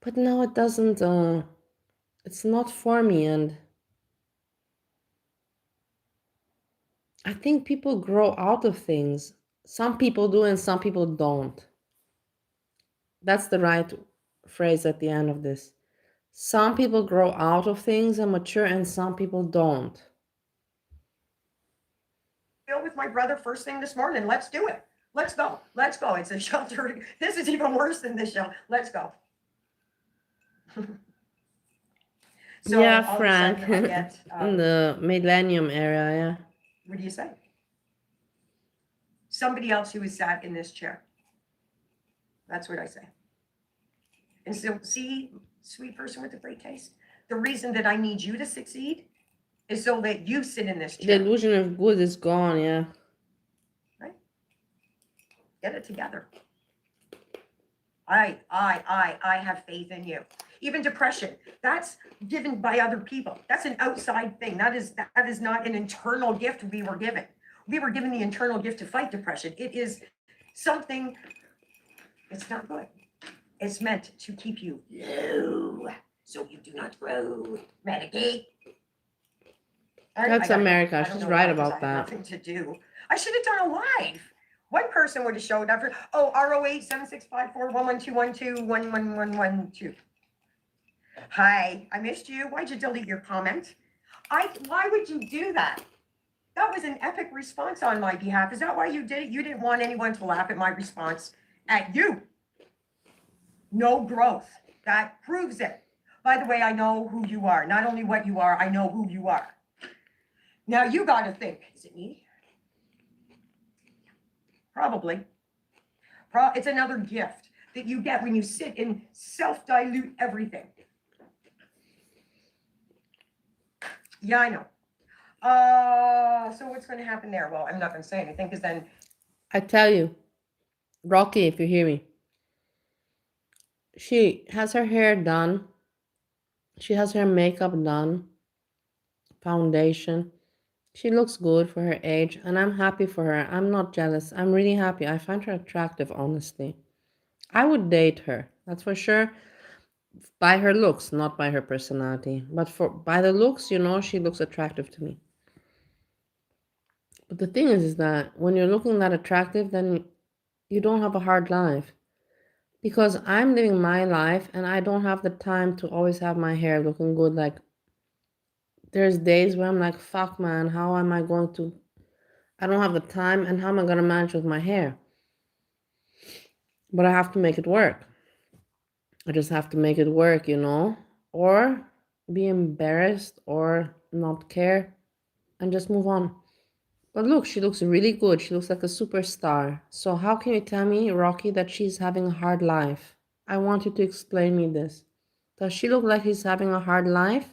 But now it doesn't, it's not for me. And I think people grow out of things. Some people do and some people don't. That's the right phrase at the end of this. Some people grow out of things and mature, and some people don't. With my brother first thing this morning. Let's do it. Let's go. Let's go. It's a shelter. This is even worse than this show. Let's go. So Yeah, all Frank. of a sudden I get, In the millennium era, yeah. what do you say? Somebody else who is sat in this chair. That's what I say. And so, see, sweet person with a great taste. The reason that I need you to succeed is so that you sit in this The chair. illusion of good is gone, yeah. Right? Get it together. I have faith in you. Even depression, that's given by other people. That's an outside thing. That is not an internal gift we were given. We were given the internal gift to fight depression. It is something, it's not good. It's meant to keep you low so you do not grow. Medicate. That's America. She's right about that. Nothing to do. I should have done a live. One person would have showed up for, RO8 7654 11212 11112. Hi, I missed you. Why'd you delete your comment? Why would you do that? That was an epic response on my behalf. Is that why you did it? You didn't want anyone to laugh at my response at you. No growth. That proves it. By the way, I know who you are. Not only what you are, I know who you are. Now you got to think, is it me? Probably. It's another gift that you get when you sit and self-dilute everything. Yeah, I know. So what's going to happen there? Well, I'm not going to say anything because then... I tell you, Rocky, if you hear me, she has her hair done. She has her makeup done. Foundation. She looks good for her age, and I'm happy for her. I'm not jealous. I'm really happy. I find her attractive, honestly. I would date her, that's for sure. By her looks, not by her personality. But by the looks, she looks attractive to me. But the thing is that when you're looking that attractive, then you don't have a hard life. Because I'm living my life, and I don't have the time to always have my hair looking good. Like, there's days where I'm like, fuck, man, how am I going to... I don't have the time, and how am I going to manage with my hair? But I have to make it work. I just have to make it work, or be embarrassed or not care and just move on. But look, she looks really good. She looks like a superstar. So how can you tell me, Rocky, that she's having a hard life? I want you to explain me this. Does she look like she's having a hard life?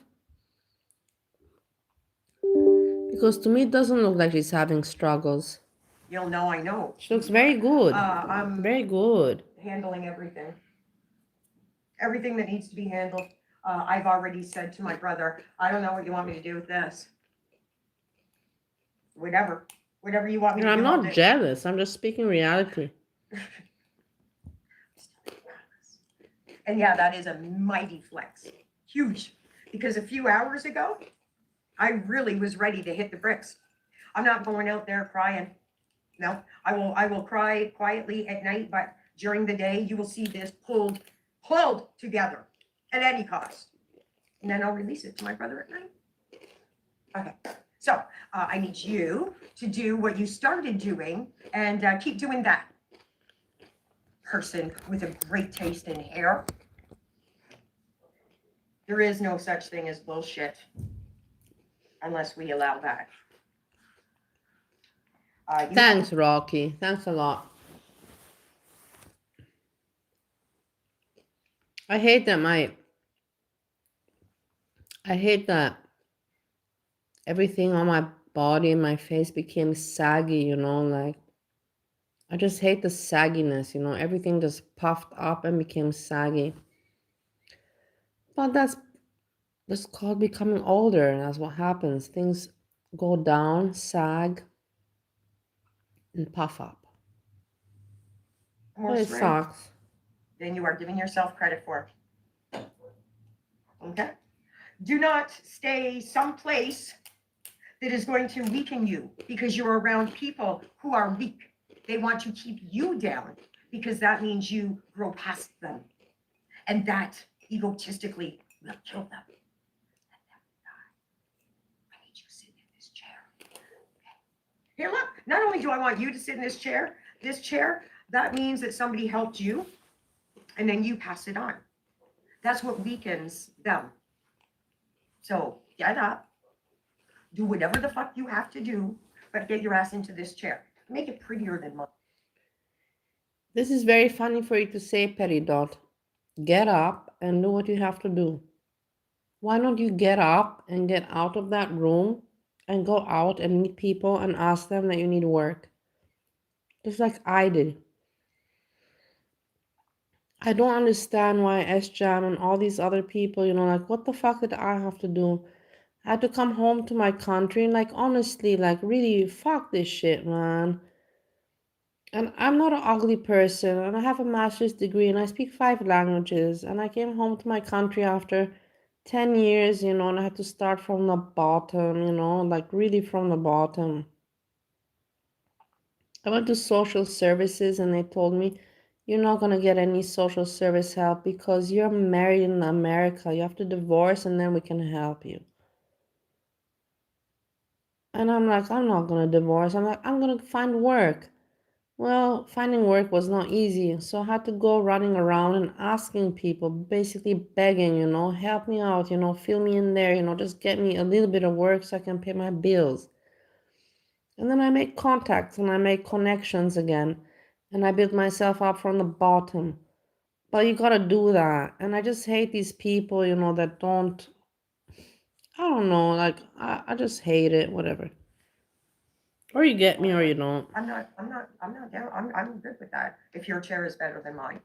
Because to me, it doesn't look like she's having struggles. You'll know I know. She looks very good. I'm very good. Handling everything. Everything that needs to be handled. I've already said to my brother, I don't know what you want me to do with this. Whatever you want me to do. I'm not jealous. I'm just speaking reality. And yeah, that is a mighty flex. Huge. Because a few hours ago, I really was ready to hit the bricks. I'm not going out there crying. No, I will cry quietly at night, but during the day, you will see this pulled together at any cost. And then I'll release it to my brother at night. Okay. So I need you to do what you started doing and keep doing that. Person with a great taste in hair. There is no such thing as bullshit unless we allow that. Thanks, Rocky. Thanks a lot. I hate that everything on my body and my face became saggy, like, I just hate the sagginess, everything just puffed up and became saggy. But that's It's called becoming older, and that's what happens. Things go down, sag, and puff up. More But it strength sucks. than you are giving yourself credit for. Okay? Do not stay someplace that is going to weaken you because you're around people who are weak. They want to keep you down because that means you grow past them. And that egotistically will kill them. Let them die. I need you sitting in this chair. Okay. Here, look, not only do I want you to sit in this chair, that means that somebody helped you and then you pass it on. That's what weakens them. So get up, do whatever the fuck you have to do, but get your ass into this chair. Make it prettier than mine. This is very funny for you to say, Peridot. Get up and do what you have to do. Why don't you get up and get out of that room and go out and meet people and ask them that you need work? Just like I did. I don't understand why SJAM and all these other people, like, what the fuck did I have to do? I had to come home to my country and, like, honestly, like, really, fuck this shit, man. And I'm not an ugly person, and I have a master's degree, and I speak 5 languages, and I came home to my country after 10 years, and I had to start from the bottom, like, really from the bottom. I went to social services, and they told me, you're not going to get any social service help because you're married in America. You have to divorce, and then we can help you. And I'm like, I'm not going to divorce. I'm like, I'm going to find work. Well, finding work was not easy, so I had to go running around and asking people, basically begging, help me out, fill me in there, just get me a little bit of work so I can pay my bills. And then I make contacts and I make connections again, and I build myself up from the bottom. But you gotta do that. And I just hate these people, that don't, I don't know, like, I just hate it, whatever. Or you get me or you don't. I'm not down. I'm good with that. If your chair is better than mine.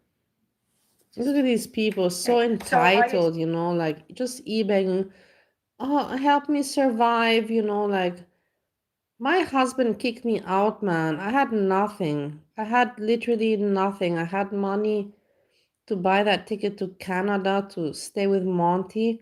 Look at these people, so entitled, like, just eBaying. Oh, help me survive, like, my husband kicked me out, man. I had nothing. I had literally nothing. I had money to buy that ticket to Canada to stay with Monty.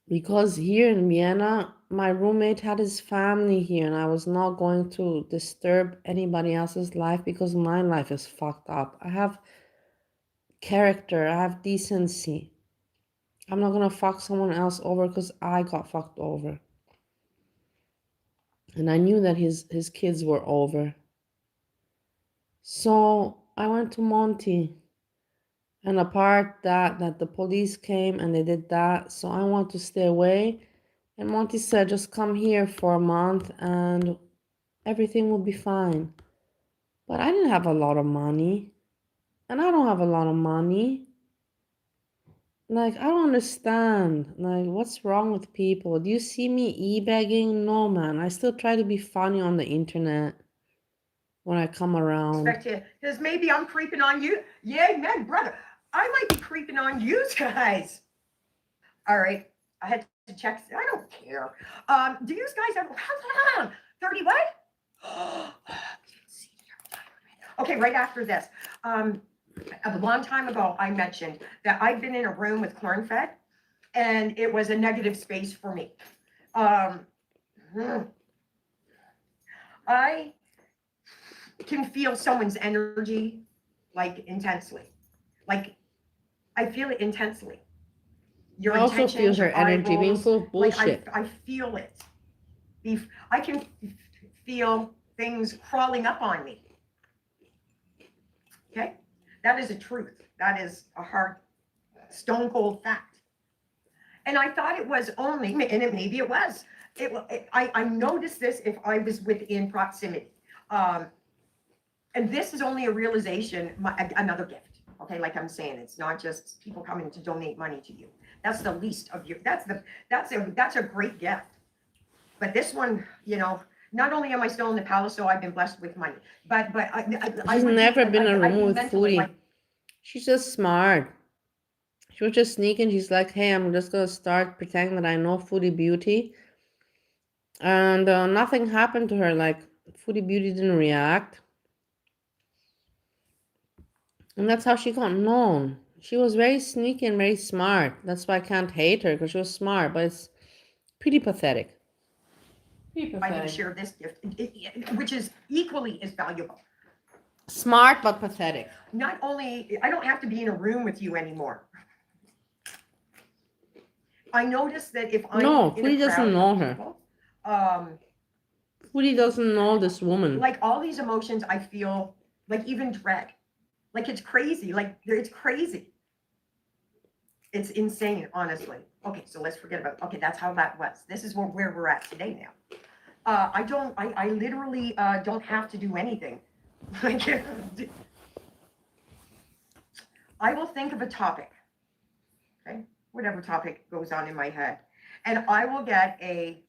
Because here in Vienna, my roommate had his family here, and I was not going to disturb anybody else's life because my life is fucked up. I have character, I have decency. I'm not gonna fuck someone else over because I got fucked over. And I knew that his kids were over. So I went to Monty. And apart that the police came and they did that, so I want to stay away. And Monty said, just come here for a month and everything will be fine. But I didn't have a lot of money. And I don't have a lot of money. Like, I don't understand. Like, what's wrong with people? Do you see me e-begging? No, man. I still try to be funny on the internet when I come around. Because maybe I'm creeping on you. Yeah, man, brother. I might be creeping on you guys. All right. I had to check. I don't care. Do you guys ever 30 what? Okay, right after this. A long time ago, I mentioned that I'd been in a room with corn-fed, and it was a negative space for me. I can feel someone's energy, like, intensely. Like, I feel it intensely. Your I also feel her energy being full of bullshit. Like, I feel it. I can feel things crawling up on me. Okay? That is a truth. That is a hard, stone cold fact. And I thought it was only, and maybe it was. I noticed this if I was within proximity. And this is only a realization, another gift. Okay, like I'm saying, it's not just people coming to donate money to you. That's the least of your. That's a great gift. But this one, not only am I still in the palace, so I've been blessed with money, but She's never been in a room with Foodie. She's just smart. She was just sneaking. She's like, hey, I'm just gonna start pretending that I know Foodie Beauty. And nothing happened to her. Like, Foodie Beauty didn't react. And that's how she got known. She was very sneaky and very smart. That's why I can't hate her, because she was smart, but it's pretty pathetic. I can share this gift, which is equally as valuable. Smart but pathetic. Not only, I don't have to be in a room with you anymore. I notice that if I'm No, in a Foodie doesn't crowd know of her. people, Foodie doesn't know this woman. like all these emotions, I feel like even dread. Like it's crazy. Like it's crazy. It's insane, honestly. Okay, so let's forget about. Okay, that's how that was. This is where we're at today now. I literally don't have to do anything. Like, I will think of a topic. Okay, whatever topic goes on in my head, and I will get a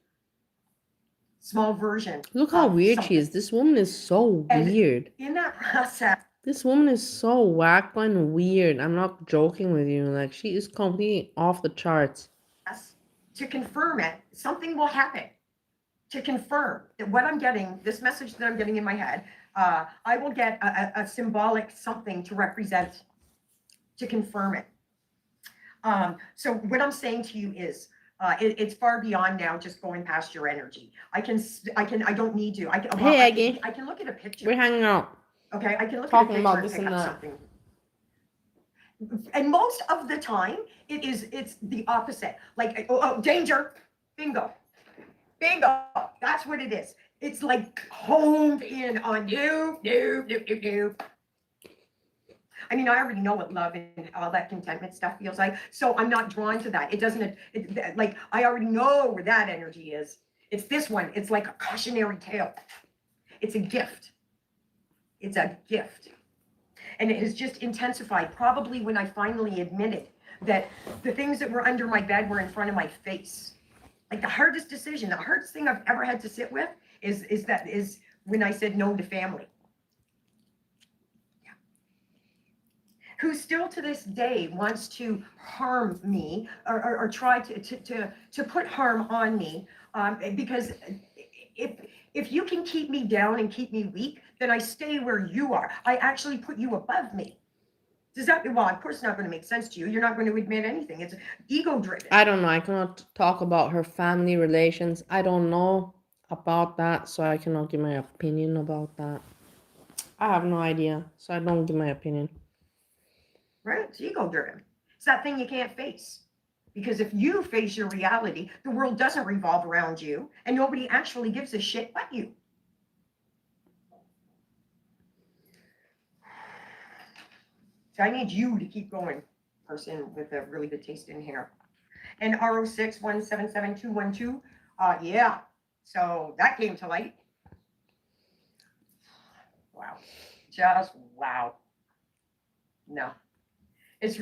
small version. Look how weird she is. This woman is so weird. In that process, this woman is so wacko and weird. I'm not joking with you. Like, she is completely off the charts. to confirm it, something will happen to confirm that what I'm getting, this message that I'm getting in my head, I will get a symbolic something to represent, to confirm it. So what I'm saying to you is, it's far beyond now just going past your energy. I don't need to. Hey, Aggie. I can look at a picture. We're hanging out. Okay, I can look Talking at a about picture this and pick and up that. something. And most of the time, it's the opposite. Like, oh, danger, bingo, bingo. That's what it is. It's like honed in on you. I mean, I already know what love and all that contentment stuff feels like, so I'm not drawn to that. It doesn't, like, I already know where that energy is. It's this one. It's like a cautionary tale. It's a gift. It's a gift. And it has just intensified, probably when I finally admitted that the things that were under my bed were in front of my face. Like the hardest decision, the hardest thing I've ever had to sit with is when I said no to family. Yeah. Who still to this day wants to harm me or try to put harm on me, because if you can keep me down and keep me weak, then I stay where you are. I actually put you above me. Does that, well, of course, it's not going to make sense to you. You're not going to admit anything. It's ego driven. I don't know. I cannot talk about her family relations. I don't know about that, so I cannot give my opinion about that. I have no idea, so I don't give my opinion. Right? It's ego driven. It's that thing you can't face. Because if you face your reality, the world doesn't revolve around you, and nobody actually gives a shit but you. So I need you to keep going, person with a really good taste in hair. And RO6177212, yeah. So that came to light. Wow. Just wow. No. These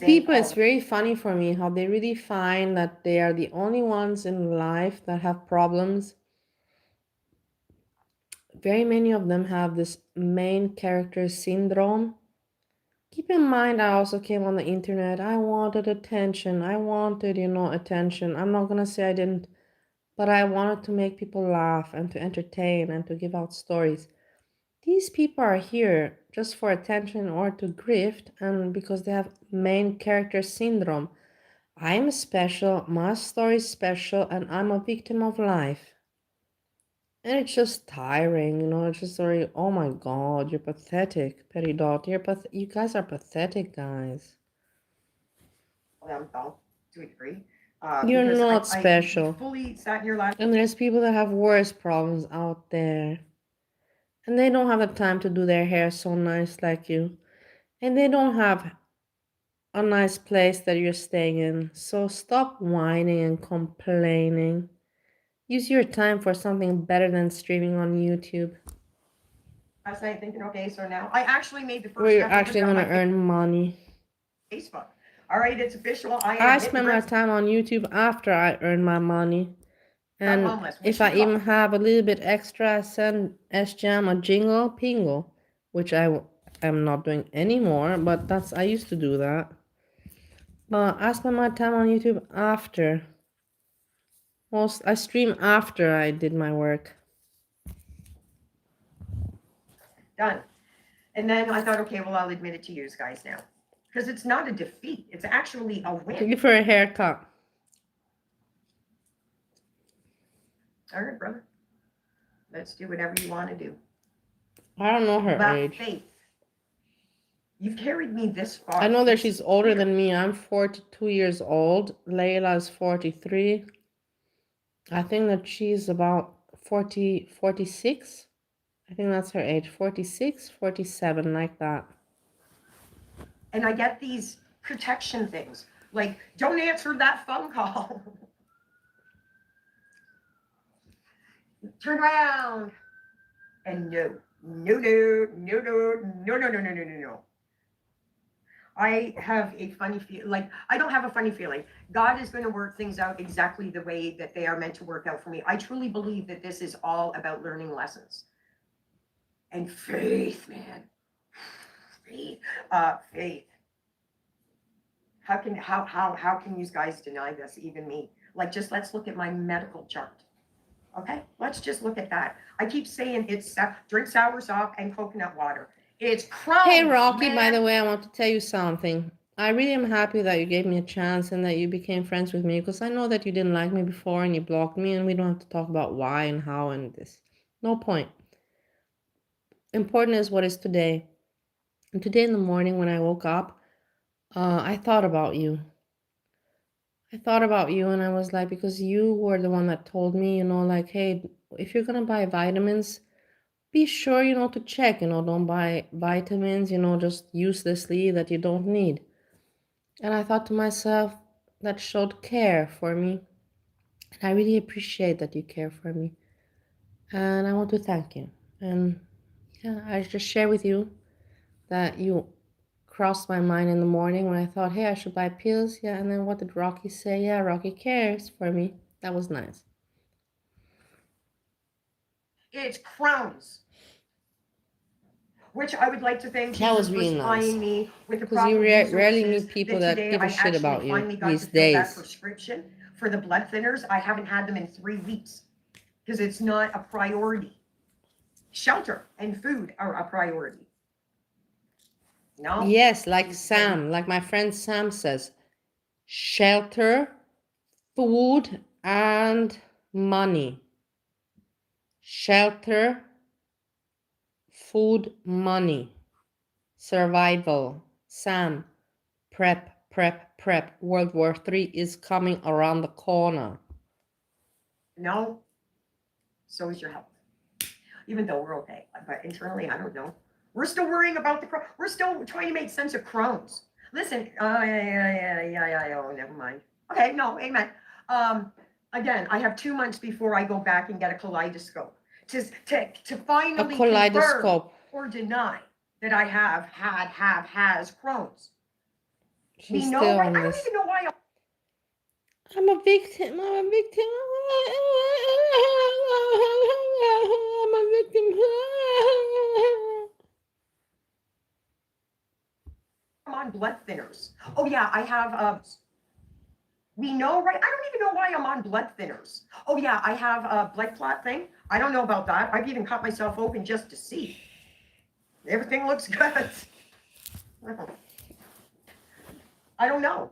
people, it's very funny for me how they really find that they are the only ones in life that have problems. Very many of them have this main character syndrome. Keep in mind, I also came on the internet. I wanted attention. I wanted, attention. I'm not gonna say I didn't, but I wanted to make people laugh and to entertain and to give out stories. These people are here just for attention or to grift, and because they have main character syndrome. I'm special, my story is special, and I'm a victim of life. And it's just tiring, it's just very, oh my god, you're pathetic, Peridot. You guys are pathetic, guys. To a degree. You're not special. I fully sat in your lap. And there's people that have worse problems out there. And they don't have the time to do their hair so nice like you. And they don't have a nice place that you're staying in. So stop whining and complaining. Use your time for something better than streaming on YouTube. Last night thinking, okay, so now I actually made the first where you're actually going to earn money. Facebook. All right, it's official. I spend my time on YouTube after I earn my money. And if I even have a little bit extra, I send SJAM a jingle pingle, which I am not doing anymore, but I used to do that. I spend my time on YouTube after. I stream after I did my work. Done. And then I thought, okay, well, I'll admit it to you guys now. Because it's not a defeat. It's actually a win. Give her a haircut. All right, brother. Let's do whatever you want to do. I don't know her But age. Faith, you've carried me this far. I know that she's older than me. I'm 42 years old. Leila is 43. I think that she's about 46. I think that's her age. 46, 47, like that. And I get these protection things. Like, don't answer that phone call. Turn around. And no. I have a funny feeling, like, I don't have a funny feeling. God is going to work things out exactly the way that they are meant to work out for me. I truly believe that this is all about learning lessons. And faith, man. Faith. How can you guys deny this, even me? Like, just let's look at my medical chart. Okay, let's just look at that. I keep saying it's drink sour sop and coconut water. It's Crohn's. Hey, Rocky, man. by the way, I want to tell you something. I really am happy that you gave me a chance and that you became friends with me, because I know that you didn't like me before and you blocked me, and we don't have to talk about why and how and this. No point. Important is what is today. And today in the morning when I woke up, I thought about you. And I was like, because you were the one that told me, like, hey, if you're gonna buy vitamins, be sure, to check, don't buy vitamins, just uselessly that you don't need. And I thought to myself, that showed care for me. And I really appreciate that you care for me. And I want to thank you. And yeah, I just share with you that you crossed my mind in the morning when I thought, hey, I should buy pills. Yeah, and then what did Rocky say? Yeah, Rocky cares for me. That was nice. It's Crohn's. Which I would like to thank That was Jesus for really nice. supplying me with the Because proper you resources. rarely meet people that today give a I shit about you finally got these to fill that days. prescription for the blood thinners. I haven't had them in 3 weeks because it's not a priority. Shelter and food are a priority. No. Yes, like Sam, like my friend Sam says, shelter, food, and money. Shelter, food, money. Survival. Sam, prep. World War III is coming around the corner. No. So is your health. Even though we're okay. But internally, I don't know. We're still worrying about we're still trying to make sense of Crohn's. Listen, oh, never mind. Okay, no, amen. Again, I have 2 months before I go back and get a kaleidoscope to finally confirm or deny that I has Crohn's. She's still on I don't this. even know why. I'm a victim. I'm a victim. I'm on blood thinners. Oh yeah, I have we know, right? I don't even know why I'm on blood thinners. Oh yeah, I have a blood clot thing. I don't know about that. I've even cut myself open just to see. Everything looks good. I don't know.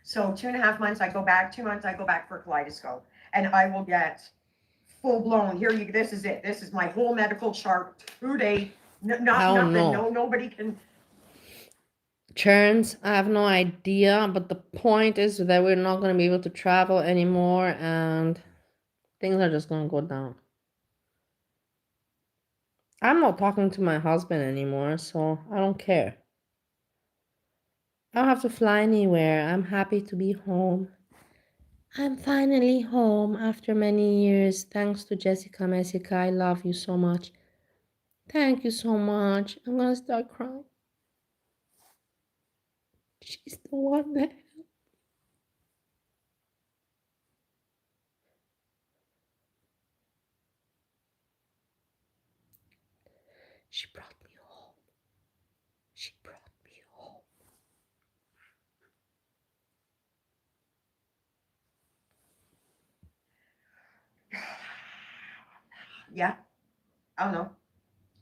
So 2.5 months I go back, 2 months I go back for a kaleidoscope, and I will get full blown. This is it. This is my whole medical chart. 2 day, nothing. No, nobody can. Churns, I have no idea, but the point is that we're not going to be able to travel anymore, and things are just going to go down. I'm not talking to my husband anymore, so I don't care. I don't have to fly anywhere. I'm happy to be home. I'm finally home after many years. Thanks to Jessica. I love you so much. Thank you so much. I'm gonna start crying. She's the one that she brought me home. She brought me home. Yeah. I don't know.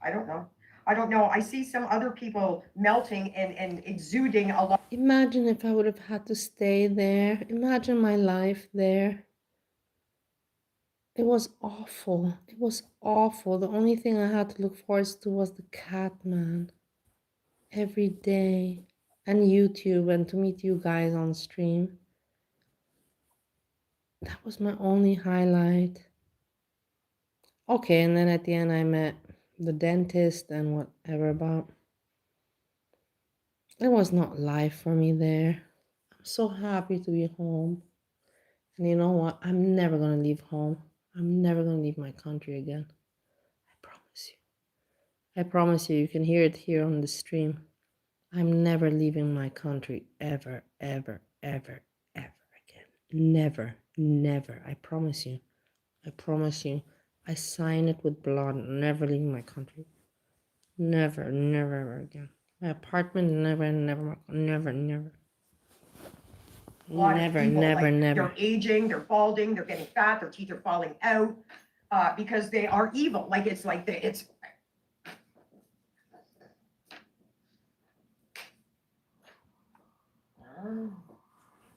I don't know. I don't know. I see some other people melting and exuding a lot. Imagine if I would have had to stay there. Imagine my life there. It was awful. It was awful. The only thing I had to look forward to was the cat, man. Every day. And YouTube and to meet you guys on stream. That was my only highlight. Okay, and then at the end I met the dentist and whatever about. It was not life for me there. I'm so happy to be home. And you know what? I'm never gonna leave home. I'm never gonna leave my country again. I promise you. I promise you, you can hear it here on the stream. I'm never leaving my country ever, ever, ever, ever again. Never, never. I promise you. I promise you. I sign it with blood. Never leaving my country. Never, never, ever again. My apartment, never, never, never, never. A lot of Never, people, never, like, never. they're aging, they're balding, they're getting fat, their teeth are falling out, because they are evil. Like, it's like it's.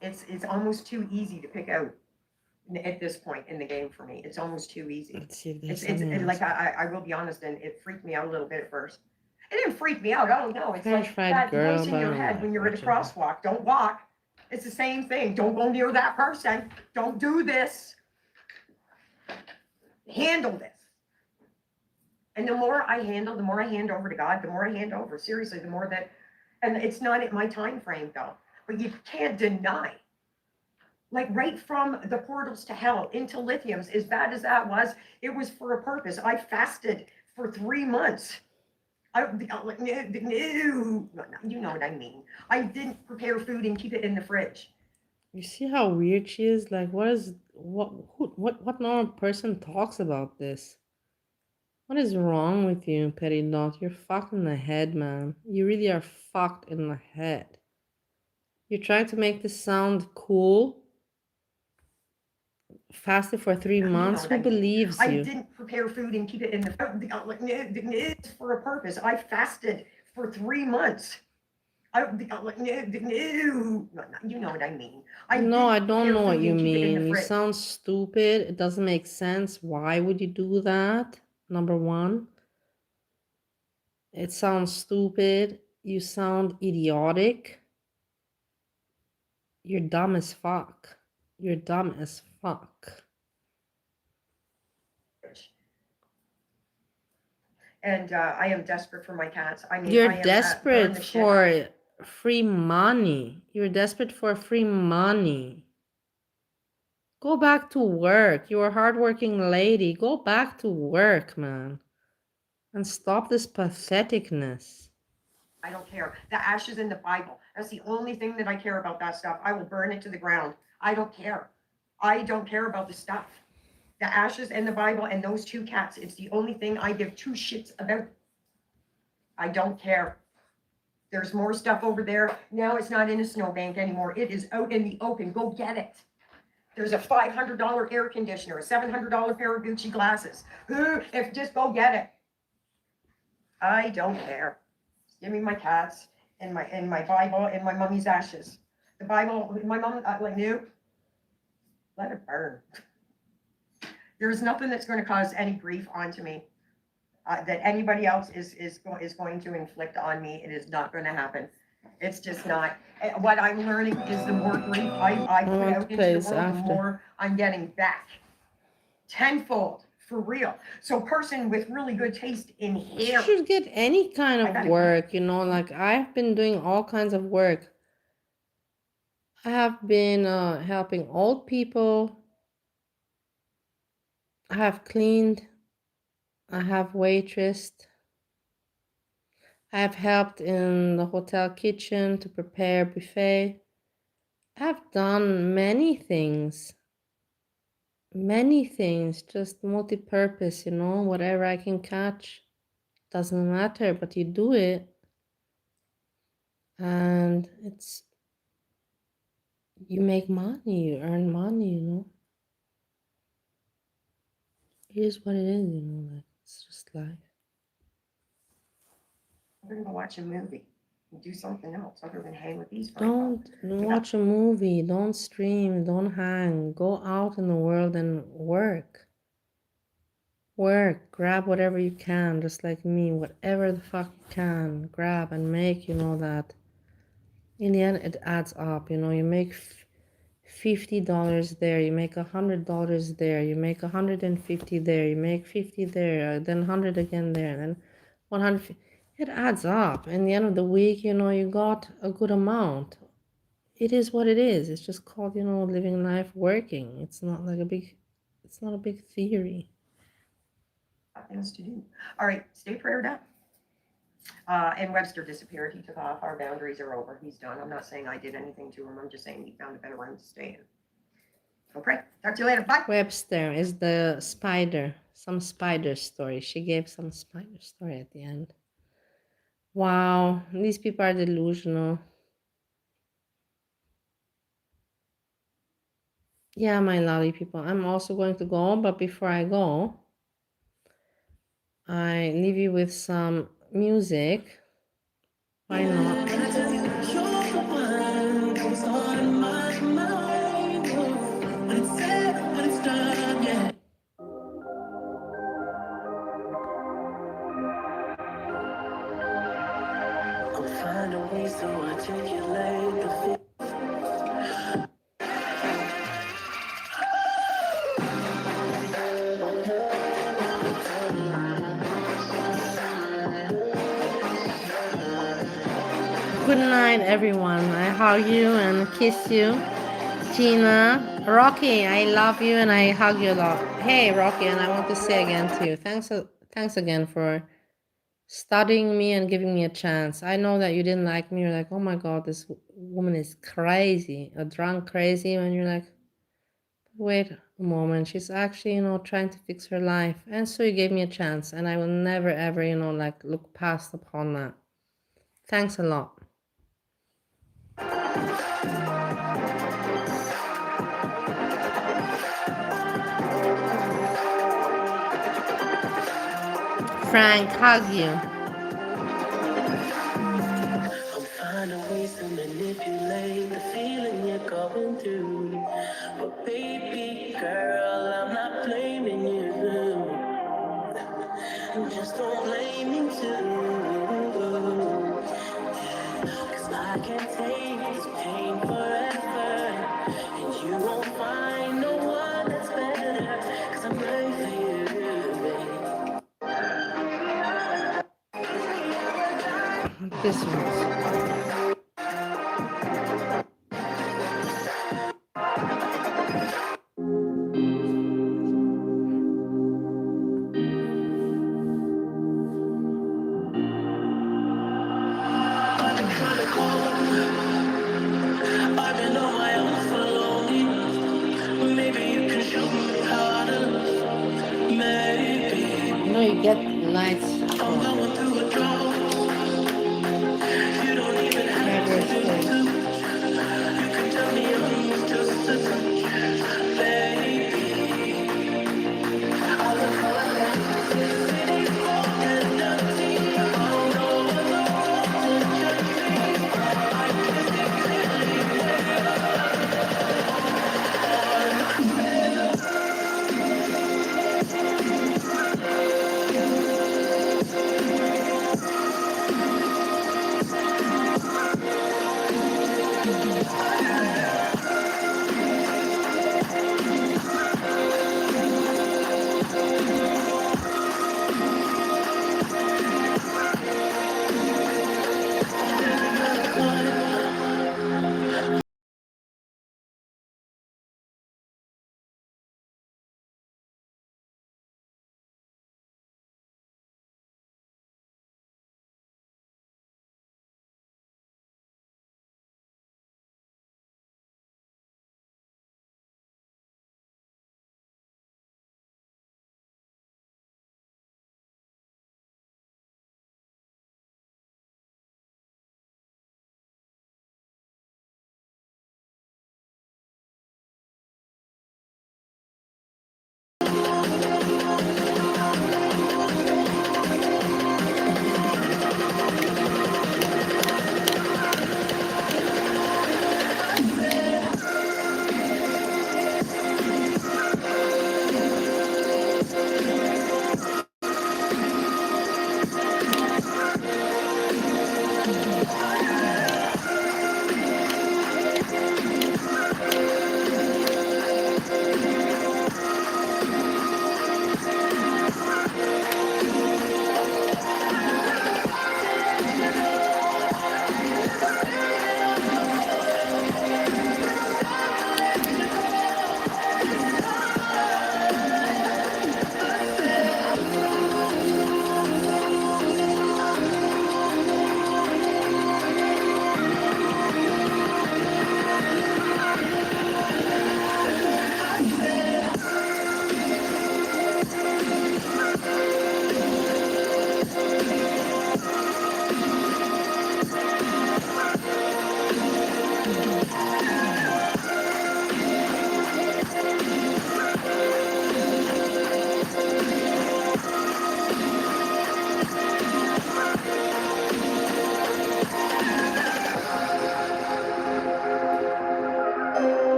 It's almost too easy to pick out at this point in the game for me. It's almost too easy. Let's see if there's It's something like, else. I will be honest, and it freaked me out a little bit at first. It didn't freak me out. I don't know. It's French like fried that girl, voice in but your I'm head not when you're at a watching. crosswalk. Don't walk. It's the same thing. Don't go near that person. Don't do this. Handle this. And the more I handle, the more I hand over to God, the more I hand over. Seriously, the more that, and it's not at my time frame though, but you can't deny. Like, right from the portals to hell into lithiums, as bad as that was, it was for a purpose. I fasted for 3 months. You know what I mean. I didn't prepare food and keep it in the fridge. You see how weird she is? Like, what normal person talks about this? What is wrong with you, Petty Dot? You're fucked in the head, man. You really are fucked in the head. You're trying to make this sound cool. Fasted for 3 You know months. what Who I mean. believes I you? didn't prepare food and keep it in the it's for a purpose. I fasted for 3 months. You know what I mean. No, I don't Prepare know what food you and keep it in the mean. You fridge. sound stupid. It doesn't make sense. Why would you do that? Number one. It sounds stupid. You sound idiotic. You're dumb as fuck. You're dumb as fuck. And I am desperate for my cats. I mean, You're I am desperate for free money. You're desperate for free money. Go back to work. You're a hardworking lady. Go back to work, man. And stop this patheticness. I don't care. The ashes in the Bible. That's the only thing that I care about, that stuff. I will burn it to the ground. I don't care. I don't care about the stuff. The ashes in the Bible and those 2 cats. It's the only thing I give 2 shits about. I don't care. There's more stuff over there. Now it's not in a snowbank anymore. It is out in the open. Go get it. There's a $500 air conditioner, a $700 pair of Gucci glasses. Just go get it. I don't care. Give me my cats and my Bible and my mummy's ashes. The Bible, my mom knew. Let it burn. There's nothing that's going to cause any grief onto me that anybody else is going to inflict on me. It is not going to happen. It's just not. What I'm learning is the more grief I put out into the world, the more I'm getting back. Tenfold. For real. So person with really good taste in hair. You should get any kind of work, you know, like I've been doing all kinds of work. I have been helping old people. I have cleaned. I have waitressed. I have helped in the hotel kitchen to prepare buffet. I've done many things. Many things, just multi-purpose, you know, whatever I can catch. Doesn't matter, but you do it. And you make money, you earn money, you know. It is what it is, you know, like it's just life. We're gonna go watch a movie and do something else other than hang with these. Don't watch a movie, don't stream, don't hang. Go out in the world and work. Work, grab whatever you can, just like me, whatever the fuck you can, grab and make, you know, that in the end it adds up, you know, you make $50 there, you make $100 there, you make 150 there, you make 50 there, then 100 again there, and then 100. It adds up. In the end of the week, you know, you got a good amount. It is what it is. It's just called, you know, living life, working. It's not like it's not a big theory. Things to do. All right, stay prayed up. And Webster disappeared. He took off. Our boundaries are over. He's done. I'm not saying I did anything to him. I'm just saying he found a better room to stay in. Okay, talk to you later. Bye. Webster is the spider. Some spider story. She gave some spider story at the end. Wow, these people are delusional. Yeah, my lovely people. I'm also going to go, but before I go, I leave you with some music. Why not? Good night, everyone. I hug you and kiss you. Gina, Rocky, I love you and I hug you a lot. Hey, Rocky, and I want to say again to you, thanks again for studying me and giving me a chance. I know that you didn't like me. You're like, oh my God, this woman is crazy, a drunk crazy. And you're like, wait a moment, she's actually, you know, trying to fix her life. And so you gave me a chance, and I will never, ever, you know, like look past upon that. Thanks a lot. Frank, hug you. I'm finding ways to manipulate the feeling you're going through. But baby girl, I'm not blaming you. Just don't blame me too. Cause I can't take this pain forever. And you won't find no one that's better. Cause I'm right for you, baby. This one. I've been on my own for long. Maybe you can show me how to love. Maybe. You know, you get lights.